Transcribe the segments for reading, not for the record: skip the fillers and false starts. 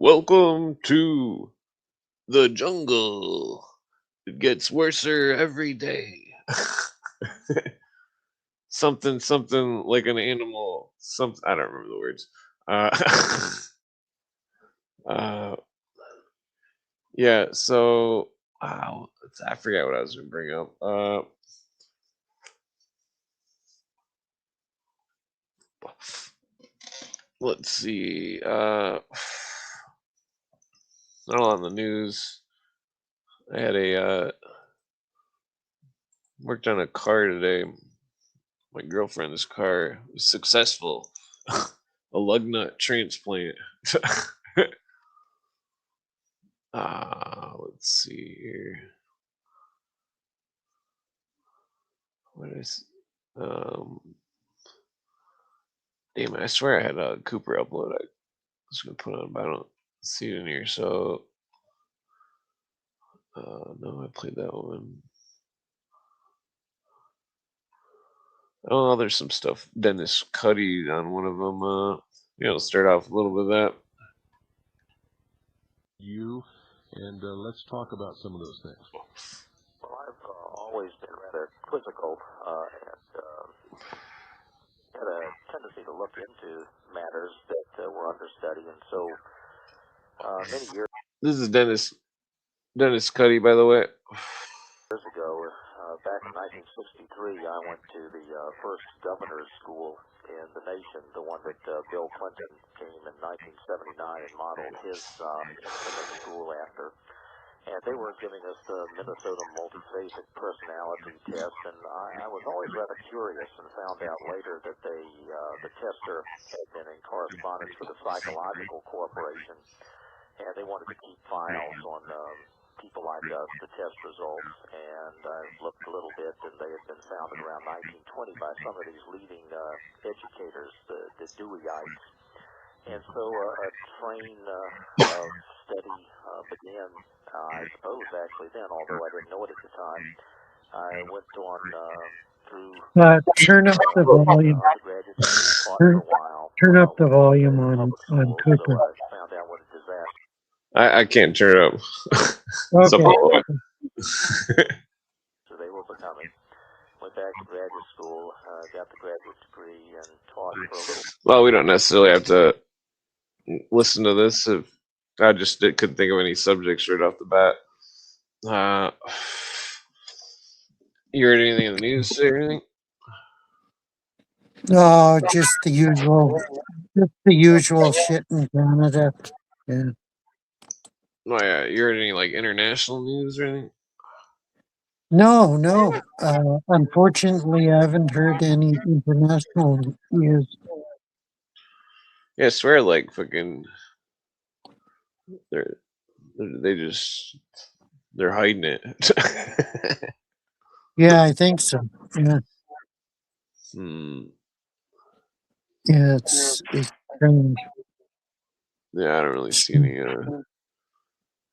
Welcome to the jungle. It gets worser every day. Something, something like an animal. Something I don't remember the words. Uh, uh, yeah. So, wow, I forgot what I was gonna bring up. Let's see. Not on the news. I had a worked on a car today. My girlfriend's car was successful. A lug nut transplant. Let's see here. What is um damn it, I swear I had a Cooper upload I was gonna put on, but I don't see it in here. So no, I played that one. Oh, there's some stuff. Dennis Cuddy on one of them. Start off with a little bit of that. And let's talk about some of those things. Well, I've always been rather quizzical and had a tendency to look into matters that were under study, and so many years This is Dennis Cuddy, by the way. ago, back in 1963, I went to the first governor's school in the nation, the one that Bill Clinton came in 1979 and modeled his infamous school after. And they were giving us the Minnesota multiphasic personality test, and I was always rather curious and found out later that the tester had been in correspondence with the Psychological Corporation, and they wanted to keep files on people like us, the test results, and I looked a little bit, and they had been founded around 1920 by some of these leading educators, the Deweyeites. And so a train of study began, I suppose, actually then, although I didn't know it at the time. I went on through Turn up the volume. undergraduate school, taught for a while. Turn up the volume on school, Cooper. So I found out what a disaster. I can't turn it up. Okay. So they were becoming. Went back to graduate school, got the graduate degree, and taught for a little. Well, we don't necessarily have to listen to this. If I just couldn't think of any subjects right off the bat. You heard anything in the news or anything? No, just the usual shit in Canada. Yeah. Oh yeah, you heard any like international news or anything? No. Unfortunately, I haven't heard any international news. Yeah, I swear, like fucking, they're hiding it. Yeah, I think so. Yeah. Yeah, it's strange. Yeah, I don't really see any.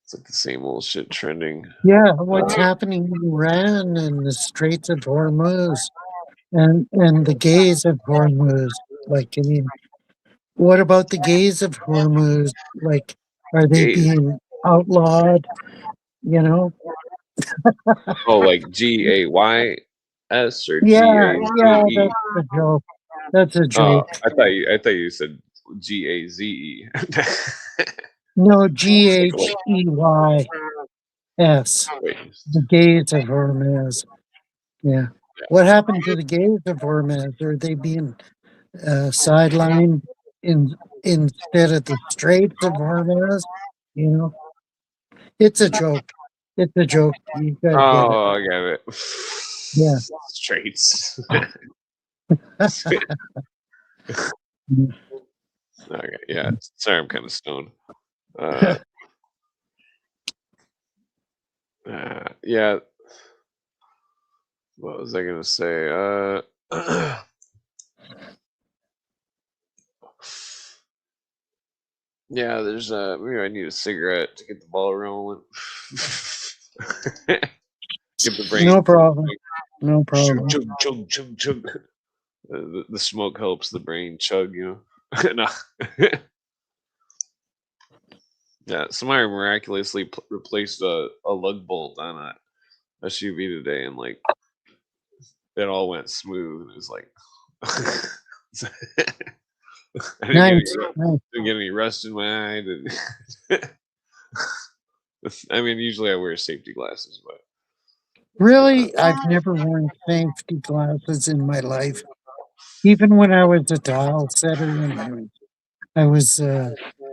It's like the same old shit trending. Yeah, what's happening in Iran and the Straits of Hormuz and the gays of Hormuz? Like, I mean, what about the gays of Hormuz? Like, are they Gays? being outlawed? You know? Oh, like GAYS or Yeah, GAZE? that's a joke. That's a joke. I thought you said GAZE. No, GHEYS. The gays of Hormuz. Yeah. What happened to the gays of Hormuz? Are they being sidelined instead of the Straits of Hormuz? You know? It's a joke. It's a joke. You guys get it. I get it. Yeah. Straits. Okay, yeah. Sorry, I'm kind of stoned. Yeah. What was I gonna say? Yeah, there's maybe I need a cigarette to get the ball rolling. Get the brain. No problem. No problem. Chug. The smoke helps the brain chug, you know. No. Yeah, somebody miraculously replaced a lug bolt on a SUV today, and like it all went smooth. It was like I didn't get Nice, nice. any rust in my eye. I mean, usually I wear safety glasses, but Really, I've never worn safety glasses in my life. Even when I was a tile setter and I was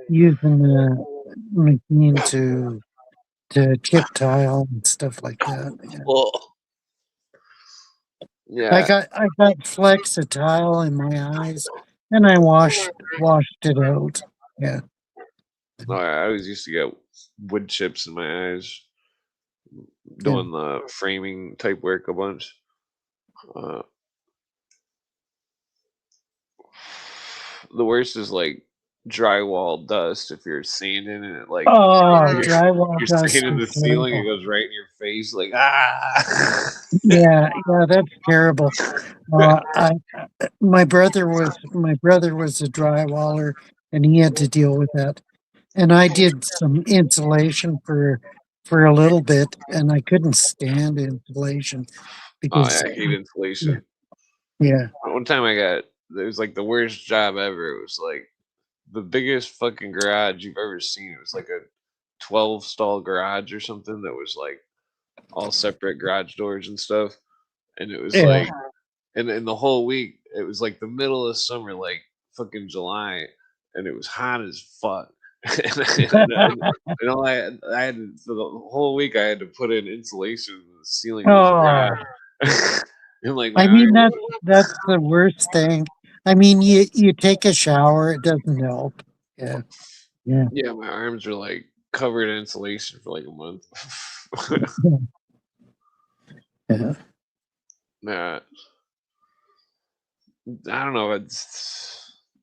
using the machine to chip tile and stuff like that. Yeah. well, I yeah, got flecks of tile in my eyes and I washed it out. Yeah. I always used to get wood chips in my eyes Yeah. doing the framing type work a bunch. Uh, the worst is like drywall dust if you're sanding and it like Oh, you're, drywall you're dust sanding is the ceiling, it terrible. goes right in your face, like ah. Yeah, yeah, that's terrible. I my brother was a drywaller and he had to deal with that. And I did some insulation for a little bit and I couldn't stand insulation Oh yeah, because I hate yeah, insulation. yeah. One time it was like the worst job ever. It was like the biggest fucking garage you've ever seen. It was like a 12 stall garage or something that was like all separate garage doors and stuff. And it was Yeah. like, and in the whole week, it was like the middle of summer, like fucking July, and it was hot as fuck. And all I had to, for the whole week, I had to put in insulation in the ceiling of this Oh, garage. And like my I mean arm, that's the worst thing. I mean you take a shower, it doesn't help. Yeah. Yeah. yeah, my arms were like covered in insulation for like a month. Yeah. Nah, I don't know.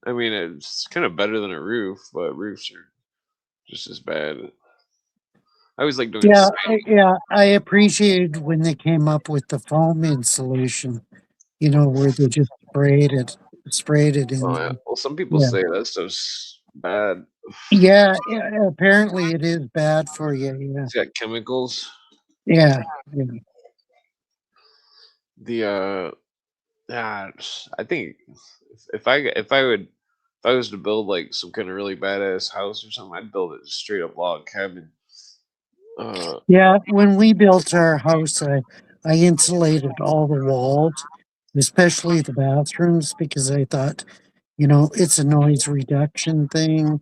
I mean, it's kind of better than a roof, but roofs are just as bad. I always like doing siding. Yeah, I appreciated when they came up with the foam insulation, where they just sprayed it in Oh yeah. there. Well, some people Yeah. say that stuff's bad. Yeah, yeah, apparently it is bad for you. Yeah. It's got chemicals. Yeah. Yeah. The yeah, I think if I was to build like some kind of really badass house or something, I'd build it just straight up log cabin. Uh, Yeah, when we built our house, I insulated all the walls, especially the bathrooms, because I thought, it's a noise reduction thing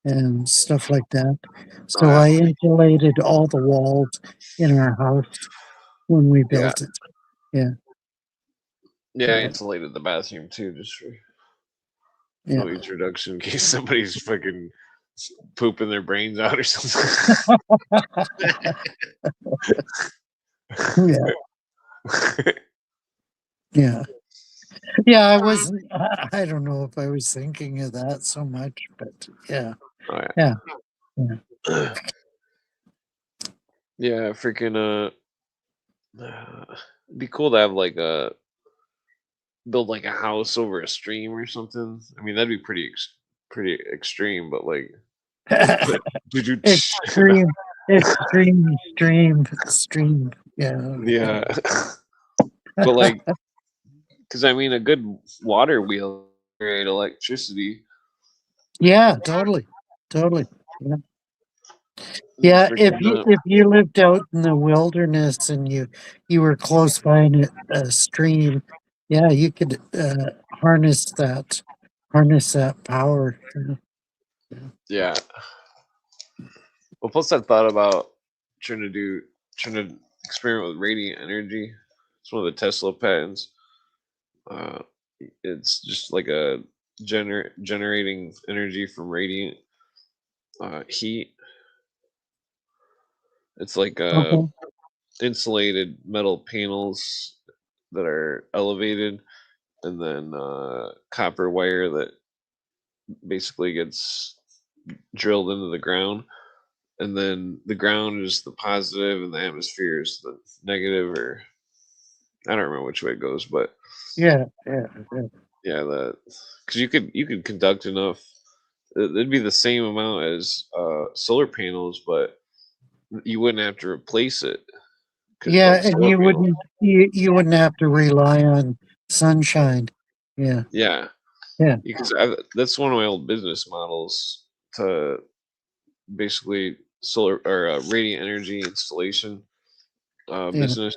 and stuff like that. So uh, I insulated all the walls in our house when we yeah, built it. Yeah, yeah, I yeah, insulated the bathroom too, just for yeah. noise reduction in case somebody's fucking pooping their brains out or something. Yeah, yeah. Yeah, I wasn't I don't know if I was thinking of that so much, but yeah. Oh Yeah. Yeah. yeah, yeah, freaking it'd be cool to have like a build like a house over a stream or something. I mean, that'd be pretty extreme, but like, Extreme, extreme. Yeah. yeah, but like, because I mean, a good water wheel create electricity. Yeah, totally. Totally. Yeah. Yeah, Freaking, if you lived out in the wilderness and you were close by a stream, yeah, you could harness that power. yeah. Well, plus I thought about trying to experiment with radiant energy. It's one of the Tesla patents. Uh, it's just like a generating energy from radiant heat. It's like Okay. insulated metal panels that are elevated, and then copper wire that basically gets drilled into the ground, and then the ground is the positive and the atmosphere is the negative, or I don't remember which way it goes, but Yeah, yeah, yeah. yeah, the because you could conduct enough it'd be the same amount as solar panels, but you wouldn't have to replace it because Yeah, like and solar panels. you wouldn't have to rely on sunshine. Yeah, Yeah, yeah, because that's one of my old business models to basically solar or radiant energy installation yeah, business.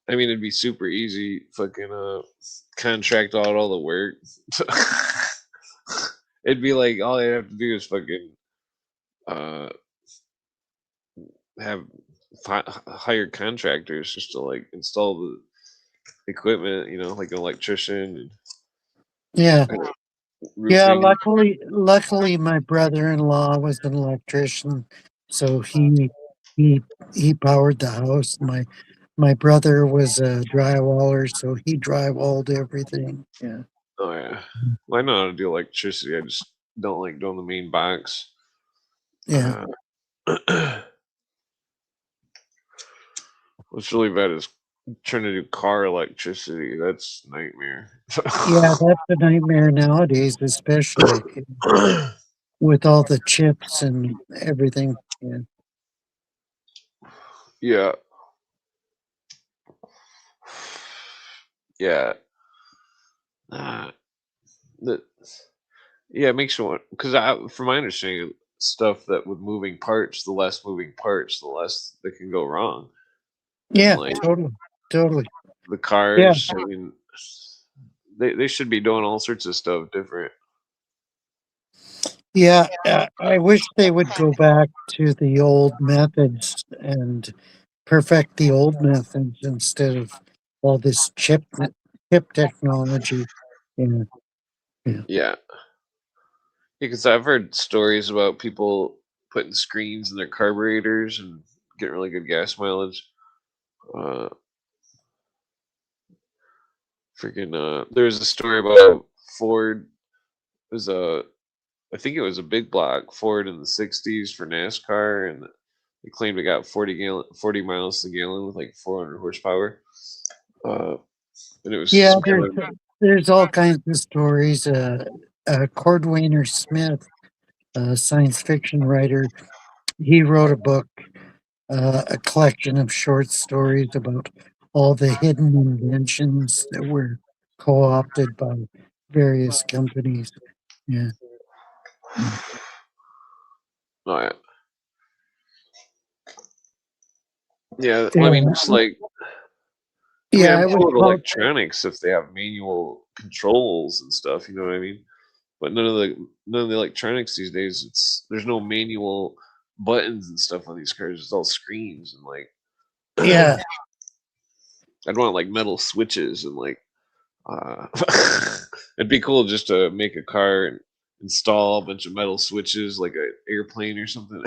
I mean, it'd be super easy, fucking contract out all the work. It'd be like all I have to do is fucking uh have hire contractors just to like install the equipment, like an electrician yeah. and Yeah, roofing. luckily, my brother-in-law was an electrician, so he he powered the house. My brother was a drywaller, so he drywalled everything. Yeah, Oh yeah, well, I know how to do electricity. I just don't like doing the main box. yeah, Uh, what's really bad is trying to do car electricity. That's a nightmare. yeah. That's a nightmare nowadays, especially with all the chips and everything. Yeah, Yeah, yeah. Uh, that Yeah, it makes you want because from my understanding, stuff that with moving parts, the less moving parts, the less that can go wrong. And yeah, like totally, totally. the Yeah, cars, I mean, they should be doing all sorts of stuff different. yeah. I wish they would go back to the old methods and perfect the old methods instead of all this chip technology. Yeah, yeah, Yeah, because I've heard stories about people putting screens in their carburetors and getting really good gas mileage. Uh, there's a story about Ford was I think it was a big block Ford in the '60s for NASCAR, and they claimed it got 40 miles to gallon with like 400 horsepower. Uh, and it was yeah. some kind of There's all kinds of stories. Cordwainer Smith, a science fiction writer, he wrote a book, a collection of short stories about all the hidden inventions that were co-opted by various companies. Yeah, yeah, oh yeah, yeah. Well, I mean, yeah. just like Yeah, I'm it was cool with called. electronics if they have manual controls and stuff. You know what I mean? But none of the electronics these days. There's no manual buttons and stuff on these cars. It's all screens and like Yeah, I'd want like metal switches and like Uh, it'd be cool just to make a car and install a bunch of metal switches like an airplane or something.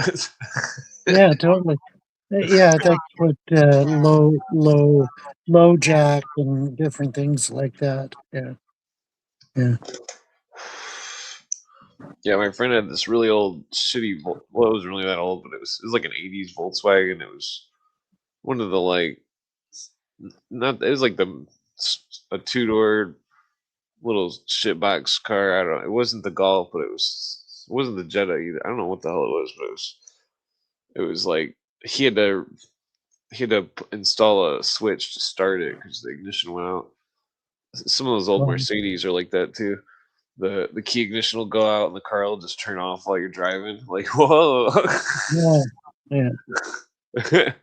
yeah, totally. Yeah, that's what low jack and different things like that. Yeah, yeah. Yeah, my friend had this really old shitty. Well, it wasn't really that old, but it was like an '80s Volkswagen. It was one of the like not. It was like a two-door little shitbox car. I don't know. It wasn't the Golf, but it wasn't the Jetta either. I don't know what the hell it was, but it was like he had to install a switch to start it because the ignition went out. Some of those old Um, Mercedes are like that too. The key ignition will go out and the car will just turn off while you're driving. Like whoa! yeah, yeah,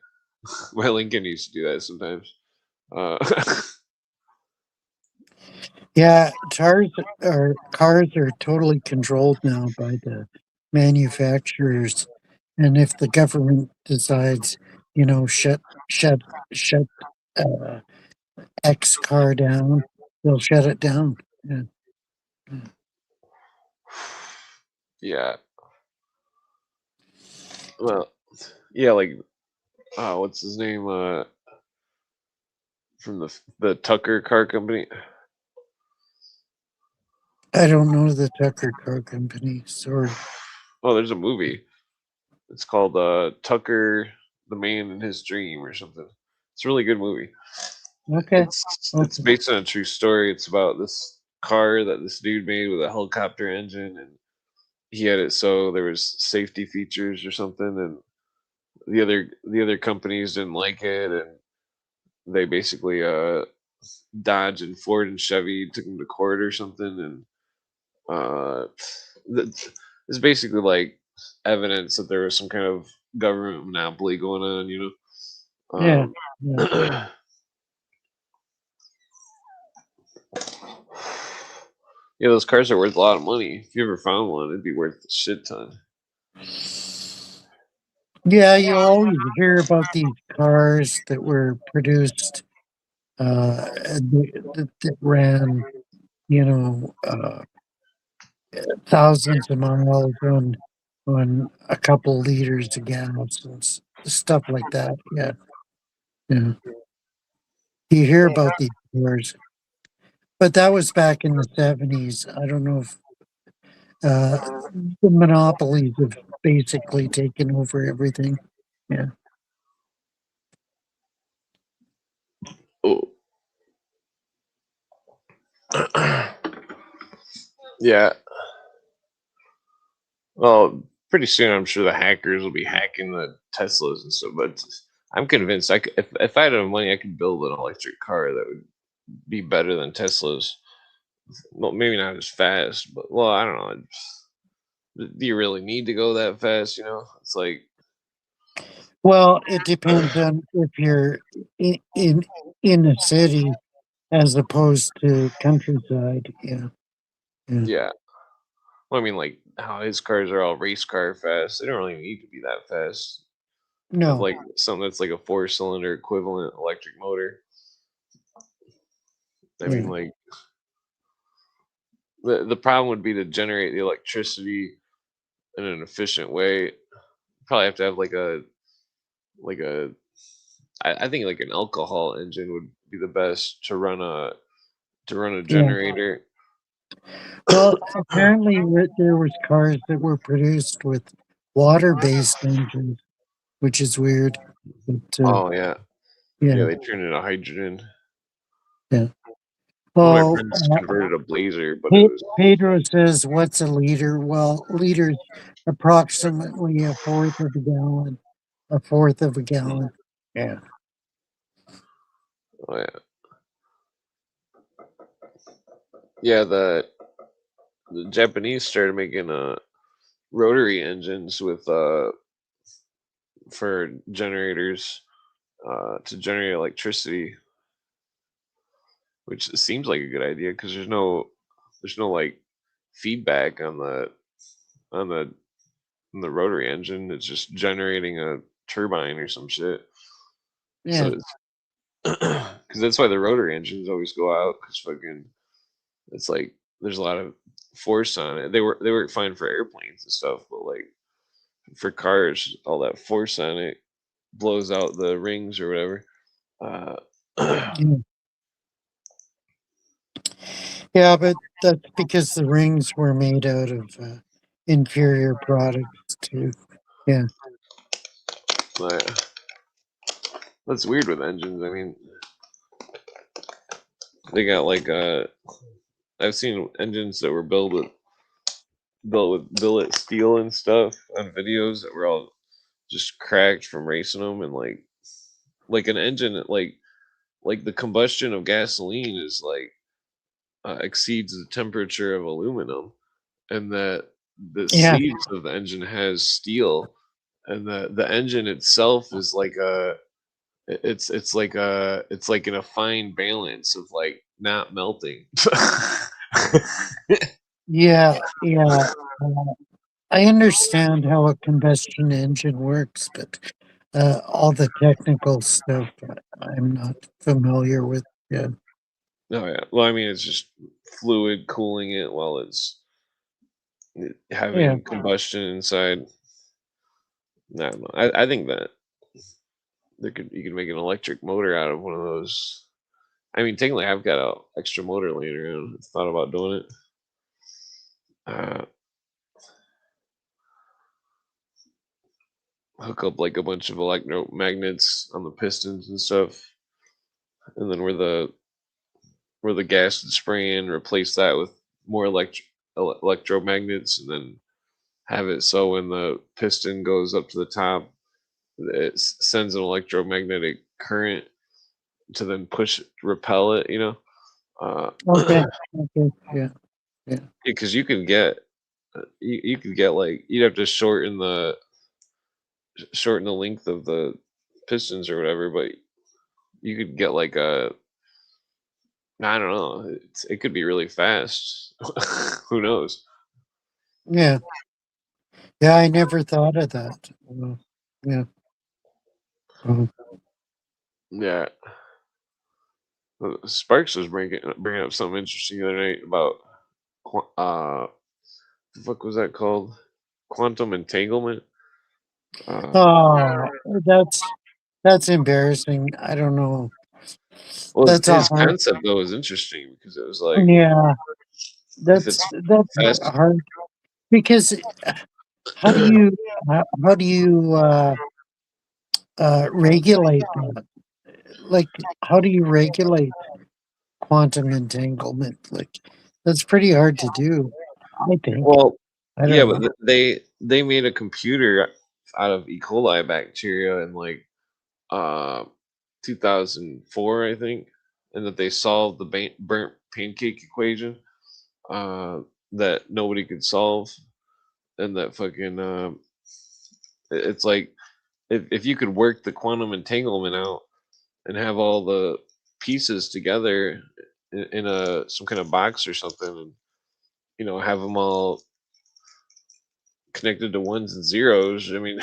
My Lincoln used to do that sometimes. Uh, yeah. Cars are totally controlled now by the manufacturers, and if the government decides, shut shut uh, X car down, they'll shut it down. Yeah, yeah. Well, yeah. Like, what's his name? From the Tucker car company. I don't know the Tucker Car Company. Sorry. Oh, there's a movie. It's called Tucker, the Man in His Dream, or something. It's a really good movie. Okay, It's okay. based on a true story. It's about this car that this dude made with a helicopter engine, and he had it so there was safety features or something, and the other companies didn't like it, and they basically Dodge and Ford and Chevy took him to court or something, and uh, it's basically like evidence that there was some kind of government monopoly going on, Yeah. Um, Yeah. yeah, those cars are worth a lot of money. If you ever found one, it'd be worth a shit ton. Yeah, you always hear about these cars that were produced that ran, you know, thousands of miles on a couple liters of gas and stuff like that. Yeah, yeah. You hear about these cars, but that was back in the 70s. I don't know if the monopolies have basically taken over everything. Yeah. Oh. Yeah. Well, pretty soon I'm sure the hackers will be hacking the Teslas and stuff. But I'm convinced if I had enough money, I could build an electric car that would be better than Teslas. Well, maybe not as fast, but well, I don't know. Do you really need to go that fast? It's like, Well, it depends on if you're in a city as opposed to countryside. Yeah. Yeah. yeah. Well, I mean, like how his cars are all race car fast. They don't really need to be that fast. Have No. like something that's like a 4-cylinder equivalent electric motor. I mean, Yeah. like the problem would be to generate the electricity in an efficient way. Probably have to have like a I think like an alcohol engine would be the best to run a Yeah. generator. Well, apparently there was cars that were produced with water-based engines, which is weird. But Oh yeah, yeah. yeah, They turn into hydrogen. yeah. One of my Oh, friends converted a Blazer, but it was Pedro says, "What's a liter?" Well, liters approximately a fourth of a gallon. A fourth of a gallon. Yeah. oh yeah, yeah. The Japanese started making rotary engines with for generators to generate electricity, which seems like a good idea because there's no like feedback on the on the rotary engine. It's just generating a turbine or some shit. So Yeah. it's because that's why the rotary engines always go out because fucking it's like there's a lot of force on it. They work fine for airplanes and stuff, but like for cars, all that force on it blows out the rings or whatever. Uh, Yeah. Yeah, but that's because the rings were made out of inferior products too. Yeah. but that's weird with engines. I mean, they got like I've seen engines that were built with billet steel and stuff on videos that were all just cracked from racing them, and like an engine that like the combustion of gasoline is like exceeds the temperature of aluminum, and that the Yeah. seeds of the engine has steel, and the engine itself is like it's like in a fine balance of like not melting. Yeah. Yeah. Uh, I understand how a combustion engine works, but all the technical stuff I'm not familiar with. Yeah. Oh yeah. Well, I mean, it's just fluid cooling it while it's Yeah. having combustion inside. I don't know. I think that you could make an electric motor out of one of those. I mean, technically, I've got a extra motor laying around. I've thought about doing it. Uh, Hook up like a bunch of electromagnets on the pistons and stuff, and then where the gas is spraying, replace that with more electromagnets, and then have it so when the piston goes up to the top, it sends an electromagnetic current to then repel it. Okay. Okay. Yeah. Yeah. Because you can get you could get like you'd have to shorten the length of the pistons or whatever, but you could get like I don't know, it could be really fast. Who knows? Yeah. Yeah. I never thought of that. Yeah. Yeah. Sparks was bringing up something interesting the other night about the fuck was that called? Quantum entanglement. Oh, that's embarrassing. I don't know. Well, That's a his hard. concept though was interesting because it was like Yeah. if it's That's fast, hard because how do you how do you regulate that? Like, how do you regulate quantum entanglement? Like, that's pretty hard to do. I think. well, I yeah, don't but know. they made a computer out of E. coli bacteria in like uh 2004, I think, and that they solved the burnt pancake equation uh that nobody could solve, and that fucking it's like if you could work the quantum entanglement out and have all the pieces together in a some kind of box or something, and have them all connected to ones and zeros. I mean,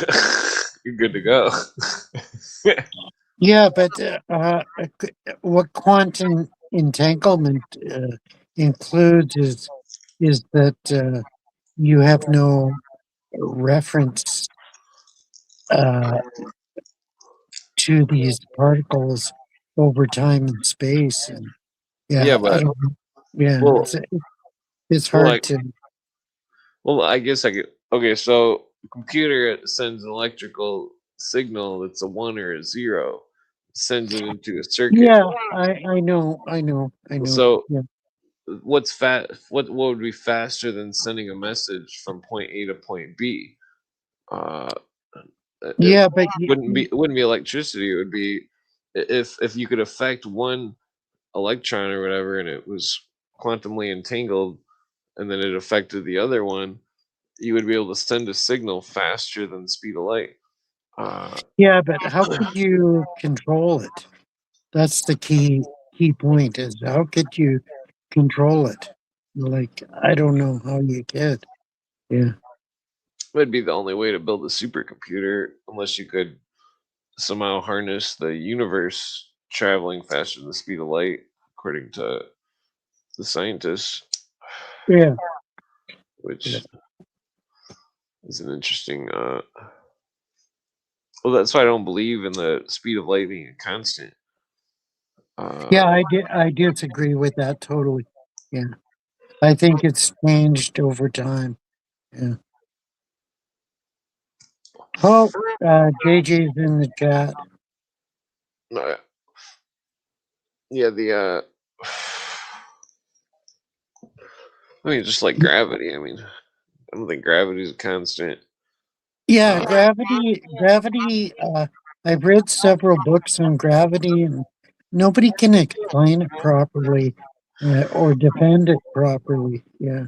you're good to go. Yeah, but what quantum entanglement includes is that you have no reference uh, to these particles over time and space, and Yeah, yeah, I but don't. Yeah, well, it's well, hard like, to. I guess I could. Okay, so a computer sends an electrical signal that's a one or a zero, sends it into a circuit. Yeah, I know. So Yeah, what's fat? What would be faster than sending a message from point A to point B? Uh, it yeah, but it wouldn't be electricity. It would be if you could affect one electron or whatever, and it was quantumly entangled, and then it affected the other one, you would be able to send a signal faster than the speed of light. yeah, but how could you control it? That's the key point. Is how could you control it? Like, I don't know how you could. Yeah. Would be the only way to build a supercomputer, unless you could somehow harness the universe traveling faster than the speed of light, according to the scientists, Yeah. Yeah. which is an interesting. Well, that's why I don't believe in the speed of light being a constant. Yeah, I disagree with that totally. Yeah. I think it's changed over time. Yeah. Oh, JJ's in the chat. Uh, yeah, the I mean, just like gravity. I mean, I don't think gravity is a constant. Yeah, gravity, I've read several books on gravity and nobody can explain it properly or defend it properly. Yeah.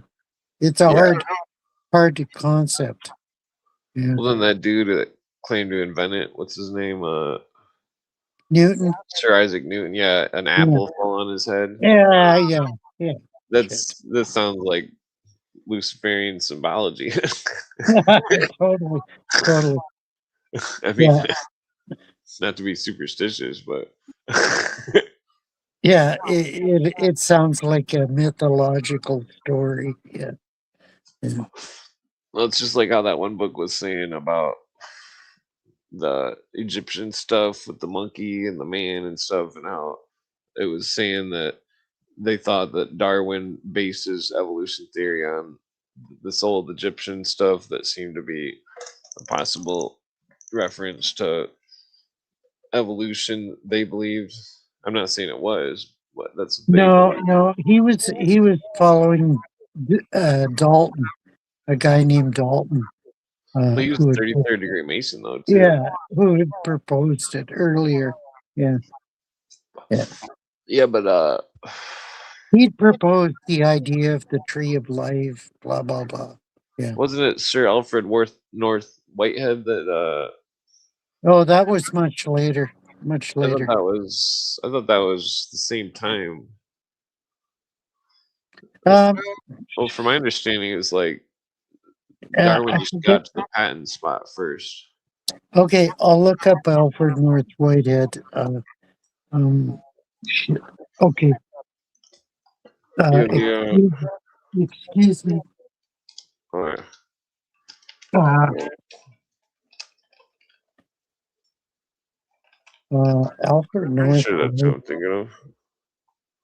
It's a Yeah. hard concept. Yeah. Well, then that dude that claimed to invent it, what's his name? Newton. Sir Isaac Newton. Yeah, an Yeah. apple fell on his head. Yeah. Shit. That sounds like Luciferian symbology. Totally. I mean, Yeah. not to be superstitious, but Yeah. It sounds like a mythological story. Yeah. well, it's just like how that one book was saying about the Egyptian stuff with the monkey and the man and stuff, and how it was saying that they thought that Darwin based his evolution theory on this old Egyptian stuff that seemed to be a possible reference to evolution. They believed. I'm not saying it was, but that's what they believed. No, he was following Dalton. a guy named Dalton. But he was Who a had, 33rd degree Mason though too. yeah, who had proposed it earlier. Yeah, yeah. Yeah, but He'd proposed the idea of the tree of life, blah blah blah. Yeah. wasn't it Sir Alfred North Whitehead that Oh, that was much later. Much later. I thought that was the same time. Um, Well, from my understanding, it's like Darwin I just forget. got to the patent spot first. Okay, I'll look up Alfred North Whitehead. Shit. Okay. Yeah, Excuse me. uh, Uh, Alfred pretty North sure that's what I'm thinking of.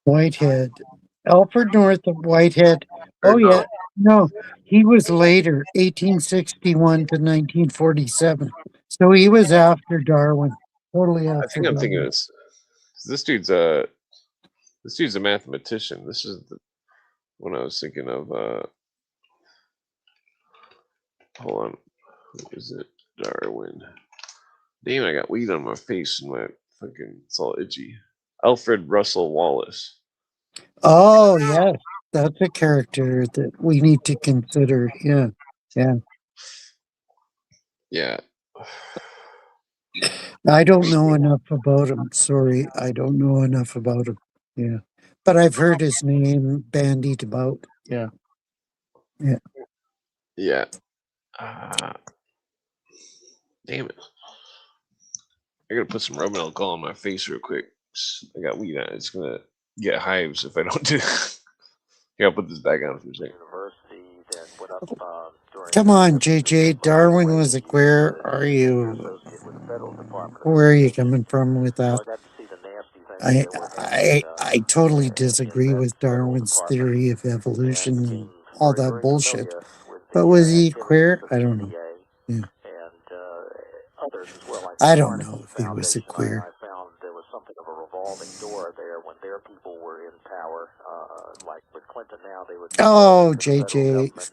Whitehead. Alfred North of Whitehead. Or Oh, no, yeah. No, he was later, 1861 to 1947. So he was after Darwin. Totally I after think I'm thinking Darwin. it's this dude's a mathematician. This is the one I was thinking of. Hold on, who is it? Darwin. Damn, I got weed on my face and my fucking it's all itchy. Alfred Russel Wallace. Oh, yes. That's a character that we need to consider. Yeah. Yeah. Yeah. I don't know enough about him. Sorry. I don't know enough about him. Yeah. But I've heard his name bandied about. Yeah. Yeah. Yeah. Uh, damn it. I gotta put some rubbing alcohol on my face real quick. I got weed on it. It's gonna get hives if I don't do it. Yeah, I'll put this back on for a second. University that went up during Come on, JJ. Darwin was a queer. Are you? associate with the Federal Department of Where are you Education. coming from with So that? I got to see the nasty things I they were I having I totally in disagree that with federal Darwin's department, theory of and evolution became and all very, that very bullshit. familiar with the But was he activities queer? of I the don't know. EDA Yeah. and others as well, like the I don't know Carnegie if he was a Foundation. queer. I found there was something of a revolving door there when their people were in power. Like with Clinton now, they would Oh, to the federal JJ. government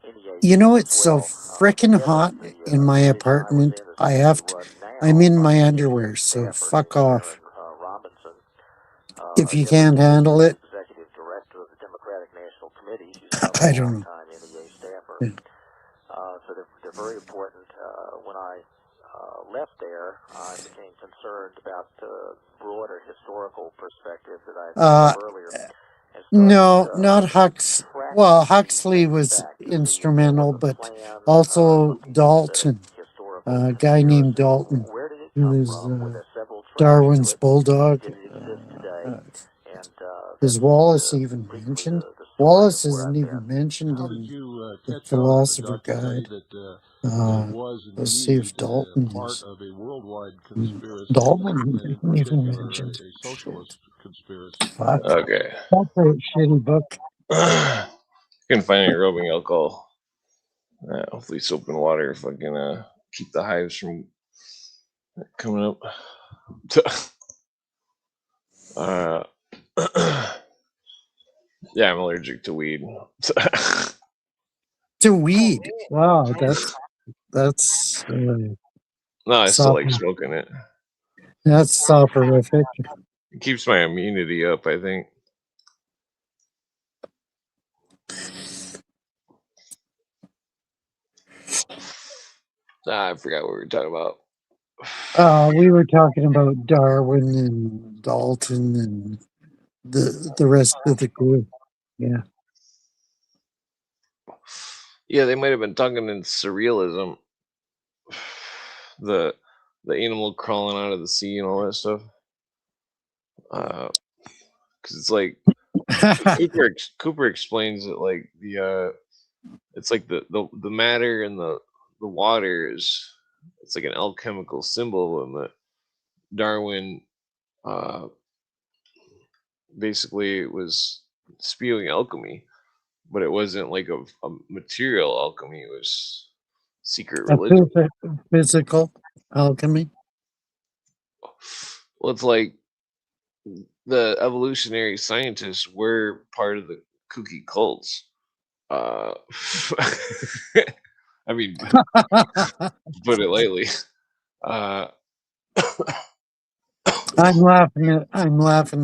and any You know, agencies as it's so well. But frickin' yes, hot in the my division I was apartment. in is the one you run I'm now in by my a underwear, chief so staffer fuck named off. Aaron Robinson. If you Deborah can't Davis handle is it, executive director of the Democratic National Committee. She's another I don't know. longtime NEA staffer. Yeah. So they're very important. When I left there, I became concerned about the broader historical perspective that I brought Uh, up earlier, and started no, not Hux. tracking Well, these Huxley things was back to see if there was instrumental, a but plan, also looking at Dalton, historical a guy named conspiracy. Dalton, Where did it who come was from? Were there several tracks to Darwin's it? bulldog. Did it exist today? And Is that's Wallace even briefly mentioned? the story of Wallace where isn't I've been. even mentioned How did in you the catch on, Philosopher Dr. Ray, Guide. that was Let's see indeed if Dalton part is. of a worldwide conspiracy, Dalton and in isn't even particular mentioned. a Shit. socialist conspiracy? Fuck. Okay. That's a shitty book. Couldn't find any rubbing alcohol. Hopefully soap and water if I can keep the hives from coming up. uh, yeah, I'm allergic to weed. To weed. Wow, that's No, I still like soporific. smoking it. That's soporific. It keeps my immunity up, I think. I forgot what we were talking about. We were talking about Darwin and Dalton and the rest of the group. Yeah. Yeah, they might have been talking in surrealism. The animal crawling out of the sea and all that stuff. Because it's like Cooper explains it like it's like the matter in the water is it's like an alchemical symbol, and that Darwin basically was spewing alchemy, but it wasn't like a material alchemy. It was secret A religion. physical alchemy. Well, it's like the evolutionary scientists were part of the kooky cults. Uh, I mean, put it lightly. Uh, I'm laughing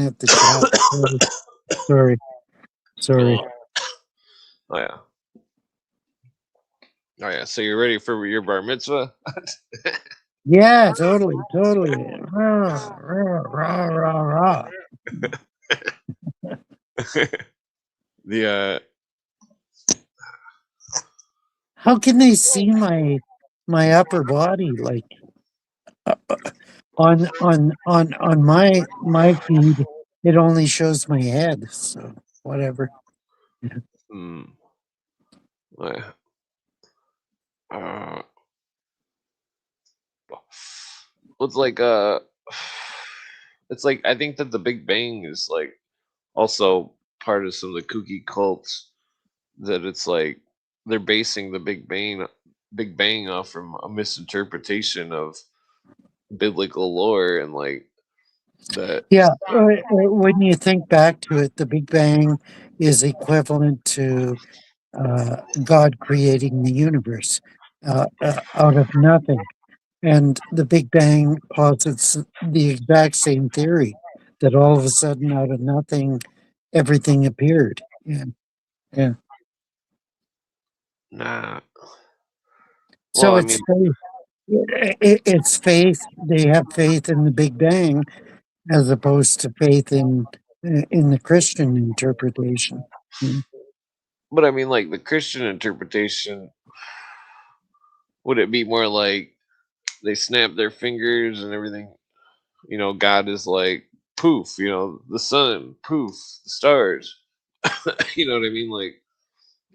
at the chat. Sorry. Sorry. oh yeah. Oh yeah. So you're ready for your bar mitzvah? Yeah, totally. Rah, rah, rah, rah, rah. The How can they see my upper body? Like on my feed, it only shows my head. So whatever. oh yeah. It's like it's like I think that the Big Bang is like also part of some of the kooky cults, that it's like they're basing the Big Bang off from a misinterpretation of biblical lore, and like that. Yeah, when you think back to it, the Big Bang is equivalent to God creating the universe out of nothing. And the Big Bang posits the exact same theory that all of a sudden, out of nothing, everything appeared. Yeah, yeah. Nah. Well, So I it's mean, faith. It's faith. They have faith in the Big Bang as opposed to faith in the Christian interpretation. Mm. but I mean, like the Christian interpretation, would it be more like they snap their fingers and everything? You know, God is like poof. You know, the sun, poof, the stars. You know what I mean? Like,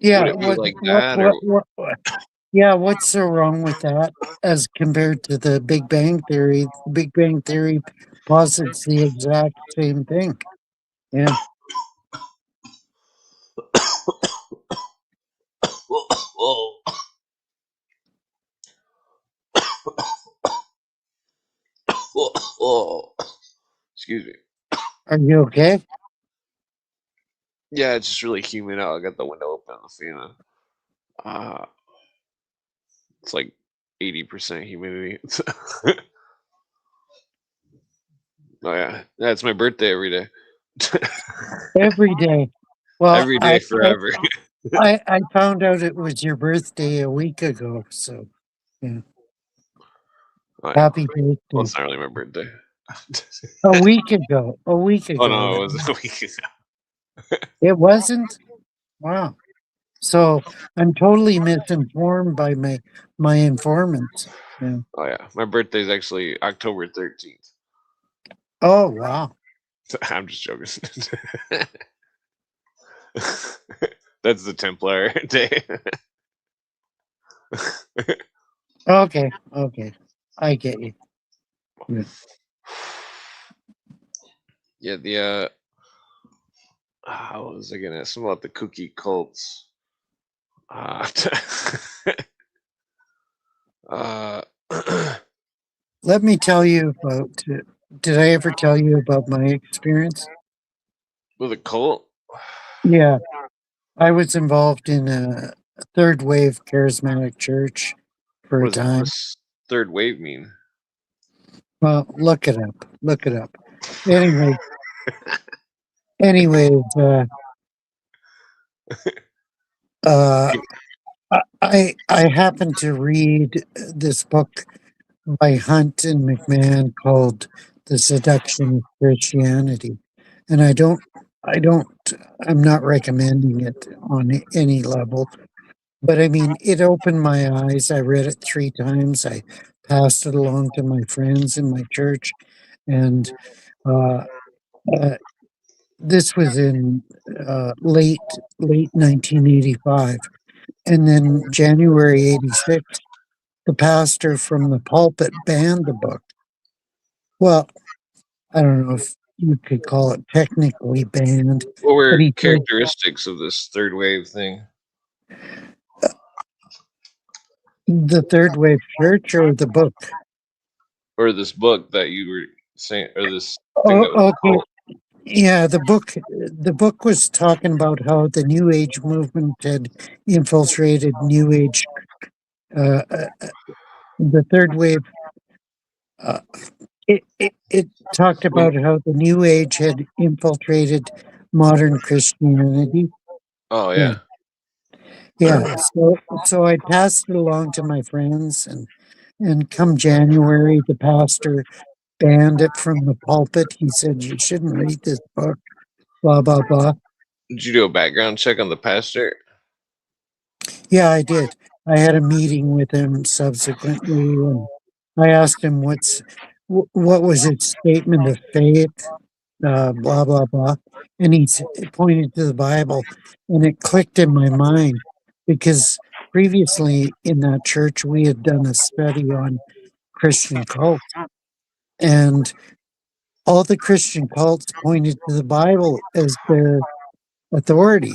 would Yeah. it be like that, or Yeah. What's so wrong with that as compared to the Big Bang theory? The Big Bang theory posits the exact same thing. Yeah. whoa, whoa, whoa. Excuse me. Are you okay? Yeah, it's just really humid out. I got the window open on the fan. Uh, it's like 80% humidity. Oh yeah, it's my birthday every day. Every day. Well, Every day forever. I found out it was your birthday a week ago. So yeah. Oh, yeah. Happy Well, birthday. it's not really my birthday. A week ago. A week Oh ago. no, it wasn't a week ago. It wasn't? Wow. So I'm totally misinformed by my informants. Yeah. Oh yeah, my birthday's actually October 13th. Oh wow. I'm just joking. That's the Templar day. Okay. Okay. I get you. Yeah. Yeah, the how was I gonna ask something about the kooky cults? Uh, uh Let me tell you about. Did I ever tell you about my experience? with a cult? Yeah, I was involved in a third wave charismatic church for a What does time. this third wave mean? Well, look it up. Look it up. Anyway, anyways, uh, I happened to read this book by Hunt and McMahon called "The Seduction of Christianity," and I'm not recommending it on any level, but I mean, it opened my eyes. I read it 3 times. I passed it along to my friends in my church, and uh, uh, this was in late 1985, and then January '86. The pastor from the pulpit banned the book. Well, I don't know if you could call it technically banned, What but were he said characteristics of this third wave thing, the third wave church or the book. or this book that you were saying, or this thing Oh, that was a okay. cult? Yeah, the book was talking about how the New Age movement had infiltrated New Age, uh, uh, uh, the third wave. Uh, it talked about how the New Age had infiltrated modern Christianity. Oh Yeah, yeah. yeah. So I passed it along to my friends, and come January, the pastor banned it from the pulpit. He said you shouldn't read this book. Blah blah blah. Did you do a background check on the pastor? Yeah, I did. I had a meeting with him subsequently, and I asked him what was its statement of faith, blah blah blah, and he pointed to the Bible, and it clicked in my mind because previously in that church we had done a study on Christian cults, and all the Christian cults pointed to the Bible as their authority,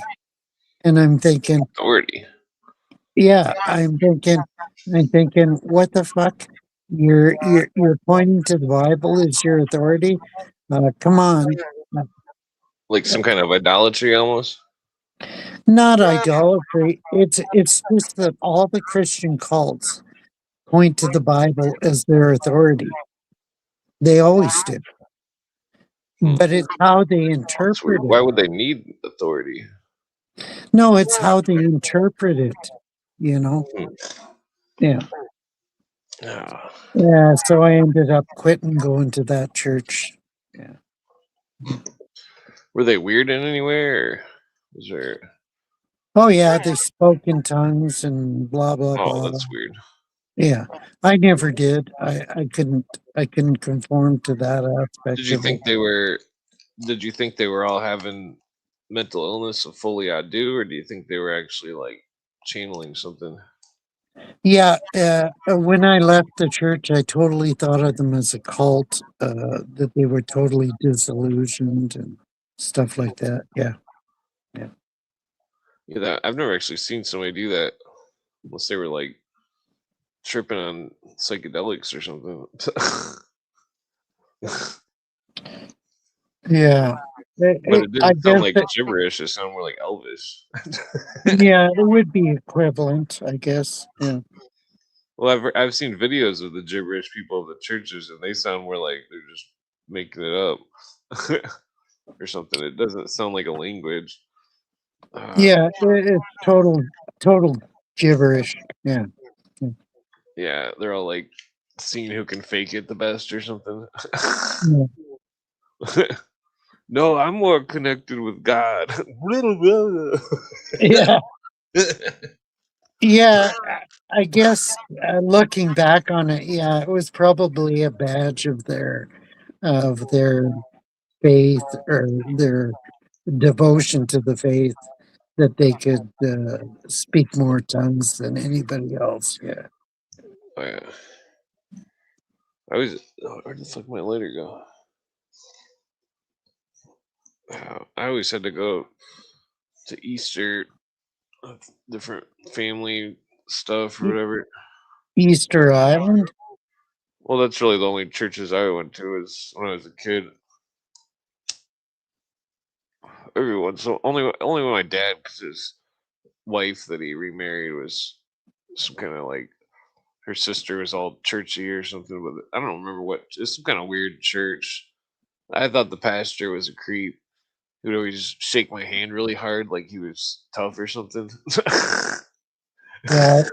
and I'm thinking, Authority. yeah, I'm thinking, what the fuck? You're pointing to the Bible as your authority? Come on. Like some kind of idolatry almost. Not idolatry. It's just that all the Christian cults point to the Bible as their authority. They always do. Hmm. But it's how they That's weird. interpret Why it. would they need authority? No, it's how they interpret it, you know? Hmm. Yeah. Ah. Yeah. So I ended up quitting going to that church. Yeah. Were they weird in any way, or was there? Oh yeah, they spoke in tongues and blah blah Oh, blah. that's weird. Yeah, I never did. I couldn't conform to that Did aspect you of it. think they were? Did you think they were all having mental illness of fully I do, or do you think they were actually like channeling something? Yeah, when I left the church, I totally thought of them as a cult. That they were totally disillusioned and stuff like that. Yeah, yeah, Yeah, that I've never actually seen somebody do that unless they were like tripping on psychedelics or something. yeah. But it I didn't sound guess like that, gibberish. It sounded more like Elvis. yeah, it would be equivalent. I guess. Yeah, Well, I've seen videos of the gibberish people of the churches, and they sound more like they're just making it up or something. It doesn't sound like a language. Uh, yeah. It's total gibberish. Yeah. yeah, they're all like seeing who can fake it the best or something. Yeah. No, I'm more connected with God. Yeah. Yeah, I guess looking back on it, yeah, it was probably a badge of their faith or their devotion to the faith that they could speak more tongues than anybody else. Yeah. Oh, yeah. I always. Where the fuck my lighter go? I always had to go to Easter, different family stuff or E- whatever. Easter Island. Well, that's really the only churches I went to is when I was a kid. Everyone, so only when my dad, because his wife that he remarried was some kind of like her sister was all churchy or something. But I don't remember what. It's some kind of weird church. I thought the pastor was a creep. He would always shake my hand really hard, like he was tough or something. Yeah,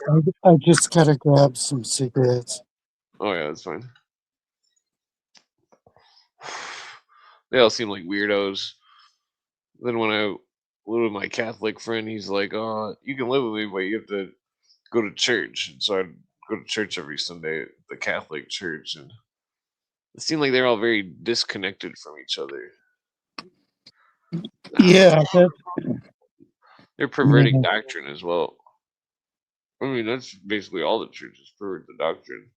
I just gotta grab some cigarettes. Oh yeah, that's fine. They all seem like weirdos. Then when I lived with my Catholic friend, he's like, "Oh, you can live with me, but you have to go to church." And so I'd go to church every Sunday at the Catholic church, and it seemed like they're all very disconnected from each other. I don't know. Yeah, that, They're perverting yeah, doctrine as well. I mean, that's basically all the churches pervert the doctrine.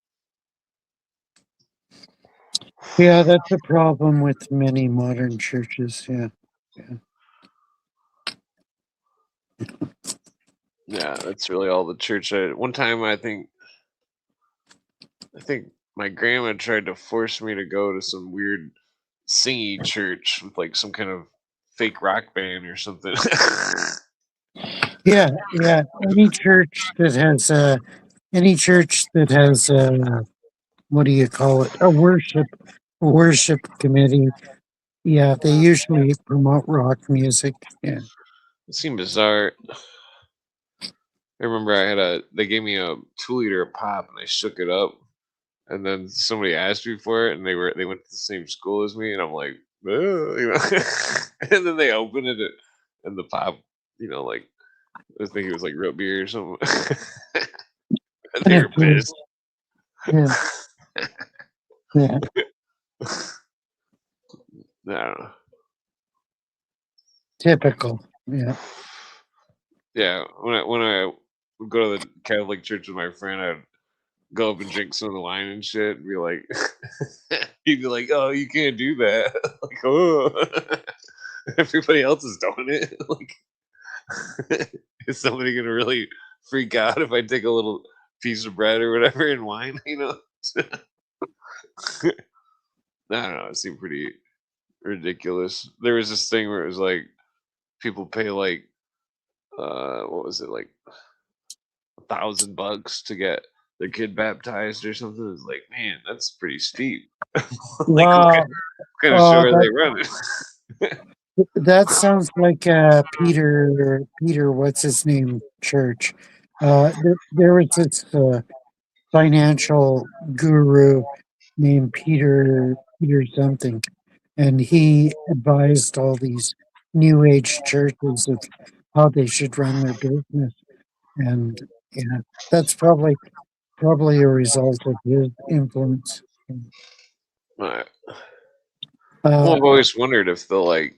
yeah, that's a problem with many modern churches. Yeah, yeah. Yeah, that's really all the church. One time, I think my grandma tried to force me to go to some weird singy church with like some kind of fake rock band or something. Yeah, yeah. Any church that has what do you call it? A worship committee. Yeah, they usually promote rock music. Yeah. It seemed bizarre. I remember they gave me a 2 liter of pop and I shook it up, and then somebody asked me for it, and they went to the same school as me, and I'm like, "Ugh," and then they opened it, and the pop, like I think it was like root beer or something. And they were pissed. Yeah. Yeah. I don't know. Typical. Yeah. Yeah, when I would go to the Catholic church with my friend, I'd go up and drink some of the wine and shit, and be like, he'd be like, "Oh, you can't do that." Like, oh, everybody else is doing it. Like, is somebody gonna really freak out if I take a little piece of bread or whatever and wine? I don't know. It seemed pretty ridiculous. There was this thing where it was like people pay like what was it, like $1,000 to get their kid baptized or something. It's like, man, that's pretty steep. Like, Wow. what kind of show are they running? That sounds like Peter, what's his name, church. There was this financial guru named Peter something, and he advised all these new age churches of how they should run their business. And yeah, that's probably a result of his influence. Right. Well, I've always wondered if the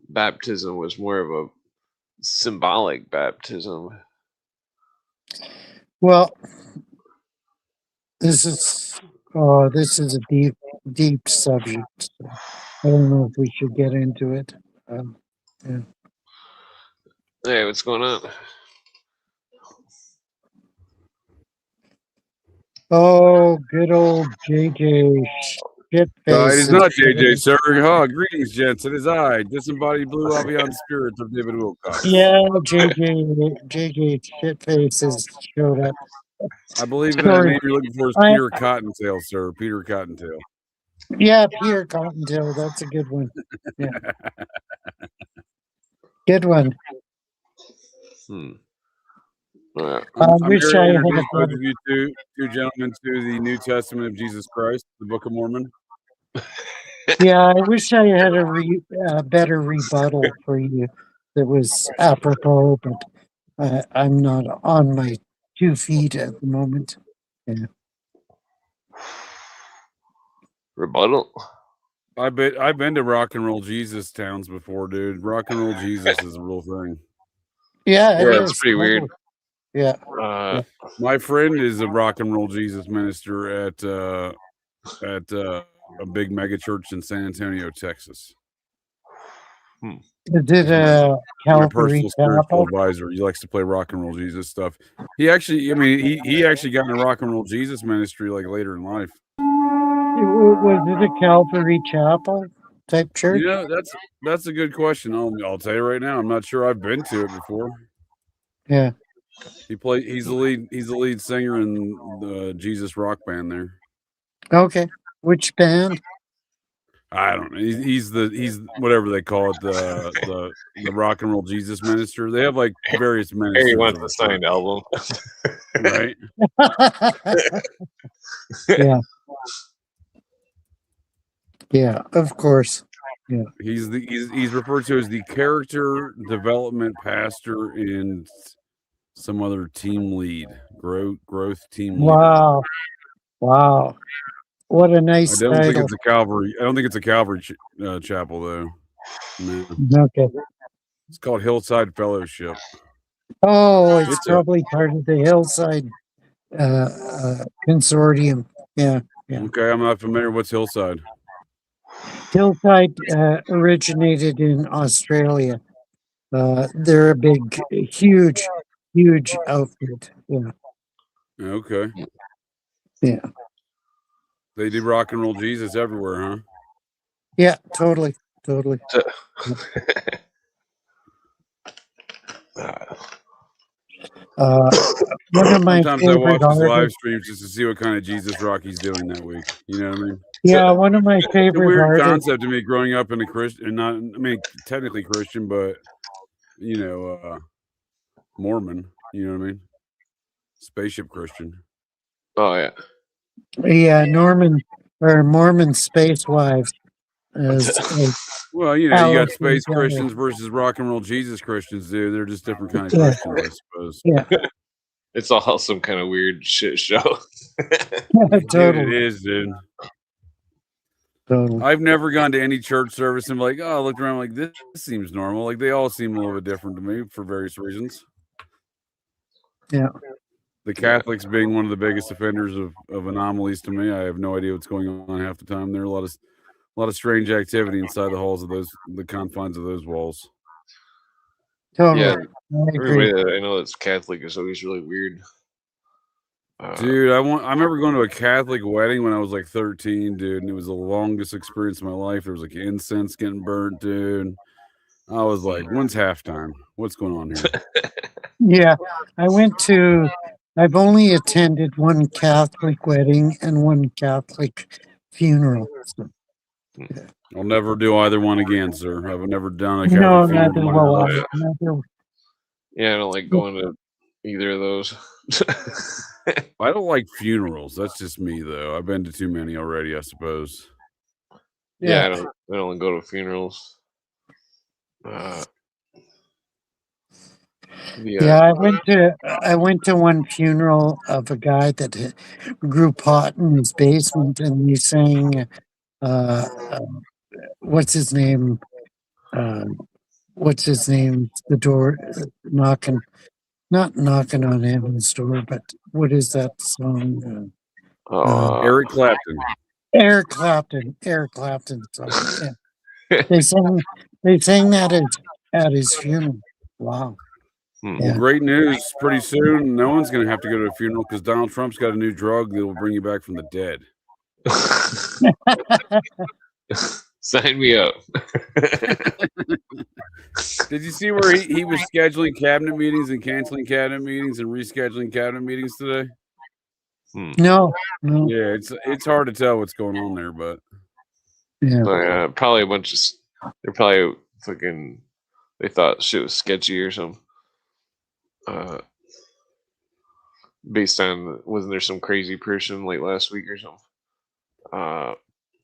baptism was more of a symbolic baptism. Well, this is a deep subject. So I don't know if we should get into it. Yeah. Hey, what's going on? Oh, good old JJ shitface. It is not JJ, sir. Greetings, gents. It is I, disembodied blue Avion spirit of David Wilcock. Yeah, JJ shitface has showed up. I believe the name you're looking for is Peter Cottontail, sir. Peter Cottontail. Yeah, Peter Cottontail. That's a good one. Yeah. Good one. I'm here to introduce both of you two gentlemen to the New Testament of Jesus Christ, the Book of Mormon. Yeah, I wish I had a better rebuttal for you that was apropos, but I'm not on my 2 feet at the moment. Yeah. Rebuttal? I've been to rock and roll Jesus towns before, dude. Rock and roll Jesus is a real thing. Yeah, it's pretty weird. Yeah. My friend is a rock and roll Jesus minister at a big mega church in San Antonio, Texas. Is it a my personal spiritual advisor? He likes to play rock and roll Jesus stuff. He actually got in a rock and roll Jesus ministry like later in life. Was it a Calvary Chapel type church? Yeah, that's a good question. I'll tell you right now, I'm not sure I've been to it before. Yeah. He's the lead singer in the Jesus rock band there. Okay. Which band? I don't know. He's whatever they call it, the rock and roll Jesus minister. They have like various ministers. He wants a signed album. Right? Yeah. Yeah, of course. Yeah. He's referred to as the character development pastor and some other team lead, growth team leader. Wow. What a nice I don't title. think it's a Calvary. I don't think it's a Calvary chapel though. No. Okay. It's called Hillside Fellowship. Oh, it's probably part of the Hillside consortium. Yeah. Okay, I'm not familiar. What's Hillside? Hillside originated in Australia. They're a big, huge outfit. Yeah. Okay. Yeah. They do rock and roll Jesus everywhere, huh? Yeah, totally. One of my Sometimes I watch favorite his live artists. streams just to see what kind of Jesus rock he's doing that week. You know what I mean? Yeah, one of my It's a favorite weird artists. concept to me growing up in a Christian, and not, I mean, technically Christian, but Mormon. You know what I mean? Spaceship Christian. Oh yeah. Yeah, Mormon space wives. Well, you Alice got space and Christians versus rock and roll Jesus Christians, dude. They're just different kind of Yeah. Christians, I suppose. Yeah, It's all some kind of weird shit show. Dude, totally. it is, dude. Totally. I've never gone to any church service and like, I looked around like this seems normal. Like they all seem a little bit different to me for various reasons. Yeah. The Catholics being one of the biggest offenders of anomalies to me. I have no idea what's going on half the time. There are a lot of strange activity inside the halls of the confines of those walls. Totally. Yeah, I agree. everybody that I know that's Catholic is always really weird. Dude, I remember going to a Catholic wedding when I was like 13, dude, and it was the longest experience of my life. There was like incense getting burnt, dude. I was like, when's halftime? What's going on here? Yeah, I've only attended one Catholic wedding and one Catholic funeral. So, I'll never do either one again, sir. I've never done a Catholic no, funeral. neither in my will life. I. Neither. Yeah, I don't like going to either of those. I don't like funerals. That's just me, though. I've been to too many already, I suppose. Yeah, I don't go to funerals. Yeah, I went to one funeral of a guy that grew pot in his basement, and he sang, what's his name? The door knocking, not knocking on heaven's door, but what is that song? Eric Clapton. Eric Clapton song. Yeah. They sang that at his funeral. Wow. Well, great news. Pretty soon, no one's going to have to go to a funeral because Donald Trump's got a new drug that will bring you back from the dead. Sign me up. Did you see where he was scheduling cabinet meetings and canceling cabinet meetings and rescheduling cabinet meetings today? No. Yeah, it's hard to tell what's going on there, but yeah, probably a bunch of. They're probably fucking. They thought shit was sketchy or something. Based on, wasn't there some crazy person like last week or something?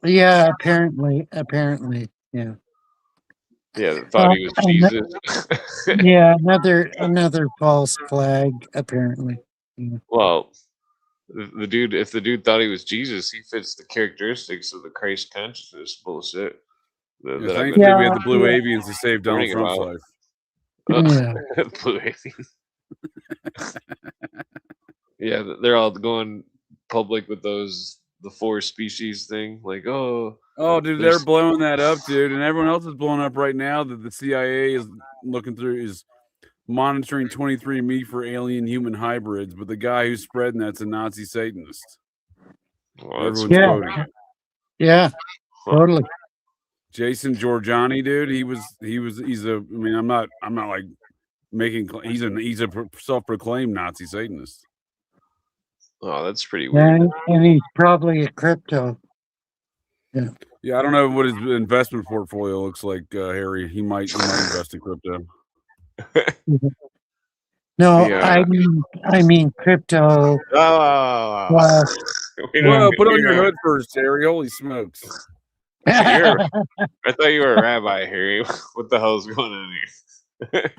Yeah, apparently, yeah. Yeah, that thought he was Jesus. Yeah, another false flag, apparently. Yeah. Well, if the dude thought he was Jesus, he fits the characteristics of the Christ consciousness bullshit. Thankfully, we had the blue avians to save Donald Trump's life. Yeah. Blue avians. Yeah, they're all going public with the 4 species thing. Like, dude, they're blowing that up, dude, and everyone else is blowing up right now that the CIA is looking through, is monitoring 23andMe for alien human hybrids, but the guy who's spreading that's a Nazi Satanist. Everyone's quoting it. Yeah, totally. Jason Giorgiani, dude, I'm not like making, he's a self-proclaimed Nazi Satanist. Oh, that's pretty weird. And he's probably a crypto. Yeah, I don't know what his investment portfolio looks like, Harry. He might invest in crypto. No, I mean crypto. Well, put on your hood first, Harry. Holy smokes! I thought you were a rabbi, Harry. What the hell's going on here?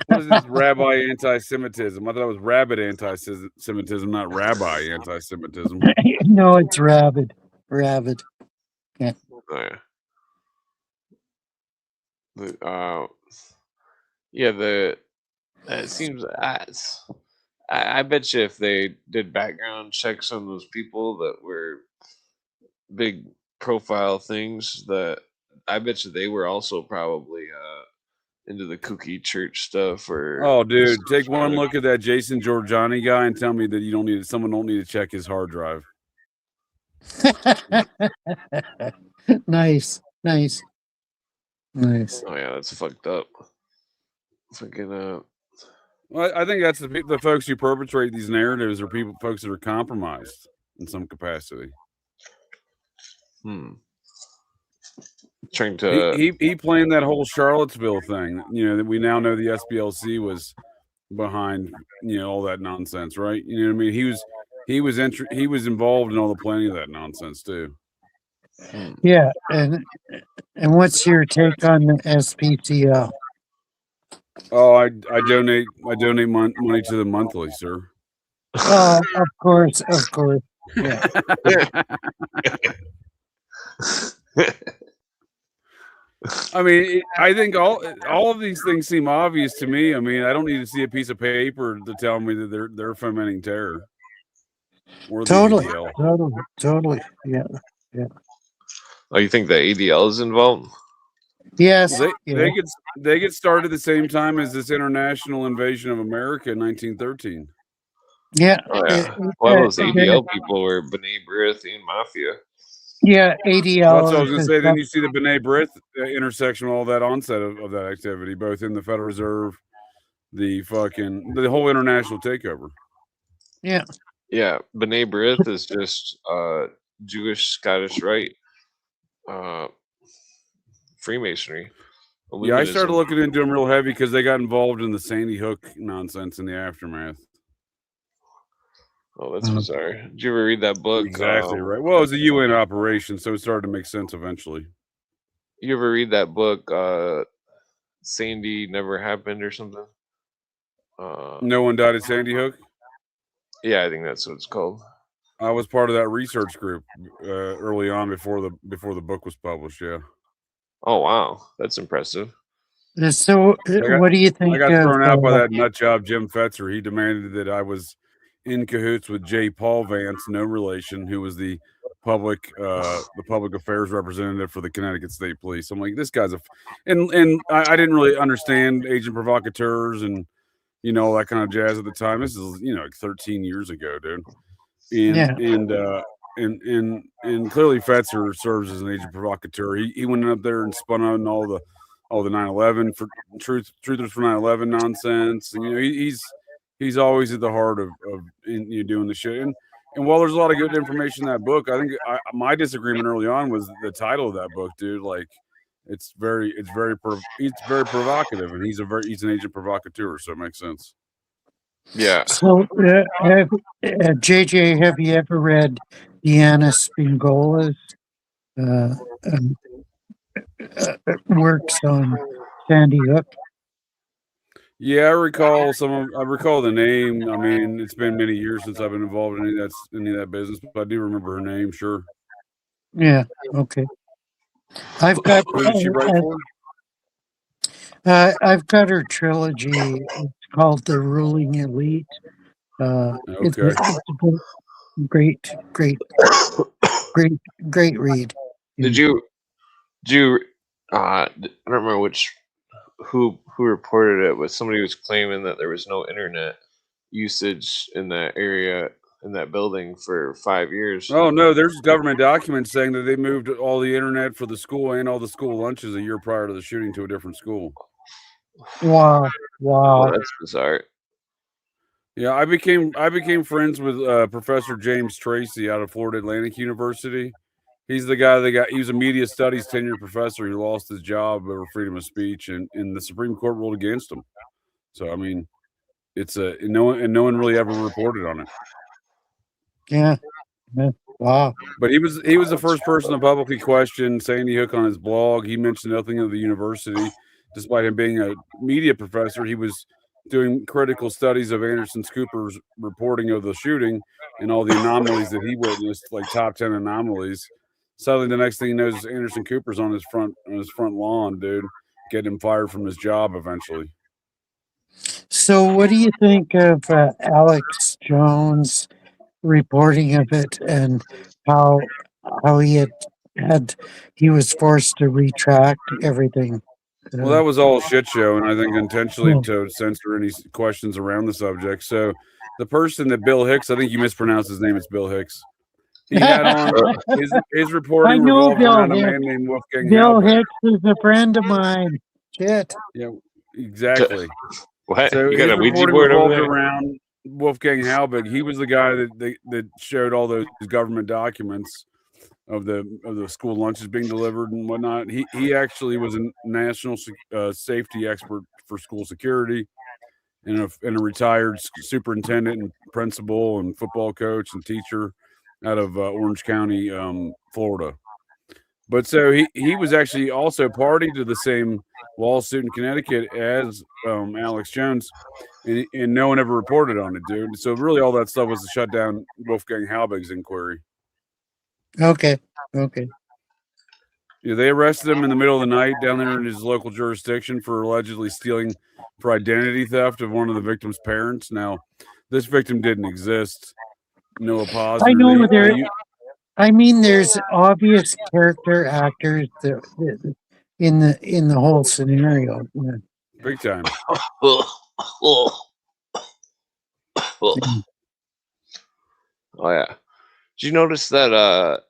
What is this rabbi anti-Semitism? I thought it was rabid anti-Semitism, not rabbi anti-Semitism. No, it's rabid. Yeah. It seems I bet you if they did background checks on those people that were big profile things, that I bet you they were also probably into the kooky church stuff. Or dude, take one look at that Jason Giorgiani guy and tell me that someone don't need to check his hard drive. Nice. Nice. Oh yeah, that's fucked up. Fucking Well, I think that's the folks who perpetrate these narratives are folks that are compromised in some capacity. Trying to He planned that whole Charlottesville thing. That we now know the SPLC was behind. All that nonsense, right? You know what I mean? He was involved in all the planning of that nonsense too. Yeah, and what's your take on the SPCL? Oh, I donate money to the monthly, sir. Oh, of course. Yeah. I mean, I think all of these things seem obvious to me. I mean, I don't need to see a piece of paper to tell me that they're fomenting terror. Or Totally. Yeah. Oh, you think the ADL is involved? Yes. Well, they get started at the same time as this international invasion of America in 1913. Yeah. Oh yeah. Well, those ADL people were B'nai B'rith Mafia. Yeah, ADL. Well, that's what I was going to say. Then you see the B'nai B'rith intersection, all that onset of that activity, both in the Federal Reserve, the whole international takeover. Yeah. Yeah, B'nai B'rith is just Jewish Scottish Rite Freemasonry. Illuminism. Yeah, I started looking into them real heavy because they got involved in the Sandy Hook nonsense in the aftermath. Oh, that's bizarre. Did you ever read that book? Exactly right. Well, it was a UN operation, so it started to make sense eventually. You ever read that book, Sandy Never Happened or something? No one died at Sandy Hook? Yeah, I think that's what it's called. I was part of that research group early on before the book was published. Yeah. Oh wow, that's impressive. So, what do you think? I got thrown out by that nut job Jim Fetzer. He demanded that I was in cahoots with J. Paul Vance, no relation, who was the public affairs representative for the Connecticut State Police. I'm like, this guy's and I didn't really understand agent provocateurs and all that kind of jazz at the time. This is like 13 years ago, dude. And clearly Fetzer serves as an agent provocateur. He went up there and spun on all the 9/11 for truthers for 9/11 nonsense. And he's always at the heart of doing the shit. And while there's a lot of good information in that book, I think my disagreement early on was the title of that book, dude. Like, it's very provocative, and he's an agent provocateur, so it makes sense. Yeah. So, JJ, have you ever read Deanna Spingola's works on Sandy Hook? Yeah, I recall the name. I mean, it's been many years since I've been involved in any of that business, but I do remember her name, sure. Yeah, okay. I've got Who did she write for? I've got her trilogy. It's called The Ruling Elite. It's a great read. Did you I don't remember who reported it, but somebody was claiming that there was no internet usage in that area, in that building, for 5 years. Oh no, there's government documents saying that they moved all the internet for the school and all the school lunches a year prior to the shooting to a different school. Wow. Oh, that's bizarre. Yeah, I became friends with Professor James Tracy out of Florida Atlantic University. He's the guy he was a media studies tenured professor. He lost his job over freedom of speech, and the Supreme Court ruled against him. So I mean, it's no one really ever reported on it. Yeah. Wow. But he was the first person to publicly question Sandy Hook on his blog. He mentioned nothing of the university, despite him being a media professor. He was doing critical studies of Anderson Cooper's reporting of the shooting and all the anomalies that he witnessed, like top 10 anomalies. Suddenly, the next thing he knows is Anderson Cooper's on his front lawn, dude, getting him fired from his job eventually. So, what do you think of Alex Jones reporting of it and how he was forced to retract everything? Well, that was all a shit show, and I think intentionally to censor any questions around the subject. So, the person that Bill Hicks, I think you mispronounced his name. It's Bill Hicks. He had on his reporting I know revolved Bill around a Hicks. man named Wolfgang Bill Halbig. Hicks is a friend of mine. Shit. Yeah, exactly. What? So You got his a Ouija reporting board over revolved there? around Wolfgang Halbig. He was the guy that showed all those government documents of the school lunches being delivered and whatnot. He actually was a national safety expert for school security, and a retired superintendent and principal and football coach and teacher out of Orange County, Florida. But so he was actually also party to the same lawsuit in Connecticut as Alex Jones, and no one ever reported on it, dude. So really, all that stuff was to shut down Wolfgang Halbig's inquiry. Okay. Yeah, they arrested him in the middle of the night down there in his local jurisdiction for allegedly stealing for identity theft of one of the victim's parents. Now, this victim didn't exist. Noah Posner. I know there's obvious character actors in the whole scenario. Yeah. Big time. Oh yeah. Did you notice that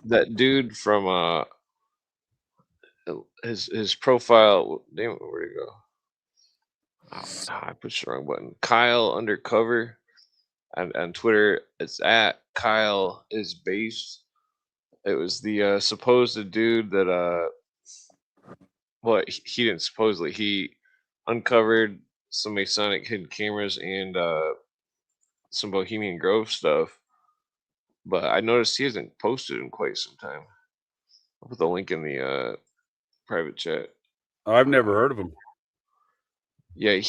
that dude from his profile? Damn it, where'd it go? Oh, I pushed the wrong button. Kyle Undercover on Twitter. It's at Kyle is based. It was the supposed dude that well, he didn't supposedly. He uncovered some Masonic hidden cameras and some Bohemian Grove stuff. But I noticed he hasn't posted in quite some time. I'll put the link in the private chat. I've never heard of him. Yeah,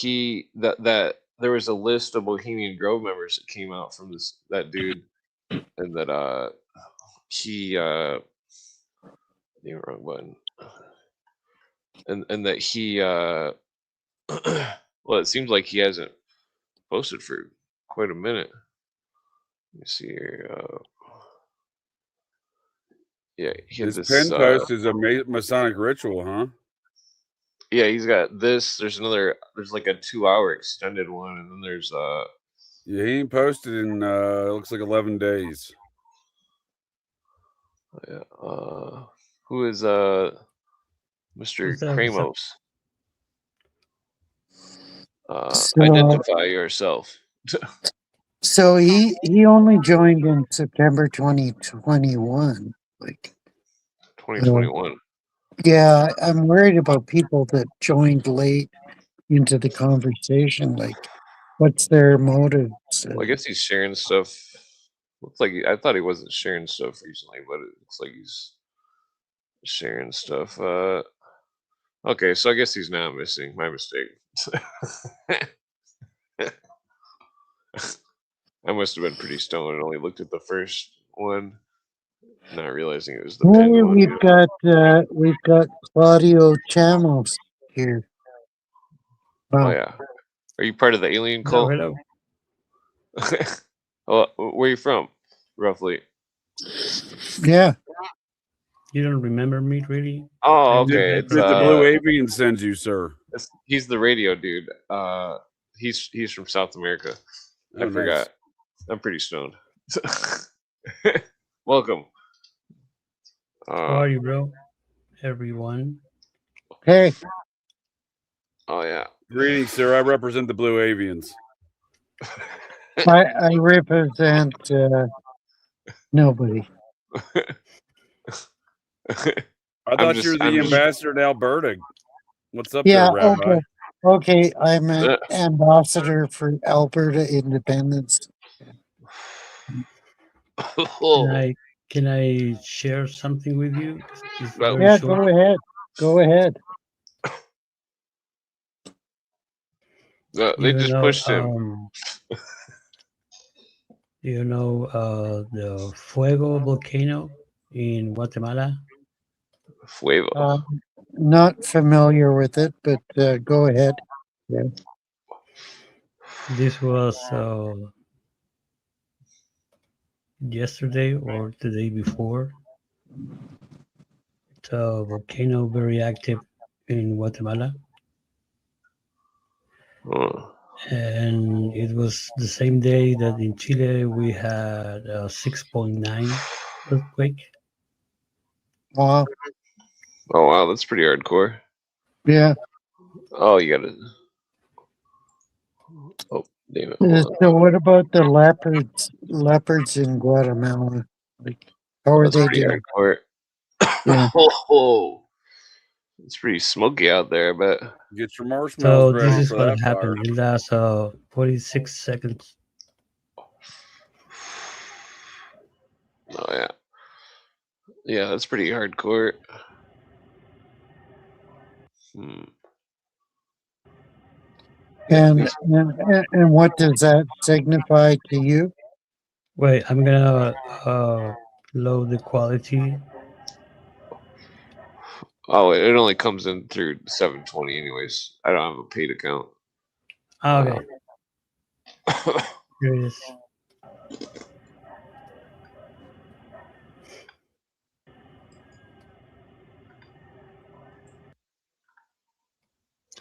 that there was a list of Bohemian Grove members that came out from that dude, and that he the wrong button, and that he well, it seems like he hasn't posted for quite a minute. Let me see here. Yeah, he had His this pen post is a Masonic ritual, huh? Yeah, he's got this. There's like a 2-hour extended one, and then there's yeah, he ain't posted in it looks like 11 days. Yeah, who is Mr. Kramos? Identify yourself. So he only joined in September 2021. Like 2021. Yeah, I'm worried about people that joined late into the conversation. Like, what's their motives? Well, I guess he's sharing stuff. Looks like I thought he wasn't sharing stuff recently, but it looks like he's sharing stuff. Okay, so I guess he's now missing. My mistake. I must have been pretty stoned and only looked at the first one, not realizing it was the pinned one. We've got Claudio Chamos here. Wow. Oh yeah, are you part of the alien cult? Hello. Well, where are you from, roughly? Yeah. You don't remember me, really? Oh, okay. It's the Blue Avian sends you, sir. He's the radio dude. He's from South America. I forgot. I'm pretty stoned. Welcome. How are you, bro? Everyone. Hey. Oh yeah. Greetings, sir. I represent the Blue Avians. I represent nobody. I thought you were the ambassador to Alberta. What's up there, Rabbi? Okay, I'm an ambassador for Alberta independence. Can I share something with you? Yeah, short. Go ahead. They just pushed him. The Fuego volcano in Guatemala? Fuego. Not familiar with it, but go ahead. Yeah. This was yesterday or the day before. It's a volcano very active in Guatemala. and it was the same day that in Chile we had a 6.9 earthquake. Wow. Oh wow, that's pretty hardcore. Yeah. Oh, you gotta. Oh, damn it. Hold on. So what about the leopards in Guatemala? Like, how are That's they pretty doing? hardcore. Yeah. Oh, it's pretty smoky out there, but Get your marshmallows So ready this is for what that fire. happened. It lasts 46 seconds. oh yeah, yeah, that's pretty hardcore. And what does that signify to you? Wait, I'm gonna load the quality. Oh, it only comes in through 720, anyways. I don't have a paid account. Okay, here it is.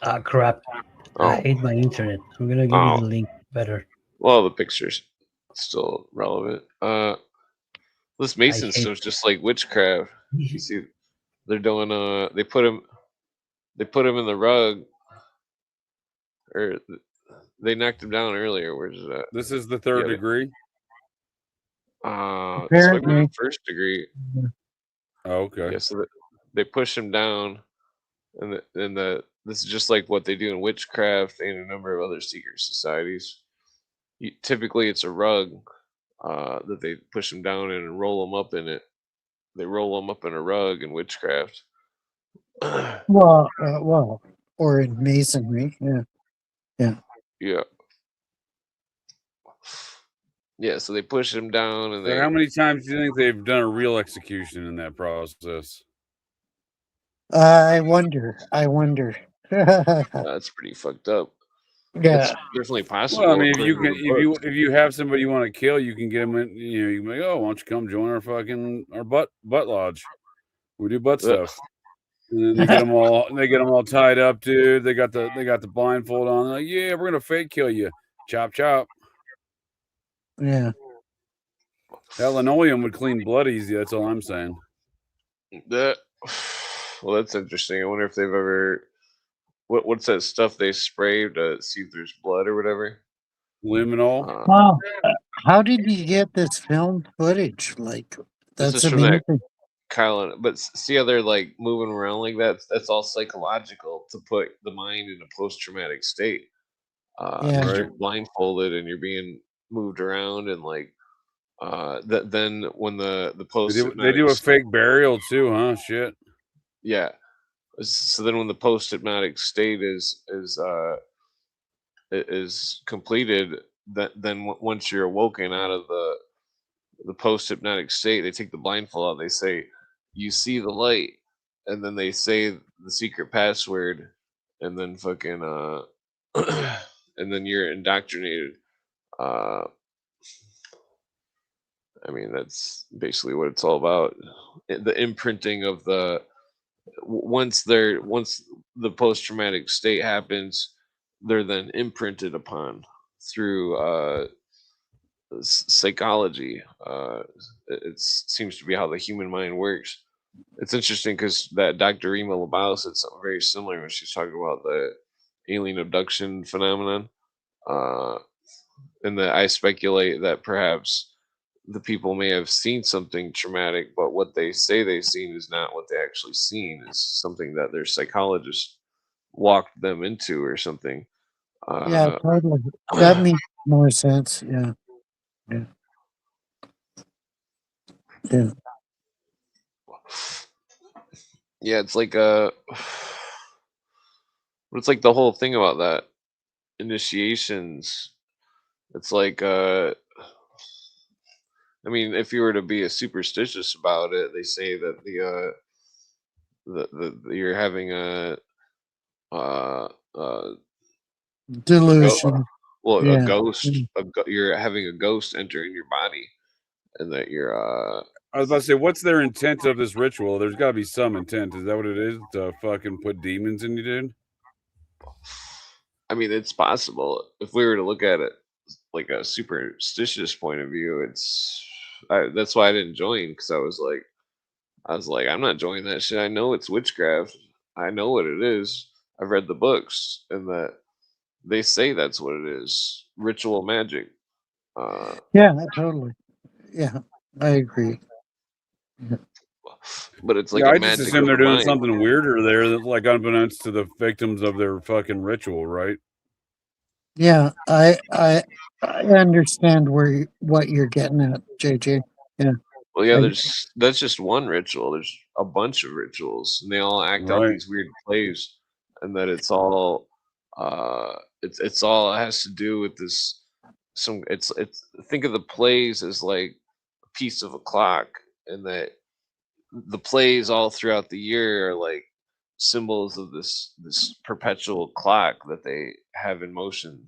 Ah, crap. I hate my internet. I'm gonna give you the link better. Well, the picture's still relevant. This Mason hate- stuff's just like witchcraft. You see, they're doing they put him in the rug, or they knocked him down earlier. Where's that? This is the third degree. This might be Apparently. the first degree. Oh, okay. Yeah, so they push him down, and this is just like what they do in witchcraft and a number of other secret societies. Typically, it's a rug that they push him down in and roll him up in it. They roll him up in a rug in witchcraft. Well, or in masonry. Yeah. Yeah, so they push him down, and So how many times do you think they've done a real execution in that process? I wonder. That's pretty fucked up. Yeah, it's definitely possible. Well, I mean, if you have somebody you want to kill, you can get them in. You know, you can be like, oh, why don't you come join our butt lodge? We do butt stuff. And then they get them all tied up, dude. They got the blindfold on. They're like, yeah, we're gonna fake kill you. Chop chop. Yeah. That linoleum would clean blood easy. That's all I'm saying. Well, that's interesting. I wonder if they've ever. What's that stuff they spray to see if there's blood or whatever? Liminal. Wow. How did you get this film footage? Like, that's amazing. Kyle, but see how they're like moving around like that? That's all psychological to put the mind in a post-traumatic state. You're blindfolded and you're being moved around, and like then when the post they do a fake burial too, huh? Shit. Yeah. So then when the post-hypnotic state is completed, then once you're awoken out of the post-hypnotic state, they take the blindfold out. They say, "You see the light," and then they say the secret password, and then fucking and then you're indoctrinated. I mean, that's basically what it's all about. The imprinting of once the post-traumatic state happens, they're then imprinted upon through psychology. It seems to be how the human mind works. It's interesting because that Dr. Rima Labau said something very similar when she's talking about the alien abduction phenomenon. And that I speculate that perhaps the people may have seen something traumatic, but what they say they've seen is not what they actually seen. Is something that their psychologist walked them into or something. Yeah, totally. That makes more sense. Yeah. Yeah, it's like it's like the whole thing about that initiations. It's like I mean, if you were to be superstitious about it, they say that you're having a delusion. A ghost. You're having a ghost enter in your body, and that you're. I was about to say, what's their intent of this ritual? There's got to be some intent. Is that what it is? To fucking put demons in you, dude? I mean, it's possible if we were to look at it like a superstitious point of view. That's why I didn't join, because I was like, I'm not joining that shit. I know it's witchcraft. I know what it is. I've read the books, and that they say that's what it is. Ritual magic. Yeah, totally. Yeah, I agree. But it's like Yeah, a I just magic assume of they're the doing mind. something weirder there, that's like unbeknownst to the victims of their fucking ritual, right? Yeah, I understand what you're getting at, JJ. Yeah, Well, yeah, I, that's just one ritual. There's a bunch of rituals, and they all act out Right. these weird plays, and that it's all it's all has to do with this. It's think of the plays as like a piece of a clock, and that the plays all throughout the year are like symbols of this perpetual clock that they have in motion.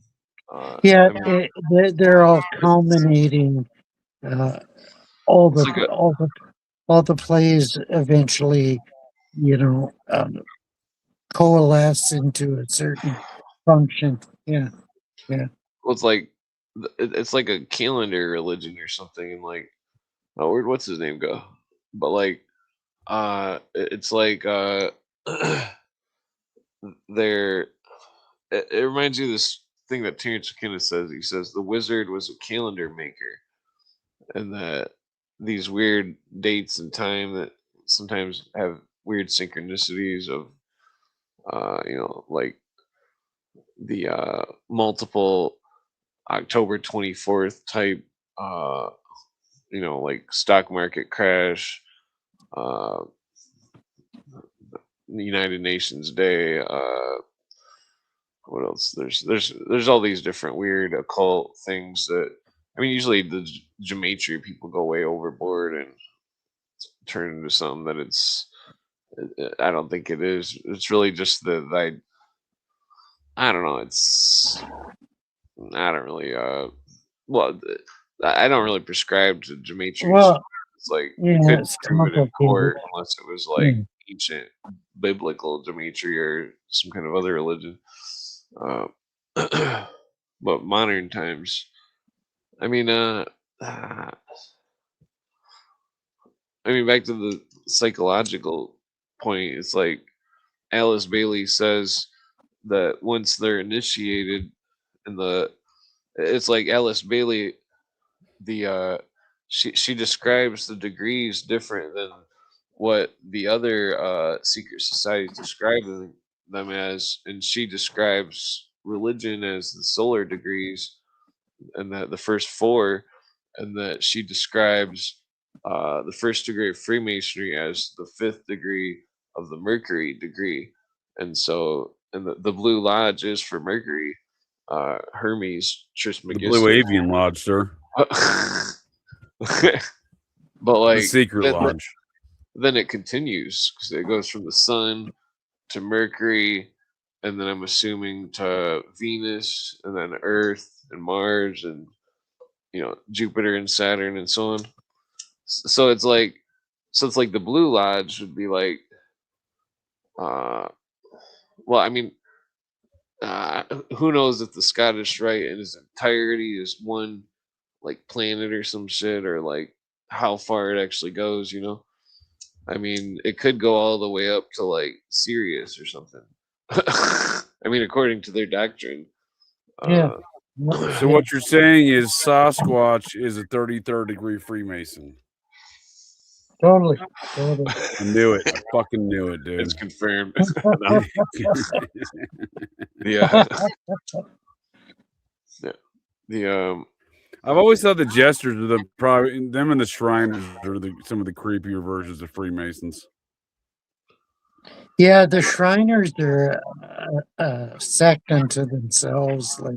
yeah, I mean, they're all culminating. All it's the like a all the plays eventually, coalesce into a certain function. Yeah, yeah. well, it's like a calendar religion or something, and like, oh, what's his name go? But like, it's like they're it reminds you of this thing that Terrence McKenna says. He says the wizard was a calendar maker, and that these weird dates and time that sometimes have weird synchronicities of like the multiple October 24th type like stock market crash, uh United Nations Day, what else? There's all these different weird occult things that, I mean, usually the gematria people go way overboard and turn into something that I don't think it is. It's really just I don't know. I don't really well I don't really prescribe to gematria. Well, It's like you yeah, couldn't it's prove it in complicated. court unless it was Yeah. like ancient biblical gematria or some kind of other religion. Uh, but modern times, I mean, back to the psychological point. It's like Alice Bailey says that once they're initiated in it's like Alice Bailey, the she describes the degrees different than what the other secret societies describe them as, and she describes religion as the solar degrees, and that the first four, and that she describes the first degree of Freemasonry as the fifth degree of the Mercury degree. And so, and the Blue Lodge is for Mercury, Hermes The Blue Trismegistus. Avian Lodge, sir. But The like Secret Lodge. then it continues, because it goes from the sun to Mercury, and then I'm assuming to Venus, and then Earth and Mars, and Jupiter and Saturn and so on. So it's like the Blue Lodge would be like, well, I mean, who knows if the Scottish Rite in its entirety is one like planet or some shit, or like how far it actually goes. I mean, it could go all the way up to like Sirius or something. I mean, according to their doctrine. Yeah. So what you're saying is Sasquatch is a 33rd degree Freemason. Totally. I knew it. I fucking knew it, dude. It's confirmed. Yeah. I've always thought the Jesters are them and the Shriners are some of the creepier versions of Freemasons. Yeah, the Shriners are a sect unto themselves. Like,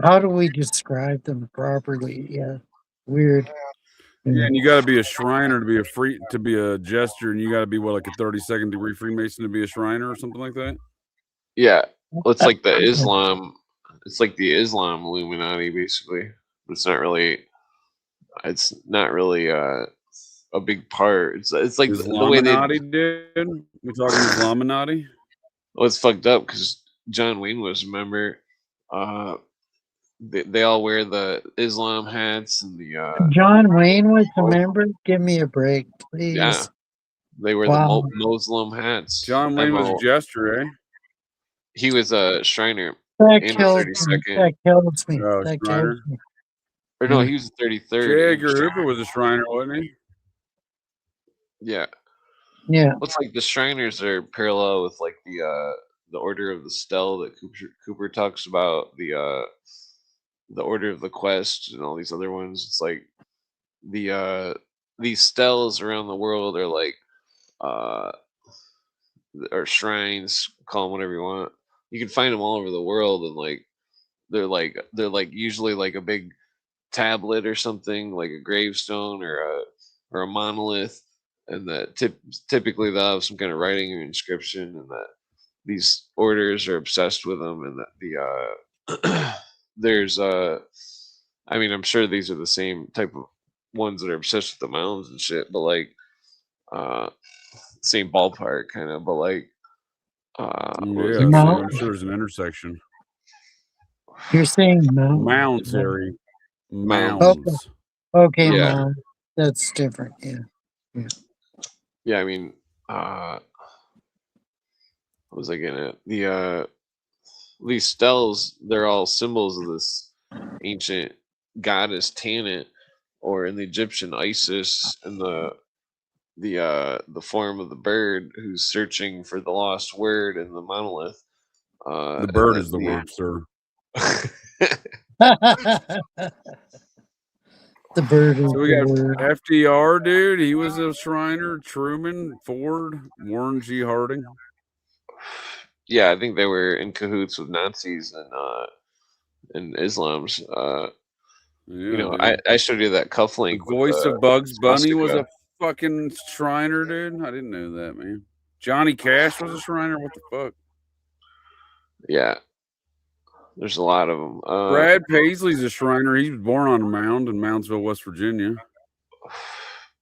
how do we describe them properly? Yeah, weird. Yeah, and you got to be a Shriner to be a Jester, and you got to be like a 32nd degree Freemason to be a Shriner or something like that. Yeah, well, it's like the Islam. It's like the Islam Illuminati, basically. It's not really. It's not really a big part. It's like the way they. Islaminati, dude. We talking Islaminati? Well, it's fucked up because John Wayne was a member. They all wear the Islam hats and the John Wayne was a member? Give me a break, yeah, please. they wear Wow. the Muslim hats. John Wayne was a jester, eh? He was a Shriner That and a kills me. 32nd. That kills me. Oh, That Shriner. kills me. Or no, he was 33rd. J. Edgar Hoover was a Shriner, wasn't he? Yeah. Yeah. Looks like the Shriners are parallel with like the Order of the Stell that Cooper talks about, the Order of the Quest and all these other ones. It's like these Stells around the world are like or shrines, call them whatever you want. You can find them all over the world, and like they're like usually like a big tablet or something, like a gravestone or a monolith, and that typically they'll have some kind of writing or inscription, and that these orders are obsessed with them, and that the there's I mean, I'm sure these are the same type of ones that are obsessed with the mountains and shit, but like same ballpark kind of, but like yeah, No. I'm sure there's an intersection. You're saying no. Mounds, Harry. Mounds. Mounds. Okay, Yeah. Mom. That's different. Yeah. Yeah, I mean, what was I getting at? These Stells, they're all symbols of this ancient goddess Tanit, or in the Egyptian Isis, and the form of the bird who's searching for the lost word in the monolith. The bird is the word, sir. The bird is So we the got word. FDR, dude. He was a Shriner. Truman, Ford, Warren G. Harding. Yeah, I think they were in cahoots with Nazis and Islams. You know, I showed you that The cufflink. voice with of Bugs Bunny was a swastika. fucking Shriner, dude. I didn't know that, man. Johnny Cash was a Shriner. What the fuck? Yeah, there's a lot of them. Brad Paisley's a Shriner. He was born on a mound in Moundsville, West Virginia.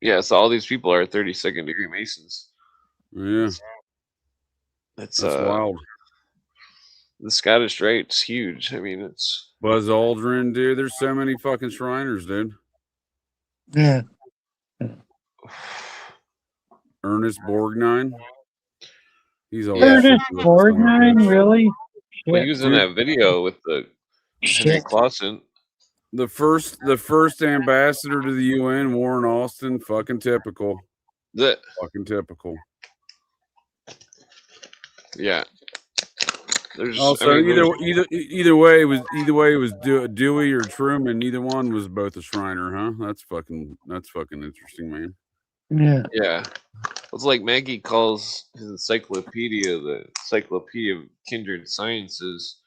Yeah, so all these people are 32nd degree Masons. Yeah, That's wild. The Scottish Rite's huge. I mean, it's Buzz Aldrin, dude. There's so many fucking Shriners, dude. Yeah. Ernest Borgnine. He's always Ernest Borgnine, really? Well, he was in that video with the Henry Clausen. The first ambassador to the UN, Warren Austin. Fucking typical. Fucking typical. Yeah. There's Also, either way it was Dewey or Truman. Neither one was both a Shriner, huh? That's fucking interesting, man. Yeah. Yeah. It's like Maggie calls his encyclopedia the Encyclopedia of Kindred Sciences,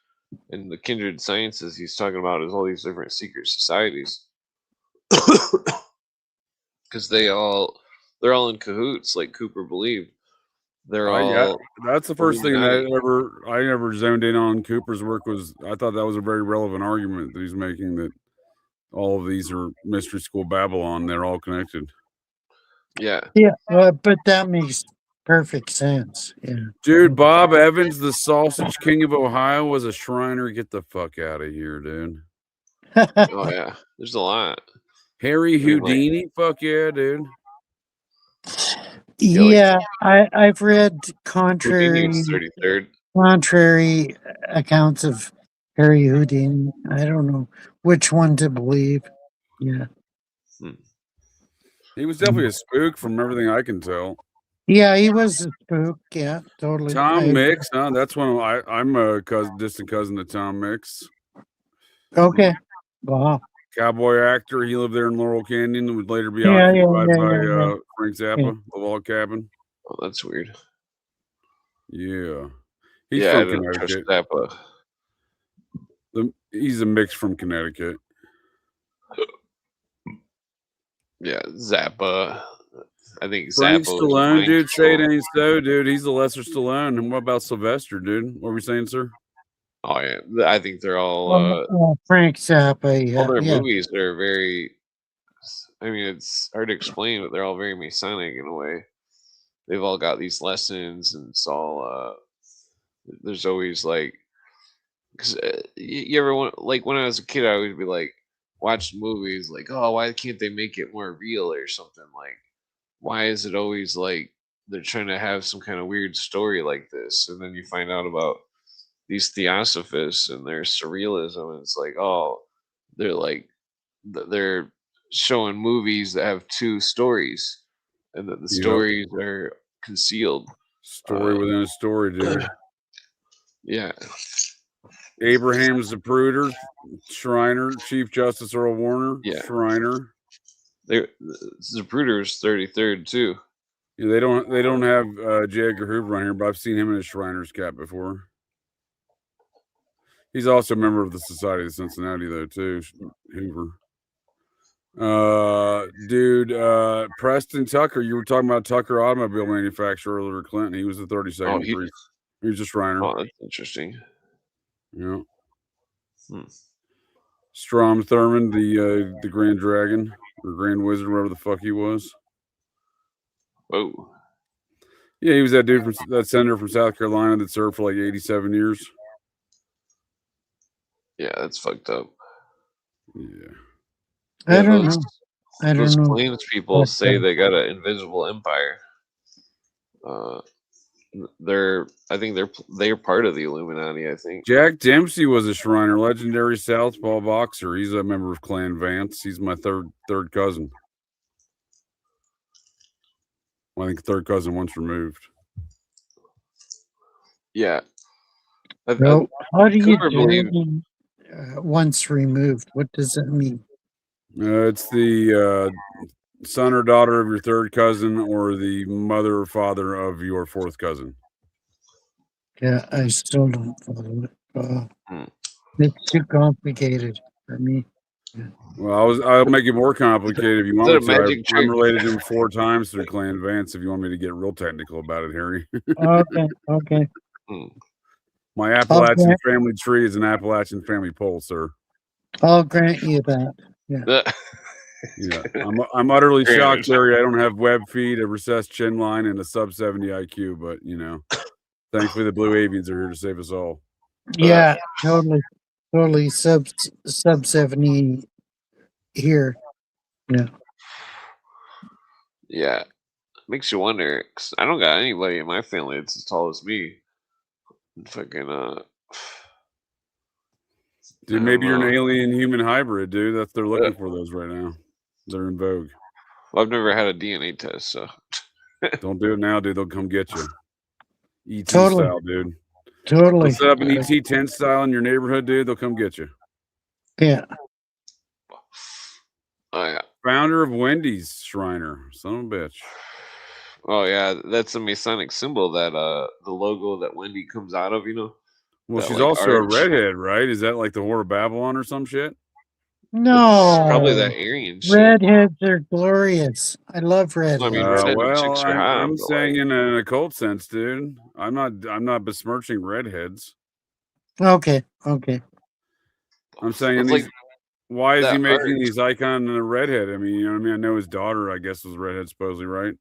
and the Kindred Sciences he's talking about is all these different secret societies, because they're all in cahoots, like Cooper believed. They're all. That's the first thing I ever zoned in on Cooper's work was I thought that was a very relevant argument that he's making, that all of these are mystery school Babylon. They're all connected. Yeah. Yeah, but that makes perfect sense. Yeah. Dude, Bob Evans, the Sausage King of Ohio, was a Shriner. Get the fuck out of here, dude. Oh yeah, there's a lot. Harry Houdini, fuck yeah, dude. Yeah, I've read contrary 33rd. Contrary accounts of Harry Houdini. I don't know which one to believe. Yeah. He was definitely a spook from everything I can tell. Yeah, he was a spook. Yeah, totally. Tom Mix, huh? That's one. I'm a distant cousin to Tom Mix. Okay. Wow. Cowboy actor. He lived there in Laurel Canyon and would later be occupied by Frank Zappa, the log cabin. Oh, that's weird. Yeah. He's from Connecticut. Zappa. He's a mix from Connecticut. Yeah, Zappa. I think Frank Zappa. Stallone, dude. Say it ain't so, dude. He's the lesser Stallone. And what about Sylvester, dude? What were we saying, sir? Oh yeah, I think they're all. Frank Zappa. Yeah, all their movies are very. I mean, it's hard to explain, but they're all very Masonic in a way. They've all got these lessons, and it's all. There's always like Because you ever want, like when I was a kid, I would be like watching movies like, oh, why can't they make it more real or something? Like, why is it always like they're trying to have some kind of weird story like this? And then you find out about these theosophists and their surrealism, and it's like, oh, they're like they're showing movies that have two stories, and that the stories are concealed. Story within a story, dude. Yeah. Abraham Zapruder, Shriner, Chief Justice Earl Warner, Yeah. Shriner. Zapruder's 33rd too. Yeah, they don't have J. Edgar Hoover on here, but I've seen him in a Shriner's cap before. He's also a member of the Society of Cincinnati, though, too. Hoover. Dude, Preston Tucker. You were talking about Tucker Automobile Manufacturer earlier, Clinton. He was the 32nd. He was a Shriner. Oh, that's interesting. Yeah. Strom Thurmond, the Grand Dragon or Grand Wizard, whatever the fuck he was. Whoa. Yeah, he was that dude from that senator from South Carolina that served for like 87 years. Yeah, that's fucked up. Yeah. I don't know. I those don't know. claims people say they got an invisible empire. I think they're part of the Illuminati. I think Jack Dempsey was a Shriner, legendary southpaw boxer. He's a member of Clan Vance. He's my third cousin. Well, I think third cousin once removed. Yeah. Well, how do you do once removed? What does that mean? It's the son or daughter of your third cousin, or the mother or father of your fourth cousin. Yeah, I still don't follow it. It's too complicated for me. Yeah. Well, I'll make it more complicated if you want me to. I'm related to him 4 times through Clan Vance. If you want me to get real technical about it, Harry. Okay. My Appalachian family tree is an Appalachian family pole, sir. I'll grant you that. Yeah. Yeah, I'm utterly shocked, Larry. I don't have web feed, a recessed chin line, and a sub 70 IQ, but thankfully the blue avians are here to save us all. Yeah, totally sub 70 here. Yeah, makes you wonder. 'Cause I don't got anybody in my family that's as tall as me. Fucking dude, maybe you're an alien human hybrid, dude. They're looking for those right now. They're in vogue. Well, I've never had a DNA test, so don't do it now, dude. They'll come get you. ET Totally. style, dude. Totally. They'll set up an ET tent style in your neighborhood, dude. They'll come get you. Yeah. Oh yeah. Founder of Wendy's, Shriner, son of a bitch. Oh yeah, that's a Masonic symbol that the logo that Wendy comes out of, Well, she's also a redhead, right? Is that like the Whore of Babylon or some shit? No, it's probably that Aryan shit. Redheads are glorious. I love redheads. I mean, chicks are hot, I'm saying in an occult sense, dude. I'm not besmirching redheads. Okay. I'm saying why is he making these icon in a redhead? I mean, you know what I mean? I know his daughter, I guess, was redhead, supposedly, right?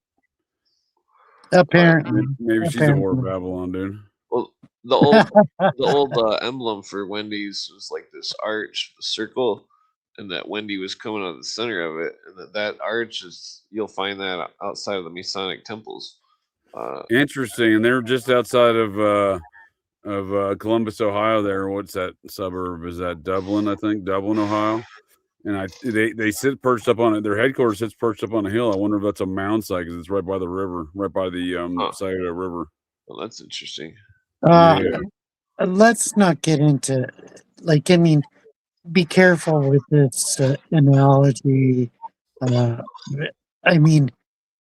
Apparently. Maybe she's a Whore of Babylon, dude. Well, the old emblem for Wendy's was like this arch, the circle, and that Wendy was coming out of the center of it, and that arch you'll find that outside of the Masonic temples. Interesting, and they're just outside of Columbus, Ohio. There, what's that suburb? Is that Dublin? I think Dublin, Ohio. And they sit perched up on it. Their headquarters sits perched up on a hill. I wonder if that's a mound site because it's right by the river, right by the side of the river. Well, that's interesting. Let's not get into be careful with this analogy. I mean,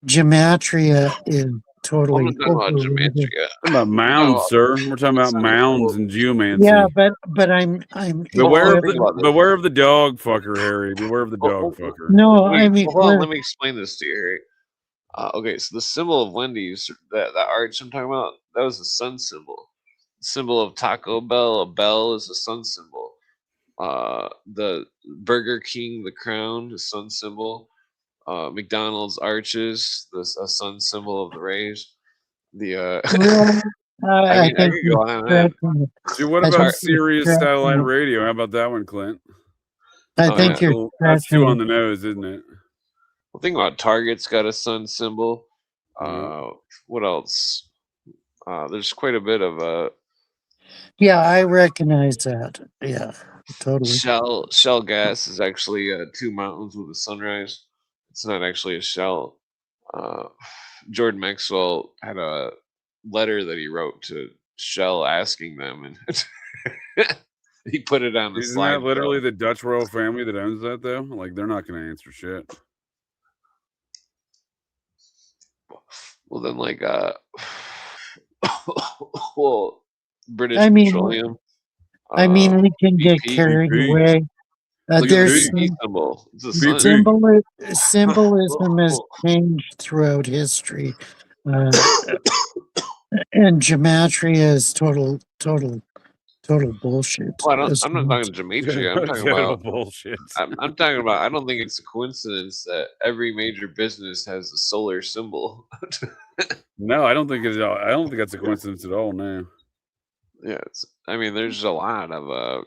gematria is totally. I'm not talking about gematria. We're talking about mounds, sir. We're talking about mounds and geomancy. Yeah, but I'm. Beware of the dog fucker, Harry. Beware of the dog fucker. No, hold on, let me explain this to you, Harry. Okay, so the symbol of Wendy's, that arch I'm talking about, that was a sun symbol. The symbol of Taco Bell, a bell is a sun symbol. The Burger King, the crown, the sun symbol. McDonald's arches, a sun symbol of the rays. I I mean, I think could you're go on and on. stretching it. Dude, what I about think you're Sirius stretching satellite it. radio? How about that one, Clint? I Oh, think yeah. you're That's too stretching on it. the nose, isn't it? Well, think about Target's got a sun symbol. Yeah. What else? There's quite a bit of Yeah, I recognize that. Yeah, totally. Shell gas is actually two mountains with a sunrise. It's not actually a shell. Jordan Maxwell had a letter that he wrote to Shell asking them, and he put it on the Isn't that slide. literally the Dutch royal family that owns that, though? Like, they're not going to answer shit. Well, then, like, well, British I mean, Petroleum. we can get BP. carried BP. away. Look at the There's BP symbol. It's a sun. symbolism has changed throughout history, and gematria is total bullshit. Well, I'm not talking gematria. I'm talking Total about bullshit. I'm talking about. I don't think it's a coincidence that every major business has a solar symbol. No, I don't think it's. I don't think that's a coincidence at all. No. Yeah, I mean, there's a lot of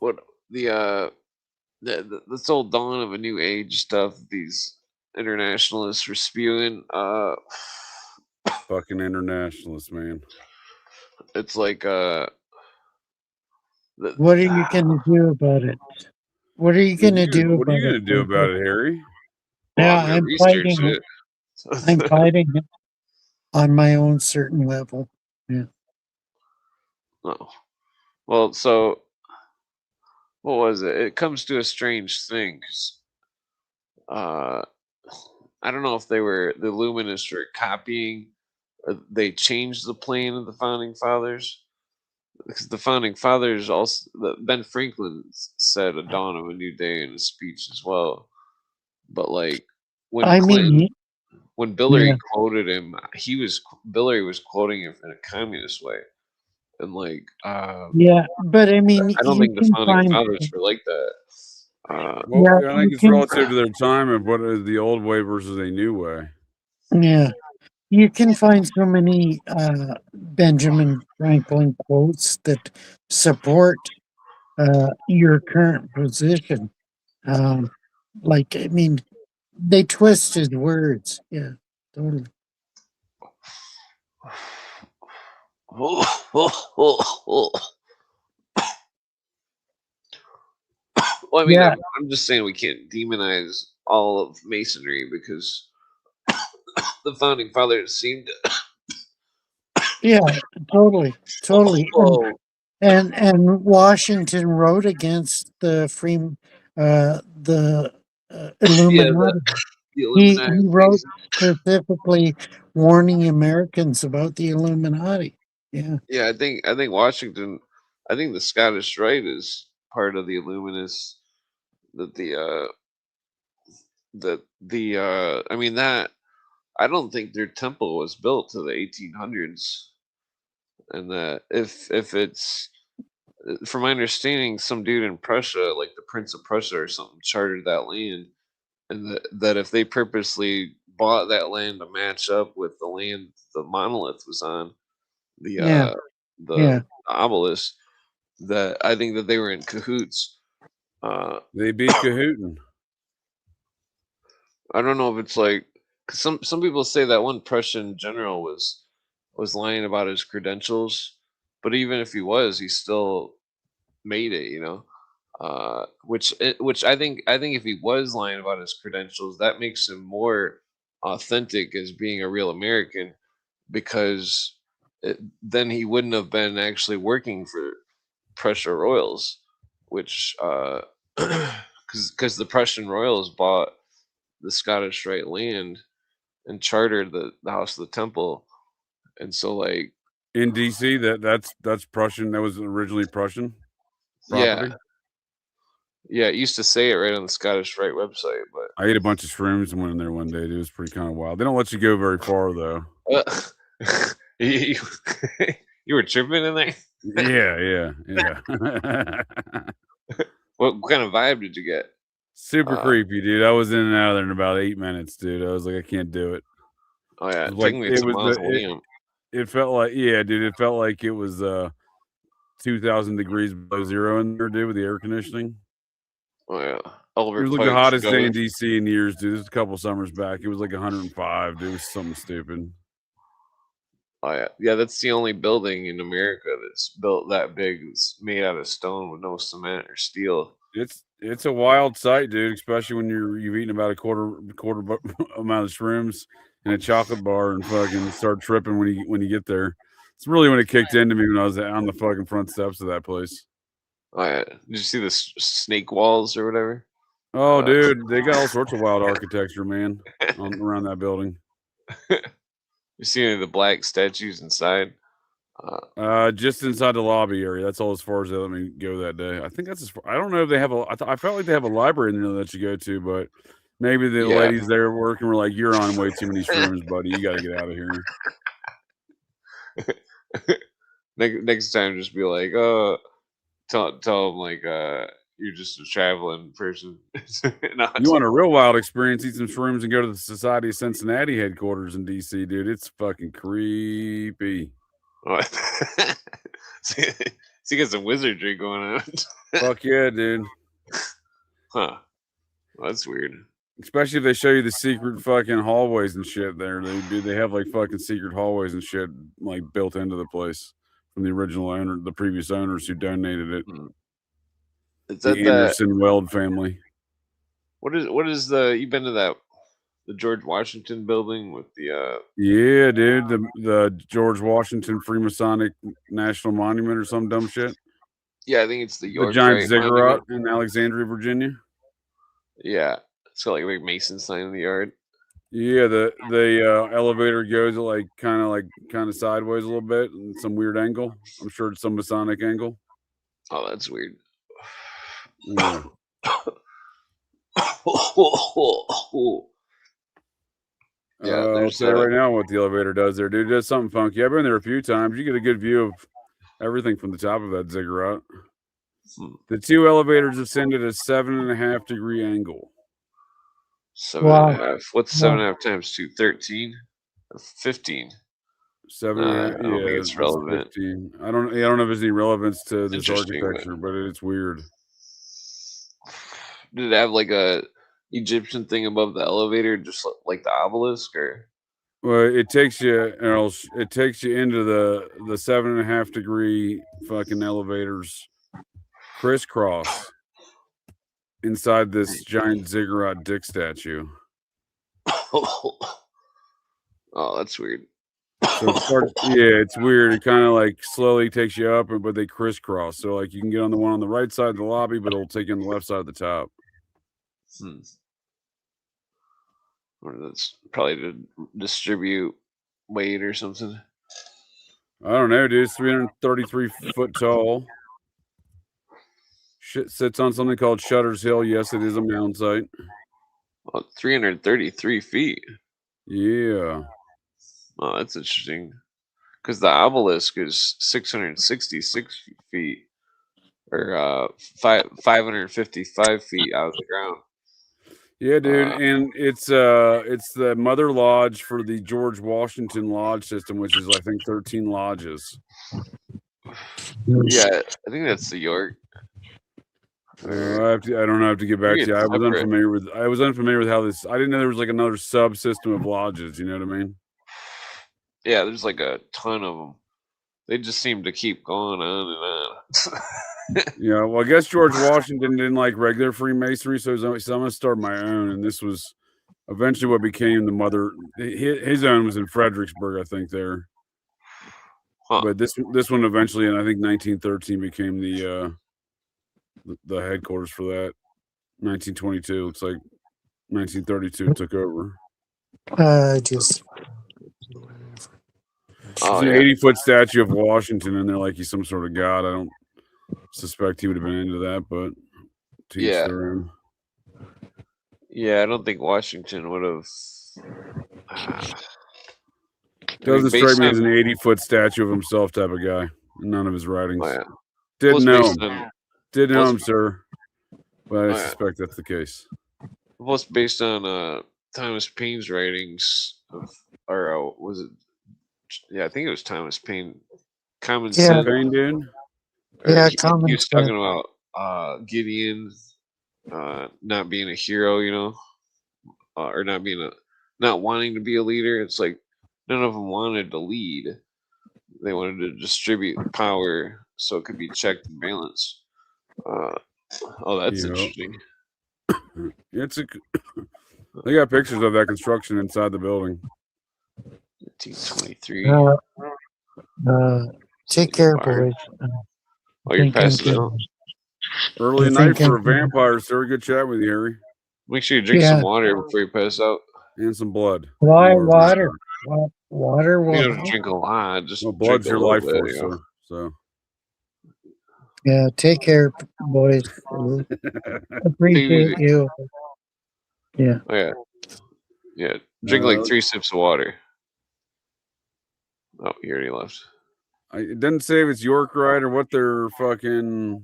what this whole dawn of a new age stuff. These internationalists were spewing. Fucking internationalists, man. It's like what are you gonna do about it? What are you gonna do? What are you gonna do about it, Harry? Well, Yeah, I'm fighting it. I'm fighting it on my own certain level. Yeah. Oh. Well, so what was it? It comes to a strange thing. 'Cause, I don't know if the Illuminists were copying, or they changed the plan of the founding fathers. Because the founding fathers also, Ben Franklin said a dawn of a new day in his speech as well. But like when when Billary quoted him, Billary was quoting him in a communist way, and like but I mean, I don't think the founding fathers were like that. Well, I think it's relative to their time of what is the old way versus a new way. Yeah, you can find so many Benjamin Franklin quotes that support your current position. Like, I mean, they twist his words. Yeah, totally. Well, I mean, I'm just saying we can't demonize all of Masonry because the founding fathers seemed to. Yeah, totally. And Washington wrote against the Illuminati. He wrote specifically warning Americans about the Illuminati. Yeah. Yeah, I think Washington. I think the Scottish Rite is part of the Illuminists. I mean that. I don't think their temple was built to the 1800s, and that if it's, from my understanding, some dude in Prussia, like the Prince of Prussia or something, chartered that land, and that if they purposely bought that land to match up with the land the monolith was on, the obelisk, that I think that they were in cahoots. They beat Cahootin. I don't know if it's like, 'cause some people say that one Prussian general was lying about his credentials, but even if he was, he still made it, you know. Which I think if he was lying about his credentials, that makes him more authentic as being a real American, because then he wouldn't have been actually working for Prussia Royals, which because the Prussian Royals bought the Scottish Rite land and chartered the House of the Temple, and so like in DC, that's Prussian. That was originally Prussian property. Yeah, it used to say it right on the Scottish Rite website, but I ate a bunch of shrooms and went in there one day. It was pretty kind of wild. They don't let you go very far though. You were tripping in there? Yeah. What kind of vibe did you get? Super creepy, dude. I was in and out of there in about 8 minutes, dude. I was like, I can't do it. Oh yeah, Like, taking me to mausoleum. It felt like, yeah, dude. It felt like it was 2,000 degrees below zero in there, dude, with the air conditioning. Oh yeah, it was like the hottest day in DC in years, dude. This was a couple summers back. It was like 105, dude. It was something stupid. Oh yeah, yeah. That's the only building in America that's built that big. It's made out of stone with no cement or steel. It's a wild sight, dude. Especially when you've eaten about a quarter amount of shrooms and a chocolate bar and fucking start tripping when you get there. It's really when it kicked into me when I was on the fucking front steps of that place. Oh yeah, did you see the snake walls or whatever? Oh, dude, they got all sorts of wild architecture, man, around that building. You see any of the black statues inside? Just inside the lobby area. That's all as far as they let me go that day. I think that's as far. I don't know if they have I felt like they have a library in there that you go to, but maybe the ladies there working were like, "You're on way too many shrooms, buddy. You got to get out of here." Next time, just be like, "Oh, tell them like you're just a traveling person." You want a real wild experience? Eat some shrooms and go to the Society of Cincinnati headquarters in DC, dude. It's fucking creepy. So you got some wizardry going on. Fuck yeah, dude. Huh. Well, that's weird. Especially if they show you the secret fucking hallways and shit there. They have like fucking secret hallways and shit like built into the place from the original owner, the previous owners who donated it. Is that the Anderson Weld family? What is the? You've been to the George Washington building with the Yeah, dude, the George Washington Freemasonic National Monument or some dumb shit. Yeah, I think it's the York, giant ziggurat in Alexandria, Virginia. Yeah, it's got like a big Mason sign in the yard. Yeah, the elevator goes like kind of sideways a little bit in some weird angle. I'm sure it's some Masonic angle. Oh, that's weird. Yeah. Yeah, I'll say right now what the elevator does there, dude. It does something funky. I've been there a few times. You get a good view of everything from the top of that ziggurat. The two elevators ascend at a 7.5 degree angle. 7.5. What's 7.5 times 2? 13? 15. 7. I don't think it's relevant. 15. I don't know if there's any relevance to this architecture, but it's weird. Did it have like a Egyptian thing above the elevator, just like the obelisk, or? Well, it takes you into the 7.5 degree fucking elevators crisscross inside this giant ziggurat dick statue. Oh, that's weird. So it's weird. It kind of like slowly takes you up, but they crisscross. So like you can get on the one on the right side of the lobby, but it'll take you on the left side of the top. Or that's probably to distribute weight or something. I don't know, dude. It's 333 foot tall. Shit sits on something called Shutter's Hill. Yes, it is a mound site. 333 feet. Yeah. Oh, that's interesting. Because the obelisk is 666 feet, or 555 feet out of the ground. Yeah, dude, and it's the mother lodge for the George Washington Lodge system, which is I think 13 lodges. Yeah, I think that's the York. I don't know. I have to get back to you. I was unfamiliar with how this. I didn't know there was like another subsystem of lodges. You know what I mean? Yeah, there's like a ton of them. They just seem to keep going on and on. Yeah, well, I guess George Washington didn't like regular Freemasonry, so I'm going to start my own. And this was eventually what became the mother. His own was in Fredericksburg, I think, there. Huh. But this one eventually, in I think 1913, became the headquarters for that. 1922, looks like 1932 took over. Just. There's an 80-foot statue of Washington in there, like he's some sort of god. I don't suspect he would have been into that, but to each their own. Yeah, I don't think Washington would have. Doesn't strike me as an 80-foot statue of himself type of guy. None of his writings. Oh, yeah. Didn't know him, sir. But I suspect that's the case. Plus, based on Thomas Paine's writings or was it? Yeah, I think it was Thomas Paine. Common Sense. Paine, dude. Yeah, he was talking about Gideon not being a hero, you know, or not wanting to be a leader. It's like none of them wanted to lead. They wanted to distribute power so it could be checked and balanced. That's interesting. They got pictures of that construction inside the building. 1923. Take care, boys. You're passing out. Early night for a vampire, sir. Good chat with you, Harry. Make sure you drink some water before you pass out. And some blood. Why water? Water will. You don't have to drink a lot. Just blood's your life force, you know? sir. So. Yeah, take care, boys. Appreciate you. Yeah. Oh, yeah. Yeah. Drink like 3 sips of water. Oh, he already left. It doesn't say if it's York right or what their fucking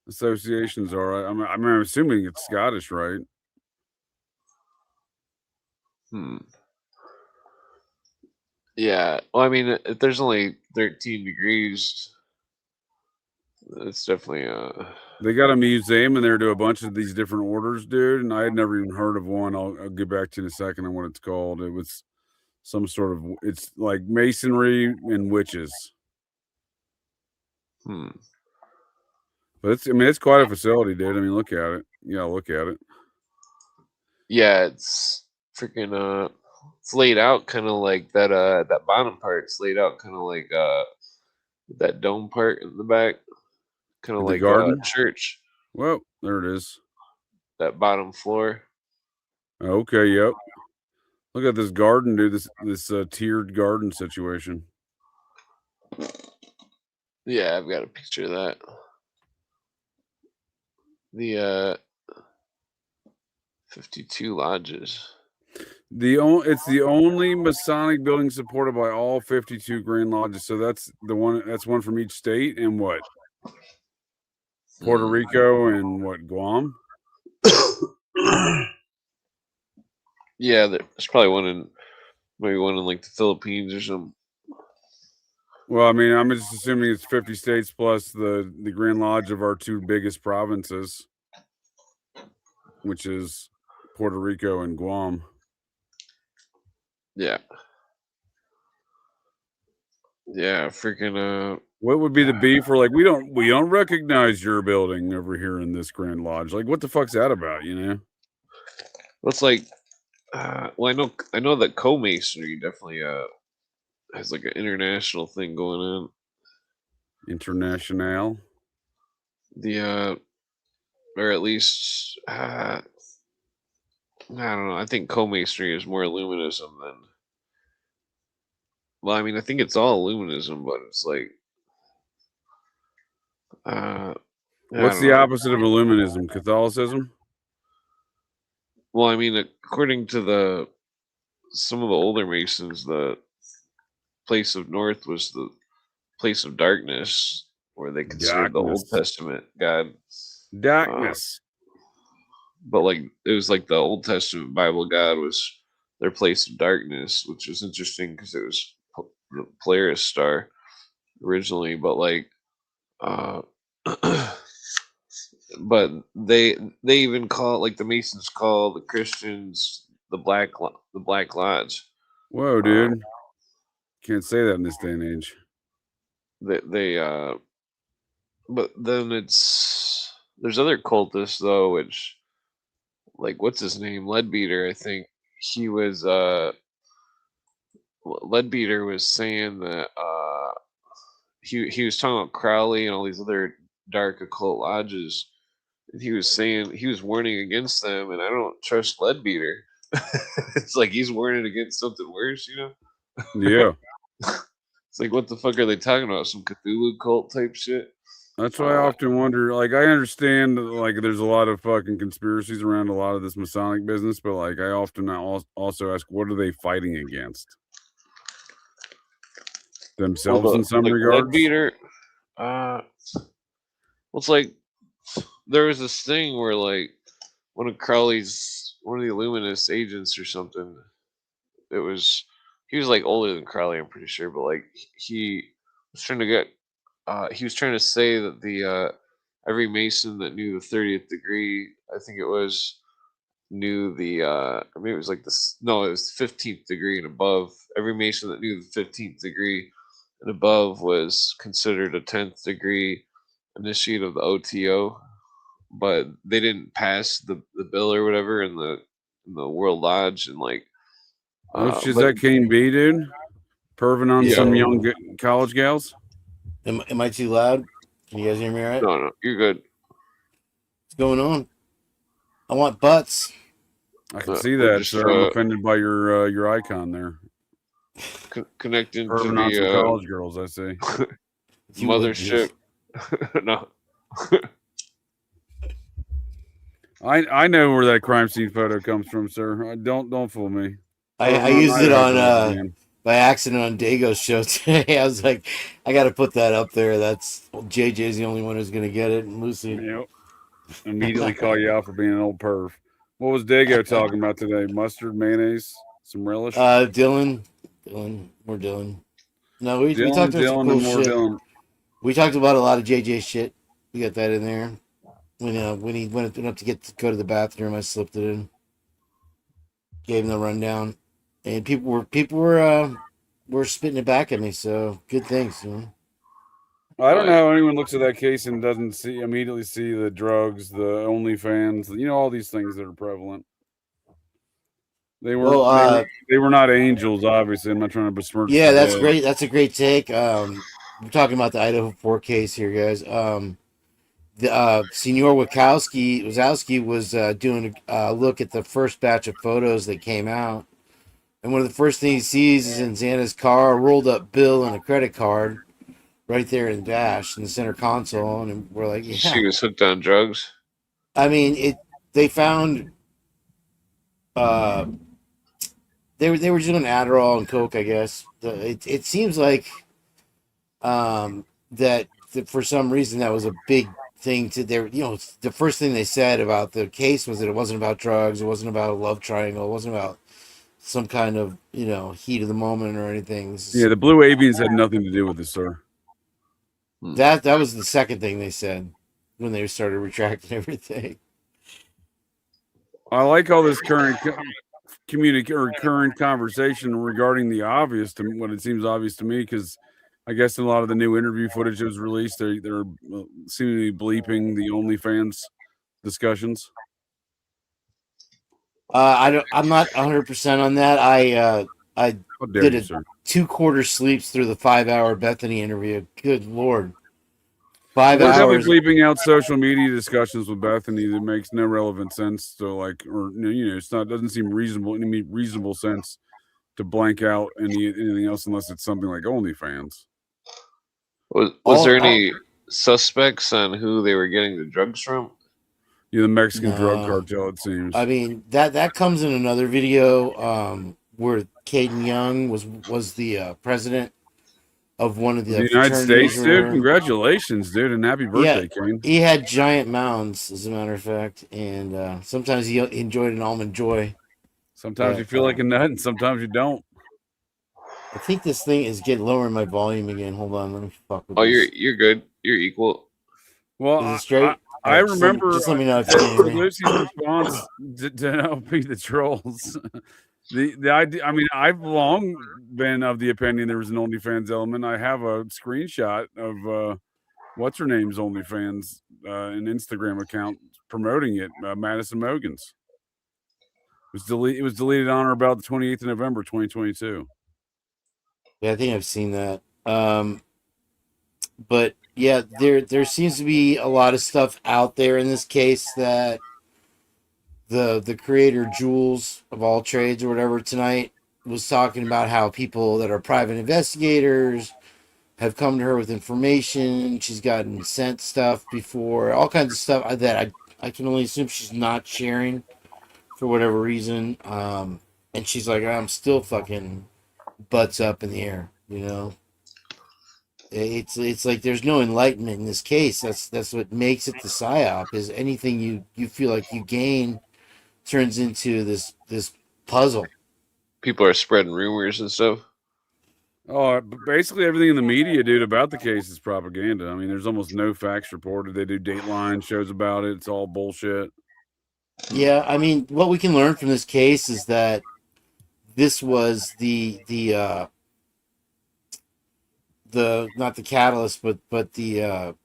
associations are. I'm assuming it's Scottish, right? Yeah. Well, I mean, if there's only 13 degrees, it's definitely They got a museum in there to a bunch of these different orders, dude, and I had never even heard of one. I'll get back to you in a second on what it's called. It was some sort of, it's like masonry and witches. But it's quite a facility, dude. I mean, look at it. Yeah, look at it. Yeah, it's freaking it's laid out kind of like that bottom part's laid out kind of like that dome part in the back, kind of like a church. Well, there it is. That bottom floor. Okay, yep. Look at this garden, dude. This tiered garden situation. Yeah, I've got a picture of that. The 52 lodges. It's the only Masonic building supported by all 52 Grand Lodges. So that's one from each state, and what? Puerto Rico and what, Guam? Yeah, there's probably maybe one in like the Philippines or something. Well, I mean, I'm just assuming it's 50 states plus the Grand Lodge of our 2 biggest provinces, which is Puerto Rico and Guam. Yeah. Yeah, freaking what would be the beef for, like, we don't recognize your building over here in this Grand Lodge? Like, what the fuck's that about, you know? Well, it's like well, I know that co-masonry definitely has like an international thing going on. International? Or at least I don't know. I think co-masonry is more Illuminism than. Well, I mean, I think it's all Illuminism, but it's like. What's the opposite of Illuminism? Catholicism? Well, I mean, according to some of the older Masons, the place of North was the place of darkness, where they considered the Old Testament God. Darkness. But like it was like the Old Testament Bible God was their place of darkness, which was interesting because it was the Polaris star originally, but like but they even call it, like the Masons call the Christians the Black Lodge. Whoa, dude! Can't say that in this day and age. But then there's other cultists though, which, like, what's his name? Leadbeater, I think he was. Leadbeater was saying that he was talking about Crowley and all these other dark occult lodges, and he was saying he was warning against them, and I don't trust Leadbeater. It's like he's warning against something worse, you know? Yeah. It's like, what the fuck are they talking about? Some Cthulhu cult type shit? That's why I often wonder, like, I understand, like, there's a lot of fucking conspiracies around a lot of this Masonic business, but, like, I often also ask, what are they fighting against? Themselves in some regards? Leadbeater, well, it's like, there was this thing where like one of the Illuminous agents or something. It was he was like older than Crowley, I'm pretty sure, but like he was trying to get he was trying to say that the every Mason that knew the 30th degree, I think it was, knew the or maybe it was like this no, it was 15th degree and above. Every Mason that knew the 15th degree and above was considered a 10th degree initiate of the OTO, but they didn't pass the bill or whatever in the World Lodge and like Which is but that Kane B, dude? Perving on Yeah. some young college gals? Am I too loud? Can you guys hear me all right? no, you're good. What's going on? I want butts. I can Uh, see we're that, just, sir. I'm offended by your icon there. Connecting to Perving on some the college girls, I see. You would mothership. No, I know where that crime scene photo comes from, sir. Don't fool me. I used it on by accident on Dago's show today. I was like, I got to put that up there. That's JJ's the only one who's gonna get it, and Lucy. Yep. Immediately call you out for being an old perv. What was Dago talking about today? Mustard, mayonnaise, some relish. Dylan, more Dylan. No, we talked about some cool shit. Dylan. We talked about a lot of JJ shit. We got that in there. When he went up to go to the bathroom, I slipped it in. Gave him the rundown, and people were spitting it back at me. So good things, you know. I don't know how anyone looks at that case and doesn't immediately see the drugs, the OnlyFans, all these things that are prevalent. They were they were not angels, obviously. I'm not trying to besmirch. Yeah, that's great. That's a great take. We're talking about the Idaho 4 case here, guys. The Senior Wazowski was doing a look at the first batch of photos that came out, and one of the first things he sees is in Xana's car a rolled up bill and a credit card right there in the dash in the center console, and we're like, yeah. She was hooked on drugs. I mean, they found they were doing Adderall and Coke, I guess. It seems like that for some reason that was a big thing to their, the first thing they said about the case was that it wasn't about drugs, it wasn't about a love triangle, it wasn't about some kind of heat of the moment or anything. The blue avians had nothing to do with this, sir. That was the second thing they said when they started retracting everything. I like all this current conversation regarding the obvious, to what it seems obvious to me, because I guess in a lot of the new interview footage that was released, they're seemingly bleeping the OnlyFans discussions. I'm not 100% on that. I did it 2 quarter sleeps through the 5-hour Bethany interview. Good Lord. 5 hours. We're definitely bleeping out social media discussions with Bethany that makes no relevant sense to doesn't seem reasonable, any reasonable sense to blank out anything else unless it's something like OnlyFans. Was there any suspects on who they were getting the drugs from? The Mexican drug cartel, it seems. I mean, that comes in another video where Caden Young was the president of one of the United States, dude. Congratulations, dude, and happy birthday, Kane. He had giant mounds, as a matter of fact, and sometimes he enjoyed an almond joy. Sometimes you feel like a nut, and sometimes you don't. I think this thing is getting lowering my volume again. Hold on, let me fuck with this. You're good. You're equal. Well, is it straight? I remember just let me know if you can hear me. Lucy's response to helping the trolls. The idea. I mean, I've long been of the opinion there was an OnlyFans element. I have a screenshot of what's her name's OnlyFans an Instagram account promoting it. Madison Mogans. It was deleted on or about the 28th of November, 2022. Yeah, I think I've seen that. But yeah, there seems to be a lot of stuff out there in this case that the creator Jules of all trades or whatever tonight was talking about how people that are private investigators have come to her with information. She's gotten sent stuff before, all kinds of stuff that I can only assume she's not sharing for whatever reason. And she's like, I'm still fucking butts up in the air, It's like there's no enlightenment in this case. That's what makes it the psyop. Is anything you feel like you gain turns into this puzzle. People are spreading rumors and stuff. Oh, basically everything in the media, dude, about the case is propaganda. I mean, there's almost no facts reported. They do Dateline shows about it. It's all bullshit. Yeah, I mean, what we can learn from this case is that this was the not the catalyst, but the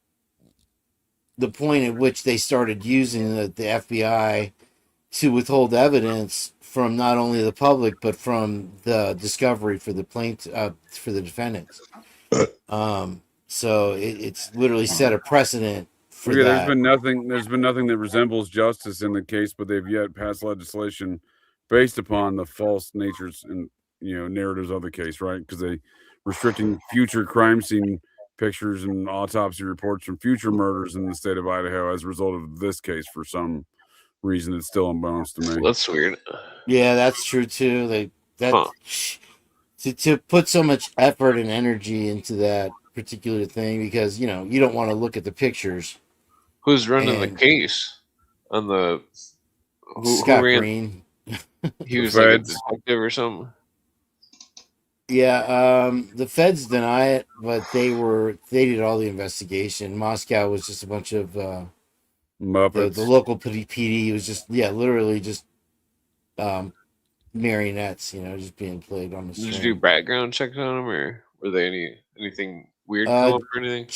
point at which they started using the FBI to withhold evidence from not only the public but from the discovery for the for the defendants. So it's literally set a precedent for that. There's been nothing that resembles justice in the case, but they've yet passed legislation based upon the false natures and narratives of the case, right? Because they restricting future crime scene pictures and autopsy reports from future murders in the state of Idaho as a result of this case. For some reason, it's still unbeknownst to me. That's weird. Yeah, that's true too. To put so much effort and energy into that particular thing, because you don't want to look at the pictures. Who's running the case on the Scott Green? He was like a detective or something. Yeah, the feds deny it, but they did all the investigation. Moscow was just a bunch of Muppets. The local PD was just literally just marionettes, just being played on the string. Did you do background checks on them, or were they anything weird come up or anything?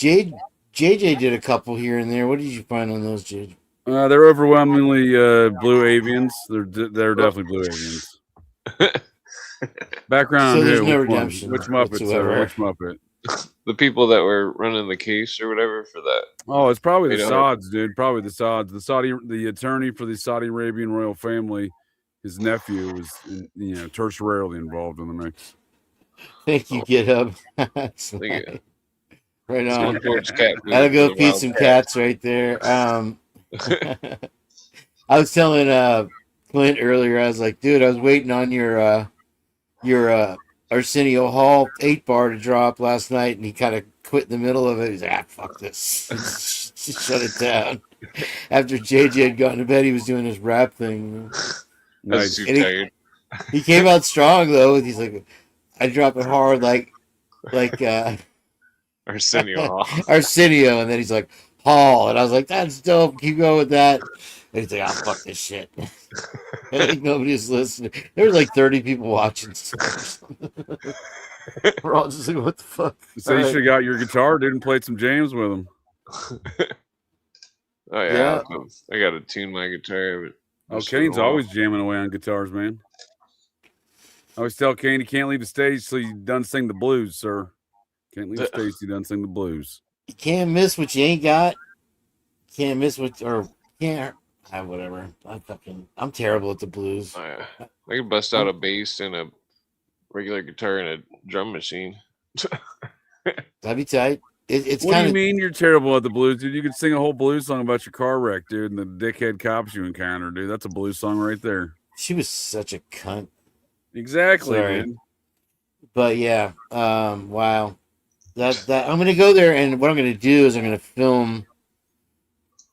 JJ did a couple here and there. What did you find on those, JJ? They're overwhelmingly blue avians. They're definitely blue avians. Background. So there's no redemption. Which Muppet, sir? Which Muppet? The people that were running the case or whatever for that. Oh, it's probably the Sauds, dude. Probably the Sauds. The attorney for the Saudi Arabian royal family, his nephew was, tertiarily involved in the mix. Thank you, GitHub. Thank you. Right on. I'll go feed some cats right there. I was telling Clint earlier, I was like, dude, I was waiting on your Arsenio Hall 8-bar to drop last night, and he kind of quit in the middle of it. He's like, fuck this. Just shut it down. After JJ had gone to bed, he was doing his rap thing. Nice. Tired. He came out strong, though. He's like, I drop it hard like Arsenio. Arsenio, and then he's like, Hall. And I was like, that's dope. Keep going with that. And he's like, fuck this shit. I think nobody's listening. There was like 30 people watching. We're all just like, what the fuck? So you should have got your guitar, dude, and played some jams with him. Oh, yeah. I got to tune my guitar. But Kane's always jamming away on guitars, man. I always tell Kane he can't leave the stage till you done sing the blues, sir. Can't leave the stage till you done sing the blues. You can't miss what you ain't got. Can't miss what, or can't. Whatever. I'm terrible at the blues. Oh, yeah. I can bust out a bass and a regular guitar and a drum machine. That'd be tight. It's what do you mean you're terrible at the blues, dude? You could sing a whole blues song about your car wreck, dude, and the dickhead cops you encountered, dude. That's a blues song right there. She was such a cunt. Exactly, Sorry. dude. But yeah, wow. That I'm gonna go there, and what I'm gonna do is I'm gonna film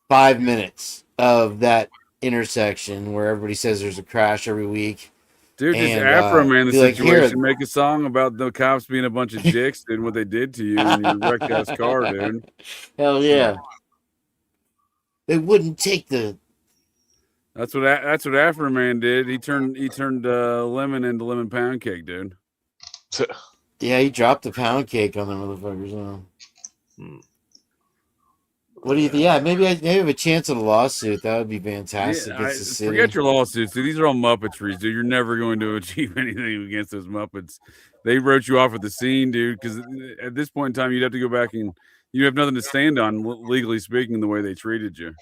5 minutes of that intersection where everybody says there's a crash every week. Dude, just Afro Man the situation. Make a song about the cops being a bunch of dicks and what they did to you in your wrecked ass car, dude. Hell yeah. They wouldn't take the. That's what Afro Man did. He turned lemon into lemon pound cake, dude. Yeah, he dropped the pound cake on the motherfuckers. What do you think? Yeah, maybe I have a chance at a lawsuit. That would be fantastic. Yeah, forget your lawsuits, dude. These are all Muppetries, dude. You're never going to achieve anything against those Muppets. They wrote you off at the scene, dude, because at this point in time, you'd have to go back and you have nothing to stand on, legally speaking, the way they treated you.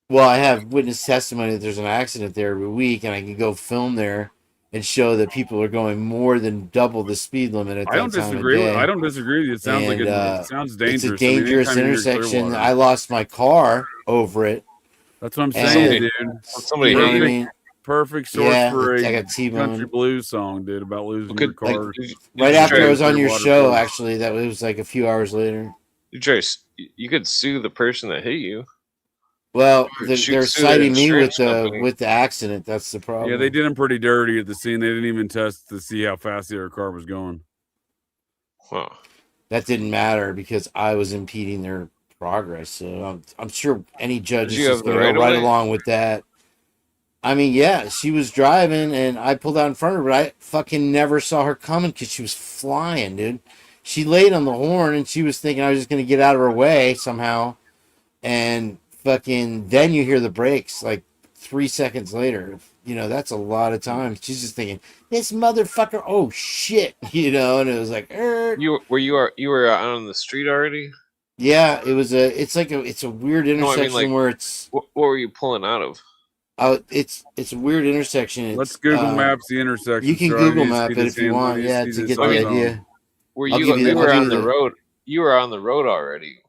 Well, I have witness testimony that there's an accident there every week, and I can go film there and show that people are going more than double the speed limit at that time of day. I don't disagree with you. It sounds like it sounds dangerous. It's a dangerous intersection. I lost my car over it. That's what I'm saying, dude. Somebody hit you. Perfect source Yeah, for it's a like a T-bone. country blues song, dude, about losing your car. Right after I was on your Clearwater show, Forest. actually, that was like a few hours later. You could sue the person that hit you. Well, Sue they're the citing me with insurance the accident. That's the problem. Yeah, they did him pretty dirty at the scene. They didn't even test to see how fast their car was going. Huh. That didn't matter because I was impeding their progress. So I'm sure any judge is just going to go right along with that. I mean, yeah, she was driving and I pulled out in front of her, but I fucking never saw her coming because she was flying, dude. She laid on the horn and she was thinking I was just going to get out of her way somehow. And fucking then you hear the brakes like 3 seconds later. You know, that's a lot of time. She's just thinking, this motherfucker, oh shit, you know, and it was like, You were out on the street already? Yeah, it's a weird intersection where it's what were you pulling out of? It's a weird intersection. Let's Google Maps the intersection. You can Google map it if you want, yeah, to get the idea. You were on the road. You were on the road already.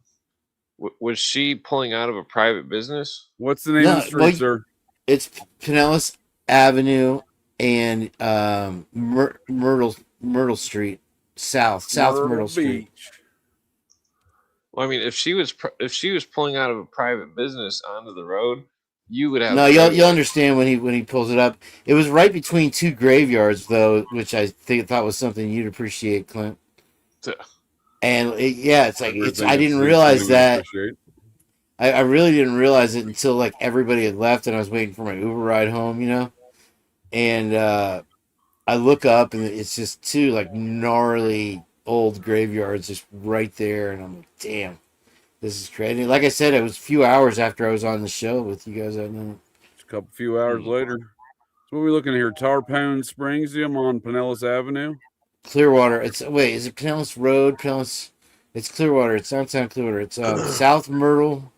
Was she pulling out of a private business? What's the name of the street, sir? It's Pinellas Avenue and Myrtle Street, South Myrtle Street. Well, I mean, if she was pulling out of a private business onto the road, you would have. No, you'll understand when he pulls it up. It was right between two graveyards, though, which I thought was something you'd appreciate, Clint. And I didn't realize that. I really didn't realize it until like everybody had left and I was waiting for my Uber ride home, you know. And I look up and it's just two like gnarly old graveyards just right there, and I'm like, damn, this is crazy. Like I said, it was a few hours after I was on the show with you guys that night. A few hours later. So what are we looking at here? Tarpon Springs, I'm on Pinellas Avenue. Clearwater. Is it Pinellas Road? It's Clearwater. It's downtown Clearwater. It's South Myrtle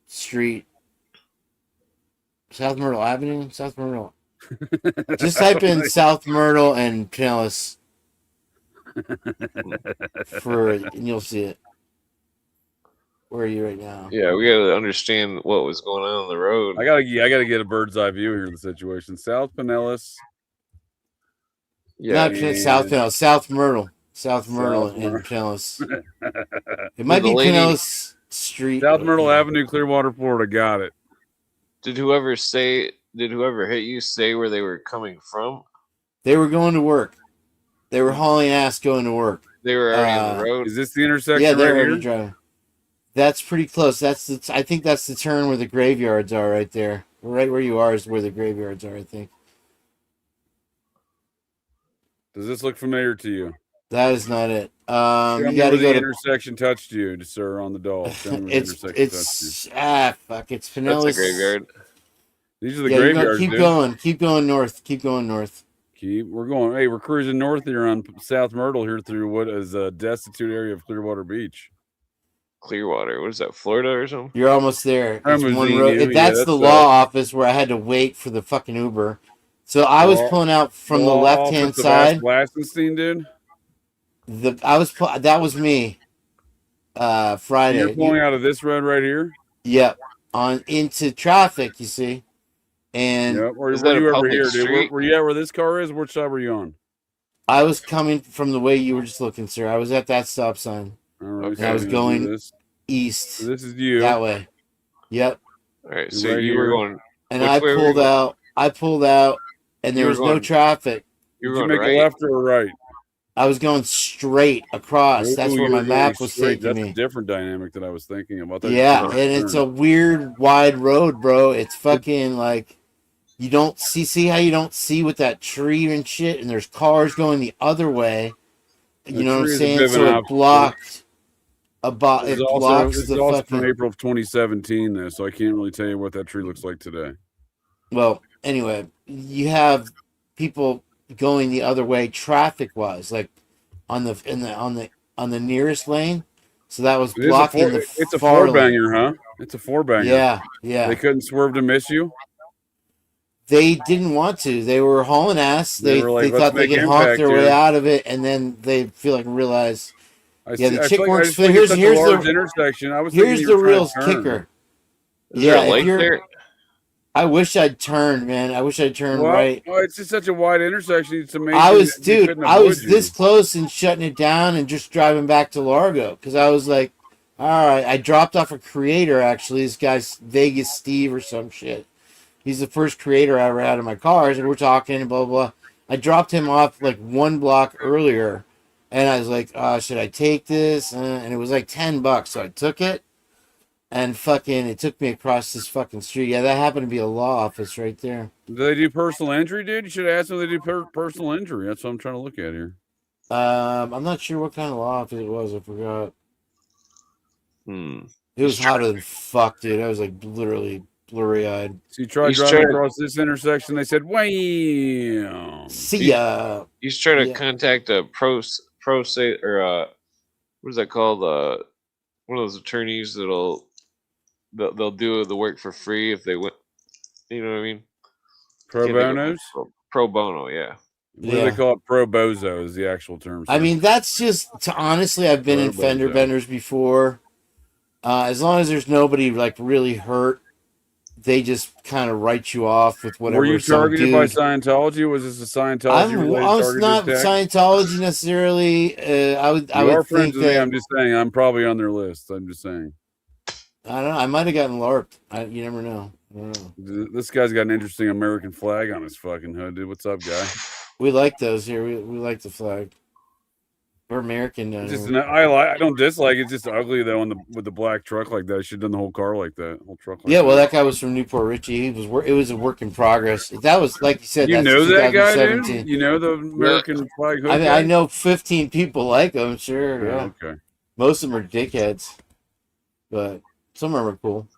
Street. South Myrtle Avenue? South Myrtle. Just type in South Myrtle and Pinellas and you'll see it. Where are you right now? Yeah, we gotta understand what was going on the road. I gotta get a bird's eye view here of the situation. South Pinellas. Yeah, not South Pinellas, South Myrtle and Pinellas. It might be Pinellas Street. South Myrtle Avenue, Clearwater, Florida. Got it. Did whoever hit you say where they were coming from? They were going to work. They were hauling ass going to work. They were already on the road. Is this the intersection? Yeah, they're right already driving. That's pretty close. I think that's the turn where the graveyards are right there. Right where you are is where the graveyards are, I think. Does this look familiar to you? That is not it. You got to go to intersection touched you, sir, on the doll. It's Pinellas. That's a graveyard. These are the graveyards. Keep going north. We're cruising north here on South Myrtle here through what is a destitute area of Clearwater Beach. Clearwater, what is that, Florida or something? You're almost there. It's one road. That's the law office where I had to wait for the fucking Uber. So I was pulling out from the left-hand side. Blastenstein, dude. That was me. Friday. You're pulling out of this road right here. Yep, on into traffic. You see, and were you over here, dude? Were you at where this car is? Which side were you on? I was coming from the way you were just looking, sir. I was at that stop sign. All right, and I was going east. So this is you that way. Yep. All right, so you were going, and I pulled out, and there was no traffic. Did you make a left or a right? I was going straight across. That's where my map was taking me. That's a different dynamic that I was thinking about. Yeah, and it's a weird wide road, bro. It's fucking like you don't see how you don't see with that tree and shit, and there's cars going the other way. You know what I'm saying? So it blocked. It blocks the also fucking from April of 2017, though, so I can't really tell you what that tree looks like today. Well, anyway, you have people going the other way traffic wise, like on the nearest lane. So that was blocking the it's a four banger, huh? It's a four banger. Yeah. They couldn't swerve to miss you. They didn't want to. They were hauling ass. They thought they could honk their way out of it, and then they realize. The chick works. Here's the intersection. I was here's the real kicker. Is there a lake there? I wish I'd turned, man. I wish I'd turned right. Well, it's just such a wide intersection. It's amazing. I was, that they dude, couldn't I avoid was you. this close and shutting it down and just driving back to Largo because I was like, all right. I dropped off a creator, actually. This guy's Vegas Steve or some shit. He's the first creator I ever had in my cars, and we're talking and blah, blah, blah. I dropped him off like 1 block earlier, and I was like, should I take this? And it was like $10, so I took it. And fucking, it took me across this fucking street. Yeah, that happened to be a law office right there. Do they do personal injury, dude? You should ask them if they do personal injury. That's what I'm trying to look at here. I'm not sure what kind of law office it was. I forgot. It was hotter than fuck, dude. I was like literally blurry-eyed. So you tried driving across this intersection. They said, "Wham!" See ya. He's trying to contact a pro say or what is that called? One of those attorneys they'll do the work for free if they win. You know what I mean? Pro bonos? Pro bono, yeah. What do they call it? Pro bozo is the actual term. I mean, that's just honestly, I've been in fender benders before. As long as there's nobody like really hurt, they just kind of write you off with whatever. Were you targeted by Scientology? Was this a Scientology? I was not Scientology necessarily. I would think that. I'm just saying, I'm probably on their list. I'm just saying. I don't know. I might have gotten LARPed. You never know. I don't know. This guy's got an interesting American flag on his fucking hood, dude. What's up, guy? We like those here. We like the flag. We're American. I don't dislike it. It's just ugly though with the black truck like that. I should have done the whole car like that. Whole truck. Like well, that guy was from Newport Richie. It was a work in progress. That was like you said. You know that guy, dude? You know the American flag hood. I know 15 people like him. Sure. Yeah. Okay. Most of them are dickheads, but some of them are cool.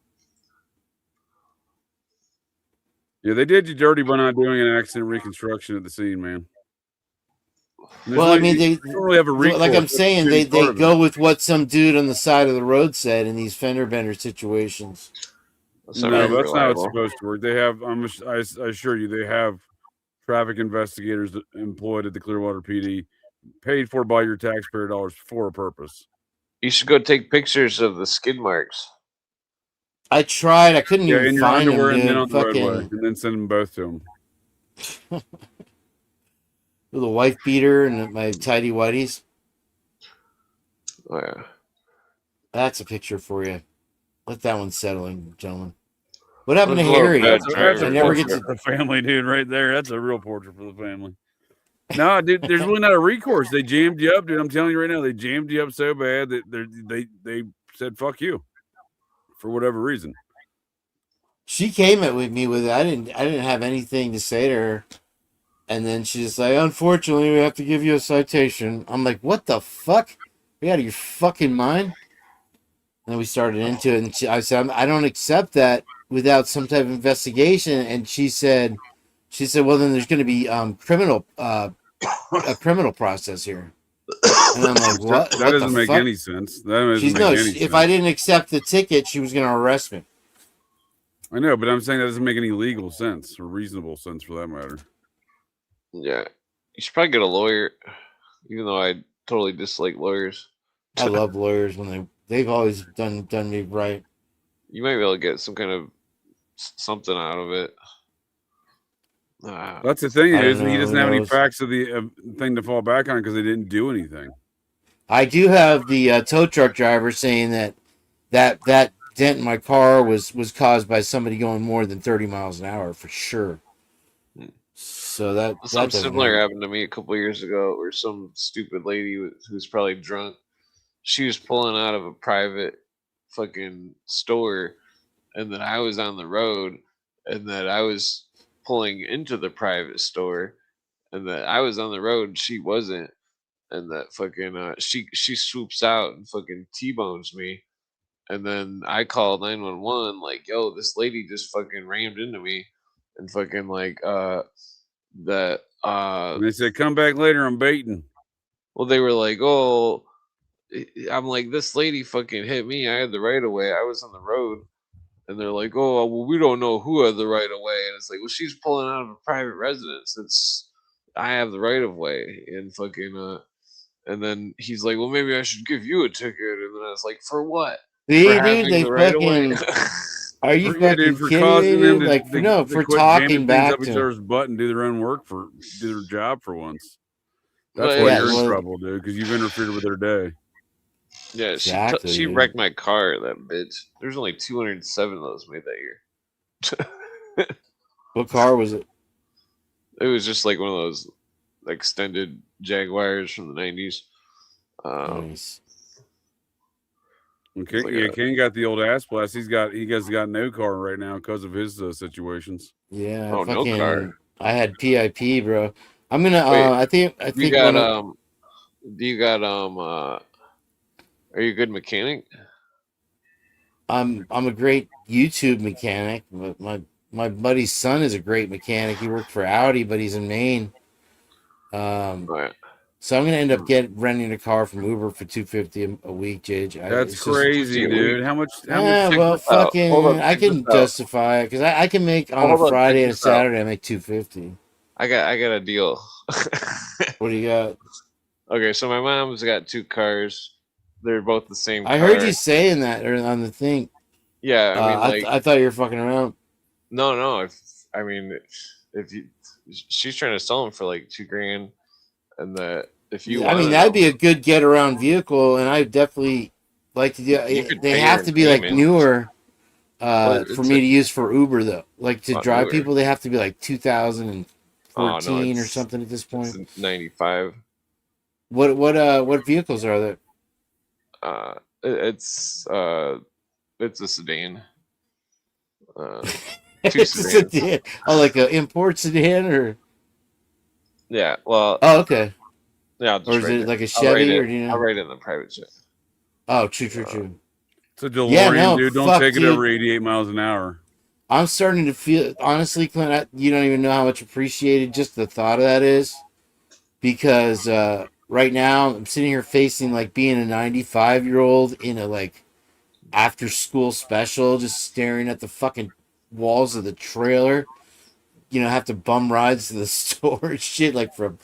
Yeah, they did you dirty by not doing an accident reconstruction at the scene, man. Well, I mean, they don't really have a recourse. Like I'm saying, they go with what some dude on the side of the road said in these fender bender situations. No, that's not how it's supposed to work. They have, I assure you, they have traffic investigators employed at the Clearwater PD, paid for by your taxpayer dollars for a purpose. You should go take pictures of the skid marks. I tried. I couldn't even find them. And then on the roadway, and then send them both to him. With a wife beater and my tidy whities. Oh, yeah. That's a picture for you. Let that one settle in, gentlemen. What happened to Harry? That's a never get to the family, dude, right there. That's a real portrait for the family. No, dude, there's really not a recourse. They jammed you up, dude. I'm telling you right now, they jammed you up so bad that they said fuck you for whatever reason. She came at me with it. I didn't have anything to say to her. And then she's like, unfortunately, we have to give you a citation. I'm like, what the fuck? Are you out of your fucking mind? And then we started into it. And I said, I don't accept that without some type of investigation. And she said, well, then there's going to be a criminal process here. And I'm like, what? That doesn't make any sense. If I didn't accept the ticket, she was going to arrest me. I know, but I'm saying that doesn't make any legal sense or reasonable sense for that matter. Yeah, you should probably get a lawyer, even though I totally dislike lawyers. I love lawyers when they've always done me right. You might be able to get some kind of something out of it. That's the thing is he doesn't have any facts of the thing to fall back on because they didn't do anything. I do have the tow truck driver saying that dent in my car was caused by somebody going more than 30 miles an hour for sure. So something similar happened to me a couple years ago, where some stupid lady who's probably drunk, she was pulling out of a private fucking store, and then I was on the road, and that I was pulling into the private store, and that I was on the road and she wasn't, and that fucking she swoops out and fucking T-bones me, and then I called 911 like, yo, this lady just fucking rammed into me, and fucking like that and they said, come back later, I'm baiting. Well, they were like, oh, I'm like, this lady fucking hit me, I had the right of way, I was on the road. And they're like, oh, well, we don't know who had the right of way. And it's like, well, she's pulling out of a private residence. I have the right of way. And fucking and then he's like, well, maybe I should give you a ticket. And then I was like, for what? See, for dude, they the right fucking Are you Yeah, dude, fucking for kidding me, causing them dude? to Like, they for quit talking jamming things back up each to him. other's butt and do their own work do their job for once. That's But why Yeah, you're in well- trouble, dude, because you've interfered with their day. Yeah, Exactly, she dude. wrecked my car, that bitch. There's only 207 of those made that year. What car was it? It was just like one of those extended Jaguars from the 90s. Nice. Okay, like yeah, a- Ken got the old ass blast. He has got no car right now because of his situations. Yeah, Oh, no fucking. car. I had PIP, bro. I'm gonna. Wait, I think. You got do you got are you a good mechanic? I'm a great YouTube mechanic, but my buddy's son is a great mechanic. He worked for Audi, but he's in Maine. Right. So I'm gonna end up renting a car from Uber for $250 a week, JJ. That's it's just- crazy, dude. How much? well, this out. fucking, Hold on, I check this can out. justify it because I can make on Hold a on, Friday check and a this out. Saturday. I make $250. I got a deal. What do you got? Okay, so my mom's got 2 cars. They're both the same I car. heard you saying that or on the thing. Yeah, I mean, like, I thought you were fucking around. no. If you, she's trying to sell them for like $2,000, and if you, I mean, that'd be a good get around vehicle, and I definitely like to do. You could They pay have your to be like payment. newer. Well, For me to use for Uber though, like to Not drive newer. people, they have to be like 2014 or it's- something at this point. It's 95. What vehicles are there? It's a sedan. Two It's a sedans. sedan. Oh, like an import sedan or? Yeah. Well. Oh, okay. Yeah. I'll just Or is write it like a I'll write Chevy, it- or do you know? I'll write it in the private jet. Oh, true. It's a DeLorean, Yeah, no, dude. Don't fuck, take it dude. over 88 miles an hour. I'm starting to feel, honestly, Clint, you don't even know how much appreciated just the thought of that is. Because right now, I'm sitting here facing like being a 95-year-old in a like after school special, just staring at the fucking walls of the trailer. You know, have to bum rides to the store and shit, like from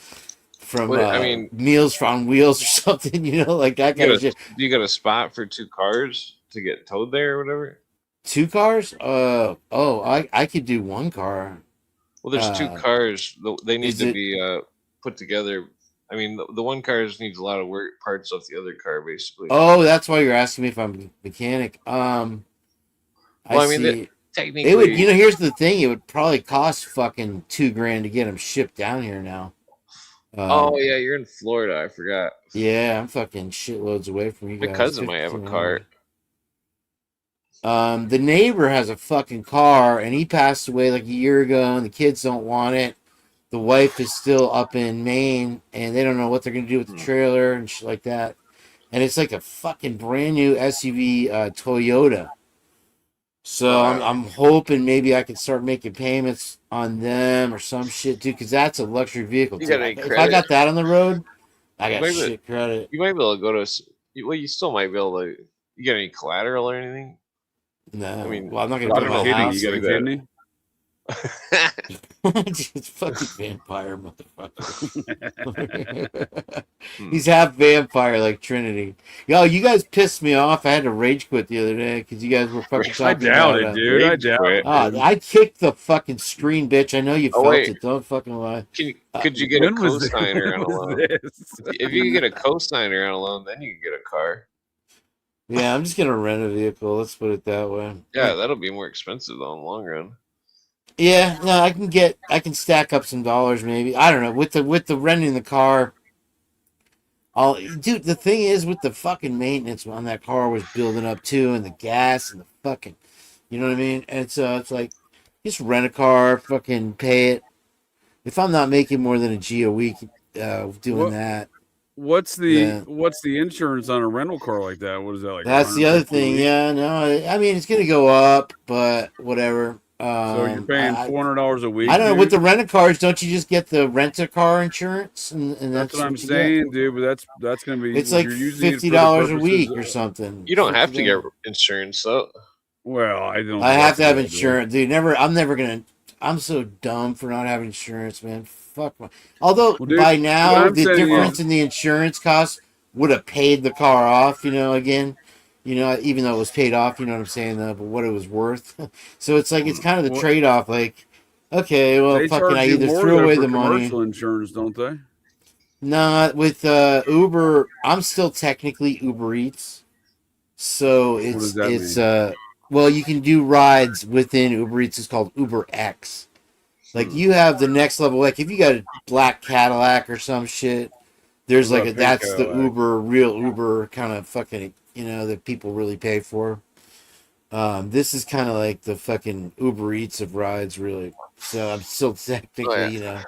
Wait, I mean- Meals on Wheels or something, you know, like that kind of shit. Do you got a spot for 2 cars to get towed there or whatever? 2 cars? I could do 1 car. Well, there's 2 cars. They need is to it- be put together. I mean, the one car needs a lot of work parts off the other car, basically. Oh, that's why you're asking me if I'm a mechanic. Well, I mean, see. Technically, It would, you know, here's the thing. It would probably cost fucking $2,000 to get them shipped down here now. oh yeah, you're in Florida. I forgot. Yeah, I'm fucking shitloads away from you My guys. cousin might have a 15 car. hours. The neighbor has a fucking car, and he passed away like a year ago, and the kids don't want it. The wife is still up in Maine, and they don't know what they're gonna do with the trailer and shit like that. And it's like a fucking brand new SUV Toyota. So I'm hoping maybe I can start making payments on them or some shit, dude, because that's a luxury vehicle. You Too. got any If I credit? got that on the road, I got Maybe- shit credit. You might be able to go to. Well, you still might be able to. You got any collateral or anything? No, I mean, well, I'm not I gonna don't put know. my Kidney, house. you got a that. kidney? It's fucking vampire, motherfucker. He's half vampire like Trinity. Yo, you guys pissed me off. I had to rage quit the other day because you guys were fucking I talking doubt about it, dude. I Rage doubt quit. it. Oh, I kicked the fucking screen, bitch. I know you Oh, felt wait. it. Don't fucking lie. Could you get a When was co-signer on a loan? this? If you could get a co-signer on a loan, then you can get a car. Yeah, I'm just gonna rent a vehicle. Let's put it that way. Yeah, that'll be more expensive though in the long run. Yeah, no, I can stack up some dollars maybe. I don't know. With the renting the car, dude, the thing is with the fucking maintenance on that car was building up too, and the gas and the fucking, you know what I mean? And so it's like, just rent a car, fucking pay it. If I'm not making more than a G a week, doing What- that, What's Yeah. the insurance on a rental car like that? What is that like? that's the other 150 a thing. week? Yeah, no, I mean it's gonna go up, but whatever. So you're paying $400 a week. I don't know. dude? With the rental cars, don't you just get the rent-a-car insurance? And That's what I'm you get? saying, dude. But that's gonna be. It's like you're using it for the $50 a purposes week of- or something. You don't have to $50. get insurance though. Well, I don't. I have to have that's a good insurance, dude. I'm never gonna. I'm so dumb for not having insurance, man. Fuck. Although Well, dude, by what now I'm the saying difference in the insurance costs would have paid the car off. You know, again, even though it was paid off, you know what I'm saying, but what it was worth. So it's like, it's kind of the Well, trade-off. Like, okay, well, they fucking, charge I you either more threw though away for the money. commercial insurance, don't they? Nah, with Uber, I'm still technically Uber Eats. So What does that it's mean? well, you can do rides within Uber Eats. It's called Uber X. Like, you have the next level. Like, if you got a black Cadillac or some shit, there's What like about pink that's the Cadillac? real Uber kind of fucking, that people really pay for. This is kind of like the fucking Uber Eats of rides, really. So I'm still technically, a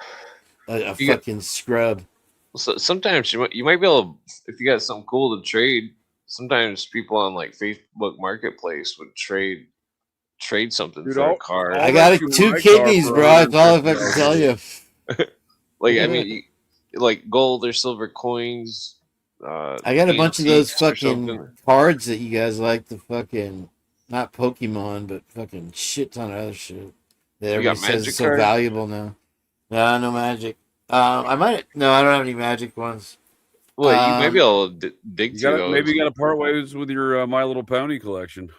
You get fucking scrub. so sometimes you might be able to, if you got something cool to trade. Sometimes people on like Facebook Marketplace would trade something Dude, for a I'll car. I rent got you two my car kidneys, for bro. That's all if I can tell $150. you. Like I mean, like gold or silver coins. I got a bunch of those antiques or fucking something. cards that you guys like, the fucking, not Pokemon, but fucking shit ton of other shit that You got everybody says magic is so cards? valuable now. No magic. I might, no, I don't have any magic ones. Well, you might be able to dig You through got those. maybe you got to part ways with your My Little Pony collection.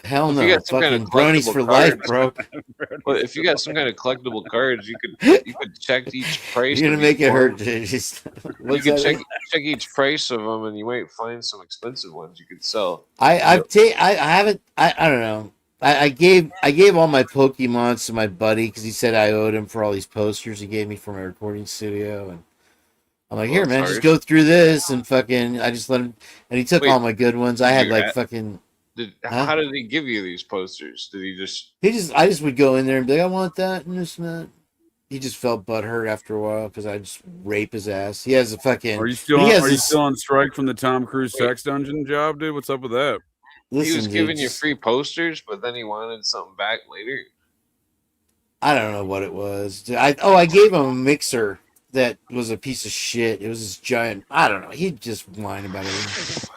Hell If no. you got some kind of Fucking bronies collectible for life, cards, bro. well, if you got some kind of collectible cards, you could check each price. You're gonna of make each it hurt. one. Just, You what's could that? check each price of them, and you might find some expensive ones you could sell. I haven't, I don't know. I gave all my Pokemons to my buddy because he said I owed him for all these posters he gave me for my recording studio, and I'm like, Well, here, that's man, just harsh. go through this, and fucking, I just let him, and he took Wait, all my good ones. I did had you like add, fucking, how huh? did he give you these posters? Did he just? I just would go in there and be like, I want that and this and that. He just felt butthurt after a while because I just rape his ass. He has a fucking, Are you but he has Are you this. still on strike from the Tom Cruise Wait, sex dungeon job, dude? What's up with that? he was Listen, dude, giving you free posters, but then he wanted something back later. I don't know what it was. I gave him a mixer that was a piece of shit. It was this giant. I don't know. He just whined about it.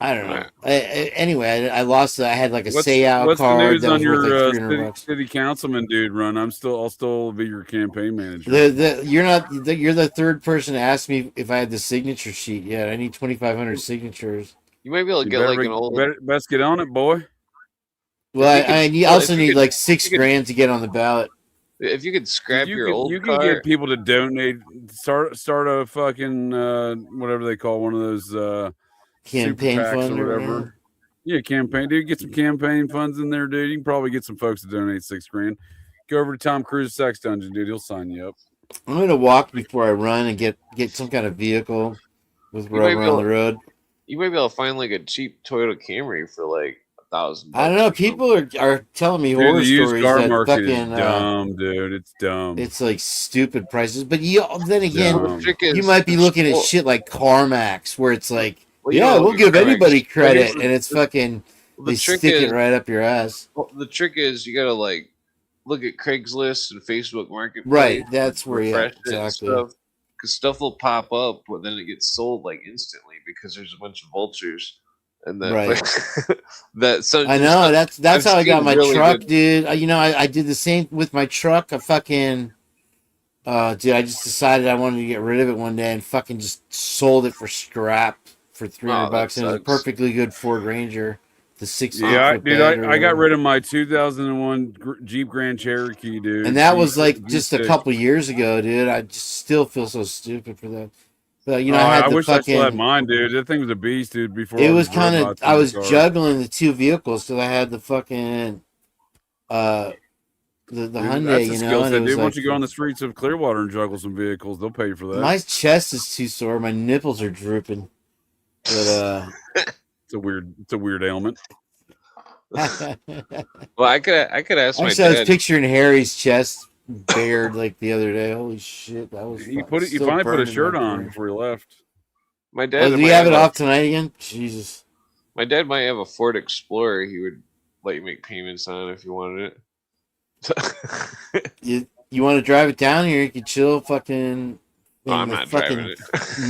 I don't know. Anyway, I lost. I had like a say out What's the card news that on was worth like your 300 bucks. city councilman dude run? I'll still be your campaign manager. You're the third person to ask me if I had the signature sheet yet. I need 2,500 signatures. You might be able to You get like an old. best get on it, boy. Well, I also need like if you $6,000 to get on the ballot. If you could scrap your old You can car, get people to donate. Start a fucking whatever they call one of those Campaign super PACs fund or or whatever. whatever. Yeah, campaign, dude. Get some campaign funds in there, dude. You can probably get some folks to donate $6,000. Go over to Tom Cruise Sex Dungeon, dude. He'll sign you up. I'm gonna walk before I run and get some kind of vehicle with rubber on the road. you might be able to find like a cheap Toyota Camry for like $1,000. I don't know. People are telling me Dude, horror the used stories car that market is fucking dumb, dude. It's dumb. it's like stupid prices. But then again, Dumb. The trick is, you might be looking at well, shit like CarMax, where it's like, well, you yeah, don't we'll look at give CarMax. anybody credit, But and it's fucking the they trick stick is, it right up your ass. well, the trick is you gotta like look at Craigslist and Facebook Marketplace. Right, that's where refresh it and exactly. stuff, because stuff will pop up, but then it gets sold like instantly because there's a bunch of vultures. And that, Right. I I know that's how I got my really truck, good. dude. I did the same with my truck. I fucking dude, I just decided I wanted to get rid of it one day and fucking just sold it for scrap for 300 bucks. And it was a sucks. perfectly good Ford Ranger, the 6 Yeah, foot dude, bed or I got whatever. rid of my 2001 Jeep Grand Cherokee, dude. And that was like V6. just a couple years ago, dude. I just still feel so stupid for that. But I had I the wish fucking. I still had mine, dude. That thing was a beast, dude. Before It all was these kind of. robots I in the was car. juggling the two vehicles because I had the fucking. The Dude, Hyundai, that's a skill and set, it was dude. Why like don't you go on the streets of Clearwater and juggle some vehicles? They'll pay you for that. my chest is too sore. My nipples are drooping. But It's a weird ailment. Well, I could ask my actually, I was dad. picturing Harry's chest bared like the other day. Holy shit, that was. You fucking you still finally put a burning shirt my on brain. before you left. My Oh, dad. do we might have it a- off tonight again? Jesus. My dad might have a Ford Explorer. He would let you make payments on if you wanted it. You want to drive it down here? You can chill, fucking. No, I'm the not fucking driving it.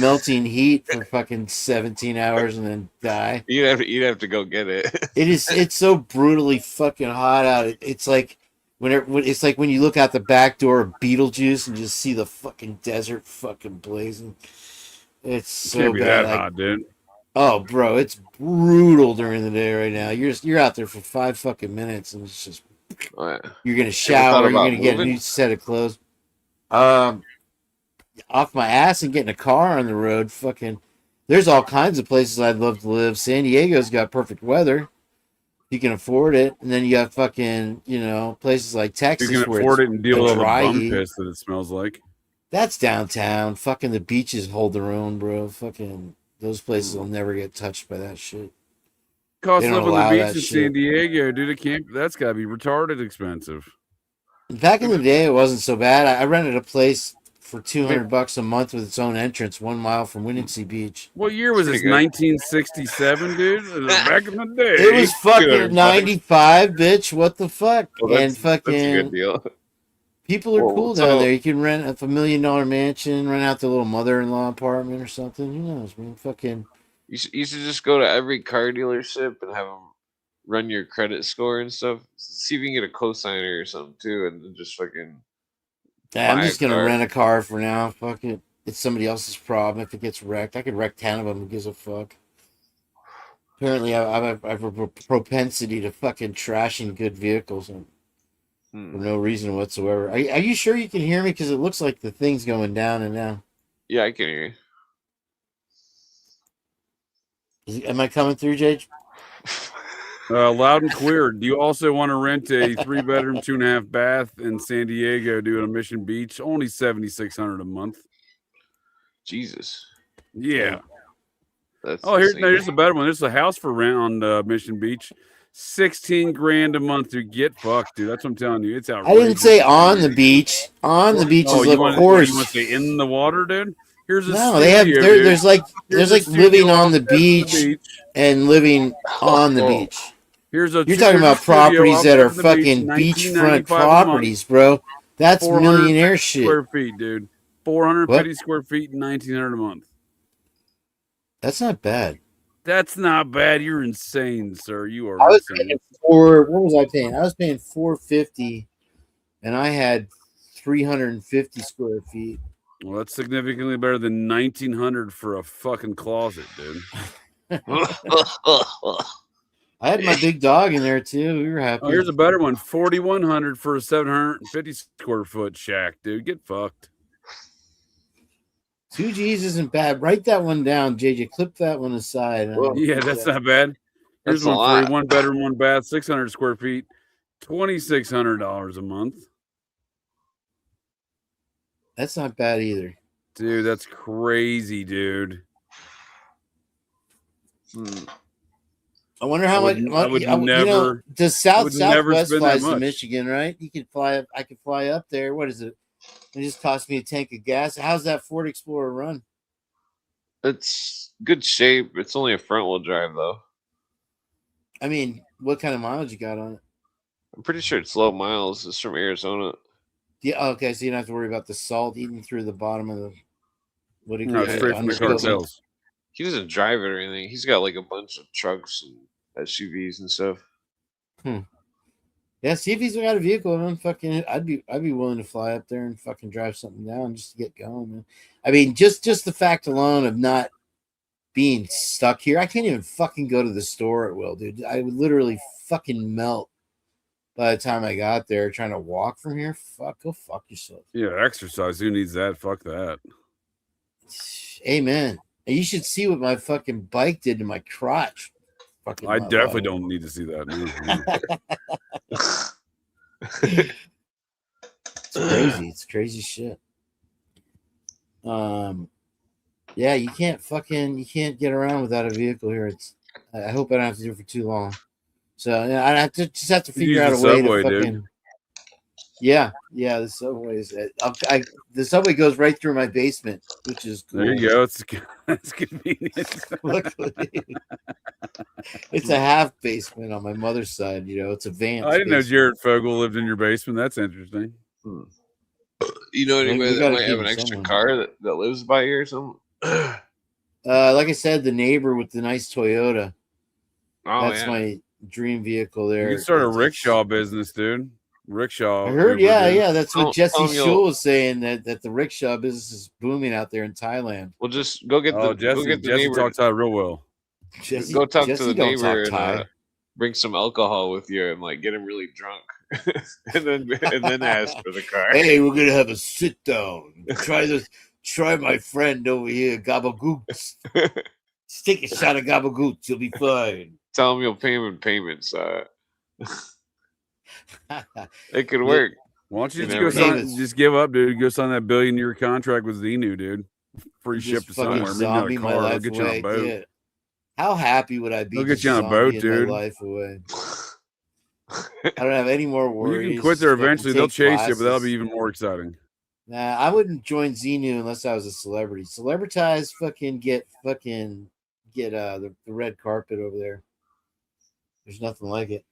melting heat for fucking 17 hours and then die. You'd have to go get it. It's so brutally fucking hot out. It's like it's like when you look out the back door of Beetlejuice and just see the fucking desert fucking blazing. It's so Can't be bad. that hot, dude. Oh, bro, it's brutal during the day right now. You're out there for 5 fucking minutes, and it's just Oh, yeah. you're gonna Ever thought shower, you're about gonna get a moving? new set of clothes. Off my ass and getting a car on the road. Fucking, there's all kinds of places I'd love to live. San Diego's got perfect weather. You can afford it, and then you got fucking, places like You Texas can where afford it's it and deal a with all the dry bum heat. piss that it smells like. That's downtown. Fucking the beaches hold their own, bro. Fucking those places will never get touched by that shit. Cost They of don't living on the allow beach that in shit. San Diego, dude. That's gotta be retarded expensive. Back in the day, it wasn't so bad. I rented a place for $200 a month with its own entrance, 1 mile from Winnincy Beach. What year was this? Pretty good. 1967, dude. Back in the day. It was fucking 200 bucks. 95, bitch. What the fuck? Well, And that's a good fucking deal. people are Well, cool so- down there. You can rent a $1 million mansion, rent out the little mother-in-law apartment or something. Who knows, man? Fucking. You should just go to every car dealership and have them run your credit score and stuff. See if you can get a cosigner or something too, and then just fucking. I'm buy a just gonna car. rent a car for now. Fuck it. It's somebody else's problem if it gets wrecked. I could wreck 10 of them. Who gives a fuck? Apparently, I have a propensity to fucking trashing good vehicles for no reason whatsoever. Are you sure you can hear me? Because it looks like the thing's going down and down. Yeah, I can hear you. Am I coming through, Jage? Loud and clear. Do you also want to rent a 3-bedroom, 2.5 bath in San Diego, doing a Mission Beach? Only $7,600 a month. Jesus. Yeah. That's Here's a better one. There's a house for rent on Mission Beach. $16,000 a month to get fucked, dude. That's what I'm telling you. It's I outrageous. didn't say on the beach. On the beach is you of want course. to say in the water, dude? Here's a No, they have. studio, There's like Here's a living studio on the off beach and living on the beach. Here's a You're talking about properties that are fucking beachfront properties, bro. That's millionaire shit. Square feet, dude. 450 square feet and $1,900 a month. That's not bad. That's not bad. You're insane, sir. You are insane. What was I paying? I was paying $450, and I had 350 square feet. Well, that's significantly better than $1,900 for a fucking closet, dude. I had my big dog in there too. We were happy. Oh, here's a better one. $4,100 for a 750 square foot shack, dude. Get fucked. 2 G's isn't bad. Write that one down, JJ. Clip that one aside. Yeah, that's not bad. Here's one for you. 1 bedroom, 1 bath, 600 square feet, $2,600 a month. That's not bad either. Dude, that's crazy, dude. I wonder how much. Does Southwest flies to Michigan, right? You could fly up. I could fly up there. What is it? It just cost me a tank of gas. How's that Ford Explorer run? It's good shape. It's only a front wheel drive though. I mean, what kind of mileage you got on it? I'm pretty sure it's low miles. It's from Arizona. Yeah. Okay, so you don't have to worry about the salt eating through the bottom of the. What do you No, straight from the cartels. He doesn't drive it or anything. He's got like a bunch of trucks and SUVs and stuff. Yeah, see if he's got a vehicle. I'm fucking. I'd be willing to fly up there and fucking drive something down just to get going, man. I mean, just the fact alone of not being stuck here. I can't even fucking go to the store at will, dude. I would literally fucking melt by the time I got there trying to walk from here. Go fuck yourself. Yeah, exercise. Who needs that? Fuck that. Amen. And you should see what my fucking bike did to my crotch. I definitely don't need to see that. It's crazy. It's crazy shit. Yeah, you can't get around without a vehicle here. I hope I don't have to do it for too long. So I have to figure out a way to fucking. Dude. Yeah, the subways. The subway goes right through my basement, which is cool. There you go. It's convenient. Luckily, it's a half basement on my mother's side. It's a van. I didn't know Jared Fogle lived in your basement. That's interesting. You know anybody that might have an extra car that lives by you or something? Like I said, the neighbor with the nice Toyota. Oh, that's my dream vehicle there. You can start a rickshaw business, dude. rickshaw. I heard, Uber, dude. yeah. That's what Tell Jesse 'em you'll- Shule was saying, that the rickshaw business is booming out there in Thailand. Well, just go get Oh, the go Jesse, get the Jesse neighbor. talks out real well. Jesse, Go talk to Jesse the don't neighbor talk Thai. and bring some alcohol with you and like get him really drunk, and then ask for the car. Hey, we're gonna have a sit down. Try this. Try my friend over here, Gabagoots. Just take a shot of Gabagoots. You'll be fine. Tell him you'll pay him in payments. It could work. Why don't you You never just go know. sign, just give up, dude? Go sign that billion-year contract with Xenu, dude. Free ship to Just fucking somewhere. Maybe not a zombie my car. They'll life get you on a away. boat. Yeah. How happy would I be? They'll get just you on a boat, zombieing dude. My life away. I don't have any more Well, worries. you can quit there Fucking eventually. They'll take chase you, but that'll classes. be even more exciting. Nah, I wouldn't join Xenu unless I was a celebrity. Celebritize get the red carpet over there. There's nothing like it.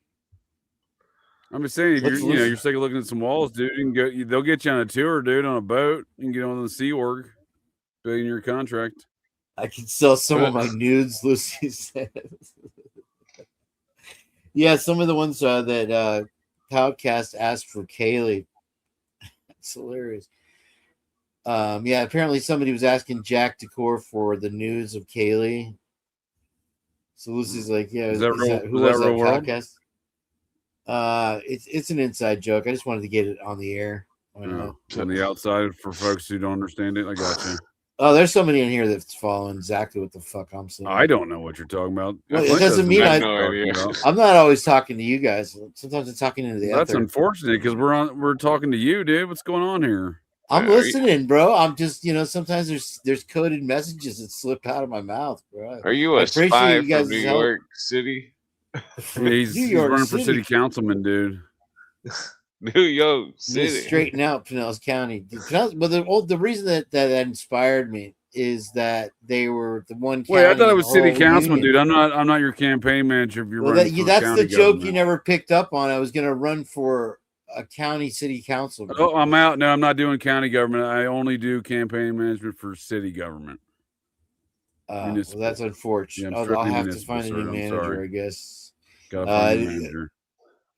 I'm just saying, if Let's you're you're sick of looking at some walls, dude, you can go. They'll get you on a tour, dude, on a boat. You can get on the Sea Org, billion-year contract. I could sell some of my nudes, Lucy says. Yeah, some of the ones that Podcast asked for Kaylee. That's hilarious. Yeah, apparently somebody was asking Jack Decor for the news of Kaylee. So Lucy's like, yeah, Is that real? who was that podcast? It's an inside joke. I just wanted to get it on the air. On the outside for folks who don't understand it, I got you. Oh, there's somebody in here that's following exactly what the fuck I'm saying. I don't know what you're talking about. Well, it doesn't mean I have no idea. I'm not always talking to you guys. Sometimes I'm talking into the That's ether. unfortunate because we're talking to you, dude. What's going on here? I'm listening, bro. I'm just, sometimes there's coded messages that slip out of my mouth, bro. Are you a spy from New York City? He's running for city councilman, dude. New York City. Just straighten out Pinellas County. But the reason that inspired me is that they were the one. Wait, I thought it in was the city whole councilman, union. dude. I'm not your campaign manager. If you're Well, running for that's county the joke government. you never picked up on. I was going to run for a county city councilman. Oh, I'm out. No, I'm not doing county government. I only do campaign management for city government. Well, that's unfortunate. Yeah, I'll have to municipal, find a new sir. I'm manager, sorry. I guess. Gotta find a manager.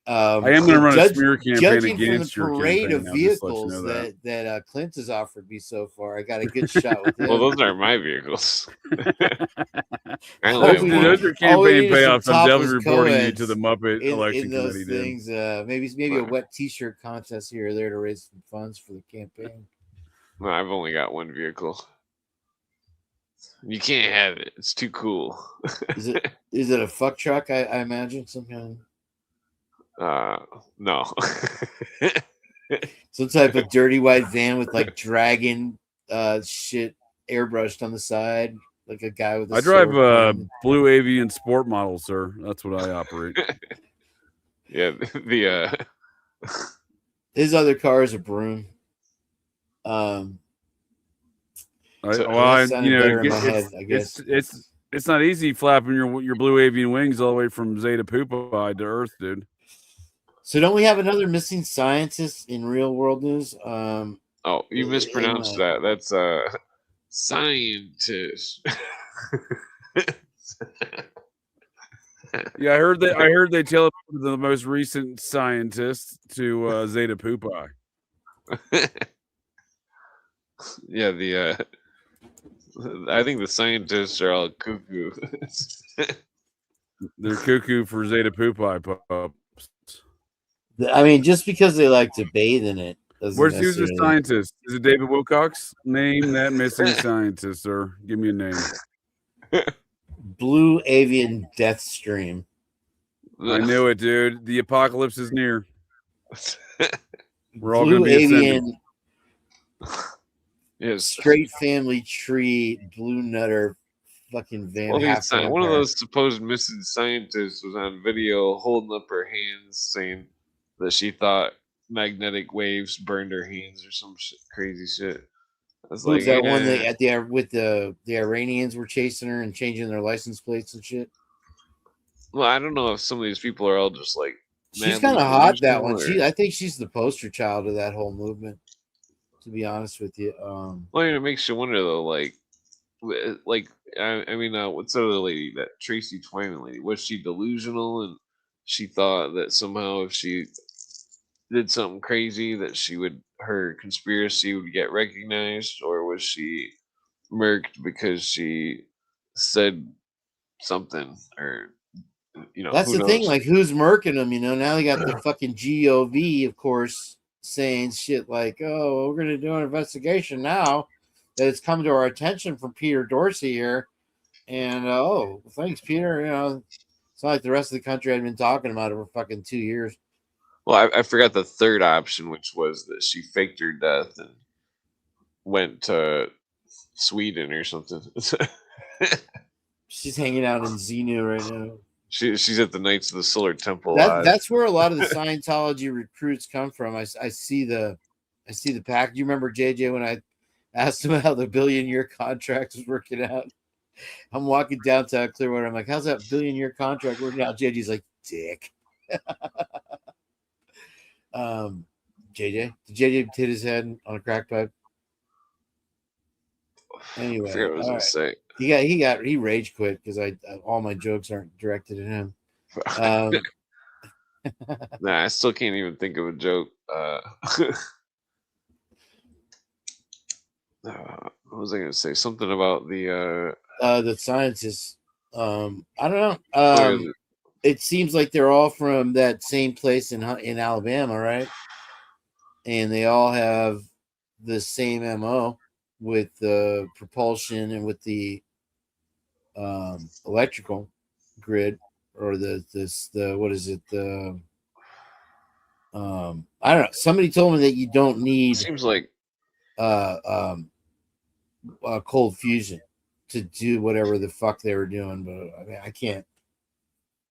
I am going to run a smear campaign judging against from the your parade campaign. of vehicles that Clint has offered me so far, I got a good shot with him. Well, those aren't my vehicles. I Those are campaign payoffs. I'm definitely reporting you to the Muppet election committee. Things, maybe a wet T-shirt contest here or there to raise some funds for the campaign. No, I've only got one vehicle. You can't have it. It's too cool. Is it a fuck truck? I imagine some kind. No. Some type of dirty white van with like dragon shit airbrushed on the side, like a guy with. I drive a blue avian sport model, sir. That's what I operate. Yeah, his other car is a broom. It's not easy flapping your blue avian wings all the way from Zeta Pupa to Earth, dude. So don't we have another missing scientist in real world news? Oh, you mispronounced that. That's scientist. Yeah, I heard they teleported the most recent scientist to Zeta Pupa. Yeah, I think the scientists are all cuckoo. They're cuckoo for Zeta Pupa pups. I mean, just because they like to bathe in it. Who's the scientist? Is it David Wilcox? Name that missing scientist, sir. Give me a name. Blue Avian Death Stream. I knew it, dude. The apocalypse is near. We're all Blue going to be Avian. Yes. Straight family tree, blue nutter, fucking van. Well, one of those supposed missing scientists was on video holding up her hands, saying that she thought magnetic waves burned her hands or some crazy shit. Was like, that one that the Iranians were chasing her and changing their license plates and shit? Well, I don't know if some of these people are all just like. She's kind of hot, that one. I think she's the poster child of that whole movement. To be honest with you, well, it makes you wonder though. Like, I mean, what's the other lady? That Tracy Twyman lady. Was she delusional and she thought that somehow if she did something crazy that her conspiracy would get recognized, or was she murked because she said something, or That's who the thing. knows? Like, who's murking them? Now they got the fucking GOV, of course, saying shit like, "Oh, we're gonna do an investigation now that it's come to our attention from Peter Dorsey here." And oh, thanks, Peter. It's not like the rest of the country had been talking about it for fucking 2 years. Well, I forgot the third option, which was that she faked her death and went to Sweden or something. She's hanging out in Xenu right now. She's at the Knights of the Solar Temple. That's where a lot of the Scientology recruits come from. I see the pack. Do you remember JJ when I asked him how the billion-year contract was working out? I'm walking downtown Clearwater. I'm like, "How's that billion-year contract working out?" JJ's like, "Dick." JJ, did JJ hit his head on a crack pipe? Anyway, I forget what I was gonna say. He rage quit because all my jokes aren't directed at him. Nah, I still can't even think of a joke. What was I gonna say? Something about the scientists. I don't know. It seems like they're all from that same place in Alabama, right? And they all have the same MO with the propulsion and with the electrical grid, or the what is it? I don't know. Somebody told me that you don't need seems like cold fusion to do whatever the fuck they were doing, but I mean, I can't.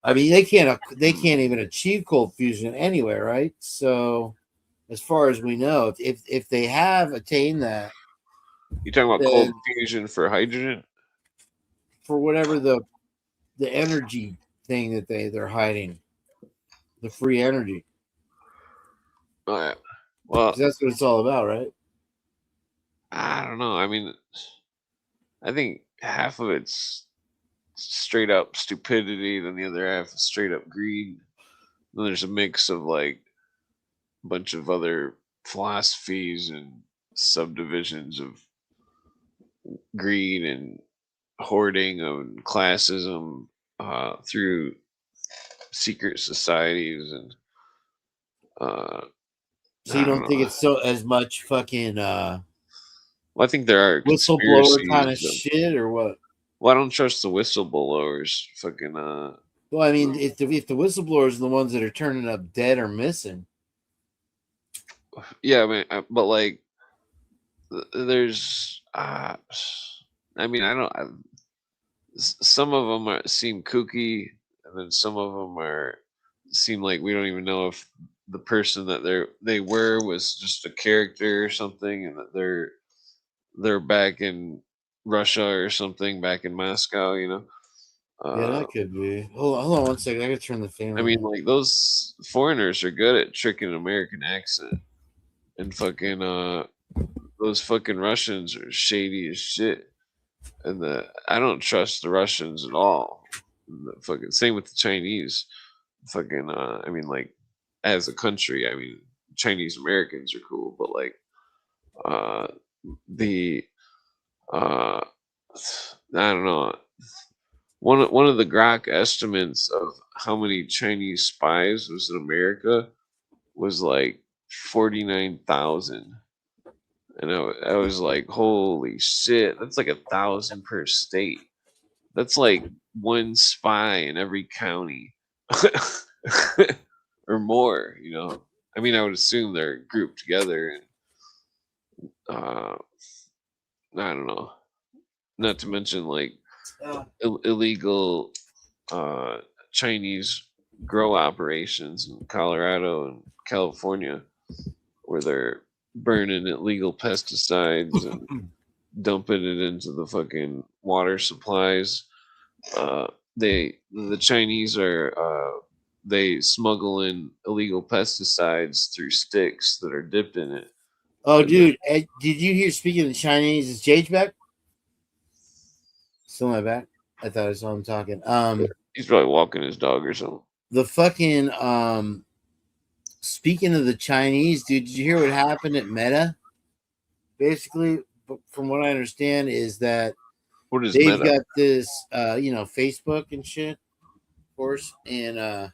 I mean, they can't even achieve cold fusion anyway, right? So, as far as we know, if they have attained that, you talking about cold fusion for hydrogen, for whatever the energy thing that they're hiding, the free energy. Oh, yeah. Well, that's what it's all about, right? I don't know. I mean, I think half of it's straight up stupidity, then the other half is straight up greed. Then there's a mix of like a bunch of other philosophies and subdivisions of greed and hoarding and classism through secret societies and so you don't think it's so as much fucking well, I think there are whistleblower kind of shit, or what? Well, I don't trust the whistleblowers. Fucking well, I mean, if the whistleblowers are the ones that are turning up dead or missing. Yeah, I mean, but like, there's I mean, some of them seem kooky, and then some of them seem like we don't even know if the person that they were was just a character or something, and that they're back in Russia or something, back in Moscow, Yeah, that could be. Hold on 1 second. I gotta turn the fan on. I mean, like, those foreigners are good at tricking an American accent, and fucking those fucking Russians are shady as shit, and I don't trust the Russians at all. Fucking same with the Chinese. Fucking I mean, like, as a country, I mean, Chinese Americans are cool, but like the I don't know. One of the Grok estimates of how many Chinese spies was in America was like 49,000, and I was like, holy shit, that's like 1,000 per state. That's like one spy in every county, or more. I mean, I would assume they're grouped together, and I don't know. Not to mention like illegal Chinese grow operations in Colorado and California, where they're burning illegal pesticides and dumping it into the fucking water supplies. The Chinese they smuggle in illegal pesticides through sticks that are dipped in it. Oh, dude, did you hear? Speaking of the Chinese, is Jage back? Still my back? I thought I saw him talking. He's probably walking his dog or something. The fucking speaking of the Chinese, dude, did you hear what happened at Meta? Basically, from what I understand, is that What is they've Meta? got this, Facebook and shit, of course, and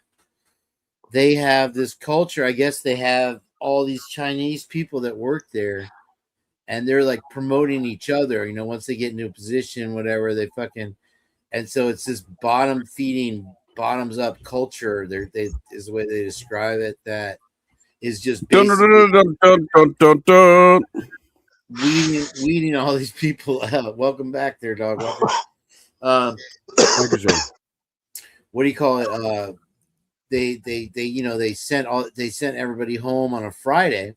they have this culture. I guess they have all these Chinese people that work there, and they're like promoting each other. Once they get into a position, whatever, they fucking, and so it's this bottom feeding, bottoms up culture. They is the way they describe it. That is just basically weeding all these people out. Welcome back there, dog. Welcome. What do you call it? They sent everybody home on a Friday,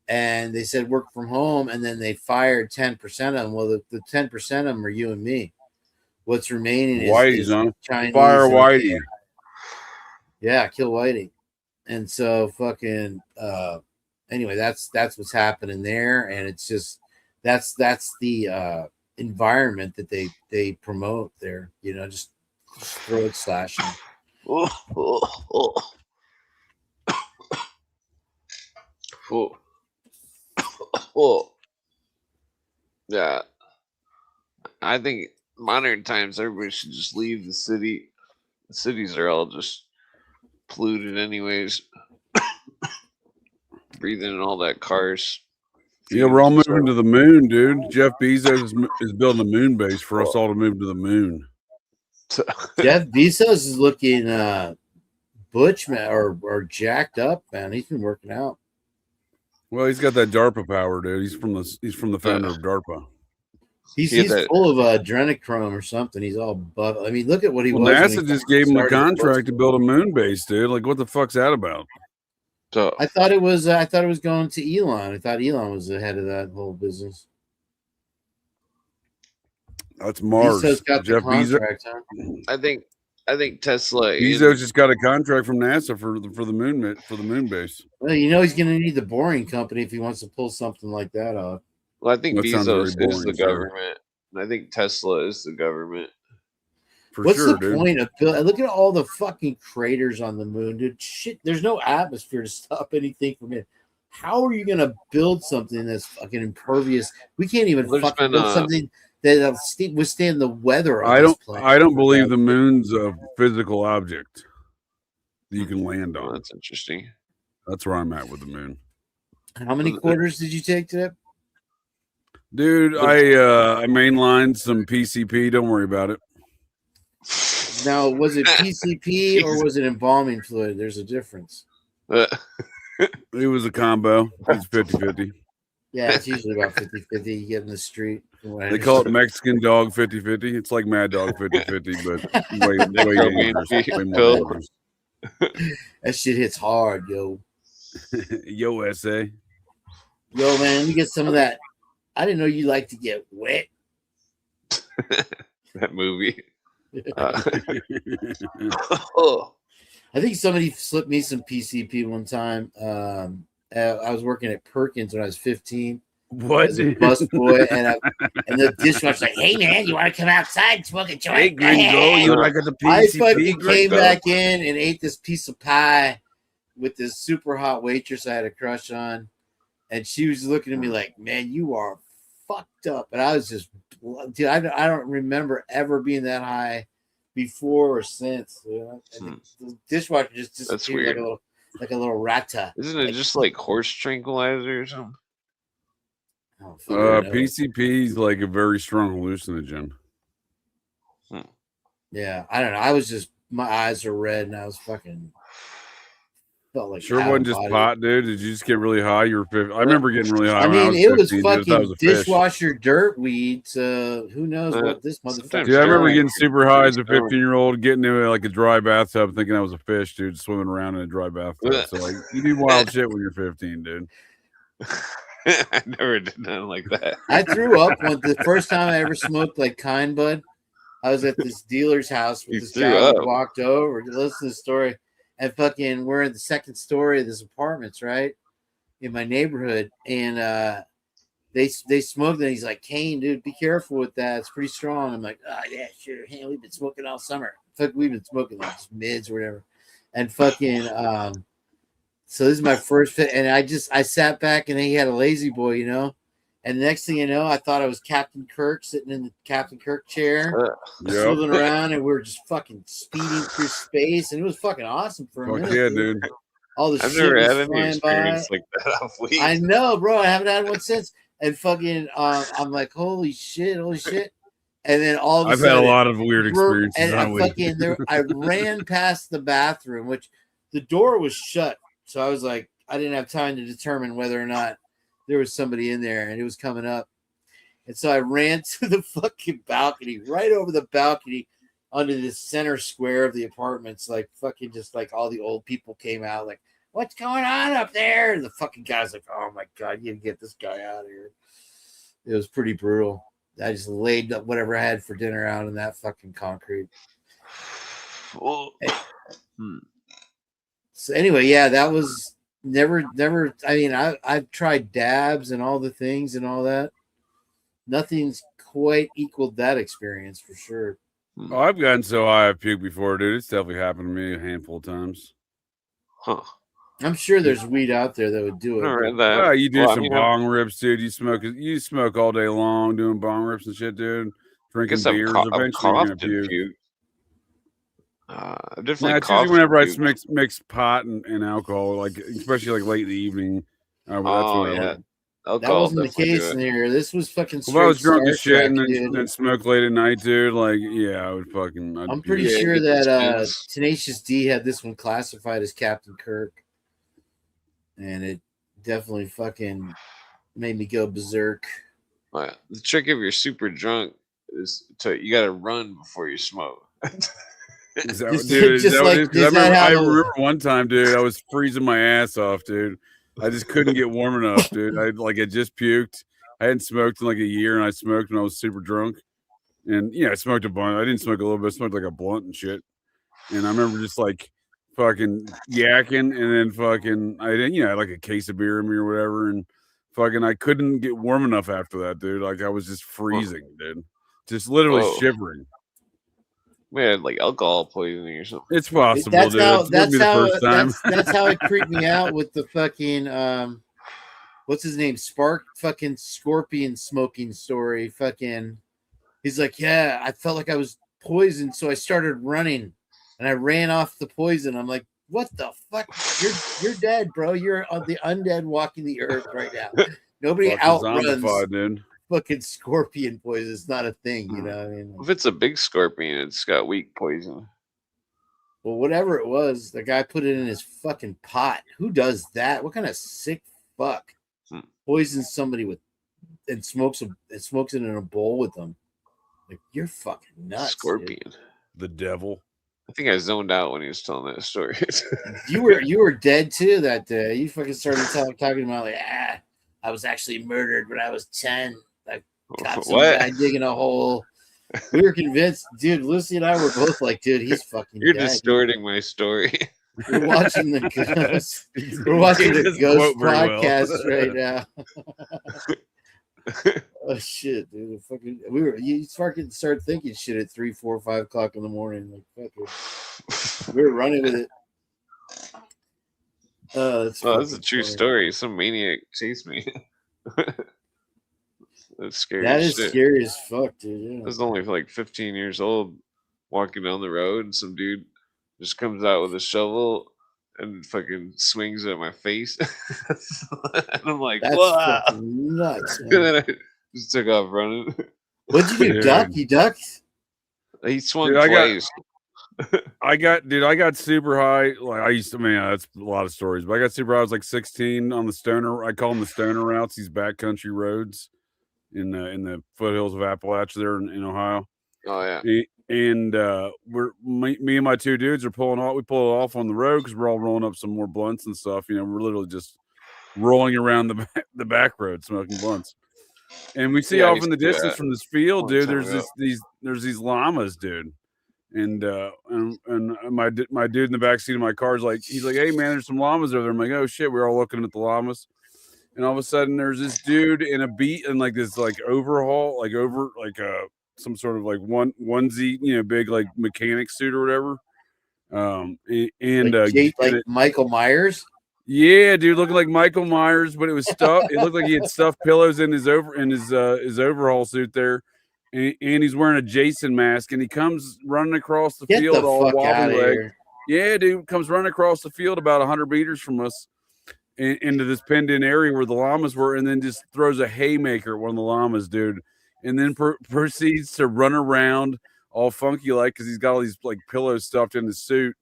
and they said work from home, and then they fired 10% of them. Well, the 10% of them are you and me. What's remaining is Chinese. Fire Whitey. Yeah, kill Whitey. And so fucking anyway, that's what's happening there, and it's just that's the environment that they promote there. Just throat slashing. Yeah, I think modern times everybody should just leave the city. The cities are all just polluted anyways. Breathing in all that cars. Yeah, we're all moving to the moon, dude. Jeff Bezos is building a moon base for us all to move to the moon. Jeff Bezos is looking butch, man, or jacked up, man. He's been working out. Well, he's got that DARPA power, dude. He's from the founder of DARPA. He's full of adrenochrome or something. He's all buff. I mean, look at what he was. NASA just gave him a contract to build a moon base, dude. Like, what the fuck's that about? So I thought it was going to Elon. I thought Elon was the head of that whole business. That's Mars. Got Jeff the contract, huh? I think Tesla. Bezos just got a contract from NASA for the moon base. Well, he's going to need the Boring Company if he wants to pull something like that off. Well, I think That sounds Bezos very is the boring, government. And I think Tesla is the government. What's the point of look at all the fucking craters on the moon, dude? Shit, there's no atmosphere to stop anything from it. How are you going to build something that's fucking impervious? We can't even fucking build something that'll withstand the weather. I don't believe the moon's a physical object that you can land on. That's interesting. That's where I'm at with the moon. How many quarters did you take today? Dude, I mainlined some PCP. Don't worry about it. Now, was it PCP or was it embalming fluid? There's a difference. It was a combo. It's 50-50. Yeah, it's usually about 50-50. You get in the street. They call it Mexican dog 50-50. It's like Mad Dog 50-50, but way dangerous. That shit hits hard, yo. Yo, SA. Yo, man, let me get some of that. I didn't know you like to get wet. That movie. I think somebody slipped me some PCP one time. I was working at Perkins when I was 15. What? As a bus boy, and the dishwasher's like, "Hey man, you want to come outside and smoke a joint?" Hey, Gringo, you like the PCP? I fucking came back in and ate this piece of pie with this super hot waitress I had a crush on, and she was looking at me like, "Man, you are fucked up." And I was just, dude, I don't remember ever being that high before or since. And the dishwasher just disappeared like a little rata. Isn't it just like horse tranquilizer or something? PCP is like a very strong hallucinogen. Yeah, I don't know. I was just, my eyes are red and I was fucking felt like sure wasn't just pot, dude. Did you just get really high? You were 50. I remember getting really high. I mean, it was 15, fucking dishwasher dirt weed. Who knows what this motherfucker. Dude, I remember getting super high as a 15-year-old, getting into like a dry bathtub, thinking I was a fish, dude, swimming around in a dry bathtub. So like, you do wild shit when you're 15, dude. I never did nothing like that. I threw up when the first time I ever smoked like kind bud. I was at this dealer's house with this guy who walked over to listen to the story, and fucking we're in the second story of this apartments, right, in my neighborhood, and they smoked it. And he's like, "Kane, dude, be careful with that. It's pretty strong." I'm like, "Oh yeah, sure. Hey, we've been smoking all summer. Fuck, we've been smoking like mids or whatever," and fucking So this is my first fit, and I sat back and he had a lazy boy, you know. And the next thing you know, I thought I was Captain Kirk sitting in the Captain Kirk chair, swiveling around, and we were just fucking speeding through space, and it was fucking awesome for a minute. Yeah, dude. All the I've shit never was had any flying experience by. like that off weed. I know, bro. I haven't had one since. And fucking, I'm like, holy shit. And then all of a I've sudden, had a lot of weird experiences. and I ran past the bathroom, which the door was shut. So I was like, I didn't have time to determine whether or not there was somebody in there, and it was coming up. And so I ran to the fucking balcony, right over the balcony, onto the center square of the apartments. Like fucking, just like all the old people came out, like, what's going on up there? And the fucking guy's like, oh my God, you gotta get this guy out of here. It was pretty brutal. I just laid up whatever I had for dinner out in that fucking concrete. So anyway, yeah, that was never. I mean, I've tried dabs and all the things and all that. Nothing's quite equaled that experience for sure. Oh, I've gotten so high I've puked before, dude. It's definitely happened to me a handful of times. Huh. I'm sure there's weed out there that would do it. Yeah, you do some bong rips, dude. You smoke all day long doing bong rips and shit, dude. Drinking beers. Eventually you're gonna puke. I've definitely it's usually whenever I mix pot and alcohol, like especially like late in the evening. That wasn't the case in here. This was fucking straight. Well, I was drunk as shit and then smoke late at night, dude. Like, yeah, I would fucking. I'm pretty sure that Tenacious D had this one classified as Captain Kirk, and it definitely fucking made me go berserk. The trick if you're super drunk is you got to run before you smoke. Is that, dude, is that what it is? I remember one time, dude, I was freezing my ass off, dude. I just couldn't get warm enough, dude. I just puked. I hadn't smoked in like a year, and I smoked when I was super drunk. And yeah, I smoked a blunt. I didn't smoke a little bit. I smoked like a blunt and shit. And I remember just like fucking yakking, and then fucking I didn't, I had like a case of beer in me or whatever, and fucking I couldn't get warm enough after that, dude. Like I was just freezing, dude. Just literally shivering. We had like alcohol poisoning or something. It's possible, that's dude. That's how it creeped me out with the fucking what's his name? Spark fucking scorpion smoking story. Fucking he's like, yeah, I felt like I was poisoned, so I started running and I ran off the poison. I'm like, what the fuck? You're dead, bro. You're the undead walking the earth right now. Nobody outruns fucking scorpion poison. It's not a thing, you know what I mean? If it's a big scorpion, it's got weak poison. Well, whatever it was, the guy put it in his fucking pot. Who does that? What kind of sick fuck poisons somebody and smokes it in a bowl with them? Like, you're fucking nuts. Scorpion. Dude. The devil. I think I zoned out when he was telling that story. You were dead too that day. You fucking started talking about like, I was actually murdered when I was 10. I got some guy digging a hole. We were convinced, dude. Lucy and I were both like, dude, he's fucking. You're dead. Distorting my story. We're watching the Ghost. We're watching the Ghost podcast right now. Oh shit, dude! You fucking start thinking shit at 3, 4, 5 o'clock in the morning. Like, fuck, we were running with it. That's a true story. Some maniac chased me. That's scary. That is scary as fuck, dude. Yeah. I was only like 15 years old, walking down the road, and some dude just comes out with a shovel and fucking swings at my face. And I'm like, that's wow, nuts. And then I just took off running. What'd you do? Duck? You ducked? He swung twice. I got super high. Like I used to, that's a lot of stories, but I got super high. I was like 16 on the stoner. I call them the stoner routes, these backcountry roads in the foothills of Appalachia there in Ohio. Oh yeah. And me and my two dudes are pulling off. We pull it off on the road because we're all rolling up some more blunts and stuff. We're literally just rolling around the back road smoking blunts. And we see off in the distance from this field, dude. There's these llamas, dude. And my dude in the back seat of my car he's like, hey man, there's some llamas over there. I'm like, oh shit, we're all looking at the llamas. And all of a sudden there's this dude in a beat and like this like overhaul, like some sort of like onesie, big like mechanic suit or whatever. Like Michael Myers. Yeah, dude, looking like Michael Myers, but it was stuffed. It looked like he had stuffed pillows in his overhaul suit there, and he's wearing a Jason mask, and he comes running across the Get field the all fuck out wobbly of leg. here. Yeah, dude, comes running across the field about 100 meters from us into this penned-in area where the llamas were, and then just throws a haymaker at one of the llamas, dude, and then proceeds to run around all funky like because he's got all these like pillows stuffed in his suit,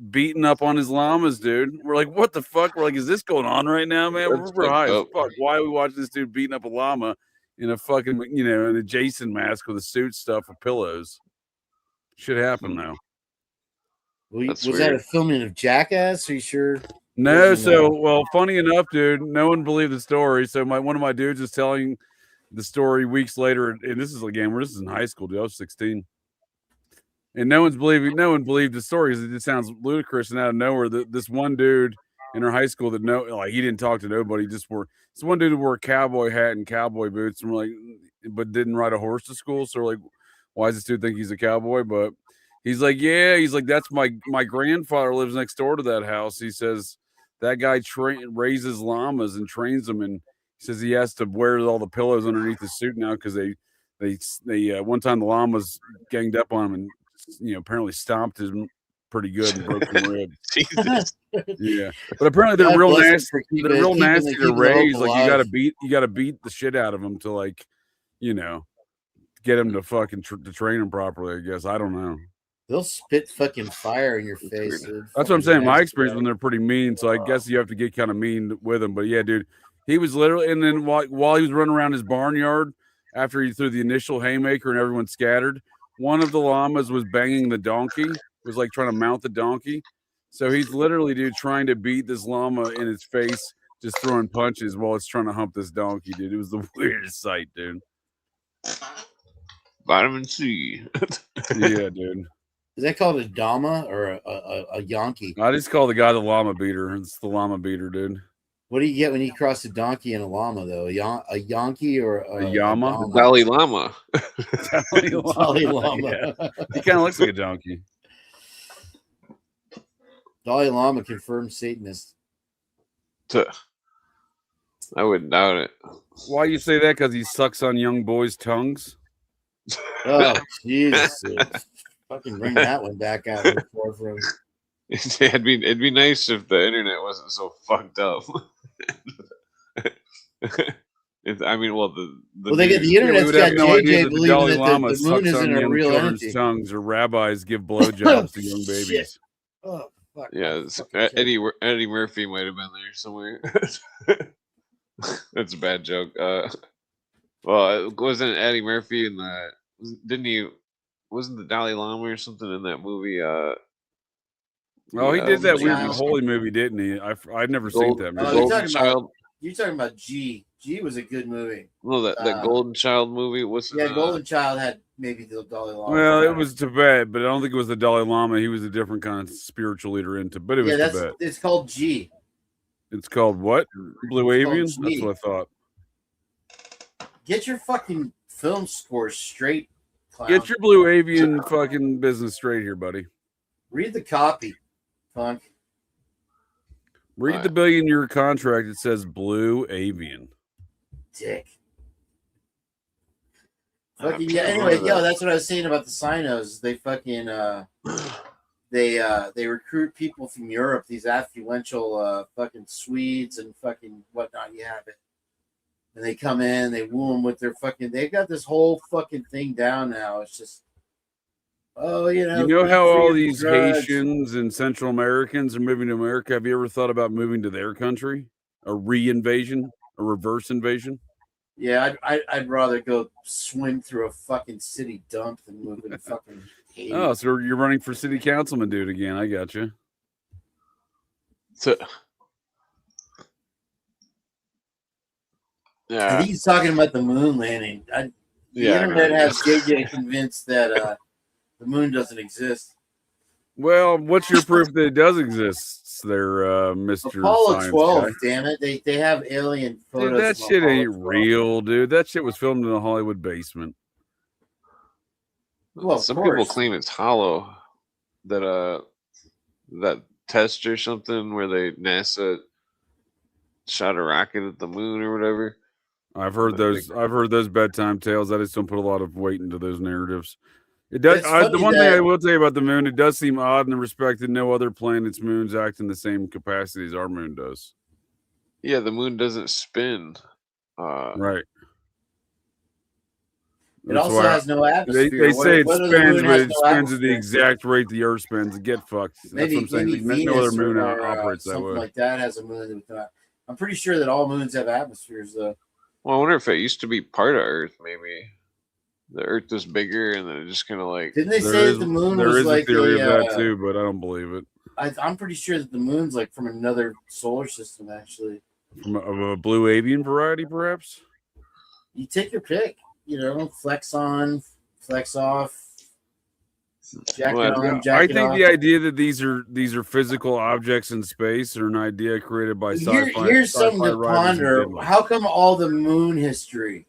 beating up on his llamas, dude. We're like, what the fuck? We're like, is this going on right now, man? That's We're high fucked as up. fuck. Why are we watching this dude beating up a llama in a fucking, in a Jason mask with a suit stuff with pillows? Should happen now. Was that a filming of Jackass? Are you sure? No, well, funny enough, dude, no one believed the story. So one of my dudes is telling the story weeks later, and this is again, this is in high school, dude. I was 16. And no one believed the story because it just sounds ludicrous. And out of nowhere, this one dude in our high school that he didn't talk to nobody. This one dude who wore a cowboy hat and cowboy boots, and we're like, but didn't ride a horse to school. So we're like, why does this dude think he's a cowboy? But he's like, that's my grandfather lives next door to that house. He says that guy raises llamas and trains them, and he says he has to wear all the pillows underneath his suit now because they one time the llamas ganged up on him and apparently stomped him pretty good and broke some ribs. Jesus. Yeah, but apparently they're real nasty. They're real nasty to raise. Like you gotta beat the shit out of them to like, get them to fucking to train them properly. I guess I don't know. They'll spit fucking fire in your face. Dude. That's what I'm saying. My experience when they're pretty mean, so I guess you have to get kind of mean with them. But yeah, dude, he was literally, and then while he was running around his barnyard after he threw the initial haymaker and everyone scattered, one of the llamas was banging the donkey. Was like trying to mount the donkey. So he's literally, dude, trying to beat this llama in its face, just throwing punches while it's trying to hump this donkey, dude. It was the weirdest sight, dude. Vitamin C. Yeah, dude. Is that called a Dama or a Yankee? I just call the guy the llama beater. It's the llama beater, dude. What do you get when you cross a donkey and a llama, though? A Yankee or a Yama? Dalai Lama. Dalai Lama. Yeah. He kind of looks like a donkey. Dalai Lama confirmed Satanist. I wouldn't doubt it. Why you say that? Because he sucks on young boys' tongues? Oh, Jesus. Fucking bring that one back out of the forefront. It'd be nice if the internet wasn't so fucked up. I mean, well, they get the internet's got no JJ believing that the moon isn't a real children's entity. Tongues or rabbis give blowjobs to young babies. Shit. Oh, fuck. Yeah, Eddie Murphy might have been there somewhere. That's a bad joke. Well, it wasn't Eddie Murphy in the wasn't the Dalai Lama or something in that movie? Oh, he did that weird holy movie, didn't he? I'd never seen that movie. You're talking about G. G was a good movie. No, that Golden Child movie. Golden Child had maybe the Dalai Lama. Well, it was Tibet, but I don't think it was the Dalai Lama. He was a different kind of spiritual leader in Tibet. It was Tibet. It's called G. It's called what? Blue Avian? That's what I thought. Get your fucking film scores straight, clown. Get your Blue Avian fucking business straight here, buddy. Read the copy, punk. Read the billion-year contract. It says Blue Avian. Dick. Fucking yeah. Anyway, that's what I was saying about the Sinos. They fucking they recruit people from Europe. These affluential fucking Swedes and fucking whatnot. You have it. And they come in, they woo them with their fucking. They've got this whole fucking thing down now. It's just, you know how all these Haitians and Central Americans are moving to America. Have you ever thought about moving to their country? A re-invasion, a reverse invasion? Yeah, I'd rather go swim through a fucking city dump than move in fucking Haiti. Oh, so you're running for city councilman, dude? Again, I got you. So. Yeah. I think he's talking about the moon landing. The internet has JJ convinced that the moon doesn't exist. Well, what's your proof that it does exist there, Mr. Apollo Science 12, guy? damn it. They have alien photos. Dude, that shit Apollo ain't 12. real, dude. That shit was filmed in a Hollywood basement. Well, some people claim it's hollow. That test or something where NASA shot a rocket at the moon or whatever. I've heard those bedtime tales. I just don't put a lot of weight into those narratives. It does. The one thing I will tell you about the moon, it does seem odd in the respect that no other planet's moons act in the same capacity as our moon does. Yeah, the moon doesn't spin. Right. It also has no atmosphere. They say it spins, but it spins at the exact rate the Earth spins. Get fucked. That's what I'm saying. Maybe no other moon or, operates that way. Something like that has a moon. I'm pretty sure that all moons have atmospheres, though. Well, I wonder if it used to be part of Earth. Maybe the Earth was bigger, and then it just kind of like. Didn't they say that the moon was like a theory of that too, but I don't believe it. I'm pretty sure that the moon's like from another solar system, actually. From a blue avian variety, perhaps. You take your pick. Flex on, flex off. Jack it on, jack I it think off. the idea that these are physical objects in space are an idea created by sci-fi. Here's something to ponder. How come all the moon history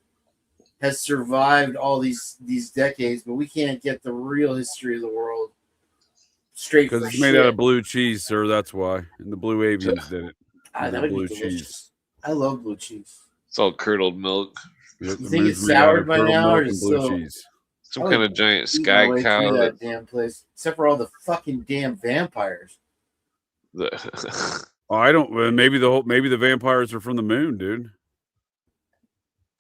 has survived all these decades, but we can't get the real history of the world straight? Because it's made out of blue cheese, sir. That's why. And the blue avians did it. That would be delicious. Cheese. I love blue cheese. It's all curdled milk. You think it's soured by now, or is blue cheese? Some kind of giant sky cow. That damn place, except for all the fucking damn vampires. I don't. Maybe the vampires are from the moon, dude.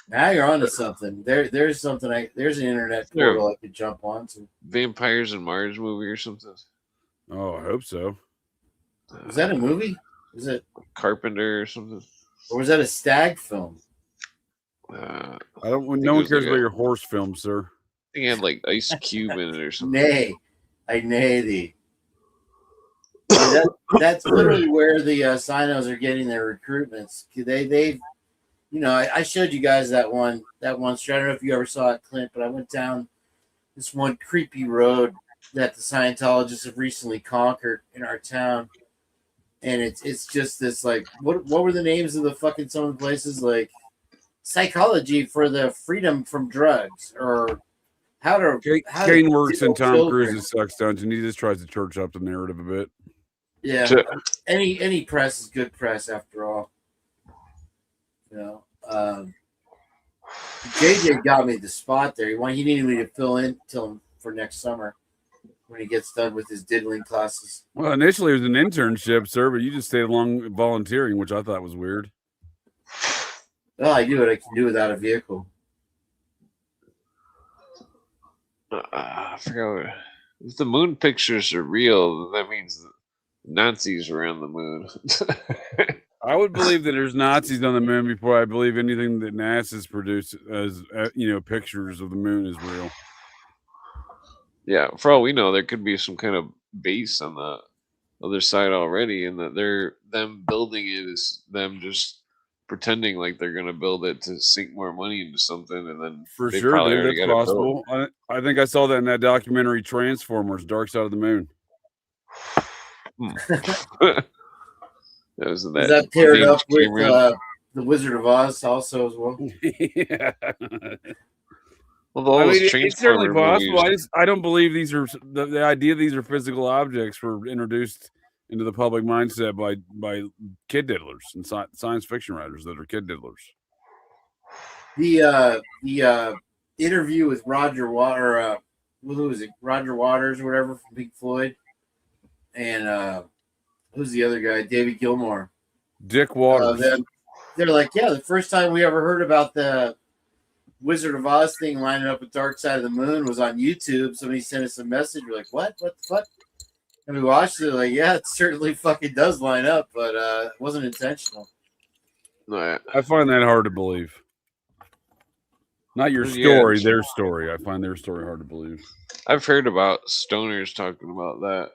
Now you're onto something. There's something. There's an internet portal I could jump onto. Vampires in Mars movie or something. Oh, I hope so. Was that a movie? Was it Carpenter or something? Or was that a stag film? I don't. No one cares about your horse film, sir. I think it had like Ice Cube in it or something. Nay, I nay thee. That's literally where the Sinos are getting their recruitments. They I showed you guys that one street. I don't know if you ever saw it, Clint, but I went down this one creepy road that the Scientologists have recently conquered in our town, and it's just this like what were the names of the fucking some of the places, like Psychology for the Freedom from Drugs, or how to Kane works in Tom Cruise's sex dungeon. He just tries to church up the narrative a bit. Yeah, any press is good press after all. JJ got me the spot there. He needed me to fill in for next summer when he gets done with his diddling classes. Well, initially it was an internship, sir, but you just stayed along volunteering, which I thought was weird. Well, I do what I can do without a vehicle. I forgot. If the moon pictures are real, then that means Nazis were on the moon. I would believe that there's Nazis on the moon before I believe anything that NASA's produced as pictures of the moon is real. Yeah, for all we know, there could be some kind of base on the other side already, and that them building it is them just pretending like they're going to build it to sink more money into something, and then for sure, dude, that's possible. I think I saw that in that documentary Transformers: Dark Side of the Moon. Was that paired up with the Wizard of Oz also as well? Yeah. Well, it's certainly possible. I don't believe these are the idea. These are physical objects were introduced into the public mindset by kid diddlers and science fiction writers that are kid diddlers. The interview with Roger Waters or whatever from Pink Floyd, and who's the other guy? David Gilmour. Dick Waters. They're like, yeah, the first time we ever heard about the Wizard of Oz thing lining up with Dark Side of the Moon was on YouTube. Somebody sent us a message. We're like, what the fuck? And we watched it, like, yeah, it certainly fucking does line up, but it wasn't intentional. I find that hard to believe. Not your story, their story. I find their story hard to believe. I've heard about stoners talking about that.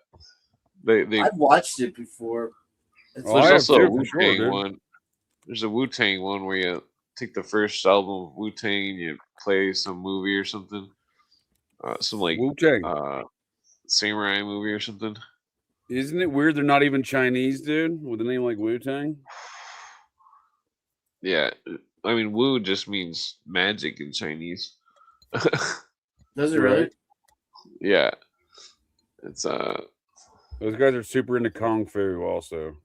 I've watched it before. There's also a Wu-Tang one. There's a Wu-Tang one where you take the first album of Wu-Tang and you play some movie or something. Some like Wu-Tang. Samurai movie or something. Isn't it weird they're not even Chinese, dude, with a name like Wu-Tang? Yeah. I mean, Wu just means magic in Chinese. Does it really? Yeah. It's Those guys are super into kung fu, also.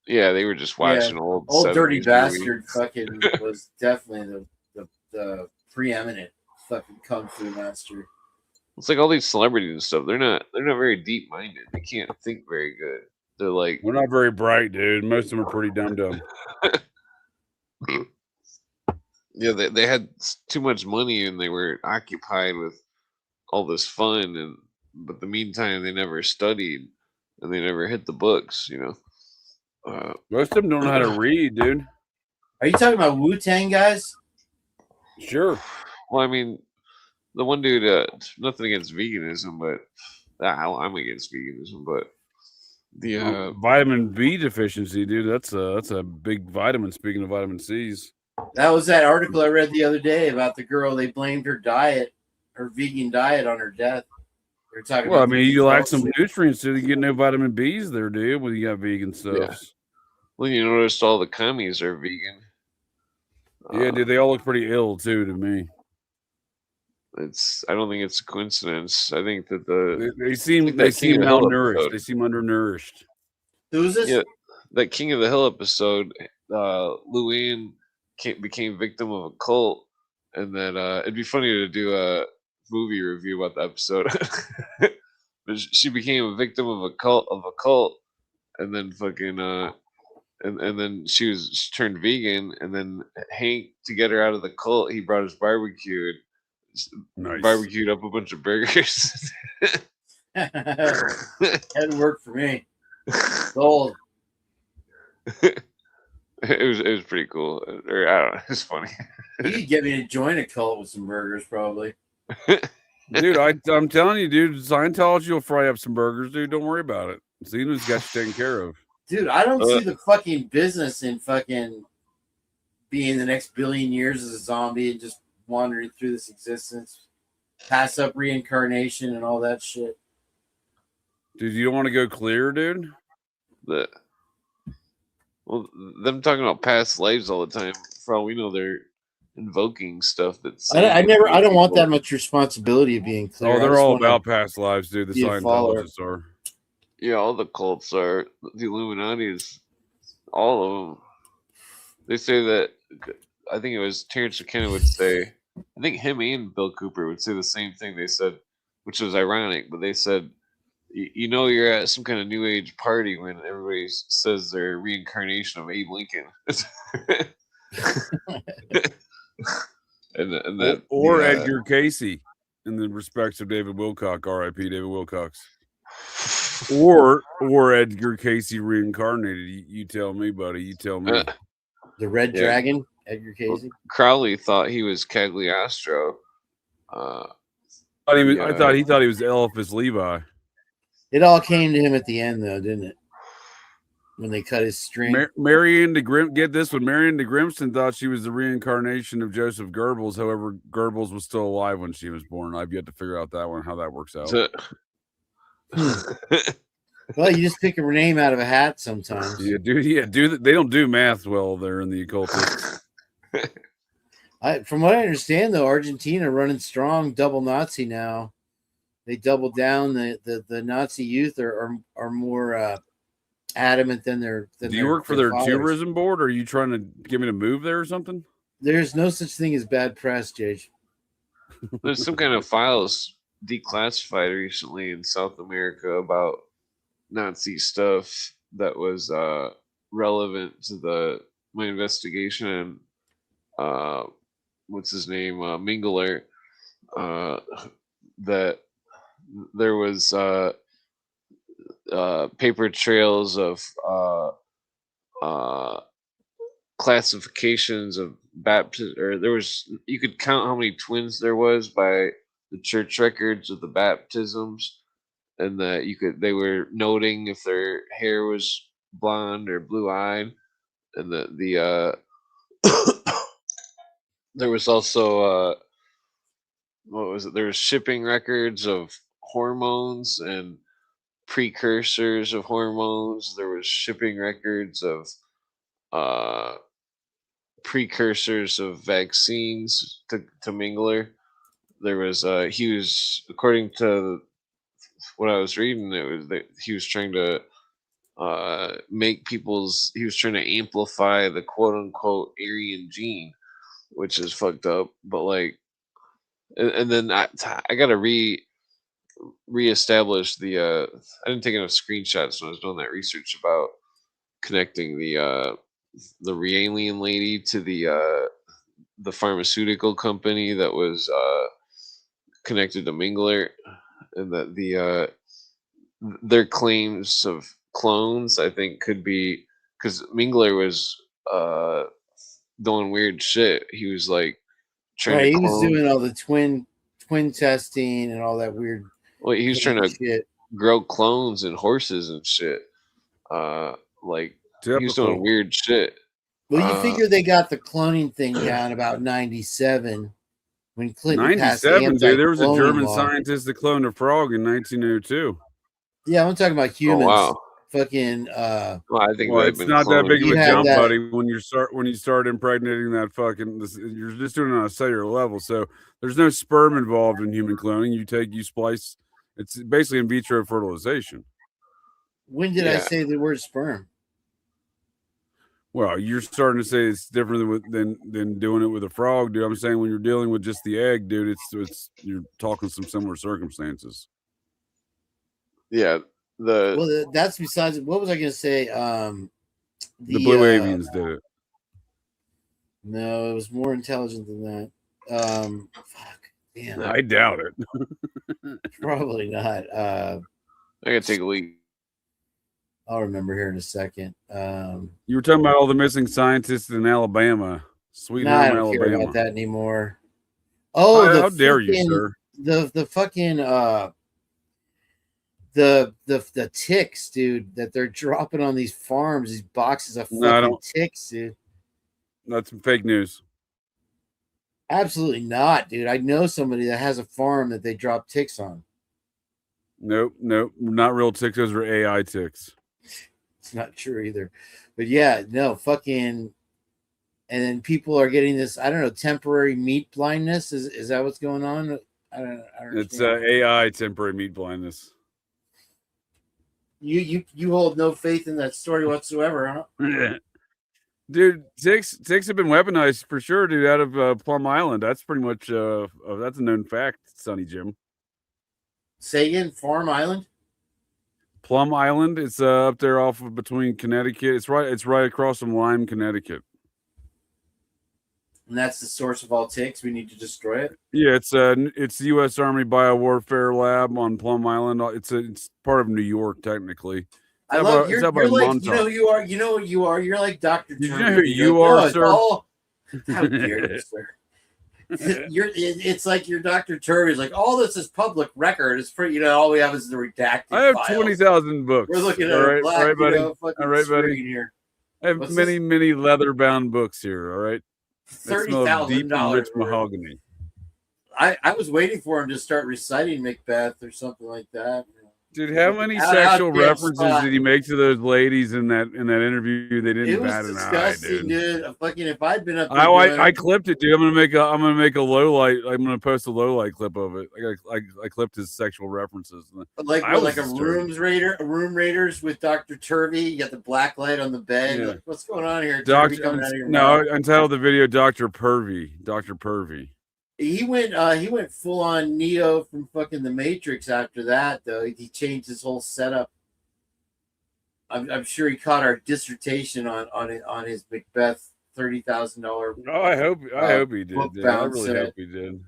Yeah, they were just watching old Dirty 70s Bastard movies. fucking was definitely the preeminent fucking kung fu master. It's like all these celebrities and stuff. They're not very deep minded. They can't think very good. They're like We're not very bright, dude. Most of them are pretty dumb. yeah, they had too much money and they were occupied with all this fun, and but the meantime they never studied and they never hit the books. Most of them don't know how to read, dude. Are you talking about Wu-Tang guys? Sure. Well, I mean, the one dude, nothing against veganism, but I'm against veganism, but the vitamin B deficiency, dude. That's a big vitamin. Speaking of vitamin C's, that was that article I read the other day about the girl. They blamed her diet, her vegan diet, on her death. They're talking. Well, I mean, you lack some nutrients, so you get no vitamin B's there, dude. When you got vegan stuff. Yeah. Well, you noticed all the commies are vegan. Yeah, dude, they all look pretty ill too to me. I don't think it's a coincidence. I think that they seem malnourished. They seem undernourished. Who's this? Yeah, that King of the Hill episode. Luann became victim of a cult, and then it'd be funny to do a movie review about the episode. But she became a victim of a cult, and then fucking and then she turned vegan, and then Hank, to get her out of the cult, he brought his barbecue and barbecued up a bunch of burgers. That worked for me. Sold. It was pretty cool. Or I don't know, it's funny. You could get me to join a cult with some burgers, probably. Dude, I'm telling you, dude, Scientology will fry up some burgers, dude. Don't worry about it. Zena's got you taken care of. Dude, I don't see the fucking business in fucking being the next billion years as a zombie and just wandering through this existence, pass up reincarnation and all that shit. Dude, you don't want to go clear, dude? Well, them talking about past lives all the time, for all we know, they're invoking stuff that's. I don't want that much responsibility of being clear. Oh, they're all about past lives, dude. The Scientologists are. Yeah, all the cults are. The Illuminati is all of them. They say that. I think it was Terrence McKenna would say. I think him and Bill Cooper would say the same thing. They said, which was ironic, but they said, you know, you're at some kind of new age party when everybody says they're reincarnation of Abe Lincoln. or Edgar Casey, in the respects of David Wilcock, R.I.P. David Wilcox. Or Edgar Casey reincarnated. You tell me, buddy. You tell me. The Red Dragon, Edgar Casey. Crowley thought he was Cagliostro. I thought he thought he was Eliphas Levi. It all came to him at the end, though, didn't it? When they cut his string. Marianne de Grimston thought she was the reincarnation of Joseph Goebbels. However, Goebbels was still alive when she was born. I've yet to figure out that one, how that works out. Well, you just pick a name out of a hat sometimes. Yeah, dude. They don't do math well there in the occultists. From what I understand, though, Argentina running strong, double Nazi now. They doubled down. The Nazi youth are more adamant than their. Do you work for their tourism board, or are you trying to get me to move there or something? There's no such thing as bad press, Jage. There's some kind of files declassified recently in South America about Nazi stuff that was relevant to my investigation, and what's his name, Mingler, that there was paper trails of classifications of baptism, or you could count how many twins there was by the church records of the baptisms, and that they were noting if their hair was blonde or blue-eyed, and the there was also what was it? There was shipping records of hormones and precursors of hormones. There was shipping records of precursors of vaccines to Mingler. There was he was, according to what I was reading, it was that he was trying to he was trying to amplify the quote unquote Aryan gene, which is fucked up. But like, and then I gotta reestablish the I didn't take enough screenshots when I was doing that research about connecting the Realian lady to the pharmaceutical company that was connected to Mingler, and that their claims of clones, I think, could be because Mingler was doing weird shit. He was like trying Right, to he was clone. doing all the twin testing and all that weird Well, he was trying to shit. grow clones and horses and shit. Like he was Typical. doing weird shit. Well, you figure they got the cloning thing down about 97 when Clinton passed the 97, dude. There was a anti-cloning German law. scientist that cloned a frog in 1902. Yeah, I'm talking about humans. wow. Fucking Well, I think Well, they've it's been not that cloning big of You a had jump, that- buddy. When you start impregnating that fucking, you're just doing it on a cellular level. So there's no sperm involved in human cloning. You splice. It's basically in vitro fertilization. when did I Yeah. say the word sperm? Well, you're starting to say it's different than doing it with a frog, dude. I'm saying when you're dealing with just the egg, dude, it's you're talking some similar circumstances. Yeah. Well, that's besides. What was I going to say? The blue avians did it. No, it was more intelligent than that. Fuck, damn, I doubt it. probably not. I gotta take a leak. I'll remember here in a second. You were talking about all the missing scientists in Alabama, Sweet I Home, don't care Alabama. about that anymore. Oh, How dare you, sir? The fucking the ticks, dude, that they're dropping on these farms, these boxes of No, I fucking don't. ticks, dude. That's fake news. Absolutely not, dude. I know somebody that has a farm that they drop ticks on. Nope, not real ticks. Those are AI ticks. It's not true either. But yeah, no, fucking. And then people are getting this, I don't know, temporary meat blindness. Is that what's going on? I don't It's understand. AI temporary meat blindness. You hold no faith in that story whatsoever, huh? Dude, ticks have been weaponized for sure, dude. Out of Plum Island, that's pretty much that's a known fact, Sonny Jim. Say again, Farm Island. Plum Island, it's up there off of between Connecticut. It's right across from Lyme, Connecticut. And that's the source of all ticks. We need to destroy it. Yeah, it's the U.S. Army Biowarfare Lab on Plum Island. It's part of New York, technically. I love it's you're out by like Montauk. you know who you are. You know what you are. You're like Dr. Did you Turner. know who you are, sir? How dare you, sir? It's like your Dr. Turner is like, all this is public record. It's pretty, all we have is the redacted I have files. 20,000 books. We're looking at all a right, black, all right, buddy. fucking All right, buddy. screen here. I have What's many leather-bound books here. All right, They smell deep and $30,000. rich mahogany. I was waiting for him to start reciting Macbeth or something like that. Dude, how many Out sexual there, references spot. did he make to those ladies in that interview? They didn't It was bat an eye, disgusting, dude. dude. Fucking, if I'd been up there, I clipped it, dude. I'm gonna make a low light. I'm gonna post a low light clip of it. I clipped his sexual references. like I was like a disturbed. room raiders with Dr. Turvey. You got the black light on the bed. Yeah. Like, what's going on here? Turvey Doctor, coming out of your no, mouth? entitled the video Dr. Pervy. Dr. Pervy. He went full on Neo from fucking the Matrix after that, though. He changed his whole setup. I'm sure he caught our dissertation on his Macbeth $30,000. Oh, I hope he did. book Dude. I bound really set. hope he did.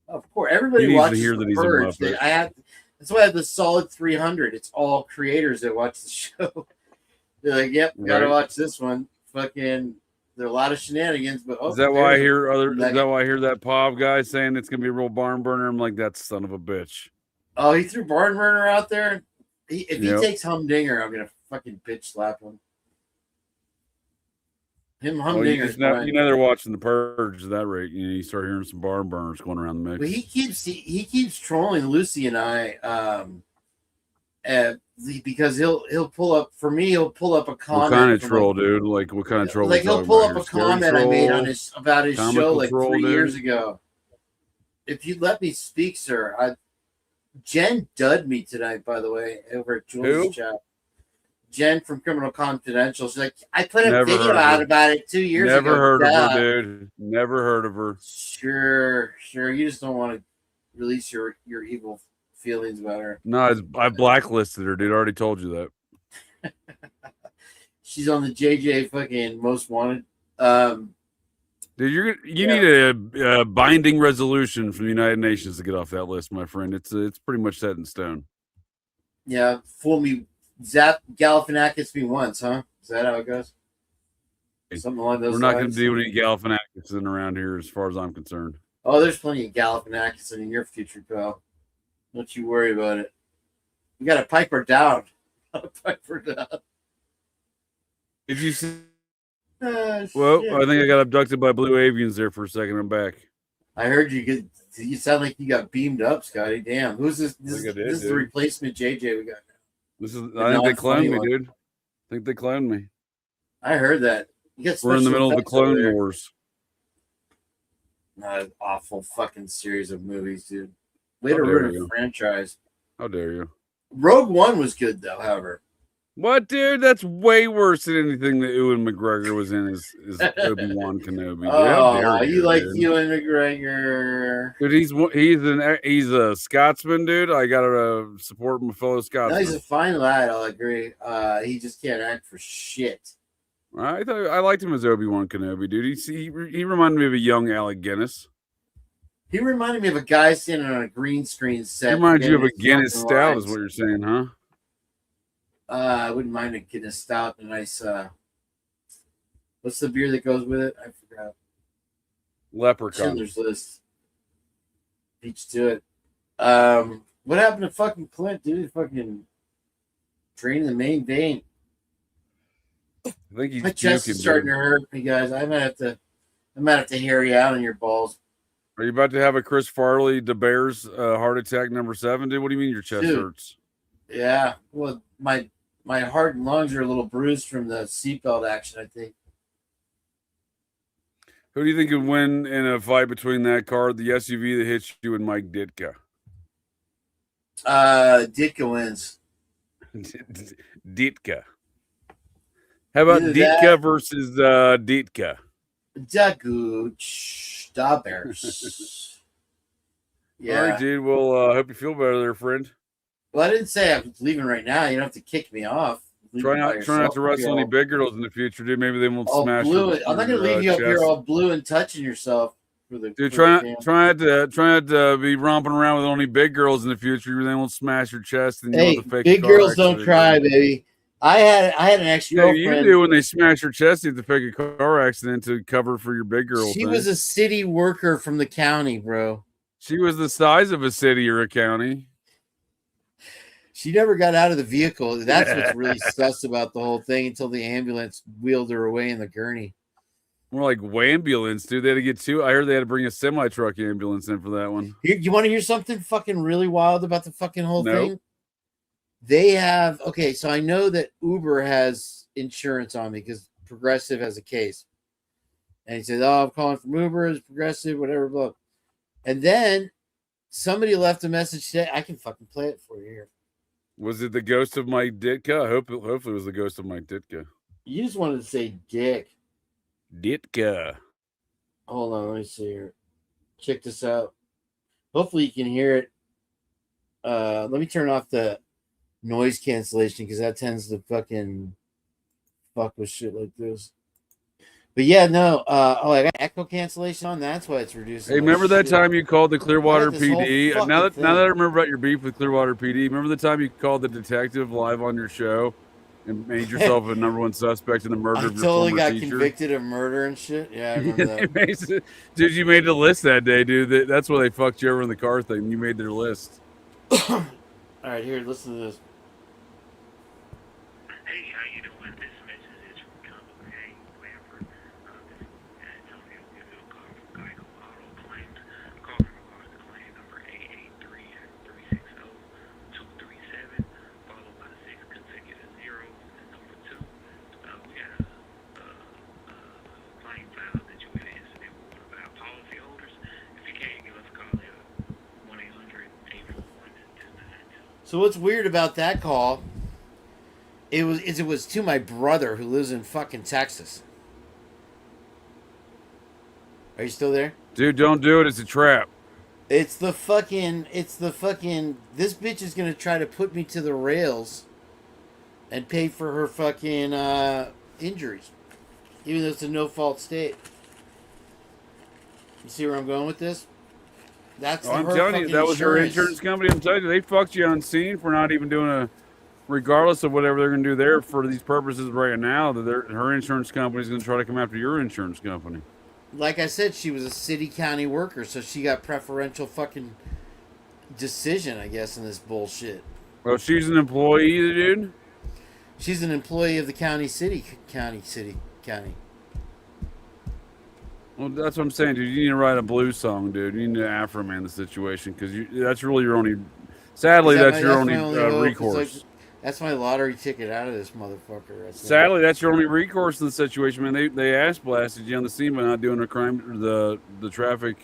Of course, everybody He needs to watches hear The that he's a Purge. Muppet. That's why I have the solid 300. It's all creators that watch the show. They're like, "Yep, gotta Right. watch this one." Fucking, there are a lot of shenanigans, but Is that why I there's hear a nugget. Is that why I hear that Pov guy saying it's gonna be a real barn burner? I'm like, that son of a bitch. Oh, he threw Barn Burner out there. If Yep. he takes Humdinger, I'm gonna fucking bitch slap him. Well, Humdinger's fine. they're watching the Purge at that rate. You start hearing some barn burners going around the mix. But he keeps trolling Lucy and I, because he'll pull up for me. He'll pull up a comment. What kind of from, troll, like, dude? Like what kind of troll? Like we he'll talking pull about up a here? Scary comment I made troll? on about his Comical show like troll, 3 dude? years ago. If you let me speak, sir, Jen dudded me tonight, by the way, over at Jules' Who? chat. Jen from Criminal Confidential. She's like, I put a Never video heard of out her. about it 2 years ago. Never heard of her, Duh. dude. Never heard of her. Sure. You just don't want to release your evil feelings about her. No, I blacklisted her, dude. I already told you that. She's on the JJ fucking most wanted. Dude, you need a binding resolution from the United Nations to get off that list, my friend. It's pretty much set in stone. Yeah, fool me. Zap Galifianakis me once, huh? Is that how it goes? Something along those lines. We're not going to do any Galifianakis around here, as far as I'm concerned. Oh, there's plenty of Galifianakis in your future, pal. Don't you worry about it. You got to pipe her down. Did you see? Well, shit. I think I got abducted by blue avians there for a second. I'm back. I heard you. You sound like you got beamed up, Scotty. Damn, who's this? This is the replacement JJ we got now. This is. I think they cloned me, dude. I think they cloned me. I heard that. We're in the middle of the Clone Wars. Not an awful fucking series of movies, dude. Way to ruin a franchise. How dare you? Rogue One was good though, however. What, dude? That's way worse than anything that Ewan McGregor was in as Obi-Wan Kenobi. Dude. Oh, you like Ewan McGregor? Dude, he's a Scotsman, dude. I gotta support my fellow Scotsman. No, he's a fine lad. I'll agree. He just can't act for shit. I liked him as Obi-Wan Kenobi, dude. He reminded me of a young Alec Guinness. He reminded me of a guy standing on a green screen set. He reminds you of a Guinness Stout, is what you're saying, huh? I wouldn't mind a Guinness Stout. A nice, what's the beer that goes with it? I forgot. Leprechaun. Schindler's List. Beach to it. What happened to fucking Clint, dude? Fucking draining the main vein. I think he's my chest is starting to hurt me, guys. I might have to hear you out on your balls. Are you about to have a Chris Farley DeBears heart attack number 7, dude? What do you mean your chest hurts? Yeah. Well, my heart and lungs are a little bruised from the seatbelt action, I think. Who do you think would win in a fight between that car, the SUV that hits you, and Mike Ditka? Ditka wins. Ditka. How about Ditka versus Ditka? Daguch. Dabbers. Yeah. All right, dude. Well, I hope you feel better there, friend. Well, I didn't say I'm leaving right now. You don't have to kick me off. Try not to wrestle any big girls in the future, dude. Maybe they won't smash you. I'm not gonna leave you up here all blue and touching yourself. Dude, try not to be romping around with only big girls in the future. They won't smash your chest. And hey, big girls don't cry, baby. I had an ex-girlfriend. Yeah, you do when they smash your chest. You have to fake a car accident to cover for your big girl. She was a city worker from the county, bro. She was the size of a city or a county. She never got out of the vehicle. That's what's really sus about the whole thing until the ambulance wheeled her away in the gurney. More like ambulance, dude. They had to get two. I heard they had to bring a semi-truck ambulance in for that one. You want to hear something fucking really wild about the fucking whole thing? They have, okay, so I know that Uber has insurance on me because Progressive has a case. And he said, I'm calling from Uber, it's Progressive, whatever, blah. And then somebody left a message today. I can fucking play it for you here. Was it the ghost of Mike Ditka? Hopefully it was the ghost of Mike Ditka. You just wanted to say dick. Ditka. Hold on, let me see here. Check this out. Hopefully you can hear it. Let me turn off the noise cancellation because that tends to fucking fuck with shit like this. But yeah, no. I got echo cancellation on. That's why it's reducing. Hey, remember that time you called the Clearwater PD? Now that I remember about your beef with Clearwater PD, remember the time you called the detective live on your show and made yourself a #1 suspect in the murder of your former teacher? I totally got convicted of murder and shit. Yeah, I remember that. Dude, you made the list that day, dude. That's why they fucked you over in the car thing. You made their list. All right, here, listen to this. Hey, how you doing? This message is from Yakub. Hey, Blanford. This is Antonio. Give you a call from Geico Auto Claims. Call from regards to claim number 883-360-237, followed by 6 consecutive zeros. And number 2, we got a claim file that you had an incident with one of our policyholders. If you can't, give us a call at 1-800-841-2787. So what's weird about that call? It was to my brother who lives in fucking Texas. Are you still there? Dude, don't do it. It's a trap. It's the fucking this bitch is gonna try to put me to the rails and pay for her fucking injuries. Even though it's a no fault state. You see where I'm going with this? That's I'm telling you, that was her insurance company. I'm telling you, they fucked you on scene for not even doing a, regardless of whatever they're going to do there for these purposes right now, that her insurance company is going to try to come after your insurance company. Like I said, she was a city county worker, so she got preferential fucking decision, I guess, in this bullshit. Well, she's an employee, dude. She's an employee of the county. Well, that's what I'm saying, dude. You need to write a blues song, dude. You need to Afro Man the situation because that's really your only. Sadly, that's your only recourse. Like, that's my lottery ticket out of this motherfucker. Sadly, that's your only recourse in the situation, man. They ass blasted you on the scene by not doing a crime, the traffic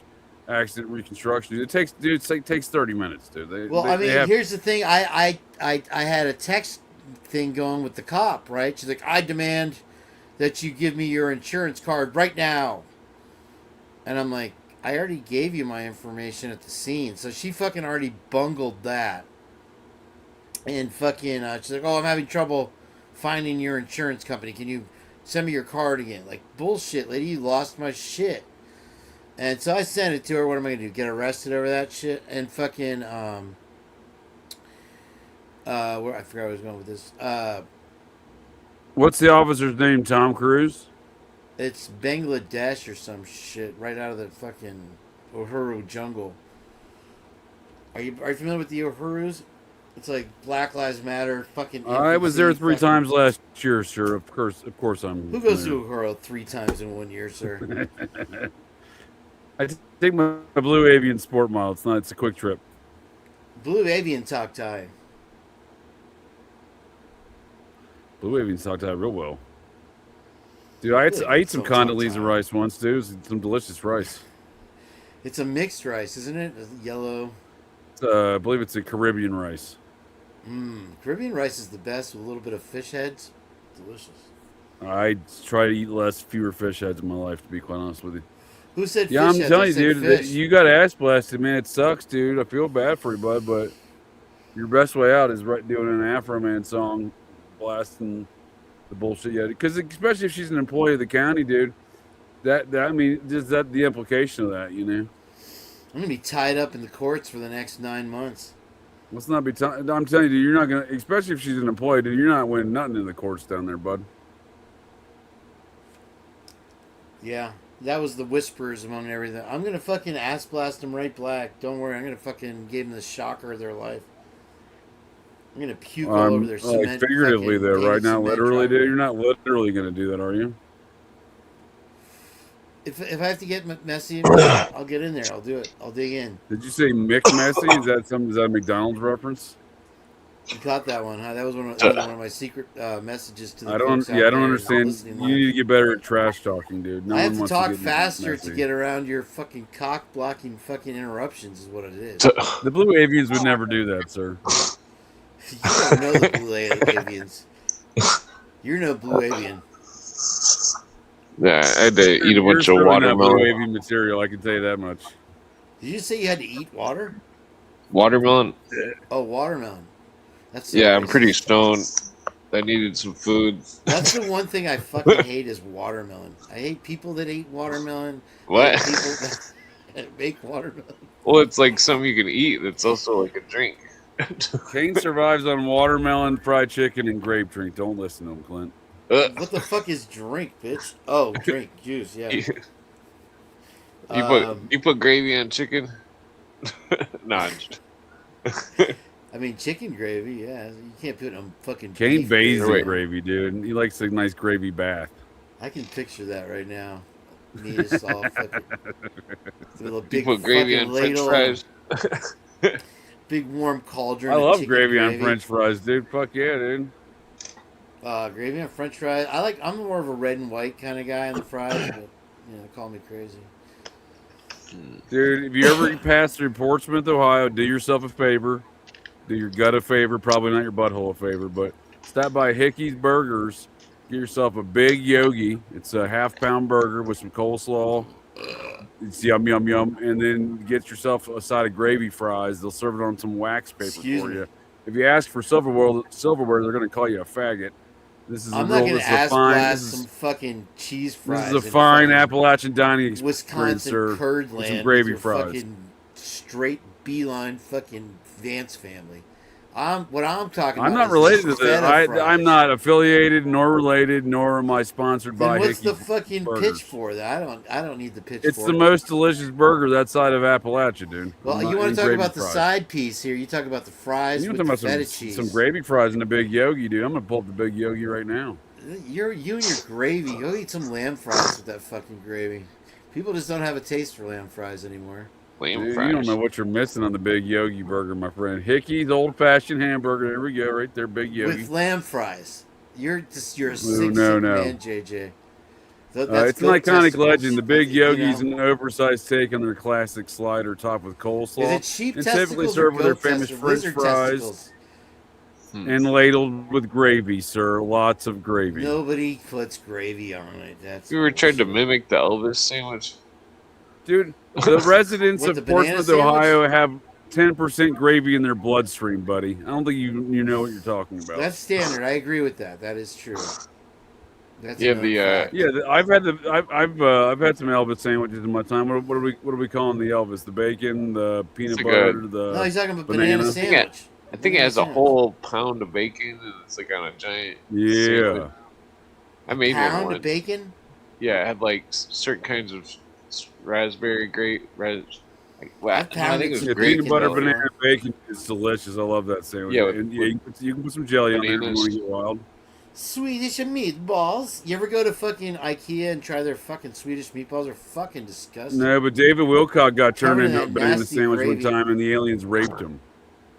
accident reconstruction. It takes 30 minutes, dude. Here's the thing. I had a text thing going with the cop, right? She's like, I demand that you give me your insurance card right now. And I'm like, I already gave you my information at the scene. So she fucking already bungled that. And fucking, she's like, oh, I'm having trouble finding your insurance company. Can you send me your card again? Like, bullshit, lady, you lost my shit. And so I sent it to her. What am I going to do? Get arrested over that shit? And fucking, I forgot where I was going with this. What's the officer's name? Tom Cruise? It's Bangladesh or some shit, right out of the fucking Uhuru jungle. Are you familiar with the Uhurus? It's like Black Lives Matter, fucking. I was there 3 times last year, sir. Of course, I'm. Who goes to Uhuru 3 times in 1 year, sir? I take my Blue Avian Sport Mile. It's a quick trip. Blue Avian talk Thai. Blue Avian talk Thai real well. Dude, I ate some Condoleezza rice once, dude. Some delicious rice. It's a mixed rice, isn't it? Yellow. I believe it's a Caribbean rice. Caribbean rice is the best with a little bit of fish heads. Delicious. I try to eat fewer fish heads in my life, to be quite honest with you. Who said yeah, fish I'm telling you, dude, fish? you got ass blasted, man. It sucks, dude. I feel bad for you, bud, but your best way out is doing an Afro Man song, blasting the bullshit. Yeah, because especially if she's an employee of the county, dude. That I mean, just that the implication of that, you know. I'm gonna be tied up in the courts for the next 9 months. Let's not be. I'm telling you, dude, you're not gonna. Especially if she's an employee, dude, you're not winning nothing in the courts down there, bud. Yeah, that was the whispers among everything. I'm gonna fucking ass blast them right black. Don't worry, I'm gonna fucking give them the shocker of their life. I'm gonna puke all over their cement. Figuratively, though, right now, literally, dude. You're not literally gonna do that, are you? If I have to get messy, I'll get in there. I'll do it. I'll dig in. Did you say Mick Messy? Is that a McDonald's reference? You caught that one, huh? That was one of my secret messages to the I don't understand. You need to get better at trash talking, dude. I have to talk faster to get around your fucking cock blocking fucking interruptions. Is what it is. The Blue Avians would never do that, sir. You don't know the Blue Avians. You're no Blue Avian. Yeah, I had to eat a bunch of watermelon. Blue Avian material, I can tell you that much. Did you say you had to eat water? Watermelon? Oh, watermelon. That's I'm pretty stoned. I needed some food. That's the one thing I fucking hate is watermelon. I hate people that eat watermelon. What? People that make watermelon. Well, it's like something you can eat. It's also like a drink. Kane survives on watermelon, fried chicken, and grape drink. Don't listen to him, Clint. What the fuck is drink, bitch? Oh, drink, juice, yeah. You put gravy on chicken? Nah. I mean, chicken gravy, yeah. You can't put on fucking. Kane bathes in gravy, dude. He likes a nice gravy bath. I can picture that right now. Me just all fucking with a big you put gravy on ladle, French fries. Big warm cauldron. I love gravy on French fries, dude. Fuck yeah, dude. Gravy on French fries. I'm more of a red and white kind of guy on the fries, but call me crazy. Dude, if you ever pass through Portsmouth, Ohio, do yourself a favor. Do your gut a favor, probably not your butthole a favor, but stop by Hickey's Burgers. Get yourself a big yogi. It's a half-pound burger with some coleslaw. It's yum, yum, yum. And then get yourself a side of gravy fries. They'll serve it on some wax paper Excuse for me. you. If you ask for silverware, they're going to call you a faggot. This is I'm a not real, going this to is a ass fine, blast this some is, fucking cheese fries. this is a in fine fucking Appalachian dining experience, Wisconsin sir. curd With land some gravy with your fries. fucking straight beeline fucking Vance family. What I'm talking I'm about not is related to feta that. fries. I'm not affiliated nor related, nor am I sponsored Then by what's the Hickey's fucking Burgers. pitch for that? I don't need the pitch It's for the it. most delicious burger that side of Appalachia, dude. Well, I'm you not want eating to talk gravy about the fries. side piece here. You talk about the fries You with talking the about feta some cheese. gravy fries and a big yogi, dude. I'm gonna pull up the big yogi right now. You and your gravy. Go eat some lamb fries with that fucking gravy. People just don't have a taste for lamb fries anymore. Lamb Dude, fries. you don't know what you're missing on the big yogi burger, my friend. Hickey's old-fashioned hamburger. There we go, right there, big yogi. With lamb fries. You're a sick No. man, JJ. It's an goat iconic testicles. legend. The big You know. yogi's an oversized take on their classic slider topped with coleslaw. Is it sheep and testicles typically or served with their goat famous testicles? French Lizard fries testicles. and ladled with gravy, sir. Lots of gravy. Nobody puts gravy on it. That's You ever tried to bullshit. mimic the Elvis sandwich? Dude, the residents What, the of banana Portsmouth, sandwich? Ohio have 10% gravy in their bloodstream, buddy. I don't think you know what you're talking about. That's standard. I agree with that. That is true. That's Yeah, a known the, fact. Yeah, I've had some Elvis sandwiches in my time. What are we calling the Elvis? The bacon, the peanut It's like butter, a- the No, he's talking about banana. banana sandwich. I think it has a whole pound of bacon and it's like on a giant sandwich. I made one Pound once. of bacon? Yeah, it had like certain kinds of raspberry grape. Well, I've no, I think pounded it was some Yeah, grape peanut butter, bacon banana, bacon is delicious. I love that sandwich. Yeah, and you can put some jelly on there if you bananas. want to get wild. Swedish meatballs. You ever go to fucking IKEA and try their fucking Swedish meatballs? They're fucking disgusting. No, but David Wilcock got turned Covered in into a that banana nasty sandwich gravy. one time, and the aliens raped him.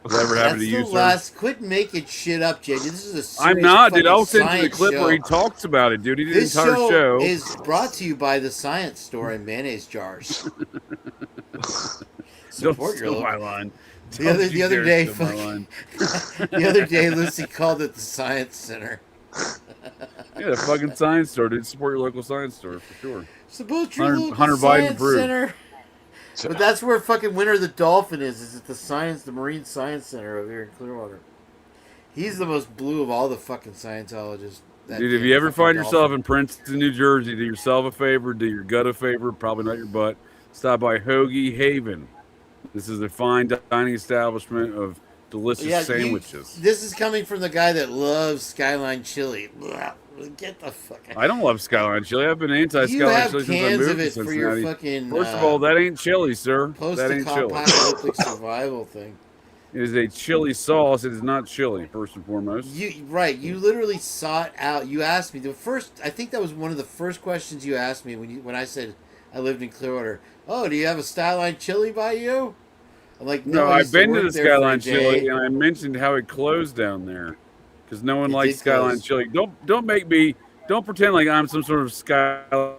Has that ever happened That's to you, the sir? last. Quit making shit up, JJ. This is a serious I'm not, dude. fucking I'll send you the science clip show. where he talks about it, dude. He did This an entire show. is brought to you by the Science Store and mayonnaise jars. Don't Support your steal local. my line. The other Don't you dare day, steal my fucking- line. The other day, Lucy called it the Science Center. Yeah, the fucking science store, dude. Support your local science store for sure. Support your local Hunter Biden Science approved. Center. But that's where fucking Winter the Dolphin is at the Marine Science Center over here in Clearwater. He's the most blue of all the fucking Scientologists. That Dude, if damn you ever fucking find yourself dolphin. in Princeton, New Jersey, do yourself a favor, do your gut a favor, probably not your butt. Stop by Hoagie Haven. This is a fine dining establishment of delicious sandwiches. This is coming from the guy that loves Skyline chili. Blah, get the fuck out. I don't love Skyline chili. I've been You anti-Skyline have chili since I cans moved of to it for your Cincinnati. fucking First of all, that ain't chili, sir. That ain't chili. post-apocalyptic survival thing. It is a chili sauce. It is not chili, first and foremost. You literally sought out. You asked me I think that was one of the first questions you asked me when I said I lived in Clearwater. Oh, do you have a Skyline chili by you? I'm like, No, I I've used to been to work the there for a Skyline day." Chili, and I mentioned how it closed down there because no one It likes did Skyline close. Chili. Don't pretend like I'm some sort of Skyline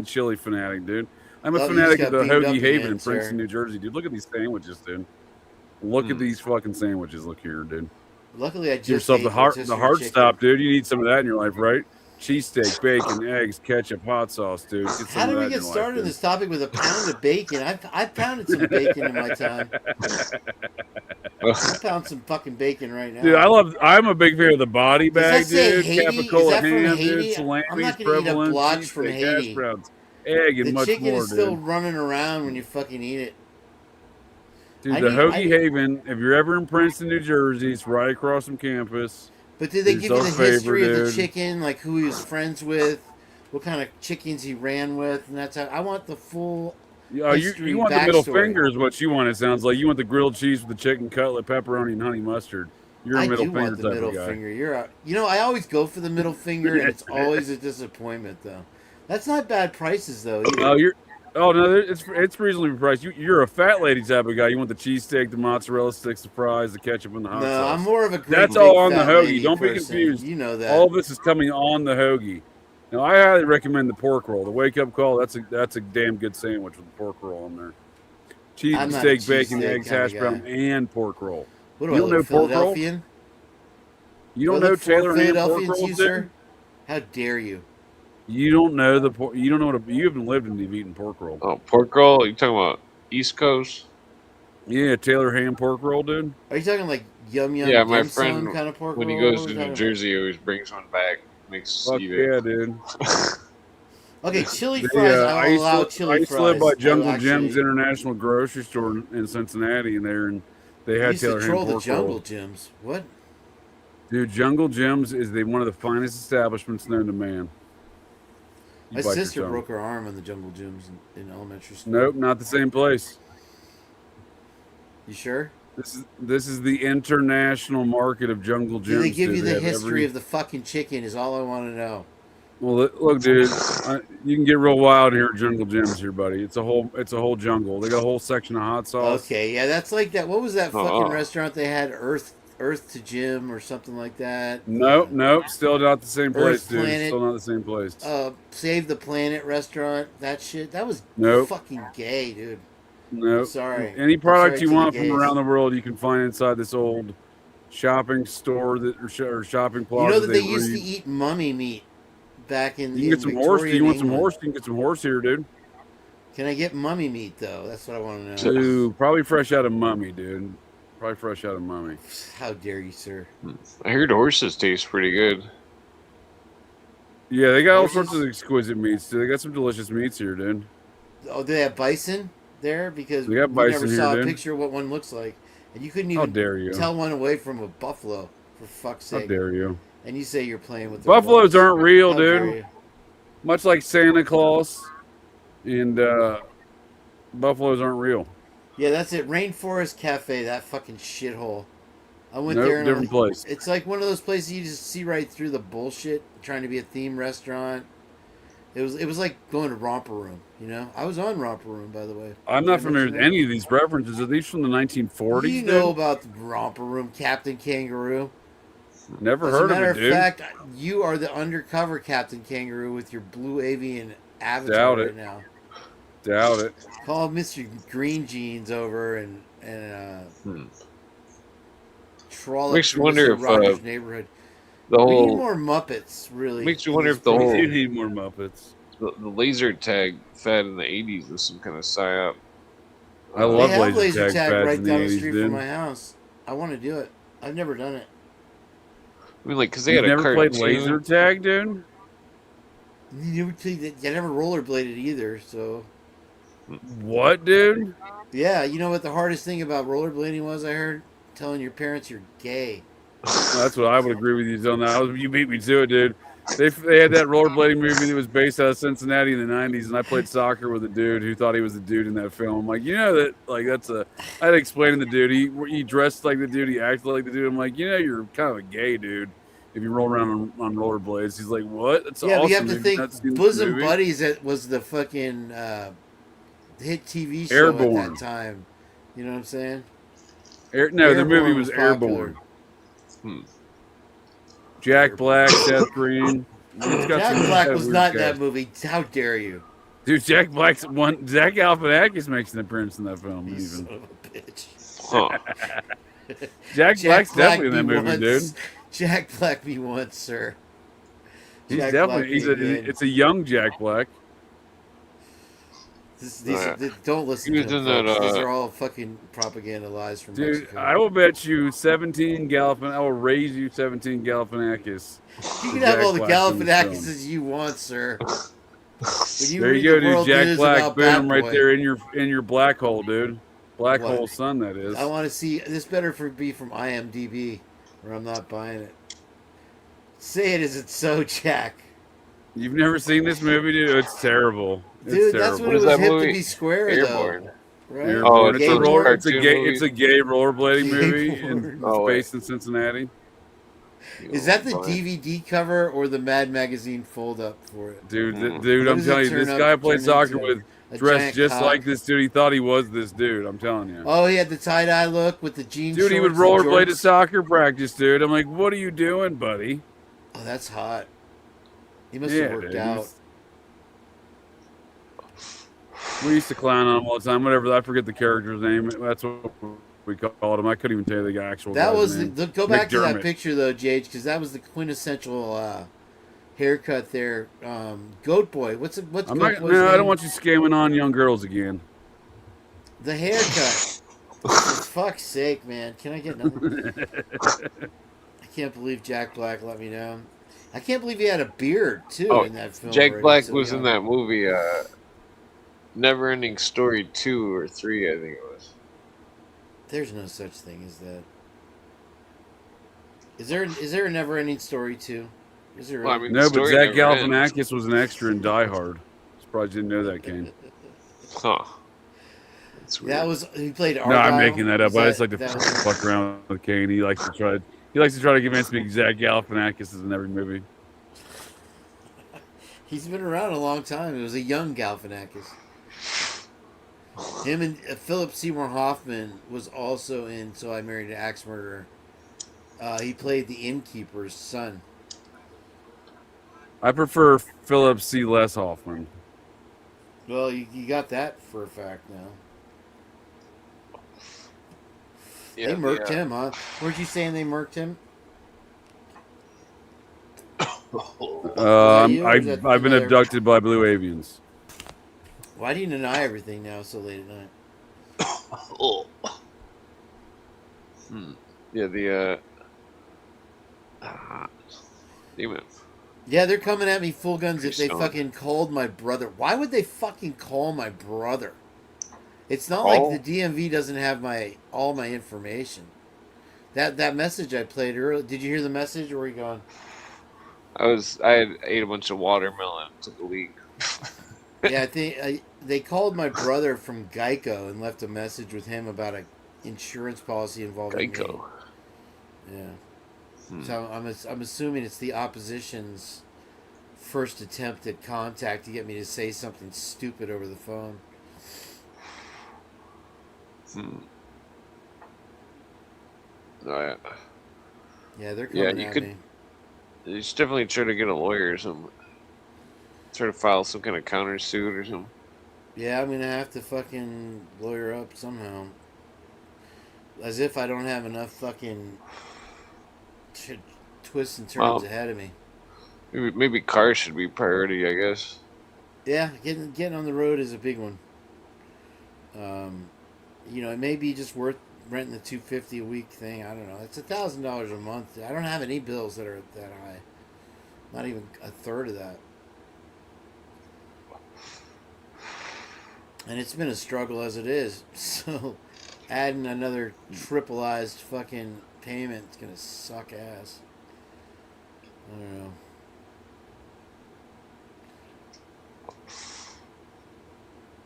Chili fanatic, dude. I'm a Oh, you fanatic just of the got beamed up Hoagie Haven again, in Princeton, sir. New Jersey, dude. Look at these sandwiches, dude. Look at these fucking sandwiches. Look here, dude. Luckily, I Give just yourself ate the heart rotisserie chicken. stop, dude. You need some of that in your life, right? Cheesesteak, bacon, eggs, ketchup, hot sauce, dude. Get some How of did that we in get your started life, on this topic with a pound of bacon? I've pounded some bacon in my time. I pound some fucking bacon right now. Dude, I'm a big fan of the body bag, Does that say dude. Haiti? Is Capicola that from ham, Haiti? dude. Salami, I'm not gonna eat a provolone, blotch from cheesesteak, Haiti. hash browns, egg, and The much chicken more, is still dude. running around when you fucking eat it. Dude, I the need- Hoagie I- Haven, if you're ever in Princeton, New Jersey, it's right across from campus. But did they Do give you the yourself a favor, history of the dude. chicken, like who he was friends with, what kind of chickens he ran with, and that's how I want the full. History, You want the middle backstory. finger is what you want, it sounds like. You want the grilled cheese with the chicken cutlet, pepperoni, and honey mustard. You're a I middle do finger want the type middle of guy. finger. I always go for the middle finger, and it's always a disappointment, though. That's not bad prices, though. Either. No, it's reasonably priced. You're a fat lady type of guy. You want the cheesesteak, the mozzarella sticks, the fries, the ketchup, and the hot No, sauce. I'm more of a great That's big all on the fat hoagie. lady Don't be person. confused. You know that. All of this is coming on the hoagie. Now, I highly recommend the pork roll. The wake up call. That's a damn good sandwich with the pork roll on there. I'm not a Cheesesteak, bacon, cheesesteak eggs, kinda hash guy. brown, and pork roll. What do You I don't know look, pork roll? Philadelphian? You Do I don't know look Taylor ham pork Philadelphian to rolls, you, dude? sir? How dare you? You don't know the pork. You don't know what you haven't lived and you've eaten pork roll. Oh, pork roll? You talking about East Coast? Yeah, Taylor ham pork roll, dude. Are you talking like yum yum Yeah, my dim sum friend, kind of pork when he roll? goes What are to we New talking about? Jersey, he always brings one back, makes us Fuck eat yeah, it. dude. Okay, chili They, fries. I I will used allow to chili live by fries. Jungle Jim's International Grocery Store in Cincinnati, and they You had used to Taylor ham troll the pork Jungle roll. Gyms. What? Dude, Jungle Jim's is one of the finest establishments known to man. My sister broke her arm on the Jungle Gyms in elementary school. Nope, not the same place. You sure? This is the international market of Jungle Gyms. Do they give you They the have history of the fucking chicken? Is all I want to know. Well, look, dude, you can get real wild here at Jungle Gyms here, buddy. It's a whole jungle. They got a whole section of hot sauce. Okay, yeah, that's like that. What was that fucking Uh-uh. restaurant they had? Earth to Gym or something like that. Nope, still not the same place, Earth dude. Planet. Still not the same place. Save the Planet restaurant. That shit. That was fucking gay, dude. Nope. I'm sorry. Any product you to the want from gays. around the world, you can find inside this old shopping store or shopping plaza. You know that they used to eat mummy meat back in. You can get some horse. Do you want some horse? You can get some horse here, dude. Can I get mummy meat though? That's what I want to know. Dude, probably fresh out of mummy, dude. Probably fresh out of mummy. How dare you, sir? I heard horses taste pretty good. Yeah, they got all sorts of exquisite meats. Dude. They got some delicious meats here, dude. Oh, do they have bison there? Because We got we bison never here, saw dude. a picture of what one looks like, and you couldn't How even dare you? tell one away from a buffalo. For fuck's How sake! dare you? And you say you're playing with the Buffaloes wolves. aren't real, How dare dude. you. Much like Santa Claus, and buffaloes aren't real. Yeah, that's it. Rainforest Cafe, that fucking shithole. I went Nope, there and different place. It's like one of those places you just see right through the bullshit, trying to be a theme restaurant. It was like going to Romper Room, you know? I was on Romper Room, by the way. I'm not familiar with any of these references. Are these from the 1940s? You know about the Romper Room, Captain Kangaroo? Never As heard a matter of it, dude. fact, you are the undercover Captain Kangaroo with your blue avian avatar Doubt right it. now. Doubt it. Call Mr. Green Jeans over and trawl up Makes you through wonder Mr. if Rogers' neighborhood. the We need whole more Muppets, really. makes you in wonder this if the place. whole You need more Muppets. the laser tag fad in the '80s was some kind of psyop. I They love have laser tag pads right in the down the 80s, street dude. from my house. I want to do it. I've never done it. I mean, like, because they You've had a never cartoon. played laser tag, dude? You never rollerbladed either, so What, dude? yeah. You know what the hardest thing about rollerblading was? I heard telling your parents you're gay. That's what I would agree with you on that. You beat me to it, dude. They had that rollerblading movie that was based out of Cincinnati in the 90s, and I played soccer with a dude who thought he was the dude in that film. I'm like, you know that, like, I had to explain to the dude. He dressed like the dude, he acted like the dude. I'm like, you know, you're kind of a gay dude if you roll around on rollerblades. He's like, what? That's Yeah, awesome. but you have to Have you not think seen this Bosom movie? Buddies. That was the fucking hit TV show Airborne. at that time. You know what I'm saying? The movie Airborne was was popular. Airborne. Jack Black, Seth Green. Jack Black was not in that movie. How dare you? Dude, Jack Black's one. Zach Galifianakis makes an appearance in that film. You Even son of a bitch. Huh. Jack Black's definitely in that me movie, dude. once. Jack Black me once, sir. He's Jack definitely. Black me again. It's a young Jack Black. Don't listen He to was them, in that, folks. These are all fucking propaganda lies from Dude, Mexico. I will bet you 17 Galifianakis. I will raise you 17 Galifianakis. You can Jack have all the Black in this Galifianakis film. as you want, sir. When There read you go, the dude. world Jack news Black, about Bad boom, right Boy, there in your black hole, dude. Black What? hole sun, that is. I want to see this. Better be from IMDb, or I'm not buying it. Say it as it's so, Jack. You've never seen this movie, dude? It's terrible. It's Dude, terrible. that's when What it is was that hip movie? to be square, Airborne. though. Right? Airborne. it's It's, a a roller, cartoon it's a gay rollerblading Gay movie, porn. and it's Oh, wait. based in Cincinnati. Is that the Fine. DVD cover or the Mad Magazine fold up for it? Dude, Mm. dude, What I'm does it telling you, turn this up- guy I played turn soccer into? with A dressed giant just cock? like this dude. He thought he was this dude. I'm telling you. Oh, he had the tie dye look with the jeans. Dude, he would shorts and rollerblade to jorts. soccer practice, dude. I'm like, what are you doing, buddy? Oh, that's hot. He must Yeah, have worked dude, out. We used to clown on him all the time. Whatever, I forget the character's name. That's what we called him. I couldn't even tell you the actual That guy's was name. go back to that McDermott. picture though, JH, because that was the quintessential haircut there. Goat Boy. What's I'm Goat not. Boy's No, I name? don't want you scamming on young girls again. The haircut. For fuck's sake, man. Can I get another? I can't believe Jack Black let me down. I can't believe he had a beard too Oh, in that film. Jack already, Black so was in young. that movie, Never Ending Story 2 or 3, I think it was. There's no such thing as that. Is there a never ending story too? Is there? Well, I Really? mean, the No, but story Zach never ends. Galifianakis was an extra in Die Hard. Surprised you didn't know that, Kane. Huh. That's weird. That was he played No, Argyle. I'm making that up. I just like to that was- fuck around with Kane. He likes to try to convince me Zach Galifianakis is in every movie. He's been around a long time. It was a young Galifianakis. Him and Philip Seymour Hoffman was also in So I Married an Axe Murderer. He played the innkeeper's son. I prefer Philip C. Les Hoffman. Well, you got that for a fact now. Yeah, They murked him, huh? Weren't you saying they murked him? I've been abducted by blue avians. Why do you deny everything now so late at night? Yeah, the damn it. Yeah, they're coming at me full guns if they Stone. fucking called my brother. Why would they fucking call my brother? It's not Call? like the DMV doesn't have all my information. That message I played earlier. Did you hear the message? Or were you going? I had ate a bunch of watermelon, took a leak. Yeah, they called my brother from Geico and left a message with him about a insurance policy involving Geico. me. Yeah. So I'm assuming it's the opposition's first attempt at contact to get me to say something stupid over the phone. Oh, yeah. Yeah, they're coming you at could. me. You should definitely try to get a lawyer or something. Try to file some kind of countersuit or something. Yeah, I'm gonna have to fucking lawyer up somehow. As if I don't have enough fucking twists and turns ahead of me. Maybe cars should be priority, I guess. Yeah, getting on the road is a big one. It may be just worth renting the $250 a week thing. I don't know. It's $1,000 a month. I don't have any bills that are that high. Not even a third of that. And it's been a struggle as it is. So adding another tripleized fucking payment is gonna suck ass. I don't know.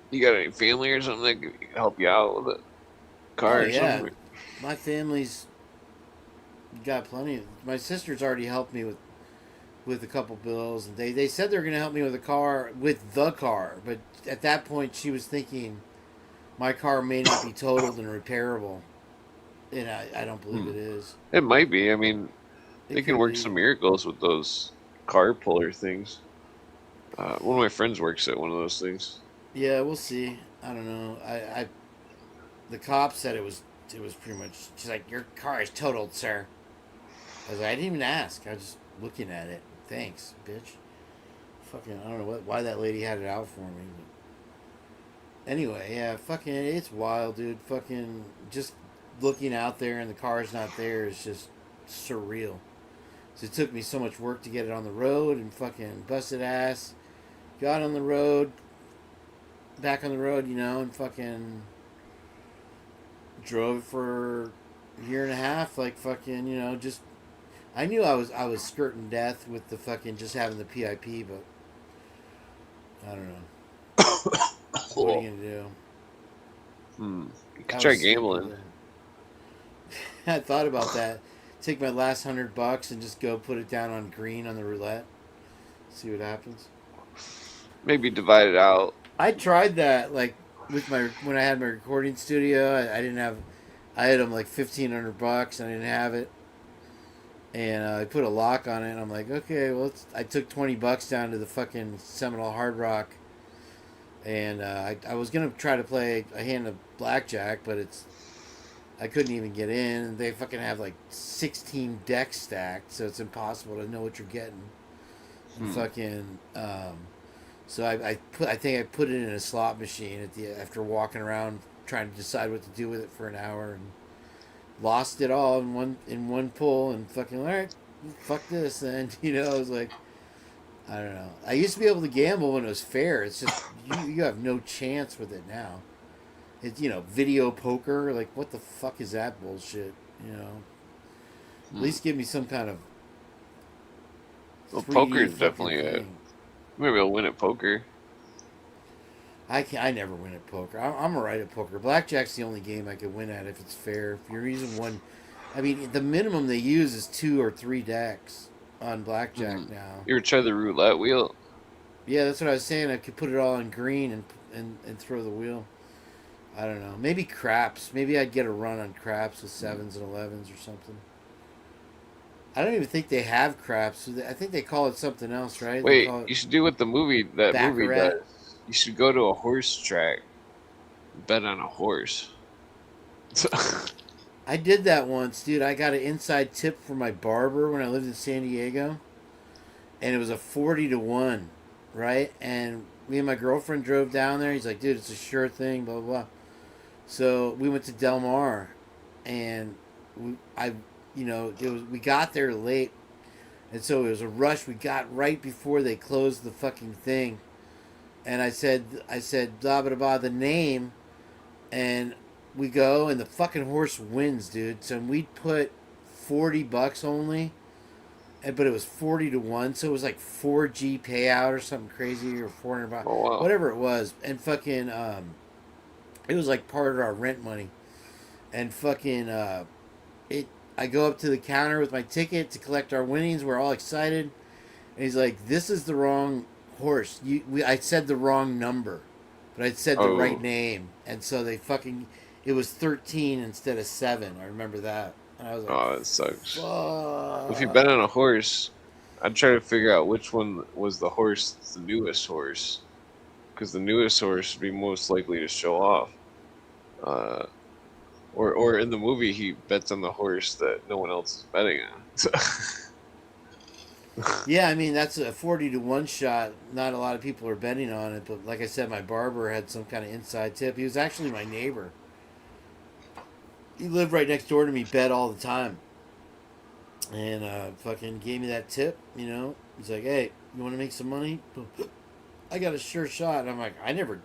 You got any family or something that could help you out with a car or something? My family's got plenty. My sister's already helped me with a couple bills, and they said they were going to help me with the car, but at that point she was thinking my car may not be totaled and repairable, and I don't believe it is. It might be. I mean, they can work some miracles with those car puller things. One of my friends works at one of those things. Yeah, we'll see. I don't know. The cop said it was pretty much. She's like, "Your car is totaled, sir." I was like, I didn't even ask. I was just looking at it. Thanks, bitch. Fucking, I don't know why that lady had it out for me. But anyway, yeah, fucking, it's wild, dude. Fucking, just looking out there and the car's not there is just surreal. So it took me so much work to get it on the road and fucking busted ass. Got on the road, back on the road, and fucking drove for a year and a half, like fucking, just. I knew I was skirting death with the fucking just having the PIP, but I don't know. What are you gonna do? You could try gambling. I thought about that. Take my last $100 and just go put it down on green on the roulette. See what happens. Maybe divide it out. I tried that like with when I had my recording studio. I had them like $1,500. I didn't have it. And I put a lock on it, and I'm like, okay, well, I took $20 down to the fucking Seminole Hard Rock, and I was gonna try to play a hand of blackjack, but I couldn't even get in. And they fucking have like 16 decks stacked, so it's impossible to know what you're getting. And fucking, so I think I put it in a slot machine after walking around trying to decide what to do with it for an hour and lost it all in one pull and fucking all right, fuck this. And I was like, I don't know. I used to be able to gamble when it was fair. It's just you have no chance with it now. It's video poker. Like what the fuck is that bullshit? At least give me some kind of. Well, 3D poker is fucking definitely thing. maybe I'll win at poker. I never win at poker. I'm alright at poker. Blackjack's the only game I could win at if it's fair. If you're using one, I mean, the minimum they use is 2 or 3 decks on blackjack now. You ever try the roulette wheel? Yeah, that's what I was saying. I could put it all in green and throw the wheel. I don't know. Maybe craps. Maybe I'd get a run on craps with 7s and 11s or something. I don't even think they have craps. I think they call it something else, right? Wait, you should do what the movie movie Baccarat. does. You should go to a horse track, bet on a horse. I did that once, dude. I got an inside tip from my barber when I lived in San Diego, and it was a 40-1, right? And me and my girlfriend drove down there. He's like, dude, it's a sure thing, blah, blah, blah. So we went to Del Mar, and we got there late, and so it was a rush. We got right before they closed the fucking thing, and I said, blah, blah, blah, the name, and we go, and the fucking horse wins, dude. So we'd put $40 only, but it was 40-1, so it was like 4G payout or something crazy, or $400, Oh, wow. whatever it was, and fucking, it was like part of our rent money, and fucking, I go up to the counter with my ticket to collect our winnings. We're all excited, and he's like, "This is the wrong horse. I said the wrong number, but I said the right name." And so it was 13 instead of 7. I remember that. And I was like, Oh, it sucks. fuck. If you bet on a horse, I'd try to figure out which one was the horse, the newest horse, because the newest horse would be most likely to show off. Or in the movie, he bets on the horse that no one else is betting on. Yeah, I mean, that's a 40-1 shot. Not a lot of people are betting on it, but like I said, my barber had some kind of inside tip. He was actually my neighbor. He lived right next door to me, bet all the time. And fucking gave me that tip, He's like, hey, you want to make some money? I got a sure shot. And I'm like, I never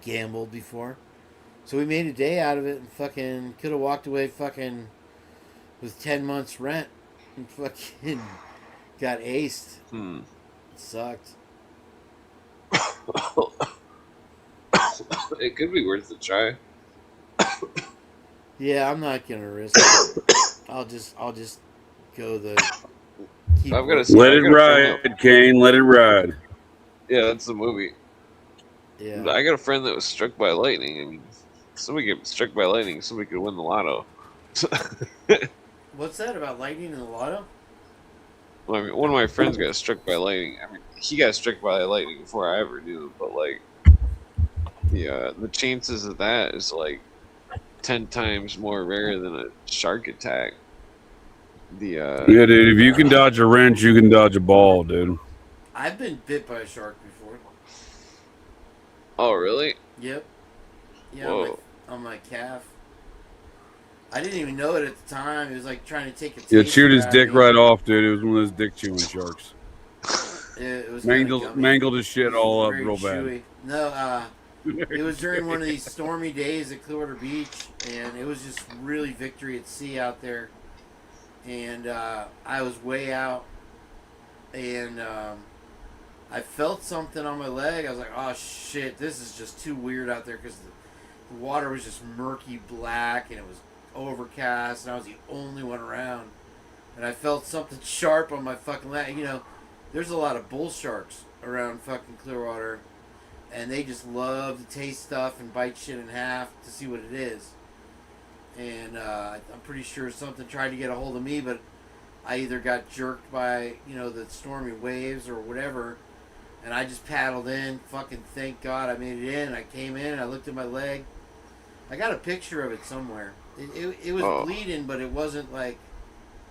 gambled before. So we made a day out of it and fucking could have walked away fucking with 10 months rent and fucking got aced. It sucked. It could be worth a try. Yeah, I'm not gonna risk it. I'll just go keep I've got working. Let it ride, Kane. Let it ride. Yeah, that's the movie. Yeah. I got a friend that was struck by lightning. I mean, somebody get struck by lightning, somebody could win the lotto. What's that about lightning in the lotto? Well, I mean, one of my friends got struck by lightning. I mean, he got struck by lightning before I ever knew, but like, the chances of that is like 10 times more rare than a shark attack. Yeah, dude. If you can dodge a wrench, you can dodge a ball, dude. I've been bit by a shark before. Oh, really? Yep. Yeah, Whoa. on my calf. I didn't even know it at the time. It was like trying to take a taste. Yeah, chewed his out of dick me. right off, dude. It was one of those dick chewing sharks. It was kinda gummy. Mangled his shit all up Very real chewy. bad. No, it was during one of these stormy days at Clearwater Beach, and it was just really victory at sea out there. And I was way out, and I felt something on my leg. I was like, oh shit, this is just too weird out there, because the water was just murky black, and it was overcast, and I was the only one around. And I felt something sharp on my fucking leg. There's a lot of bull sharks around fucking Clearwater, and they just love to taste stuff and bite shit in half to see what it is. And I'm pretty sure something tried to get a hold of me, but I either got jerked by, the stormy waves or whatever, and I just paddled in. Fucking thank God I made it in. I came in, I looked at my leg. I got a picture of it somewhere. It was Oh, bleeding, but it wasn't like,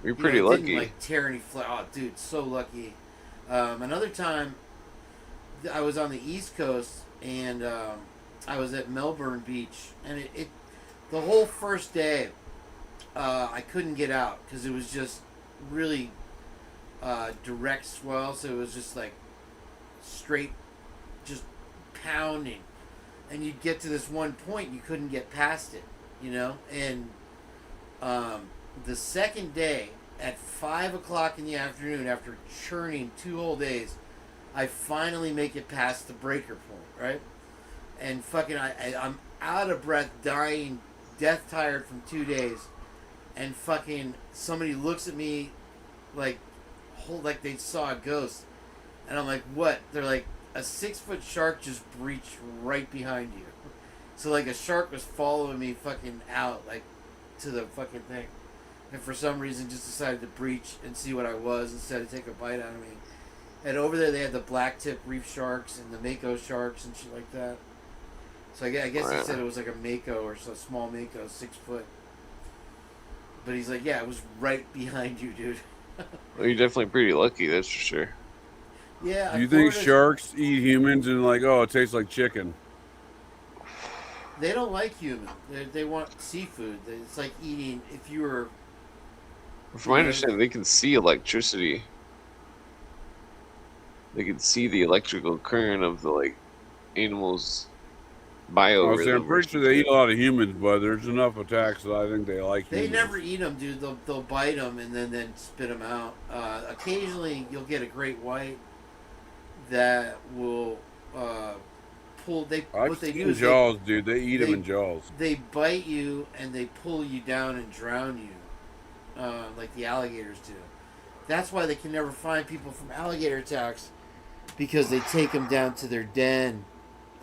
you're you know, pretty it didn't lucky. like tear any flesh. Oh, dude, so lucky. Another time, I was on the East Coast, and I was at Melbourne Beach, and the whole first day, I couldn't get out because it was just really direct swell, so it was just like straight, just pounding, and you'd get to this one point, you couldn't get past it, you know, and the second day at 5 o'clock in the afternoon, after churning 2 whole days, I finally make it past the breaker point, right? And fucking, I'm out of breath, dying, death tired from 2 days, and fucking somebody looks at me like, like they saw a ghost, and I'm like, what? They're like, a 6-foot shark just breached right behind you. So like a shark was following me fucking out, like, to the fucking thing, and for some reason just decided to breach and see what I was instead of take a bite out of me. And over there they had the black tip reef sharks and the mako sharks and shit like that. So I guess he said it was like a mako or so, small mako, 6 foot. But he's like, yeah, it was right behind you, dude. Well, you're definitely pretty lucky, that's for sure. Yeah. Do you think sharks eat humans and like, oh, it tastes like chicken? They don't like human. They want seafood. It's like eating, if you were... From my understanding, they can see electricity. They can see the electrical current of the like animals' biorhythm. I'm pretty sure they eat a lot of humans, but there's enough attacks that I think they like They humans. never eat them, dude. They'll bite them and then spit them out. Occasionally, you'll get a great white that will pull. What they do is jaws, dude. They eat them in jaws. They bite you and they pull you down and drown you, like the alligators do. That's why they can never find people from alligator attacks, because they take them down to their den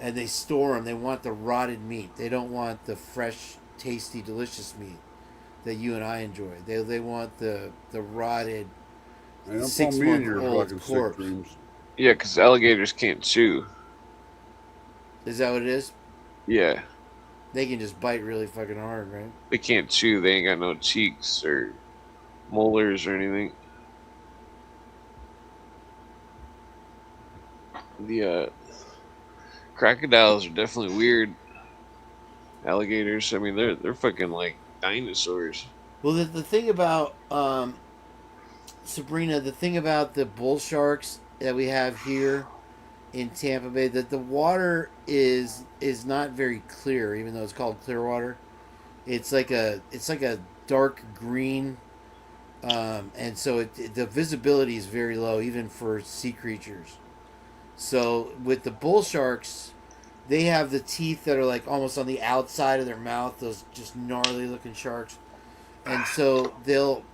and they store them. They want the rotted meat. They don't want the fresh, tasty, delicious meat that you and I enjoy. They want the rotted 6-month-old corpse. Yeah, because alligators can't chew. Is that what it is? Yeah. They can just bite really fucking hard, right? They can't chew. They ain't got no cheeks or molars or anything. The crocodiles are definitely weird. Alligators, I mean, they're fucking like dinosaurs. Well, the thing about Sabrina, the thing about the bull sharks that we have here in Tampa Bay, that the water is not very clear, even though it's called clear water. It's like a dark green, and so the visibility is very low, even for sea creatures. So with the bull sharks, they have the teeth that are like almost on the outside of their mouth, those just gnarly looking sharks. And so they'll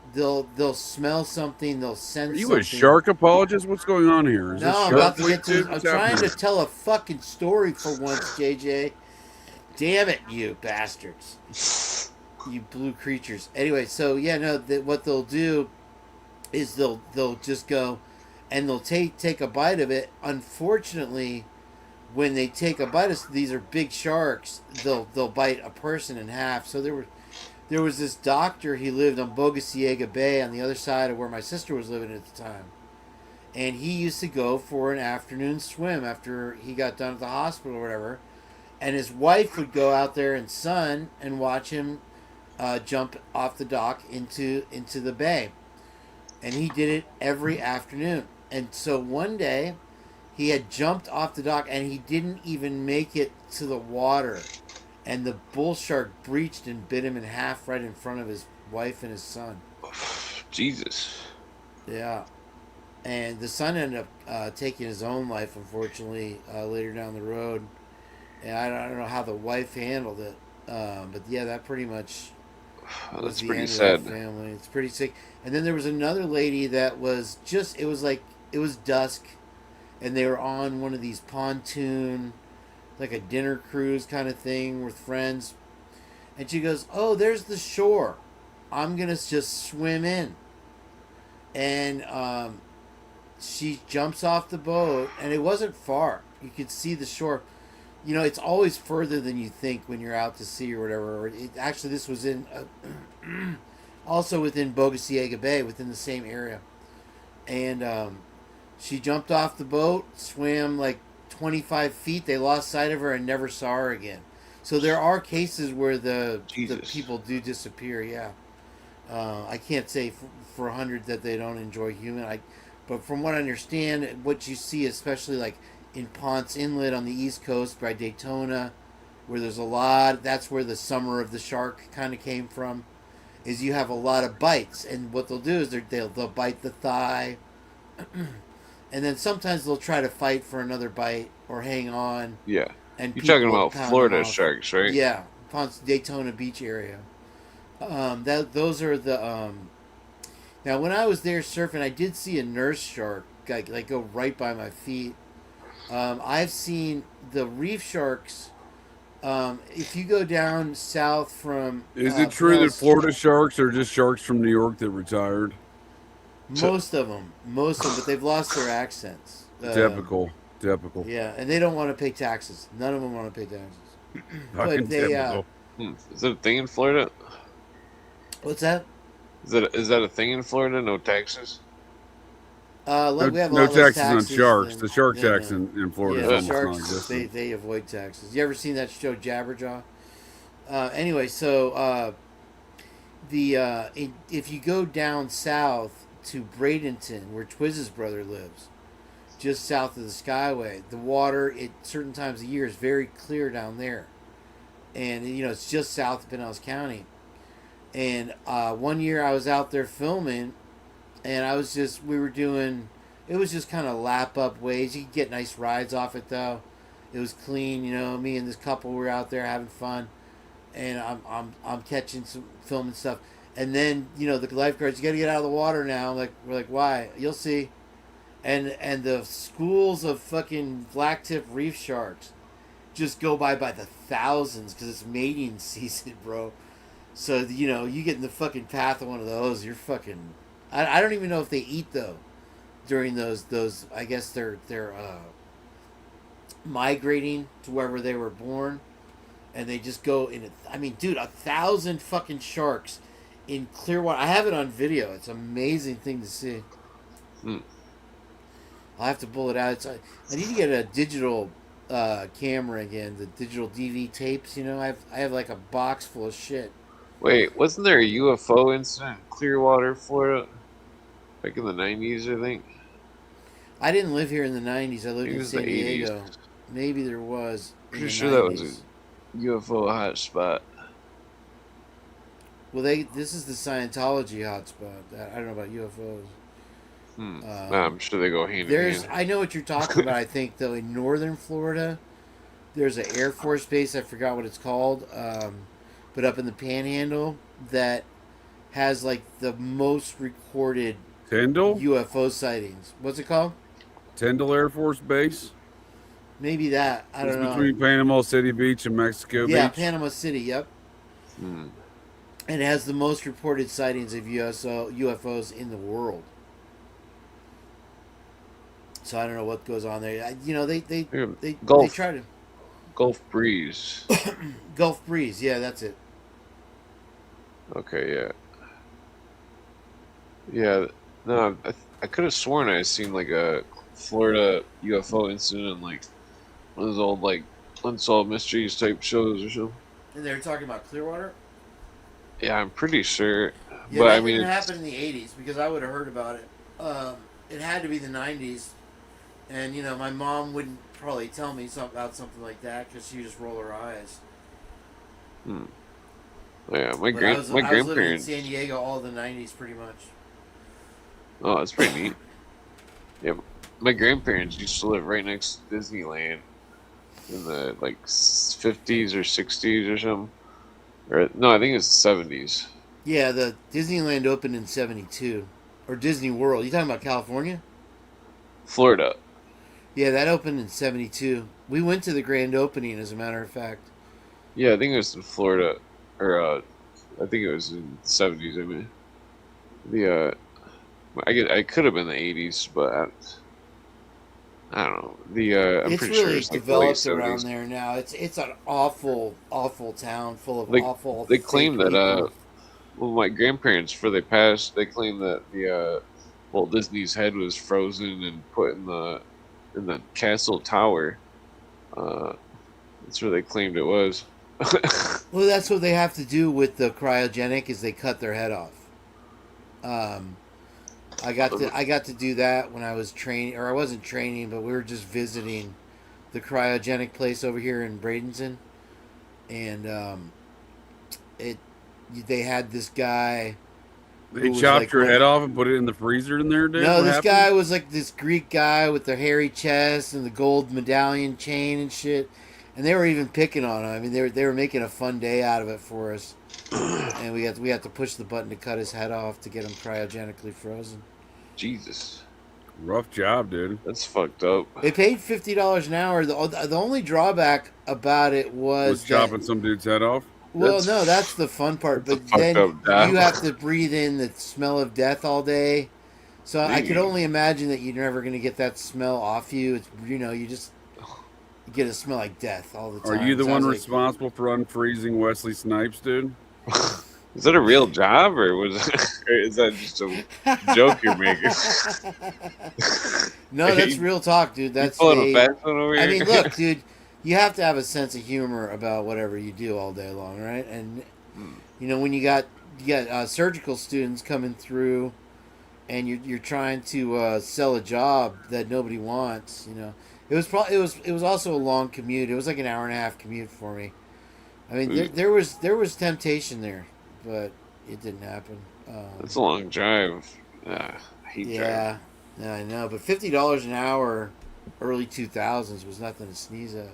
smell something, they'll sense something. Are you a shark apologist? What's going on here? No, I'm about to get to. I'm trying to tell a fucking story for once, JJ. Damn it, you bastards, you blue creatures. Anyway, so yeah, no, what they'll do is they'll just go and they'll take a bite of it. Unfortunately, when they take a bite of these are big sharks, they'll bite a person in half. So there was this doctor. He lived on Bogosiega Bay on the other side of where my sister was living at the time, and he used to go for an afternoon swim after he got done at the hospital or whatever. And his wife would go out there and sun and watch him jump off the dock into the bay. And he did it every afternoon. And so one day, he had jumped off the dock and he didn't even make it to the water. And the bull shark breached and bit him in half right in front of his wife and his son. Jesus. Yeah. And the son ended up taking his own life, unfortunately, later down the road. And I don't know how the wife handled it. But yeah, that pretty much was the end of that family. It's pretty sick. And then there was another lady that was just, it was dusk. And they were on one of these pontoon, like a dinner cruise kind of thing with friends. And she goes, oh, there's the shore. I'm going to just swim in. And she jumps off the boat. And it wasn't far. You could see the shore. you know, it's always further than you think when you're out to sea or whatever. Actually, this was in also within Bogosiega Bay, within the same area. And she jumped off the boat, swam like 25 feet. They lost sight of her and never saw her again. So there are cases where the Jesus. people do disappear. Yeah, I can't say for 100 that they don't enjoy human. But from what I understand, what you see, especially like in Ponce Inlet on the East Coast by Daytona, where there's a lot. That's where the summer of the shark kind of came from. Is you have a lot of bites, and what they'll do is they'll bite the thigh, and then sometimes they'll try to fight for another bite or hang on. Yeah. And You're talking people about pound Florida them off. sharks, right? Yeah, Ponce Daytona Beach area. Those are the. Now, when I was there surfing, I did see a nurse shark like go right by my feet. I've seen the reef sharks. If you go down south from, Is it true that Florida sharks are just sharks from New York that retired? Most of them, but they've lost their accents. Typical. Yeah, and they don't want to pay taxes. None of them want to pay taxes. Fucking But they, typical. Is that a thing in Florida? what's that? Is that a thing in Florida? No taxes? Look, we have a No lot less taxes on sharks. than- The shark yeah, tax no. in Florida Yeah, is almost sharks, non-existent. they avoid taxes. You ever seen that show Jabberjaw? Anyway, so if you go down south to Bradenton, where Twiz's brother lives, just south of the Skyway, the water at certain times of year is very clear down there, and you know it's just south of Pinellas County. And one year I was out there filming, and we were doing, it was just kind of lap up waves. You could get nice rides off it though. It was clean, you know. Me and this couple were out there having fun, and I'm catching some film and stuff. And then you know the lifeguards, you got to get out of the water now. We're like, why? You'll see. And the schools of fucking blacktip reef sharks just go by the thousands because it's mating season, bro. So you know you get in the fucking path of one of those, you're fucking. I don't even know if they eat though during those. I guess they're migrating to wherever they were born, and they just go in. I mean, dude, 1,000 fucking sharks in clear water. I have it on video. It's an amazing thing to see. I'll have to pull it out. I need to get a digital camera again. The digital DV tapes. You know, I have like a box full of shit. Wait, wasn't there a UFO incident in Clearwater, Florida? Back in the 90s, I think. I didn't live here in the 90s. I lived in was San the 80s. Diego. Maybe there was. Pretty sure that was a UFO hotspot. Well, this is the Scientology hotspot. I don't know about UFOs. I'm sure they go hand in hand. I know what you're talking about. I think though in northern Florida, there's an Air Force base. I forgot what it's called, but up in the Panhandle that has like the most recorded Tyndall? UFO sightings. What's it called? Tyndall Air Force Base? Maybe that. I don't know. Between Panama City Beach and Mexico Yeah, Beach? Panama City. Yep. And it has the most reported sightings of UFOs in the world. So I don't know what goes on there. You know, they try to Gulf Breeze. Gulf Breeze. Yeah, that's it. Okay, yeah. Yeah, no, I could have sworn I seen like a Florida UFO incident in like one of those old like Unsolved Mysteries type shows or something. And they were talking about Clearwater? Yeah, I'm pretty sure. Yeah, but that I mean, didn't happen in the 80s because I would have heard about it. It had to be the 90s. And, you know, my mom wouldn't probably tell me about something like that because she would just roll her eyes. Yeah, my I was living in grandparents. San Diego all the 90s pretty much. Oh, that's pretty neat. Yeah, my grandparents used to live right next to Disneyland in the like 50s or 60s or something. Or no, I think it's the 70s. Yeah, the Disneyland opened in 72. Or Disney World. You talking about California? Florida. Yeah, that opened in 72. We went to the grand opening, as a matter of fact. Yeah, I think it was in Florida, or I think it was in the 70s. I mean, I could have been the 80s, but I don't know. I'm It's pretty sure really it's like the late developed around 70s. there now. It's an awful, awful town full of They awful they fake claim that people. well, my grandparents, before they passed, they claim that the Walt Disney's head was frozen and put in the castle tower. That's where they claimed it was. Well, that's what they have to do with the cryogenic is they cut their head off. I got to do that when I was training, or I wasn't training, but we were just visiting the cryogenic place over here in Bradenton, and it they had this guy. They who was chopped like your one- head off and put it in the freezer in there, dude? No, What this happened? guy was like this Greek guy with the hairy chest and the gold medallion chain and shit. And they were even picking on him. I mean, they were making a fun day out of it for us. And we had to push the button to cut his head off to get him cryogenically frozen. Jesus, Rough job, dude. that's fucked up. They paid $50 an hour. The only drawback about it was that, chopping some dude's head off. well, That's- no, that's the fun part. that's a But fucked then up job. you have to breathe in the smell of death all day. So I could only imagine that you're never going to get that smell off you. It's you just get a smell like death all the time. Are you the It one sounds like- responsible for unfreezing Wesley Snipes, dude? Is that a real job, or or is that just a joke you're making? No, that's real talk, dude. That's you pulling a fast one over here? I mean, look, dude, you have to have a sense of humor about whatever you do all day long, right? And when you got surgical students coming through, and you're trying to sell a job that nobody wants, it was also a long commute. It was like an hour and a half commute for me. I mean, there was temptation there, but it didn't happen. That's a long drive. I hate driving. Yeah, I know. But $50 an hour, early 2000s was nothing to sneeze at.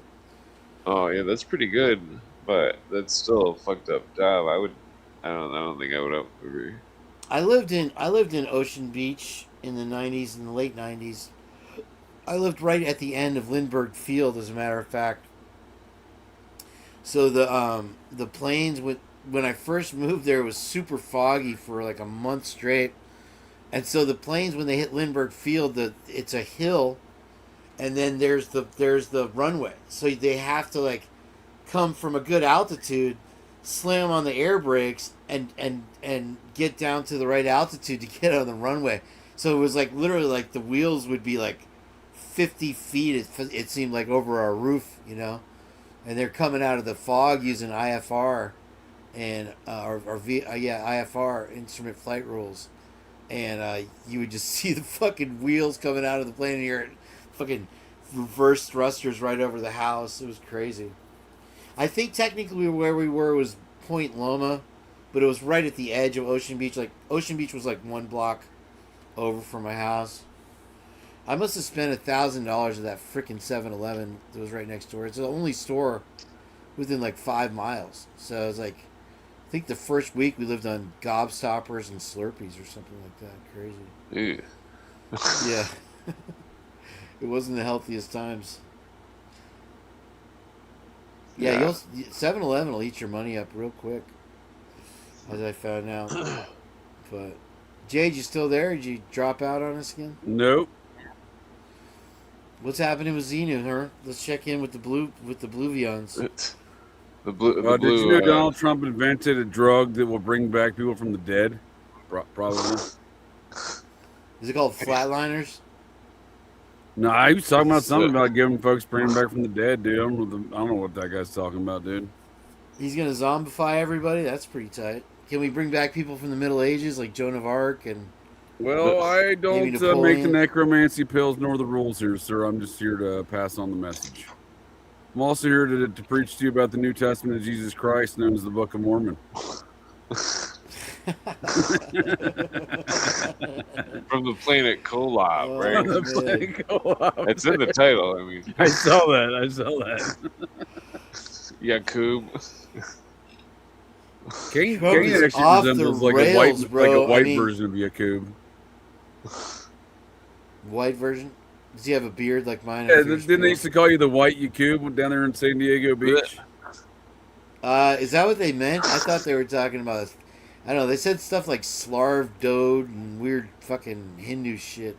Oh yeah, that's pretty good, but that's still a fucked up job. I don't think I would agree. I lived in Ocean Beach in the 90s, in the late 90s. I lived right at the end of Lindbergh Field, as a matter of fact. So the planes, when I first moved there, it was super foggy for like a month straight. And so the planes, when they hit Lindbergh Field, it's a hill, and then there's the runway. So they have to like come from a good altitude, slam on the air brakes, and get down to the right altitude to get on the runway. So it was like literally like the wheels would be like 50 feet. It seemed like over our roof, and they're coming out of the fog using IFR and IFR, instrument flight rules. And you would just see the fucking wheels coming out of the plane, and you're fucking reverse thrusters right over the house. It was crazy. I think technically where we were was Point Loma, but it was right at the edge of Ocean Beach. Like Ocean Beach was like one block over from my house. I must have spent $1,000 at that freaking 7-Eleven that was right next door. It's the only store within like 5 miles. So it was like, I think the first week we lived on Gobstoppers and Slurpees or something like that. Crazy. Ew. Yeah. It wasn't the healthiest times. Yeah, 7-Eleven will eat your money up real quick, as I found out. But Jade, you still there? Did you drop out on us again? Nope. What's happening with Xenu, huh? Let's check in with the Bluvians. The blue. Did you know Donald Trump invented a drug that will bring back people from the dead? Probably. Is it called Flatliners? No, he was talking about something about giving folks bringing back from the dead, dude. I don't know what that guy's talking about, dude. He's gonna zombify everybody? That's pretty tight. Can we bring back people from the Middle Ages like Joan of Arc and... Well, I don't make the Napoleon? necromancy pills nor the rules here, sir. I'm just here to pass on the message. I'm also here to preach to you about the New Testament of Jesus Christ, known as the Book of Mormon. From the planet KOLOB, right? man. It's in the title. I mean, I saw that. Yakub. Kane Trump is actually off the resembles like rails, a bro. white I mean- version of Yakub. White version? Does he have a beard like mine? Yeah, didn't they used to call you the White Yakub down there in San Diego Beach? Is that what they meant? I thought they were talking about... I don't know. They said stuff like Slarv Dode and weird fucking Hindu shit.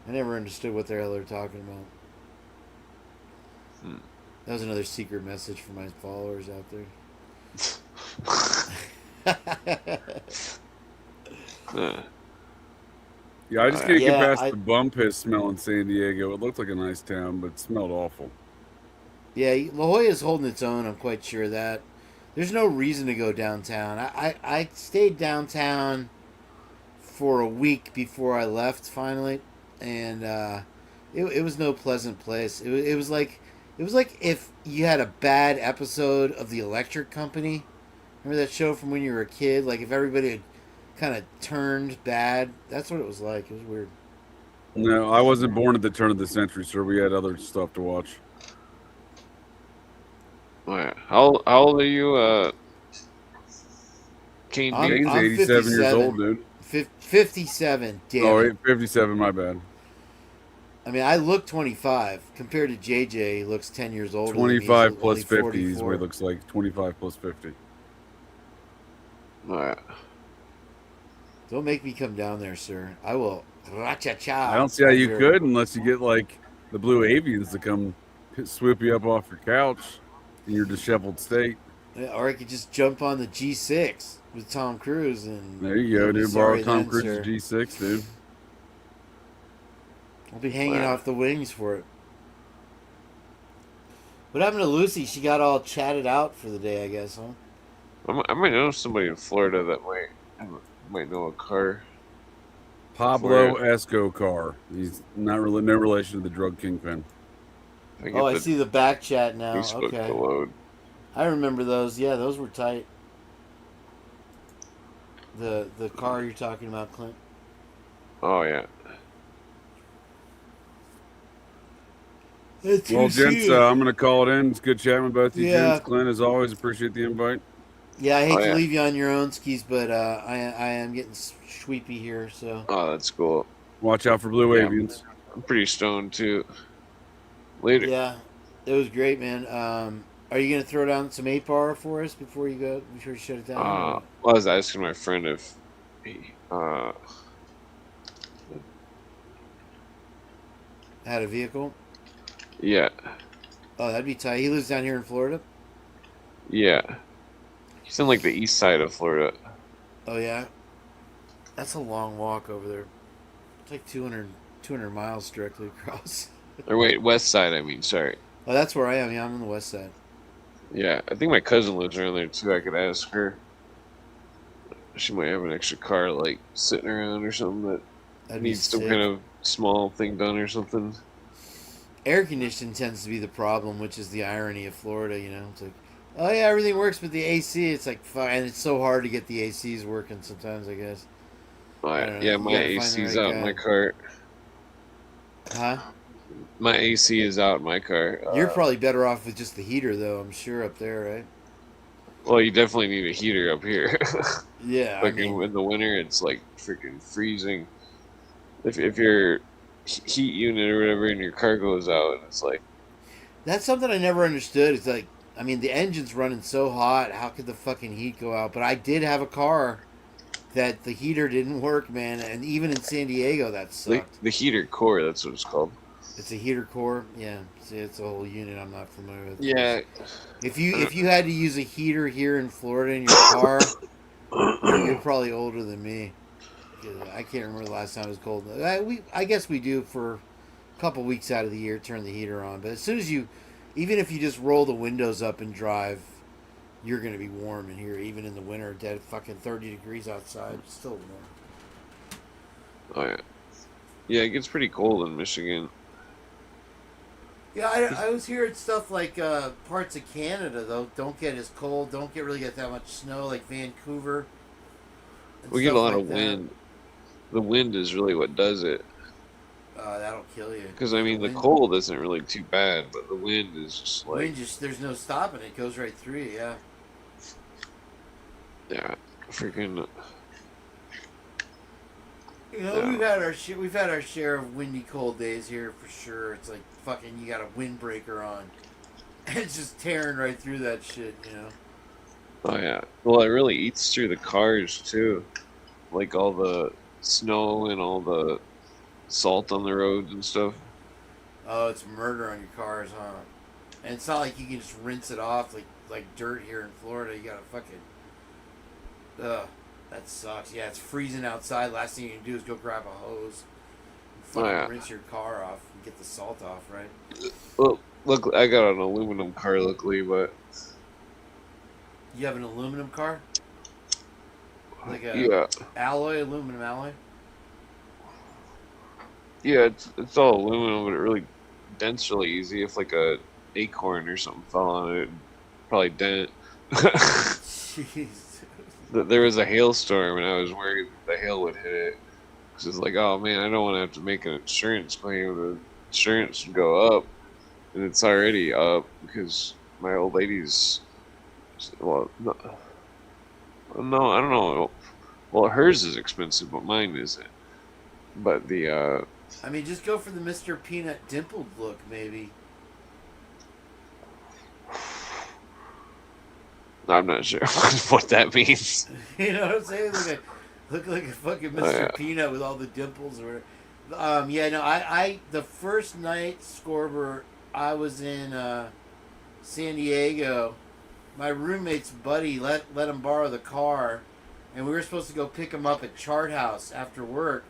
I never understood what the hell they're talking about. That was another secret message for my followers out there. Yeah, I just can't get Yeah, past the bum piss smell in San Diego. It looked like a nice town, but it smelled awful. Yeah, La Jolla's holding its own. I'm quite sure of that. There's no reason to go downtown. I stayed downtown for a week before I left finally, and it was no pleasant place. It was like if you had a bad episode of The Electric Company. Remember that show from when you were a kid? Like if everybody had kind of turned bad. That's what it was like. It was weird. No, I wasn't born at the turn of the century, sir. We had other stuff to watch. How old are you, Kane? Kane's I'm 87 years old, dude. 57. Damn Oh, it. 57, my bad. I mean, I look 25. Compared to JJ, he looks 10 years older. 25 plus 50 is what it looks like. 25 plus 50. All right. Don't make me come down there, sir. I will. Ra-cha-cha. I don't see how you could unless you get like the Blue Avians to come swoop you up off your couch in your disheveled state. Or I could just jump on the G6 with Tom Cruise and. There you go, dude. Borrow Tom Cruise's G6, dude. I'll be hanging off the wings for it. What happened to Lucy? She got all chatted out for the day, I guess, huh? I might know somebody in Florida that might know a car. Pablo Escobar. He's not really no relation to the drug kingpin. I see the back chat now. Facebook okay. KOLOB. I remember those. Yeah, those were tight. The car you're talking about, Clint. Oh yeah. Well, gents, I'm going to call it in. It's good chatting with both of you gents. Clint, as always, appreciate the invite. Yeah, I hate to leave you on your own, Skis, but I am getting sweepy here, so. Oh, that's cool. Watch out for Blue Avians. I'm pretty stoned, too. Later. Yeah, it was great, man. Are you going to throw down some 8-bar for us before you go? Before you shut it down? Well, I was asking my friend if he had a vehicle? Yeah. Oh, that'd be tight. He lives down here in Florida? Yeah. He's in like the east side of Florida. Oh, yeah? That's a long walk over there. It's like 200 miles directly across. Or wait, west side, I mean, sorry. Oh, that's where I am. Yeah, I'm on the west side. Yeah, I think my cousin lives around there too. I could ask her. She might have an extra car like sitting around or something that needs some kind of small thing done or something. Air conditioning tends to be the problem, which is the irony of Florida, you know. It's like, oh yeah, everything works, but the AC, it's like, and it's so hard to get the ACs working sometimes, I guess. Yeah, my AC's out in my car. Huh? My AC is out in my car. You're probably better off with just the heater, though, I'm sure, up there, right? Well, you definitely need a heater up here. Yeah, like in the winter, it's like freaking freezing. If your heat unit or whatever in your car goes out, it's like. That's something I never understood. It's like, I mean, the engine's running so hot. How could the fucking heat go out? But I did have a car that the heater didn't work, man. And even in San Diego, that sucked. The heater core, that's what it's called. It's a heater core? Yeah. See, it's a whole unit I'm not familiar with. Yeah. If you had to use a heater here in Florida in your car, you're probably older than me. I can't remember the last time it was cold. I guess we do for a couple weeks out of the year, turn the heater on. But as soon as even if you just roll the windows up and drive, you're going to be warm in here, even in the winter. Dead fucking 30 degrees outside. It's still warm. Oh, yeah. Yeah, it gets pretty cold in Michigan. Yeah, I was hearing stuff like parts of Canada, though, don't get as cold, don't really get that much snow, like Vancouver. We get a lot of wind. The wind is really what does it. That'll kill you. Because, I mean, the cold isn't really too bad, but the wind is just like... there's no stopping it. It goes right through you, yeah. Yeah, freaking... You know, we've had our share of windy, cold days here for sure. It's like fucking you got a windbreaker on, and it's just tearing right through that shit, you know. Oh yeah, well it really eats through the cars too, like all the snow and all the salt on the roads and stuff. Oh, it's murder on your cars, huh? And it's not like you can just rinse it off like dirt here in Florida. You gotta fucking. Ugh, that sucks. Yeah, it's freezing outside. Last thing you can do is go grab a hose, and fucking rinse your car off and get the salt off, right? Well, look, I got an aluminum car, luckily, but You have an aluminum car, like a yeah, aluminum alloy. yeah, it's all aluminum, but it really dents really easy. If like a acorn or something fell on it, it'd probably dent. Jeez. There was a hailstorm, and I was worried the hail would hit it. Cause it's like, oh man, I don't want to have to make an insurance claim. The insurance would go up, and it's already up because my old lady's. Well, no, I don't know. Well, hers is expensive, but mine isn't. But the I mean, just go for the Mr. Peanut dimpled look, maybe. I'm not sure what that means. You know what I'm saying? Look like a fucking Mr. Peanut with all the dimples or whatever. Yeah, no, I the first night, Scorber, I was in San Diego. My roommate's buddy let him borrow the car, and we were supposed to go pick him up at Chart House after work.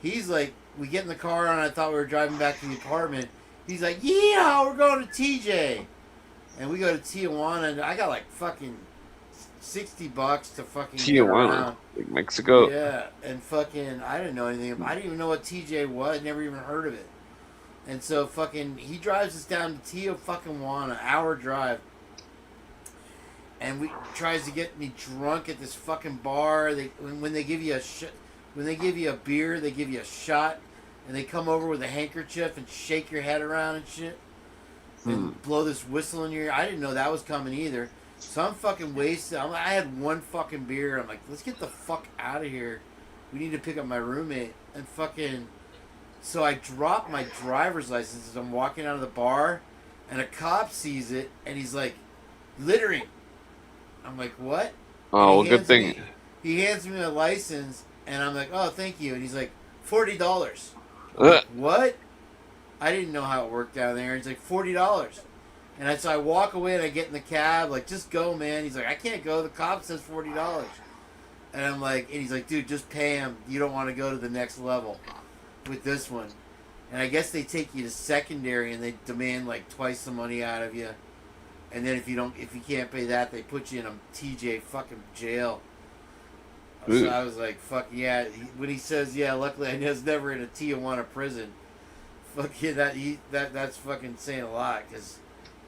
He's like, we get in the car, and I thought we were driving back to the apartment. He's like, yeah, we're going to TJ. And we go to Tijuana, and I got like fucking $60 to fucking get Tijuana, around. like Mexico. Yeah, and fucking, I didn't know anything. I didn't even know what TJ was. Never even heard of it. And so fucking, he drives us down to Tijuana, hour drive. And tries to get me drunk at this fucking bar. When they give you when they give you a beer, they give you a shot, and they come over with a handkerchief and shake your head around and shit, and blow this whistle in your ear. I didn't know that was coming either. So I'm fucking wasted. I had one fucking beer. I'm like, let's get the fuck out of here. We need to pick up my roommate. And fucking, so I drop my driver's license as I'm walking out of the bar, and a cop sees it, and he's like, littering. I'm like, what? Oh, well, good thing. He hands me my license, and I'm like, oh, thank you. And he's like, $40. I'm like, what? I didn't know how it worked down there. He's like, $40. And so I walk away, and I get in the cab, like, just go, man. He's like, I can't go. The cop says $40. And I'm like, and he's like, dude, just pay him. You don't want to go to the next level with this one. And I guess they take you to secondary, and they demand, like, twice the money out of you. And then if you can't pay that, they put you in a TJ fucking jail. So I was like, fuck yeah. When he says, yeah, luckily I was never in a Tijuana prison. Fuck yeah, that's fucking saying a lot. Because,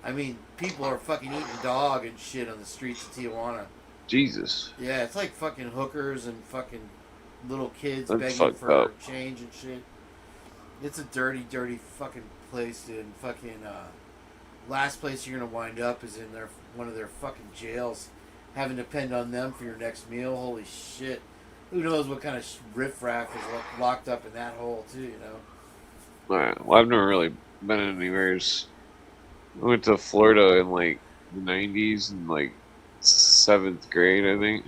I mean, people are fucking eating dog and shit on the streets of Tijuana. Jesus. Yeah, it's like fucking hookers and fucking little kids That's begging fucked for up. change and shit. It's a dirty, dirty fucking place, dude. And fucking, last place you're gonna wind up is in one of their fucking jails, having to depend on them for your next meal. Holy shit! Who knows what kind of riffraff is locked up in that hole too? You know. Alright. Well, I've never really been anywhere. I went to Florida in like the '90s in like 7th grade, I think,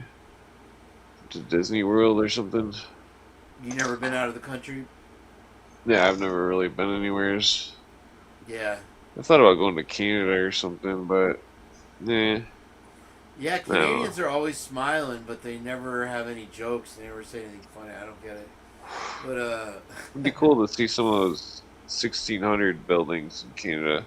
to Disney World or something. You never been out of the country? Yeah, I've never really been anywhere. Yeah. I thought about going to Canada or something, but nah. Yeah, Canadians are always smiling, but they never have any jokes. They never say anything funny. I don't get it. But It'd be cool to see some of those 1600 buildings in Canada.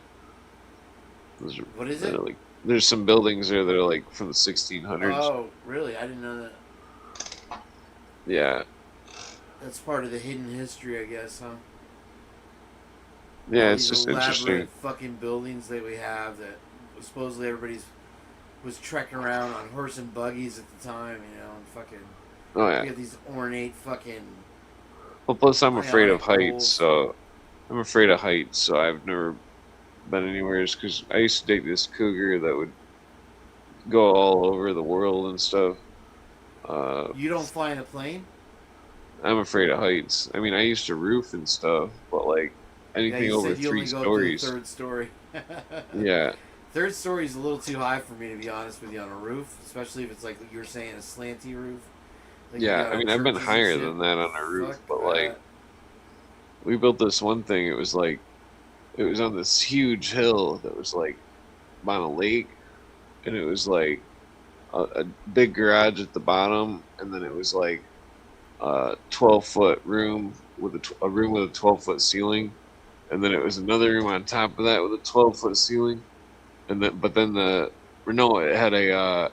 What is it? Like, there's some buildings there that are like from the 1600s. Oh, really? I didn't know that. Yeah. That's part of the hidden history, I guess, huh? Yeah, All it's these just elaborate interesting. fucking buildings that we have that supposedly everybody's was trekking around on horse and buggies at the time, you know, and fucking. Oh yeah. We have these ornate fucking. Well, plus I'm afraid of heights, poles. so I've never been anywhere. Because I used to date this cougar that would go all over the world and stuff. You don't fly in a plane? I'm afraid of heights. I mean, I used to roof and stuff, but like anything you over said you 3 only go stories. to the third story. Yeah. Third story is a little too high for me, to be honest with you, on a roof, especially if it's like you were saying, a slanty roof. Like Yeah, I mean, I've been churches and higher shit. than that on a roof, Fuck but like, we built this one thing. It was on this huge hill that was like on a lake, and it was like a big garage at the bottom, and then it was like a 12-foot room with a room with a 12-foot ceiling, and then it was another room on top of that with a 12-foot ceiling, and then it had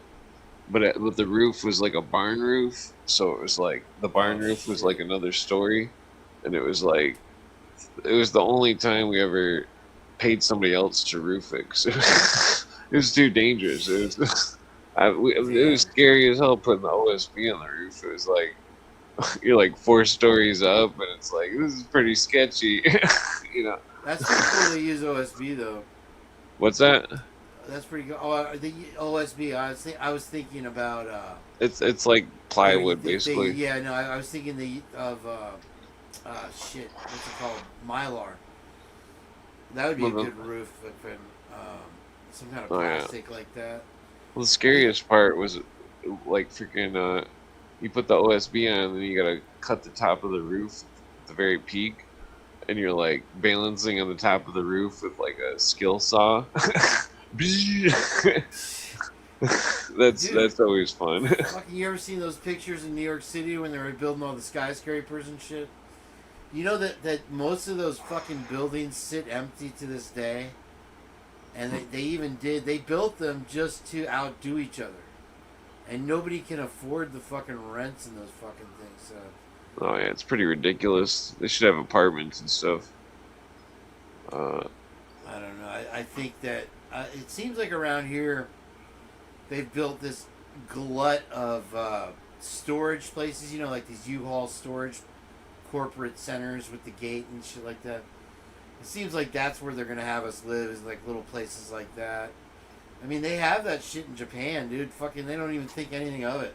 but the roof was like a barn roof, so it was like the barn roof was like another story, and it was the only time we ever paid somebody else to roof it 'cause it was too dangerous. It was scary as hell putting the OSB on the roof. It was like you're like 4 stories up, and it's like this is pretty sketchy, you know. That's pretty cool to use OSB though. What's that? That's pretty good. Oh, the OSB. I was thinking about. It's like plywood basically. Yeah, no, I was thinking of shit. What's it called? Mylar. That would be a good roof if some kind of plastic like that. Well, the scariest part was like freaking you put the OSB on, and then you gotta cut the top of the roof at the very peak, and you're like balancing on the top of the roof with like a skill saw. That's always fun. Fucking, you ever seen those pictures in New York City when they were building all the skyscrapers and shit? You know that most of those fucking buildings sit empty to this day, and they built them just to outdo each other, and nobody can afford the fucking rents in those fucking things. So. Oh yeah, it's pretty ridiculous. They should have apartments and stuff. I don't know. I think that it seems like around here they've built this glut of storage places. You know, like these U-Haul storage corporate centers with the gate and shit like that. It seems like that's where they're gonna have us live, is like little places like that. I mean, they have that shit in Japan, dude. Fucking, they don't even think anything of it.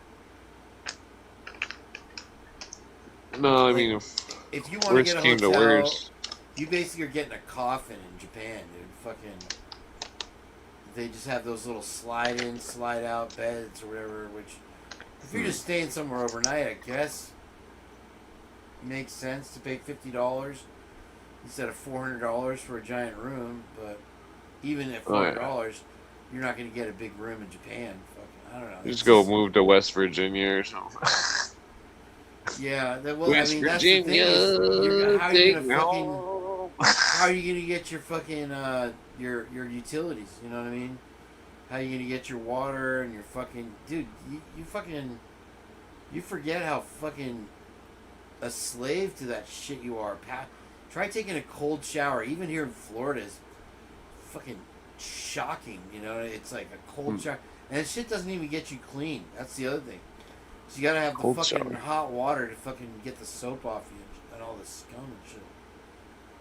No, I Like, mean, if you want to get a came to hotel, worst. you basically are getting a coffin in Japan, dude. Fucking, they just have those little slide-in, slide-out beds or whatever. Which, if you're just staying somewhere overnight, I guess makes sense to pay $50 instead of $400 for a giant room. But even at $400, you're not going to get a big room in Japan. Fucking, I don't know. Just go move to West Virginia or something. Yeah, West Virginia, how are you gonna get your fucking your utilities? You know what I mean? How are you gonna get your water and your fucking dude? You forget how fucking a slave to that shit you are. Try taking a cold shower. Even here in Florida is fucking shocking. You know, it's like a cold shower, and shit doesn't even get you clean. That's the other thing. So you gotta have the fucking hot water to fucking get the soap off you and all the scum and shit.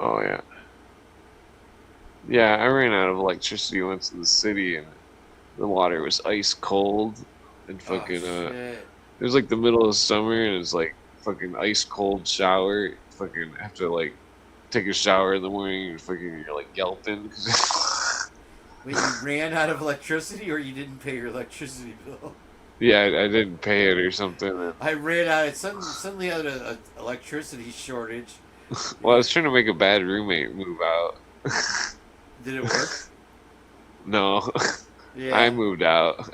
Oh yeah. Yeah, I ran out of electricity once in the city, and the water was ice cold, and fucking it was like the middle of summer, and it's like fucking ice cold shower. Fucking have to like take a shower in the morning, and fucking you're like yelping. Wait, you ran out of electricity, or you didn't pay your electricity bill? Yeah, I didn't pay it or something. I ran out. Suddenly had an electricity shortage. Well, I was trying to make a bad roommate move out. Did it work? No. Yeah. I moved out.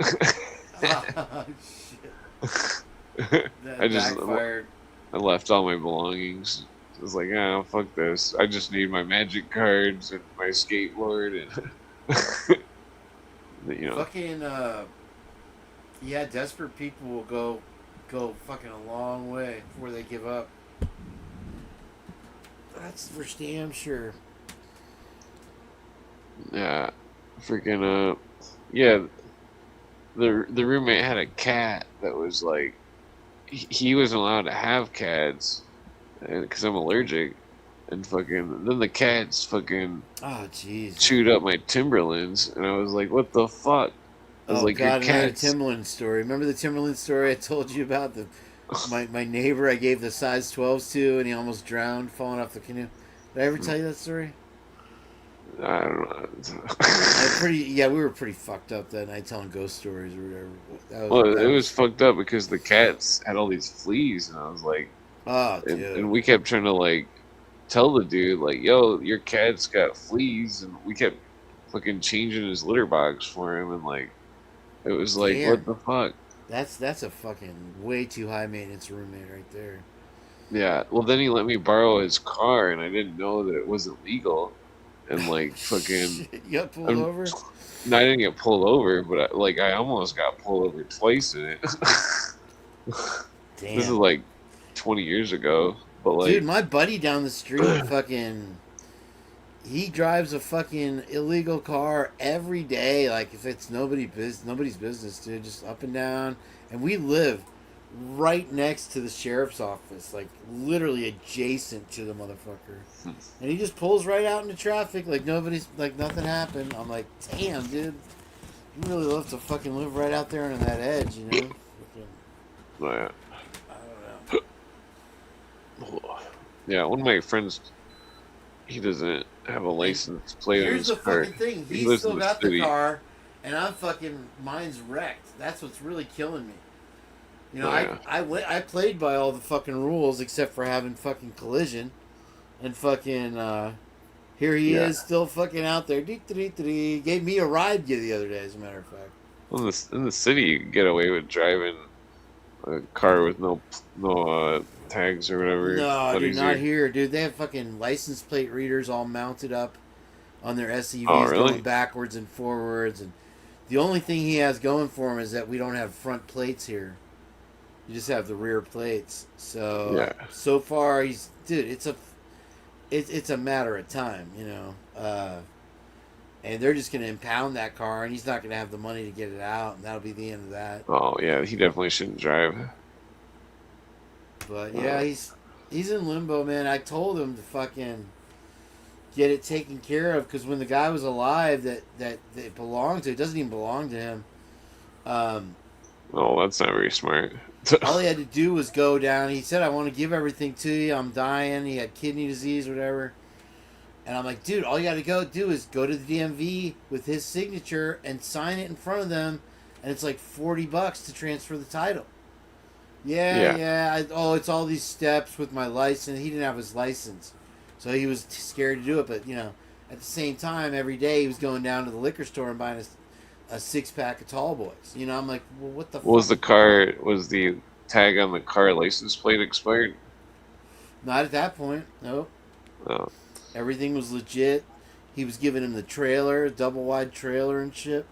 Oh, shit. That backfired. I left all my belongings. I was like, ah, fuck this. I just need my magic cards and my skateboard and you know. Fucking yeah, desperate people will go fucking a long way before they give up. That's for damn sure. Yeah, freaking yeah. The roommate had a cat that was like, he wasn't allowed to have cats, because I'm allergic, and fucking then the cats fucking chewed up my Timberlands, and I was like, what the fuck? I was like, God, another Timberland story. Remember the Timberland story I told you about? My neighbor I gave the size 12s to, and he almost drowned falling off the canoe. Did I ever tell you that story? I don't know. We were pretty fucked up that night telling ghost stories or whatever. It was fucked up because the cats had all these fleas, and I was like, oh, dude. And we kept trying to like tell the dude like, "Yo, your cat's got fleas," and we kept fucking changing his litter box for him, and like, it was like, Damn. what the fuck? That's a fucking way too high maintenance roommate right there. Yeah. Well, then he let me borrow his car, and I didn't know that it wasn't legal, and like, fucking, Shit, you got pulled I'm, over? no, I didn't get pulled over, but I almost got pulled over twice in it. Damn. This is like 20 years ago, but like, dude, my buddy down the street, fucking, he drives a fucking illegal car every day. Like if it's nobody's business, dude, just up and down. And we live right next to the sheriff's office, like literally adjacent to the motherfucker. And he just pulls right out into traffic like nothing happened. I'm like, damn, dude, you really love to fucking live right out there on that edge, you know? oh, yeah. I don't know. Yeah, one of my friends, he doesn't have a license plate on Here's his the car. fucking thing. He He's lives still in got city. the car, and I'm fucking, mine's wrecked. That's what's really killing me. You know, Yeah. I played by all the fucking rules except for having fucking collision, and fucking here he Yeah. is still fucking out there. Gave me a ride the other day, as a matter of fact. Well, in the city, you can get away with driving a car with no tags or whatever. No, dude, not here, dude. They have fucking license plate readers all mounted up on their SUVs, Oh, really? going backwards and forwards, and the only thing he has going for him is that we don't have front plates here. You just have the rear plates. So Yeah. so far he's, dude, it's a matter of time, you know. And they're just gonna impound that car, and he's not gonna have the money to get it out, and that'll be the end of that. Oh, yeah, he definitely shouldn't drive. But yeah, he's in limbo, man. I told him to fucking get it taken care of, because when the guy was alive that it belonged to, it doesn't even belong to him. Oh, that's not very smart. All he had to do was go down. He said, "I want to give everything to you. I'm dying." He had kidney disease, whatever. And I'm like, dude, all you got to go do is go to the DMV with his signature and sign it in front of them, and it's like $40 to transfer the title. Yeah. It's all these steps with my license. He didn't have his license, so he was scared to do it. But you know, at the same time, every day he was going down to the liquor store and buying a 6-pack of Tall Boys. You know, I'm like, well, what the? Was fuck? was the tag on the car license plate expired? Not at that point. Nope. Oh. Everything was legit. He was giving him the trailer, double wide trailer and shit.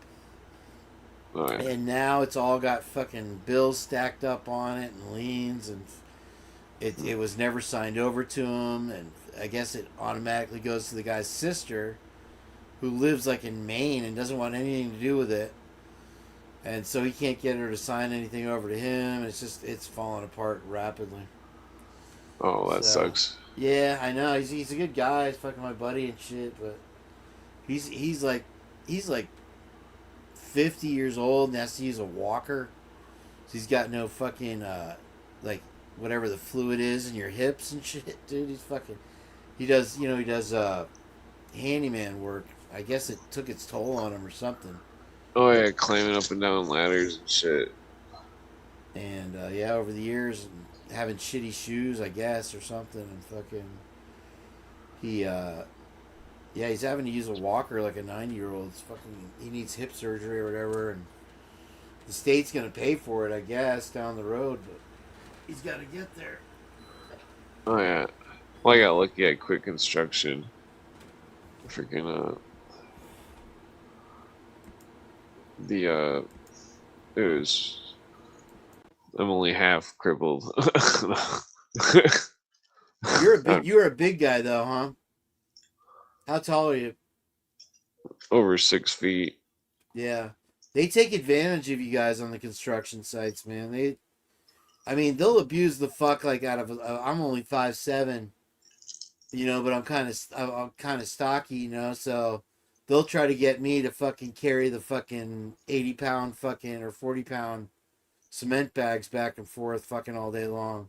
All right. And now it's all got fucking bills stacked up on it and liens, and it was never signed over to him, and I guess it automatically goes to the guy's sister, who lives like in Maine and doesn't want anything to do with it. And so he can't get her to sign anything over to him. It's falling apart rapidly. Oh, that sucks. Yeah, I know. He's a good guy. He's fucking my buddy and shit, but he's like 50 years old and has to use a walker. So he's got no fucking like whatever the fluid is in your hips and shit, dude. He does handyman work. I guess it took its toll on him or something. Oh yeah, climbing up and down ladders and shit. And yeah, over the years, having shitty shoes, I guess, or something, and fucking he's having to use a walker like a 90-year-old. It's fucking, he needs hip surgery or whatever, and the state's gonna pay for it, I guess, down the road, but he's got to get there. Oh yeah. Well, I got lucky at quick construction. Freaking it was. I'm only half crippled. You're a big guy though, huh? How tall are you? Over 6 feet. Yeah, they take advantage of you guys on the construction sites, man. They'll abuse the fuck like out of. I'm only 5'7", you know, but I'm kind of stocky, you know, so they'll try to get me to fucking carry the fucking 80-pound fucking or 40-pound cement bags back and forth fucking all day long.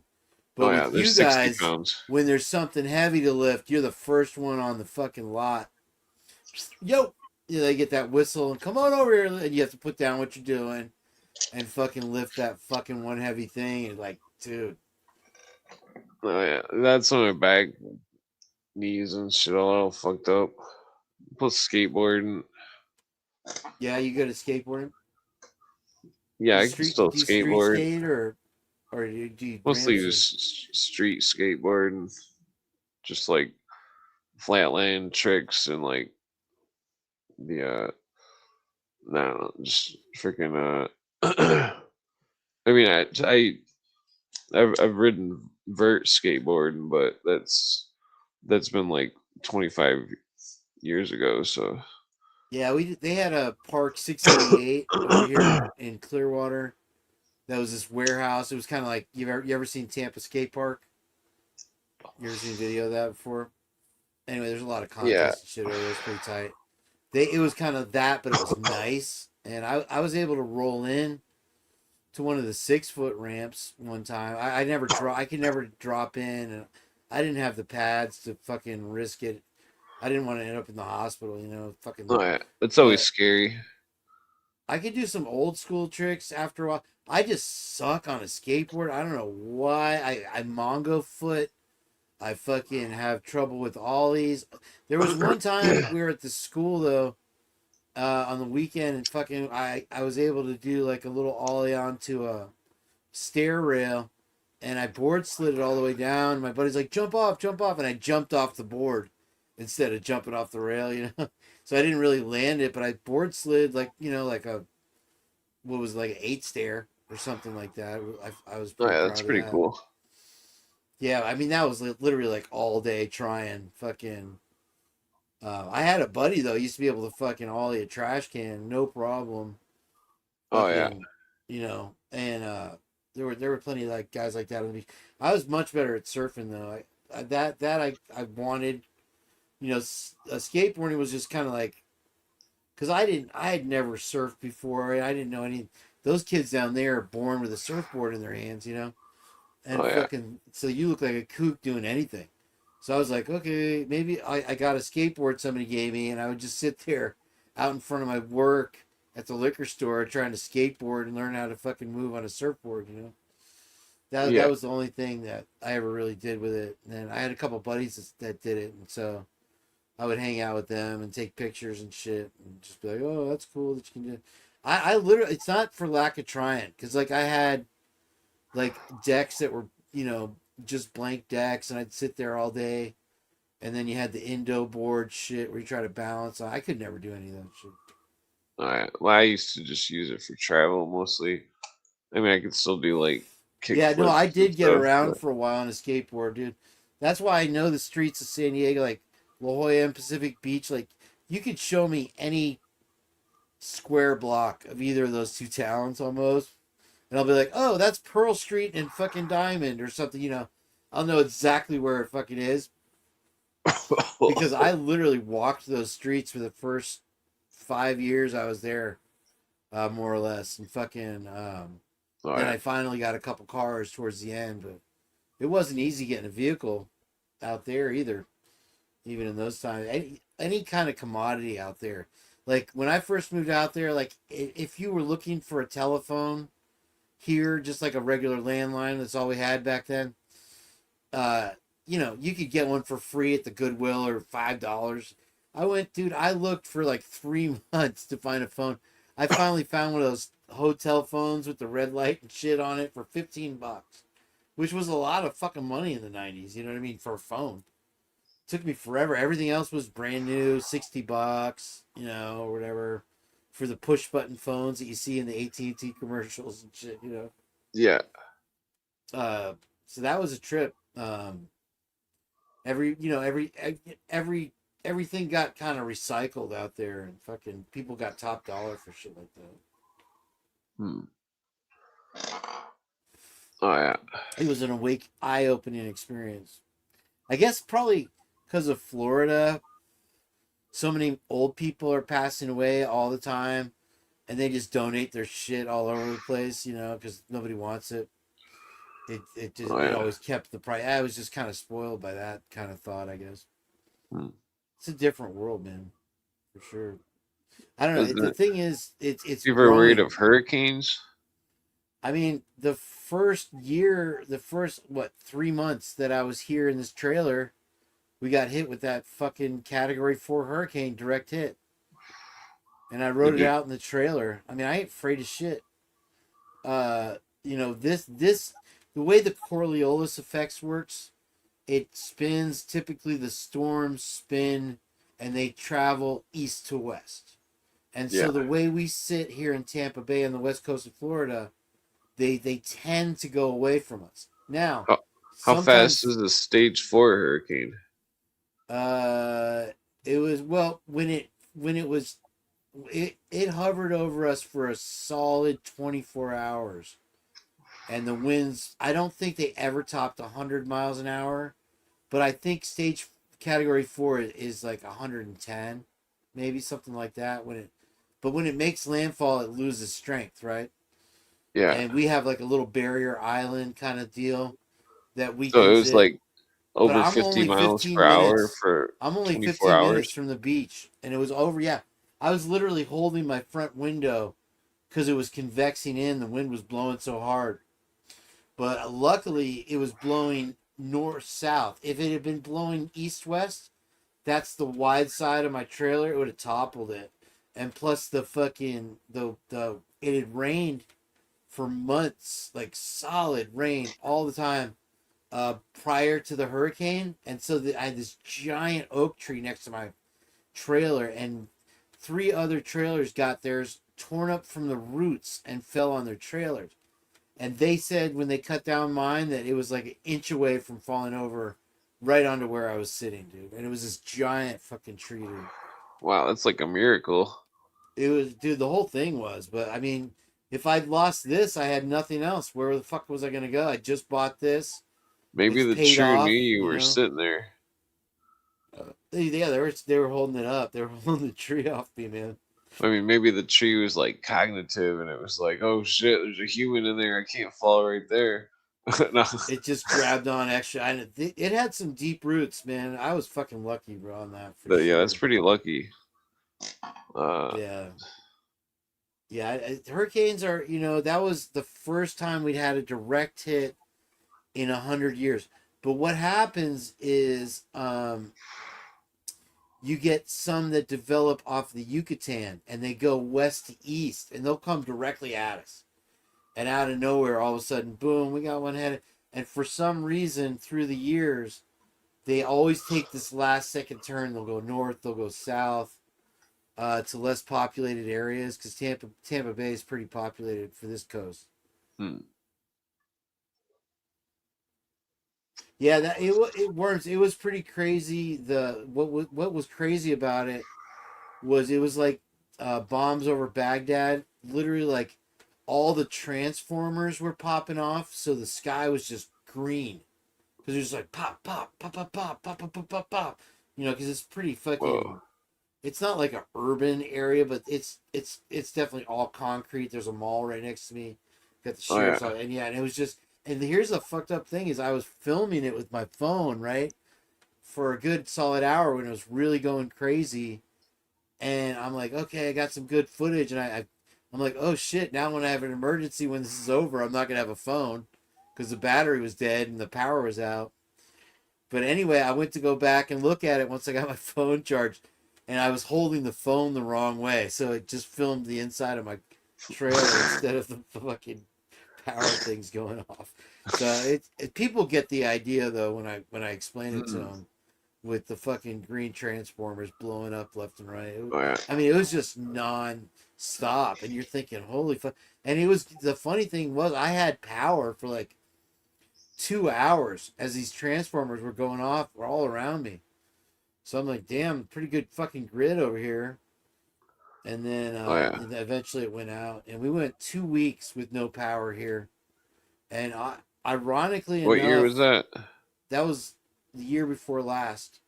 But with you guys, 60 pounds. when there's something heavy to lift, you're the first one on the fucking lot. Yo, they get that whistle and come on over here, and you have to put down what you're doing and fucking lift that fucking one heavy thing. And like, dude. Oh yeah, that's on my back. knees and shit all fucked up. Plus skateboarding. Yeah, you good at skateboarding? Yeah, Do I can still you street skateboard. skate or do you Mostly ramps or? just street skateboarding. Just like flatland tricks and like the no, just freaking I mean I've ridden vert skateboarding, but that's been like 25 years ago, so Yeah, they had a Park 688 over here in Clearwater. That was this warehouse. It was kind of like you ever seen Tampa Skate Park? You ever seen a video of that before? Anyway, there's a lot of yeah. contests and shit over there. It's pretty tight. It was kind of that, but it was nice. And I was able to roll in to one of the 6-foot ramps one time. I could never drop in, and I didn't have the pads to fucking risk it. I didn't want to end up in the hospital, fucking. Oh yeah. It's always But scary. I could do some old school tricks after a while. I just suck on a skateboard. I don't know why. I Mongo foot. I fucking have trouble with ollies. There was one time we were at the school though, on the weekend, and fucking I was able to do like a little ollie onto a stair rail, and I board slid it all the way down. My buddy's like, jump off, and I jumped off the board instead of jumping off the rail, So I didn't really land it, but I board slid like like a what was like an 8 stair or something like that. I was Oh pretty yeah, proud that's of pretty that. cool. Yeah, I mean that was literally like all day trying fucking. I had a buddy though, used to be able to fucking ollie a trash can, no problem. Oh yeah. Fucking, and there were plenty of like guys like that on the beach. I was much better at surfing though. I wanted, skateboarding was just kind of like, because I had never surfed before. I didn't know any. Those kids down there are born with a surfboard in their hands, and Oh yeah. fucking. So you look like a kook doing anything. So I was like, okay, maybe I got a skateboard somebody gave me, and I would just sit there out in front of my work at the liquor store trying to skateboard and learn how to fucking move on a surfboard. That Yeah. was the only thing that I ever really did with it. And then I had a couple buddies that did it, and so I would hang out with them and take pictures and shit, and just be like, oh, that's cool that you can do. I literally, it's not for lack of trying, because like I had like decks that were just blank decks, and I'd sit there all day. And then you had the Indo board shit where you try to balance. I could never do any of that shit. All right. Well, I used to just use it for travel mostly. I mean, I could still do like kick Yeah, no, flips I and did get stuff, around but for a while on a skateboard, dude. That's why I know the streets of San Diego, like La Jolla and Pacific Beach. Like, you could show me any square block of either of those two towns almost, and I'll be like, oh, that's Pearl Street and fucking Diamond or something. I'll know exactly where it fucking is because I literally walked those streets for the first 5 years I was there, more or less, and fucking. all Then I right. finally got a couple cars towards the end, but it wasn't easy getting a vehicle out there either. Even in those times, any kind of commodity out there. Like when I first moved out there, like if you were looking for a telephone here, just like a regular landline, that's all we had back then. You could get one for free at the Goodwill or $5. I looked for like 3 months to find a phone. I finally found one of those hotel phones with the red light and shit on it for $15, which was a lot of fucking money in the 90s. You know what I mean? For a phone. It took me forever. Everything else was brand new, $60, or whatever, for the push button phones that you see in the AT&T commercials and shit. Yeah. So that was a trip. Everything got kind of recycled out there, and fucking people got top dollar for shit like that. Hmm. Oh yeah. It was an eye-opening experience. I guess probably because of Florida, so many old people are passing away all the time, and they just donate their shit all over the place, because nobody wants it. It just Oh it yeah. always kept the price. I was just kind of spoiled by that kind of thought, I guess. Hmm. It's a different world, man, for sure. I don't know. Isn't The it? thing is, it's You ever worried growing. of hurricanes? I mean, the first 3 months that I was here in this trailer, we got hit with that fucking Category 4 hurricane direct hit. And I wrote it out in the trailer. I mean, I ain't afraid of shit. You know, the way the Coriolis effects works, it spins, typically the storms spin and they travel east to west. And so the way we sit here in Tampa Bay on the west coast of Florida, they tend to go away from us. Now, how fast is a stage 4 hurricane? It was, well, when it hovered over us for a solid 24 hours. And the winds, I don't think they ever topped 100 miles an hour, but I think stage Category 4 is like 110, maybe something like that. But when it makes landfall, it loses strength, right? Yeah. And we have like a little barrier island kind of deal that we. So it was like over 50 miles per hour for I'm only 24 15 hours. minutes from the beach, and it was over. Yeah, I was literally holding my front window because it was convexing in. The wind was blowing so hard. But luckily, it was blowing north-south. If it had been blowing east-west, that's the wide side of my trailer. It would have toppled it. And plus the fucking, it had rained for months, like solid rain all the time prior to the hurricane. And so I had this giant oak tree next to my trailer, and 3 other trailers got theirs torn up from the roots and fell on their trailers. And they said when they cut down mine that it was like an inch away from falling over right onto where I was sitting, dude. And it was this giant fucking tree, dude. Wow, that's like a miracle. It was, dude, the whole thing was. But, I mean, if I'd lost this, I had nothing else. Where the fuck was I going to go? I just bought this. Maybe the paid tree off, knew you you were know? sitting there. Yeah, they were holding it up. They were holding the tree off me, man. I mean, maybe the tree was like cognitive and it was like, oh shit, there's a human in there. I can't fall right there. No. It just grabbed on extra. It had some deep roots, man. I was fucking lucky, bro, on that. But yeah, that's pretty lucky. Yeah. Hurricanes are, you know, that was the first time we'd had a direct hit in 100 years. But what happens is you get some that develop off the Yucatan and they go west to east and they'll come directly at us. And out of nowhere, all of a sudden, boom, we got one headed. And for some reason, through the years, they always take this last second turn. They'll go north, they'll go south to less populated areas because Tampa Bay is pretty populated for this coast. Yeah, it worms. It was pretty crazy. What was crazy about it was like bombs over Baghdad. Literally, like all the transformers were popping off, so the sky was just green because it was like pop, pop, pop, pop, pop, pop, pop, pop, pop, pop. You know, because it's pretty fucking. Whoa. It's not like an urban area, but it's definitely all concrete. There's a mall right next to me. Got the sheriff's office, and it was just. And here's the fucked up thing is I was filming it with my phone, right? For a good solid hour when it was really going crazy. And I'm like, okay, I got some good footage. And I'm like, oh shit, now when I have an emergency, when this is over, I'm not going to have a phone because the battery was dead and the power was out. But anyway, I went to go back and look at it once I got my phone charged. And I was holding the phone the wrong way. So it just filmed the inside of my trailer instead of the fucking power things going off. So people get the idea though when I explain it to them with the fucking green transformers blowing up left and right. I mean, it was just non-stop, and you're thinking, holy fuck. And it was, the funny thing was I had power for like 2 hours as these transformers were going off all around me. So I'm like, damn, pretty good fucking grid over here. And then eventually it went out, and we went 2 weeks with no power here. And ironically enough, what year was that? That was the year before last.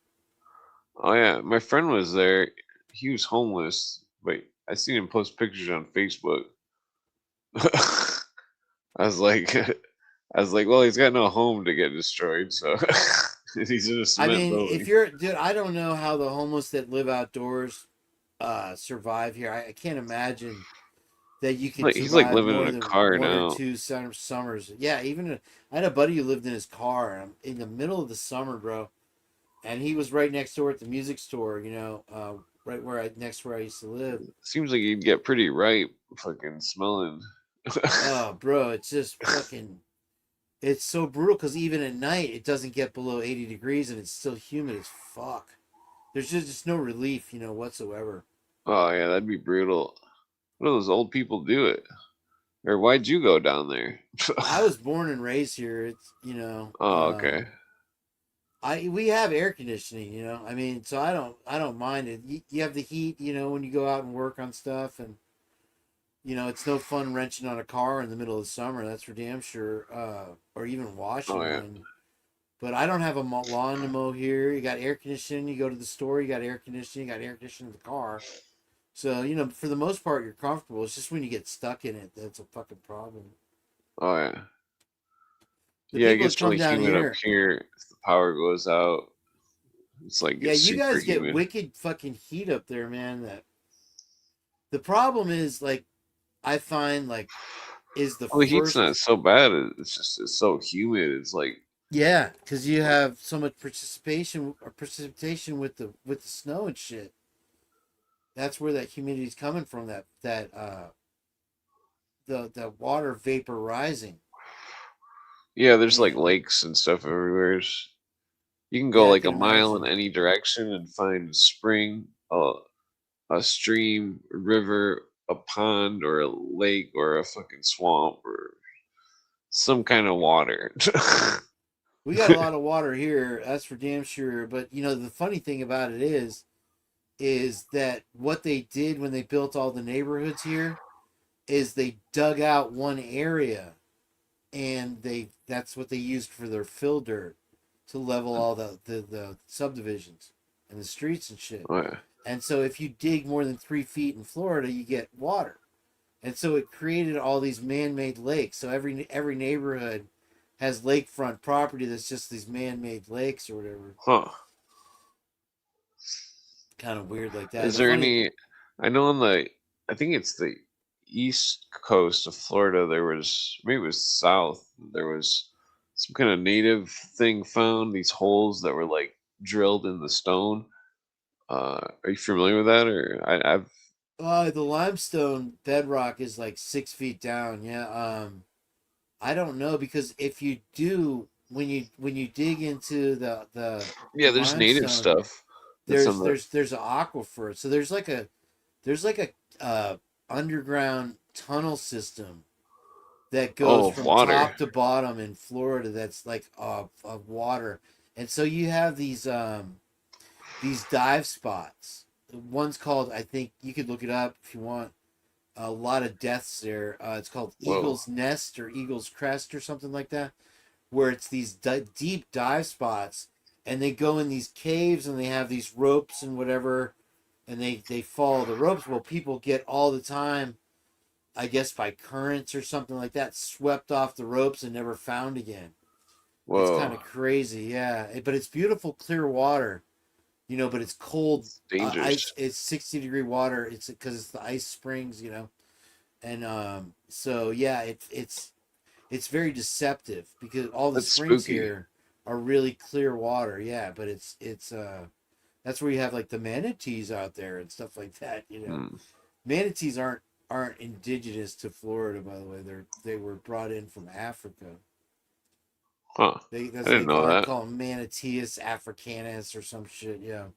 Oh yeah, my friend was there. He was homeless, but I seen him post pictures on Facebook. I was like, well, he's got no home to get destroyed, so he's in a cement building. If you're, dude, I don't know how the homeless that live outdoors survive here. I can't imagine that you can. He's like living in a car now. 1 or 2 summers. Yeah, I had a buddy who lived in his car in the middle of the summer, bro. and he was right next door at the music store. Right next where I used to live. Seems like you'd get pretty ripe, fucking smelling. Oh, bro, it's just fucking. It's so brutal because even at night it doesn't get below 80 degrees and it's still humid as fuck. There's just no relief, whatsoever. Oh yeah, that'd be brutal. What do those old people do it? Or why'd you go down there? I was born and raised here. It's Oh, okay. we have air conditioning. I mean, so I don't mind it. You have the heat, when you go out and work on stuff, and it's no fun wrenching on a car in the middle of summer. That's for damn sure. Or even washing Oh, yeah. one. But I don't have a lawn to mow here. You got air conditioning. You go to the store, you got air conditioning. You got air conditioning in the car. So, for the most part, you're comfortable. It's just when you get stuck in it that's a fucking problem. Oh yeah. The Yeah, it people that gets come really down humid here, up here. If the power goes out, it's like yeah, it's you super guys get humid. wicked fucking heat up there, man. That the problem is, like, I find, like, is the Well, the heat's first, not so bad. It's just it's so humid. It's like yeah, because you have so much precipitation with the snow and shit. That's where that humidity's coming from. The water vapor rising. yeah, there's like And lakes and stuff everywhere. You can go yeah, I like can a mile in imagine. any direction and find a spring, a stream, a river, a pond, or a lake, or a fucking swamp, or some kind of water. We got a lot of water here, that's for damn sure. But the funny thing about it is that what they did when they built all the neighborhoods here is they dug out one area, and that's what they used for their fill dirt to level all the subdivisions and the streets and shit. Oh, yeah. And so if you dig more than 3 feet in Florida, you get water. And so it created all these man-made lakes. So every neighborhood has lakefront property that's just these man-made lakes or whatever. Huh. Kind of weird like that. Is The there funny, any? I know on I think it's the east coast of Florida. There was maybe it was south. There was some kind of native thing found. These holes that were like drilled in the stone. Are you familiar with that? Or I've the limestone bedrock is like 6 feet down. Yeah. I don't know, because if you do, when you dig into the yeah. There's native limestone, stuff that's there's on the. there's there's an aquifer. So there's like a underground tunnel system that goes Oh, from water. top to bottom in Florida. That's like of water, and so you have these dive spots. One's called, I think you could look it up if you want. A lot of deaths there. It's called Whoa. Eagle's Nest or Eagle's Crest or something like that, where it's these deep dive spots, and they go in these caves and they have these ropes and whatever, and they follow the ropes. Well, people get all the time, I guess by currents or something like that, swept off the ropes and never found again. It's kind Whoa. of crazy, yeah. But it's beautiful, clear water, but it's cold. It's dangerous. Ice. It's 60-degree water. It's because it's the ice springs. And so yeah, it's very deceptive because all the That's springs spooky. here are really clear water. Yeah, but it's that's where you have like the manatees out there and stuff like that. Hmm. Manatees aren't indigenous to Florida, by the way. They were brought in from Africa. Huh. That's I what didn't know I that. call them, Manateus africanus or some shit. Yeah.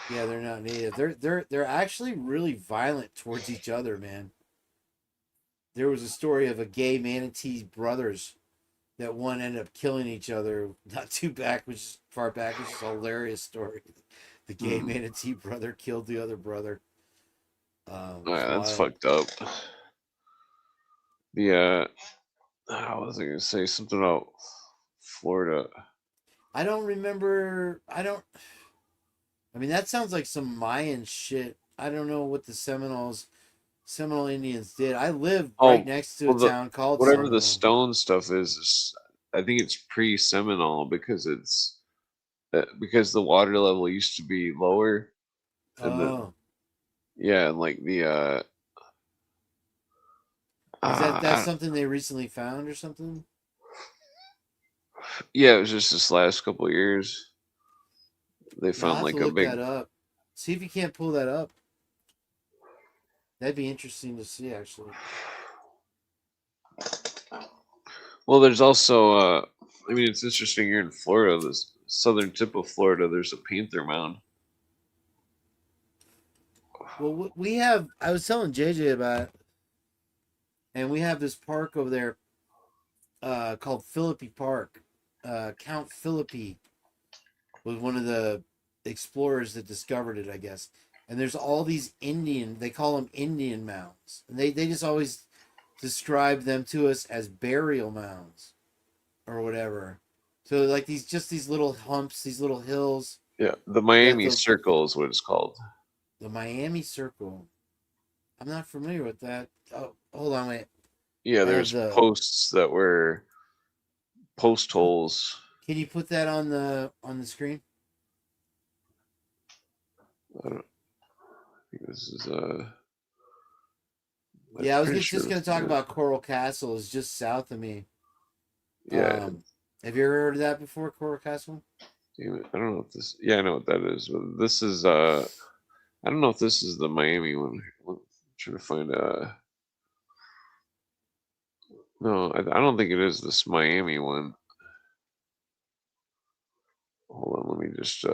Yeah, they're not native. They're actually really violent towards each other, man. There was a story of a gay manatee brothers that one ended up killing each other not too back, which is far back, which is a hilarious story. The gay Hmm. manatee brother killed the other brother. Oh, It's yeah, that's wild. fucked up. The I was I gonna say something about Florida. I don't remember. I mean, that sounds like some Mayan shit. I don't know what the Seminole Indians did. I live right Oh, next to a well, town called whatever the Seminole. stone stuff is I think it's pre-Seminole because because the water level used to be lower, and then Oh, yeah, and like the is that's I, something they recently found or something? yeah, it was just this last couple of years. They I'll found have like to a look big. that up. See if you can't pull that up. That'd be interesting to see, actually. Well, there's also. I mean, it's interesting. You're in Florida, this southern tip of Florida. There's a panther mound. Well, we have. I was telling JJ about it, and we have this park over there called Philippi Park. Count Philippi was one of the explorers that discovered it, I guess. And there's all these Indian, they call them Indian mounds. And they just always describe them to us as burial mounds or whatever. So like these little humps, these little hills. Yeah, the Miami Circle is what it's called. The Miami Circle. I'm not familiar with that. Oh, hold on, wait. Yeah, there's posts that were post holes. Can you put that on the screen? I think this is yeah, I was just going to talk about Coral Castle. It's just south of me. Yeah. Have you ever heard of that before, Coral Castle? I don't know if this. Yeah, I know what that is. But this is. I don't know if this is the Miami one. I'm trying to find. No, I don't think it is this Miami one. Hold on, let me just.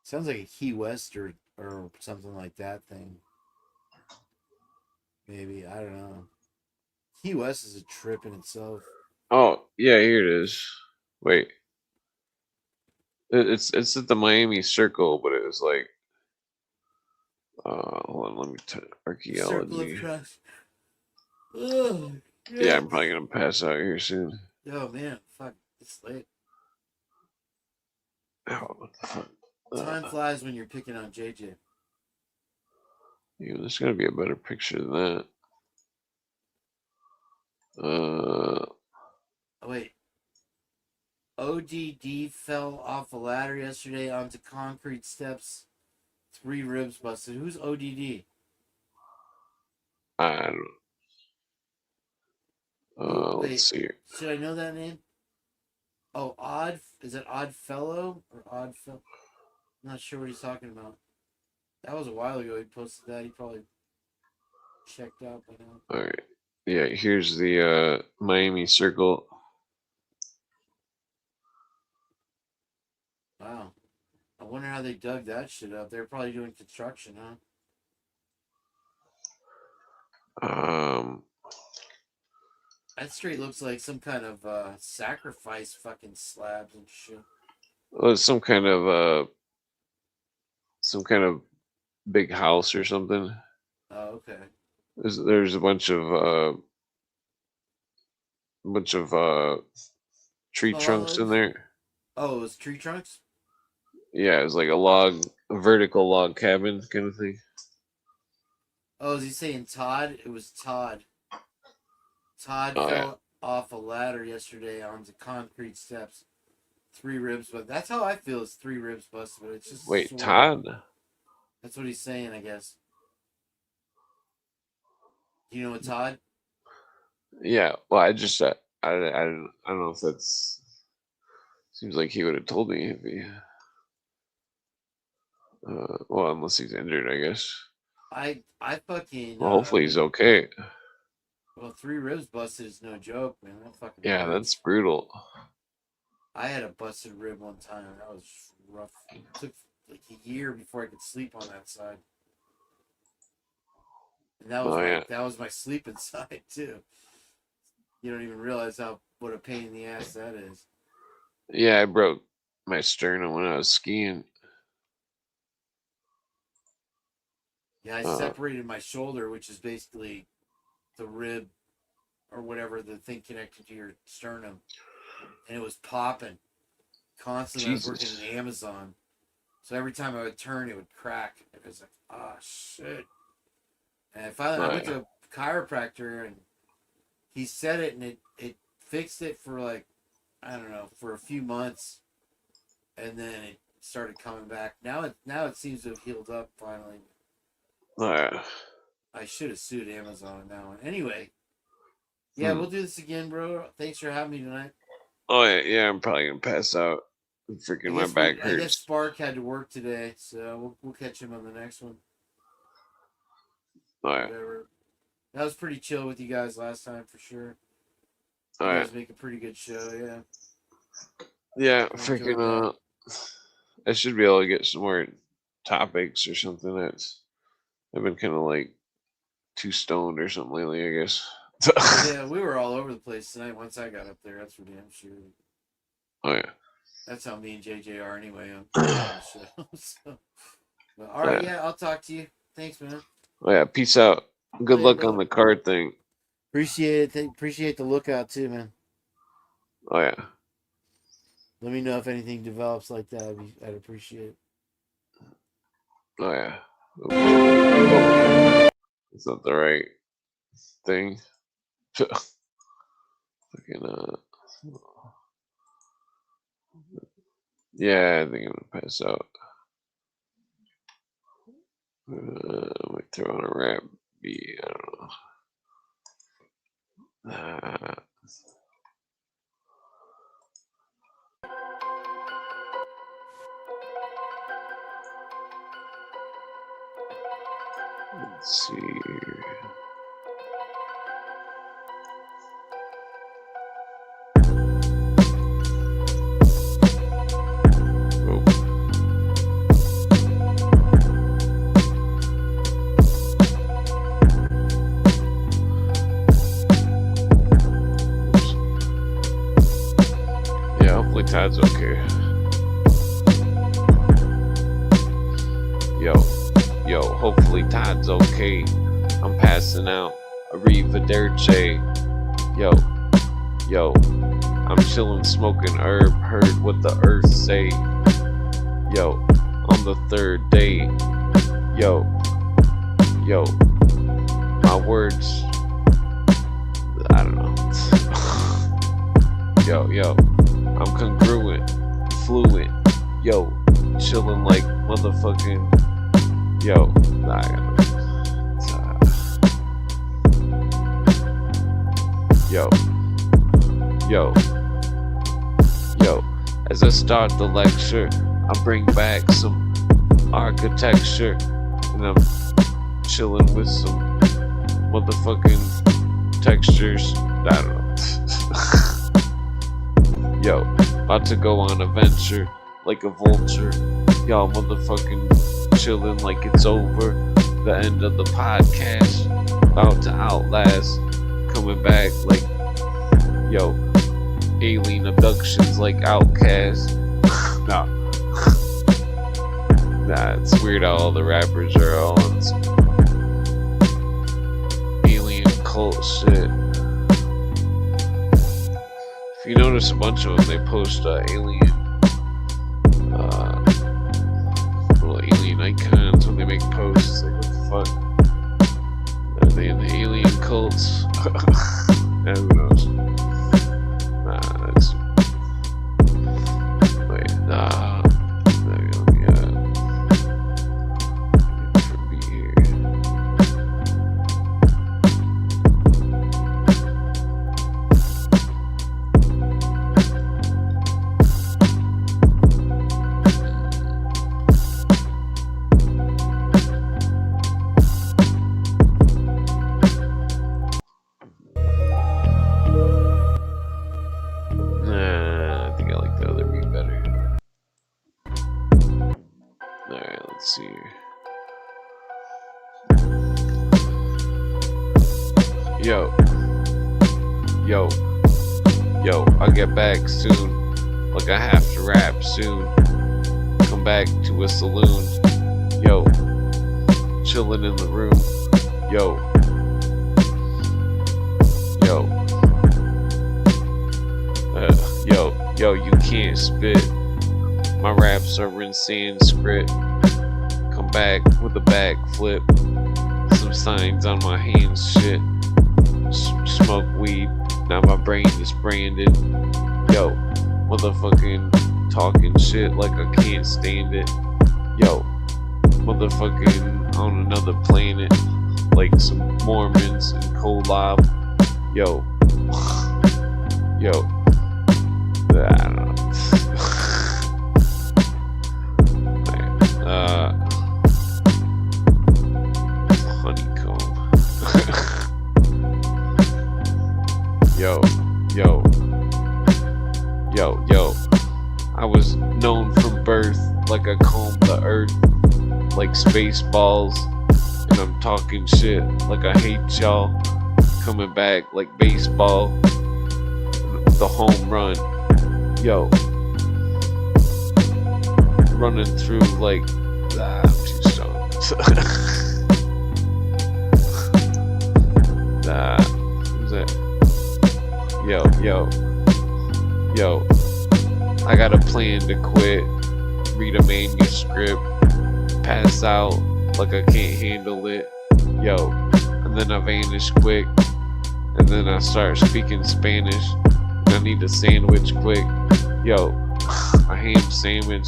Sounds like a Key West or something like that thing. Maybe, I don't know. Key West is a trip in itself. Oh yeah, here it is. Wait, it's at the Miami Circle, but it was like. Hold on, let me archaeology. Circle of Trust. Oh, yeah, I'm probably gonna pass out here soon. Oh man, fuck, it's late. Oh, what the fuck? Time flies when you're picking on JJ. Yeah, there's gotta be a better picture than that. Oh, wait. ODD fell off a ladder yesterday onto concrete steps. 3 ribs busted. Who's ODD? I don't know. Wait, let's see here. Should I know that name? Oh, Odd. Is it Odd Fellow or Odd Fellow? I'm not sure what he's talking about. That was a while ago he posted that. He probably checked out by now. All right. Yeah, here's the Miami Circle. Wow. I wonder how they dug that shit up. They're probably doing construction, huh? That straight looks like some kind of sacrifice fucking slabs and shit. Well, it's some kind of big house or something. Oh, okay. There's a bunch of tree trunks in there. Oh, it was tree trunks? Yeah, it was like a vertical log cabin kind of thing. Oh, is he saying Todd? It was Todd. Todd fell off a ladder yesterday onto concrete steps. 3 ribs, but that's how I feel. It's 3 ribs busted, but it's just. Wait, Todd? That's what he's saying, I guess. Do you know what Todd? Yeah. Well, I don't know if that's. Seems like he would have told me if he. Well, unless he's injured, I guess. I fucking. Well, hopefully he's okay. Well, 3 ribs busted is no joke, man. That fucking. Yeah, hurts. that's brutal. I had a busted rib one time. That was rough. It took like a year before I could sleep on that side. And that was that was my sleeping side too. You don't even realize what a pain in the ass that is. Yeah, I broke my sternum when I was skiing. Yeah, I separated my shoulder, which is basically the rib or whatever, the thing connected to your sternum. And it was popping constantly. Jesus. I was working in Amazon. So every time I would turn, it would crack. It was like, oh, shit. And finally, I went to a chiropractor, and he said it, and it fixed it for like, I don't know, for a few months. And then it started coming back. Now it seems to have healed up finally. I should have sued Amazon on that one. Anyway, yeah, we'll do this again, bro. Thanks for having me tonight. Oh yeah, I'm probably gonna pass out. Freaking my back I guess hurts. Spark had to work today, so we'll catch him on the next one. All right. Whatever. That was pretty chill with you guys last time for sure. All You right. guys make a pretty good show, yeah. Yeah, I enjoyed freaking I should be able to get some more topics or something. That's I've been kind of like too stoned or something lately, I guess. Yeah, we were all over the place tonight once I got up there. That's for damn sure. Oh yeah. That's how me and JJ are anyway on the show. So. But, all right, yeah, I'll talk to you. Thanks, man. Oh yeah. Peace out. Good Later, luck brother. on the card thing. Appreciate it. Appreciate the lookout too, man. Oh yeah. Let me know if anything develops like that. I'd appreciate it. Oh yeah. Oh. It's not the right thing. Fucking yeah, I think I'm gonna pass out. I might throw on a rap beat. I don't know. Let's see. Yeah, hopefully Todd's okay. Yo, hopefully Todd's okay. I'm passing out. Arrivederci. Yo, I'm chilling, smoking herb. Heard what the earth say. Yo, on the third day. Yo, my words. I don't know. Yo, I'm congruent, fluent. Yo, chilling like motherfucking. Yo, yo, as I start the lecture, I bring back some architecture, and I'm chilling with some motherfucking textures. I don't know. Yo, about to go on a venture like a vulture. Y'all motherfucking chilling like it's over. The end of the podcast. About to outlast. Coming back like, yo, alien abductions like Outcast. Nah, it's weird how all the rappers are all on some alien cult shit. If you notice a bunch of them, they post alien little alien icons when they make posts. Like, what the fuck? Are they in the alien cults? Yeah, who knows? I think I like the other beat better. Alright, let's see here. Yo, I'll get back soon. Like I have to rap soon. Come back to a saloon. Yo, chilling in the room. Yo, you can't spit. My raps are in Sanskrit. Come back with a backflip. Some signs on my hands, shit. Smoke weed, now my brain is branded. Yo, motherfucking talking shit like I can't stand it. Yo, motherfucking on another planet, like some Mormons and KOLOB. Yo, I don't know. home the earth like Spaceballs, and I'm talking shit like I hate y'all. Coming back like baseball, the home run, yo. Running through like, I'm too strong. Who's that? Yo. I got a plan to quit. Read a manuscript. Pass out like I can't handle it. Yo. And then I vanish quick. And then I start speaking Spanish. And I need a sandwich quick. Yo. A ham sandwich.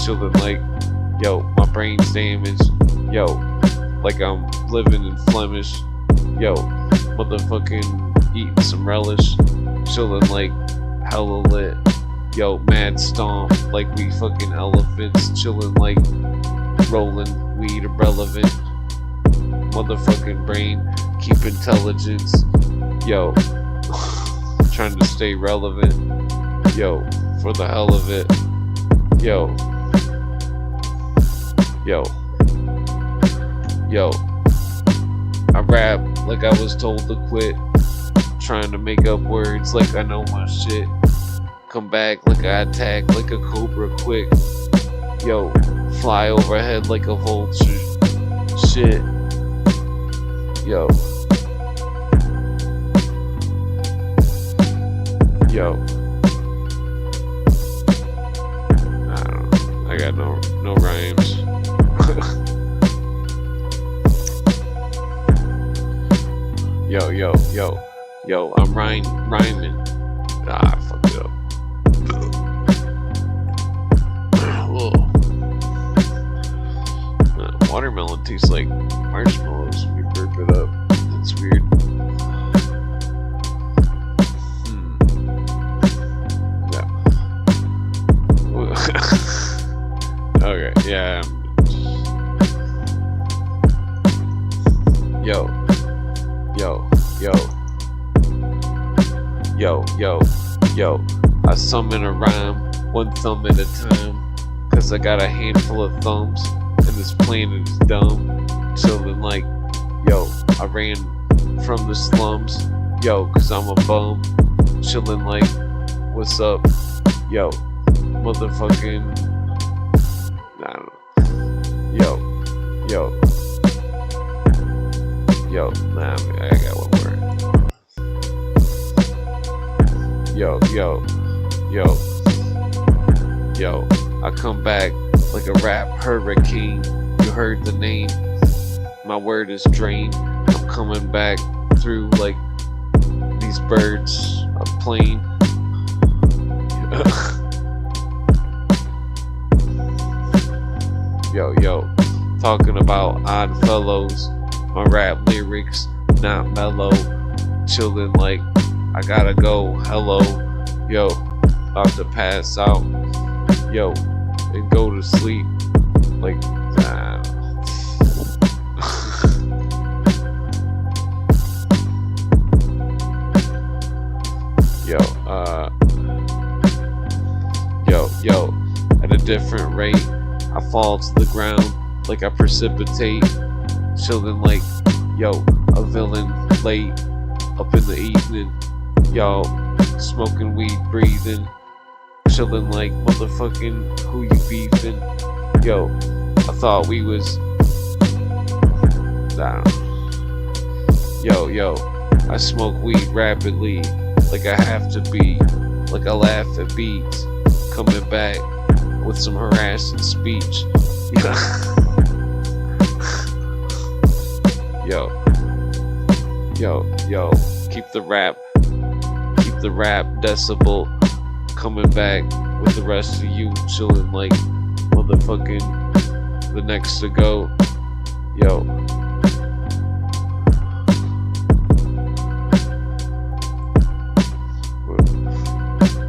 Chilling like, yo, my brain's damaged. Yo. Like I'm living in Flemish. Yo. Motherfucking eating some relish. Chilling like hella lit. Yo, mad stomp like we fucking elephants. Chilling like rolling weed irrelevant. Motherfucking brain, keep intelligence. Yo, trying to stay relevant. Yo, for the hell of it. Yo. I rap like I was told to quit. Trying to make up words like I know my shit. Come back like I attack like a cobra quick. Yo, fly overhead like a vulture. Shit. Yo. I don't know. I got no rhymes. Yo, I'm rhyming. I fucked it up. Watermelon tastes like marshmallows when you burp it up. That's weird. Yeah. Okay, yeah. Yo. I summon a rhyme, one thumb at a time. Cause I got a handful of thumbs, and this planet is dumb. Chillin' like, yo, I ran from the slums. Yo, cause I'm a bum. Chillin' like, what's up? Yo, motherfucking, I don't know. Nah, I got one more. Yo, I come back like a rap hurricane. You heard the name. My word is drained. I'm coming back through like these birds of plane. Yo, talking about odd fellows. My rap lyrics not mellow. Chillin' like I gotta go. Hello, yo, about to pass out. Yo, and go to sleep. Like, yo, at a different rate, I fall to the ground like I precipitate. Chillin' like, yo, a villain late up in the evening. Y'all smoking weed, breathing. Chillin' like motherfucking who you beefing. Yo, I thought we was Yo, I smoke weed rapidly like I have to be. Like I laugh at beats. Coming back with some harassing speech. Yo, keep the rap decibel. Coming back with the rest of you, chilling like motherfucking the next to go. Yo.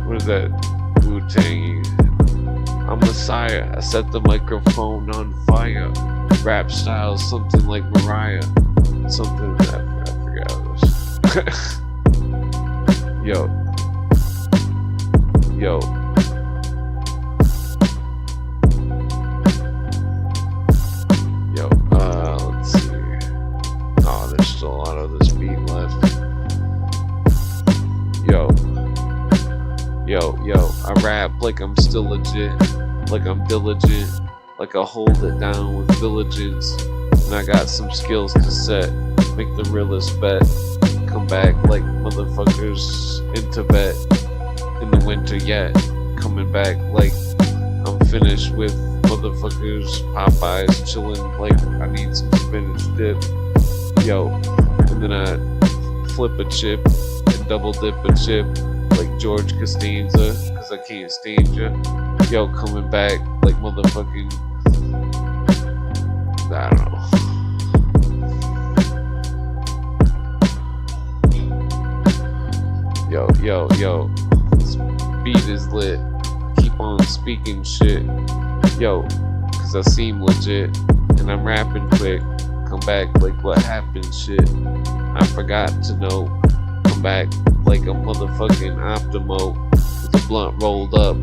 What is that? Wu-Tang. I'm Messiah. I set the microphone on fire. Rap style, something like Mariah. Something that I forgot this. Yo. like I'm still legit, like I'm diligent, like I hold it down with diligence. And I got some skills to set, make the realest bet. Come back like motherfuckers in Tibet in the winter yet. Coming back like I'm finished with motherfuckers Popeyes chilling like I need some spinach dip. Yo, and then I flip a chip and double dip a chip like George Costanza, cause I can't stand ya. Yo, coming back like motherfucking, I don't know. Yo, this beat is lit. Keep on speaking shit. Yo, cause I seem legit and I'm rapping quick. Come back like what happened shit. I forgot to know. Come back like a motherfucking Optimo with a blunt rolled up.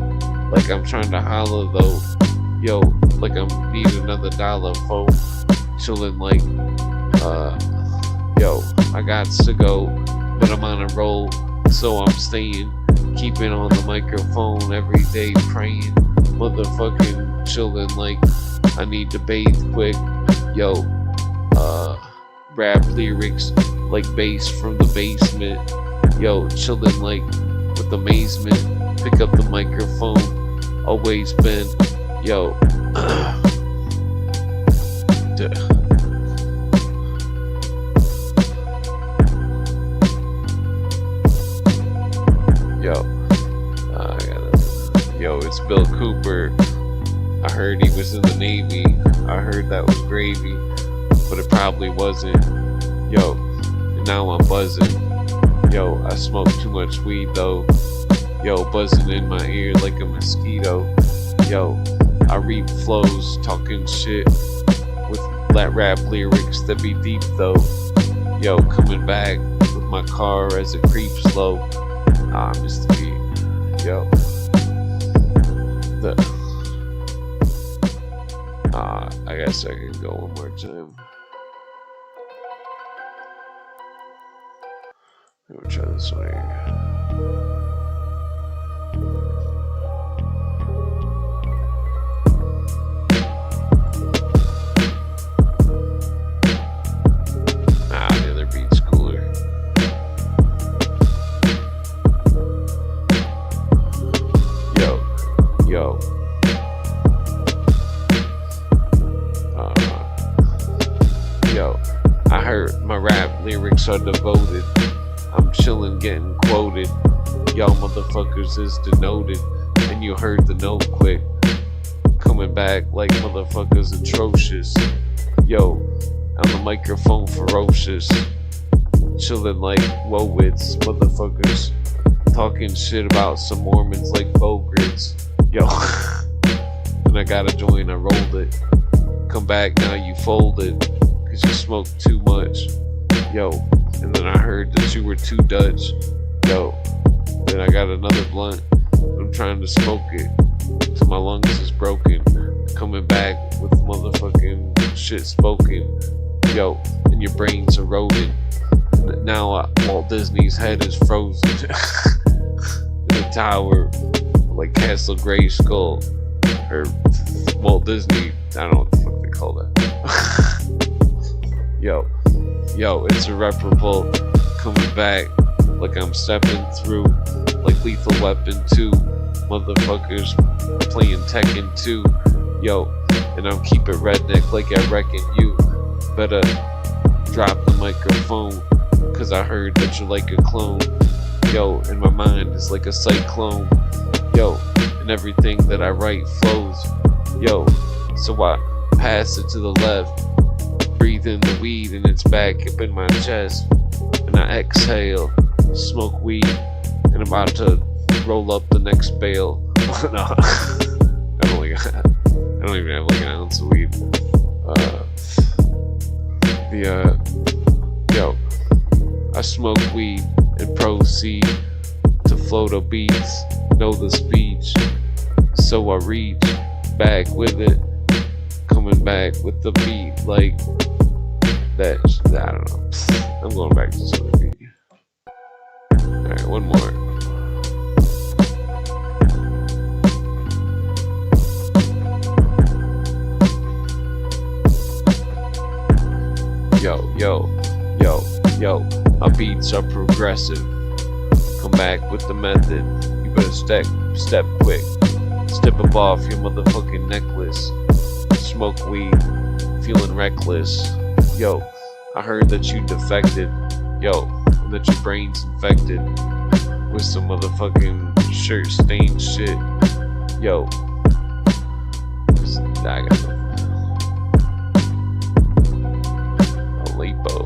Like I'm trying to holler though. Yo, like I need another dollar, folk. Chillin' like, yo, I got to go, but I'm on a roll, so I'm staying. Keeping on the microphone every day, praying. Motherfucking chillin' like I need to bathe quick. Yo, rap lyrics like bass from the basement. Yo, chillin' like with amazement. Pick up the microphone, always been. Yo, yo, it's Bill Cooper. I heard he was in the Navy. I heard that was gravy, but it probably wasn't. Yo, and now I'm buzzing. Yo, I smoke too much weed though. Yo, buzzing in my ear like a mosquito. Yo, I read flows, talking shit with flat rap lyrics that be deep though. Yo, coming back with my car as it creeps slow. I missed the beat. Yo, I guess I can go one more time. Let me try this one here. The other beat's cooler. Yo. I heard my rap lyrics are devoted. I'm chillin', getting quoted. Y'all motherfuckers is denoted, and you heard the note quick. Coming back like motherfuckers atrocious. Yo, on the microphone ferocious. Chillin' like Wowitz, motherfuckers. Talking shit about some Mormons like Bogrids. Yo, and I got a joint, I rolled it. Come back, now you folded, cause you smoked too much. Yo, and then I heard that you were too Dutch. Yo, then I got another blunt. I'm trying to smoke it till my lungs is broken. Coming back with motherfucking shit spoken. Yo, and your brain's eroded. And now Walt Disney's head is frozen in a tower like Castle Grayskull. Or Walt Disney, I don't know what the fuck they call that. Yo, it's irreparable. Coming back like I'm stepping through like Lethal Weapon 2. Motherfuckers playing Tekken 2. Yo, and I'm keeping redneck like I reckon you better drop the microphone, cause I heard that you're like a clone. Yo, and my mind is like a cyclone. Yo, and everything that I write flows. Yo, so I pass it to the left, breathe in the weed and it's back up in my chest, and I exhale, smoke weed, and I'm about to roll up the next bale. No, I don't even have like an ounce of weed. Yo, I smoke weed and proceed to float a beats, know the speech, so I reach back with it, coming back with the beat like that. I don't know. I'm going back to this other beat. Alright, one more. Yo, my beats are progressive. Come back with the method. You better step quick. Step up off your motherfucking necklace. Smoke weed, feeling reckless. Yo, I heard that you defected. Yo, and that your brain's infected with some motherfucking shirt stained shit. Yo, I got Aleppo.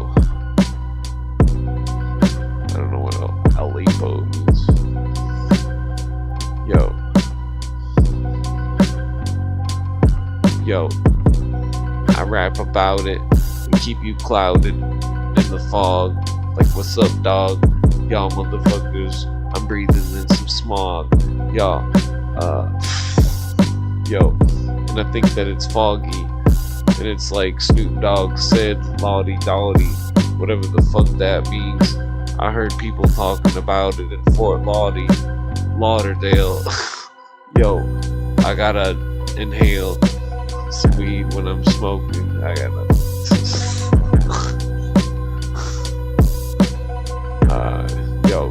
I don't know what Aleppo means. Yo, I rap about it and keep you clouded in the fog. Like, what's up, dog? Y'all motherfuckers, I'm breathing in some smog. Y'all, yo, and I think that it's foggy. And it's like Snoop Dogg said, Lawdy Dawdy, whatever the fuck that means. I heard people talking about it in Fort Lauderdale. Yo, I gotta inhale some weed when I'm smoking. I gotta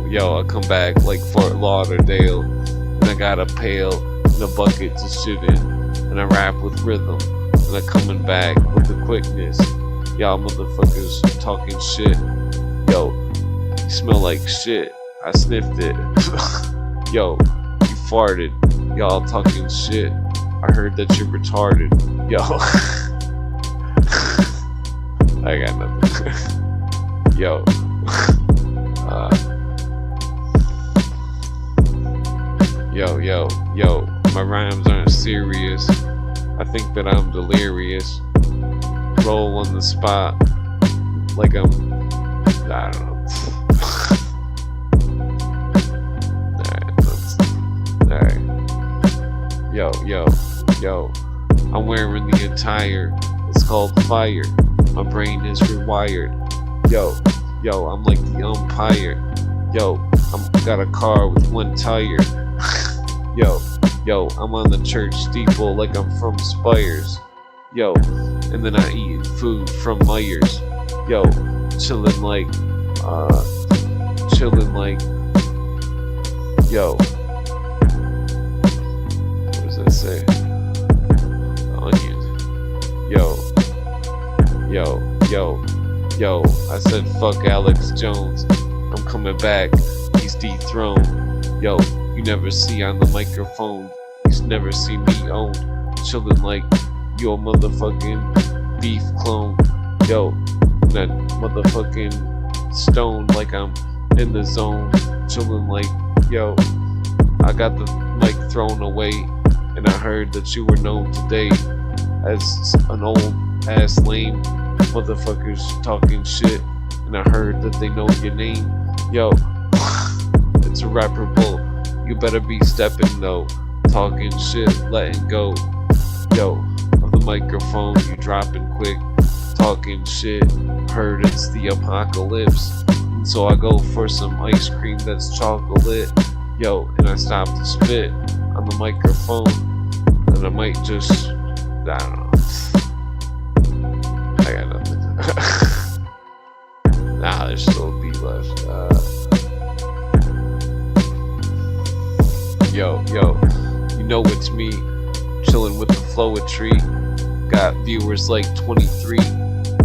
yo, I come back like Fort Lauderdale, and I got a pail and a bucket to shit in, and I rap with rhythm, and I'm coming back with the quickness. Y'all motherfuckers talking shit. Yo, you smell like shit. I sniffed it. Yo, you farted. Y'all talking shit. I heard that you're retarded. Yo. I got nothing. Yo. Yo, my rhymes aren't serious. I think that I'm delirious. Roll on the spot like I don't know. Alright. Yo. I'm wearing the attire. It's called fire. My brain is rewired. Yo, I'm like the umpire. Yo, I'm got a car with one tire. Yo, I'm on the church steeple like I'm from Spires. Yo, and then I eat food from Myers. Yo, chillin' like, yo. What does that say? Onion. Yo. I said fuck Alex Jones. I'm coming back. He's dethroned. Yo, you never see on the microphone. You never see me owned. Chillin' like your motherfucking beef clone. Yo, that motherfucking stone like I'm in the zone. Chillin' like, yo, I got the mic thrown away, and I heard that you were known today as an old ass lame motherfuckers talking shit, and I heard that they know your name. Yo, it's a rapper bull. You better be stepping though, talking shit, letting go. Yo, of the microphone, you dropping quick, talking shit. Heard it's the apocalypse, and so I go for some ice cream that's chocolate. Yo, and I stop to spit on the microphone, and I might just, I don't know. I got nothing. Nah, there's still a beat left. Yo, you know it's me, chilling with the flowetry. Got viewers like 23,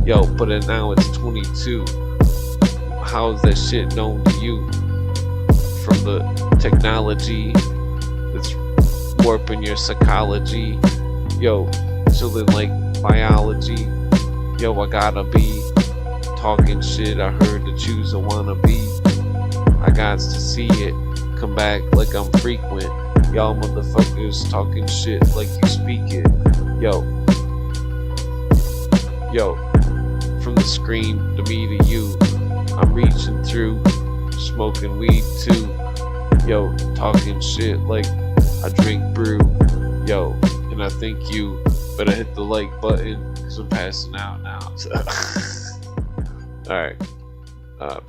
yo, but now it's 22. How is that shit known to you? From the technology that's warping your psychology. Yo, chilling like biology. Yo, I gotta be talking shit. I heard that you's a wannabe. I got to see it. Come back like I'm frequent. Y'all motherfuckers talking shit like you speak it. Yo, from the screen to me to you, I'm reaching through, smoking weed too. Yo, talking shit like I drink brew. Yo, and I think you better hit the like button, cause I'm passing out now. Alright,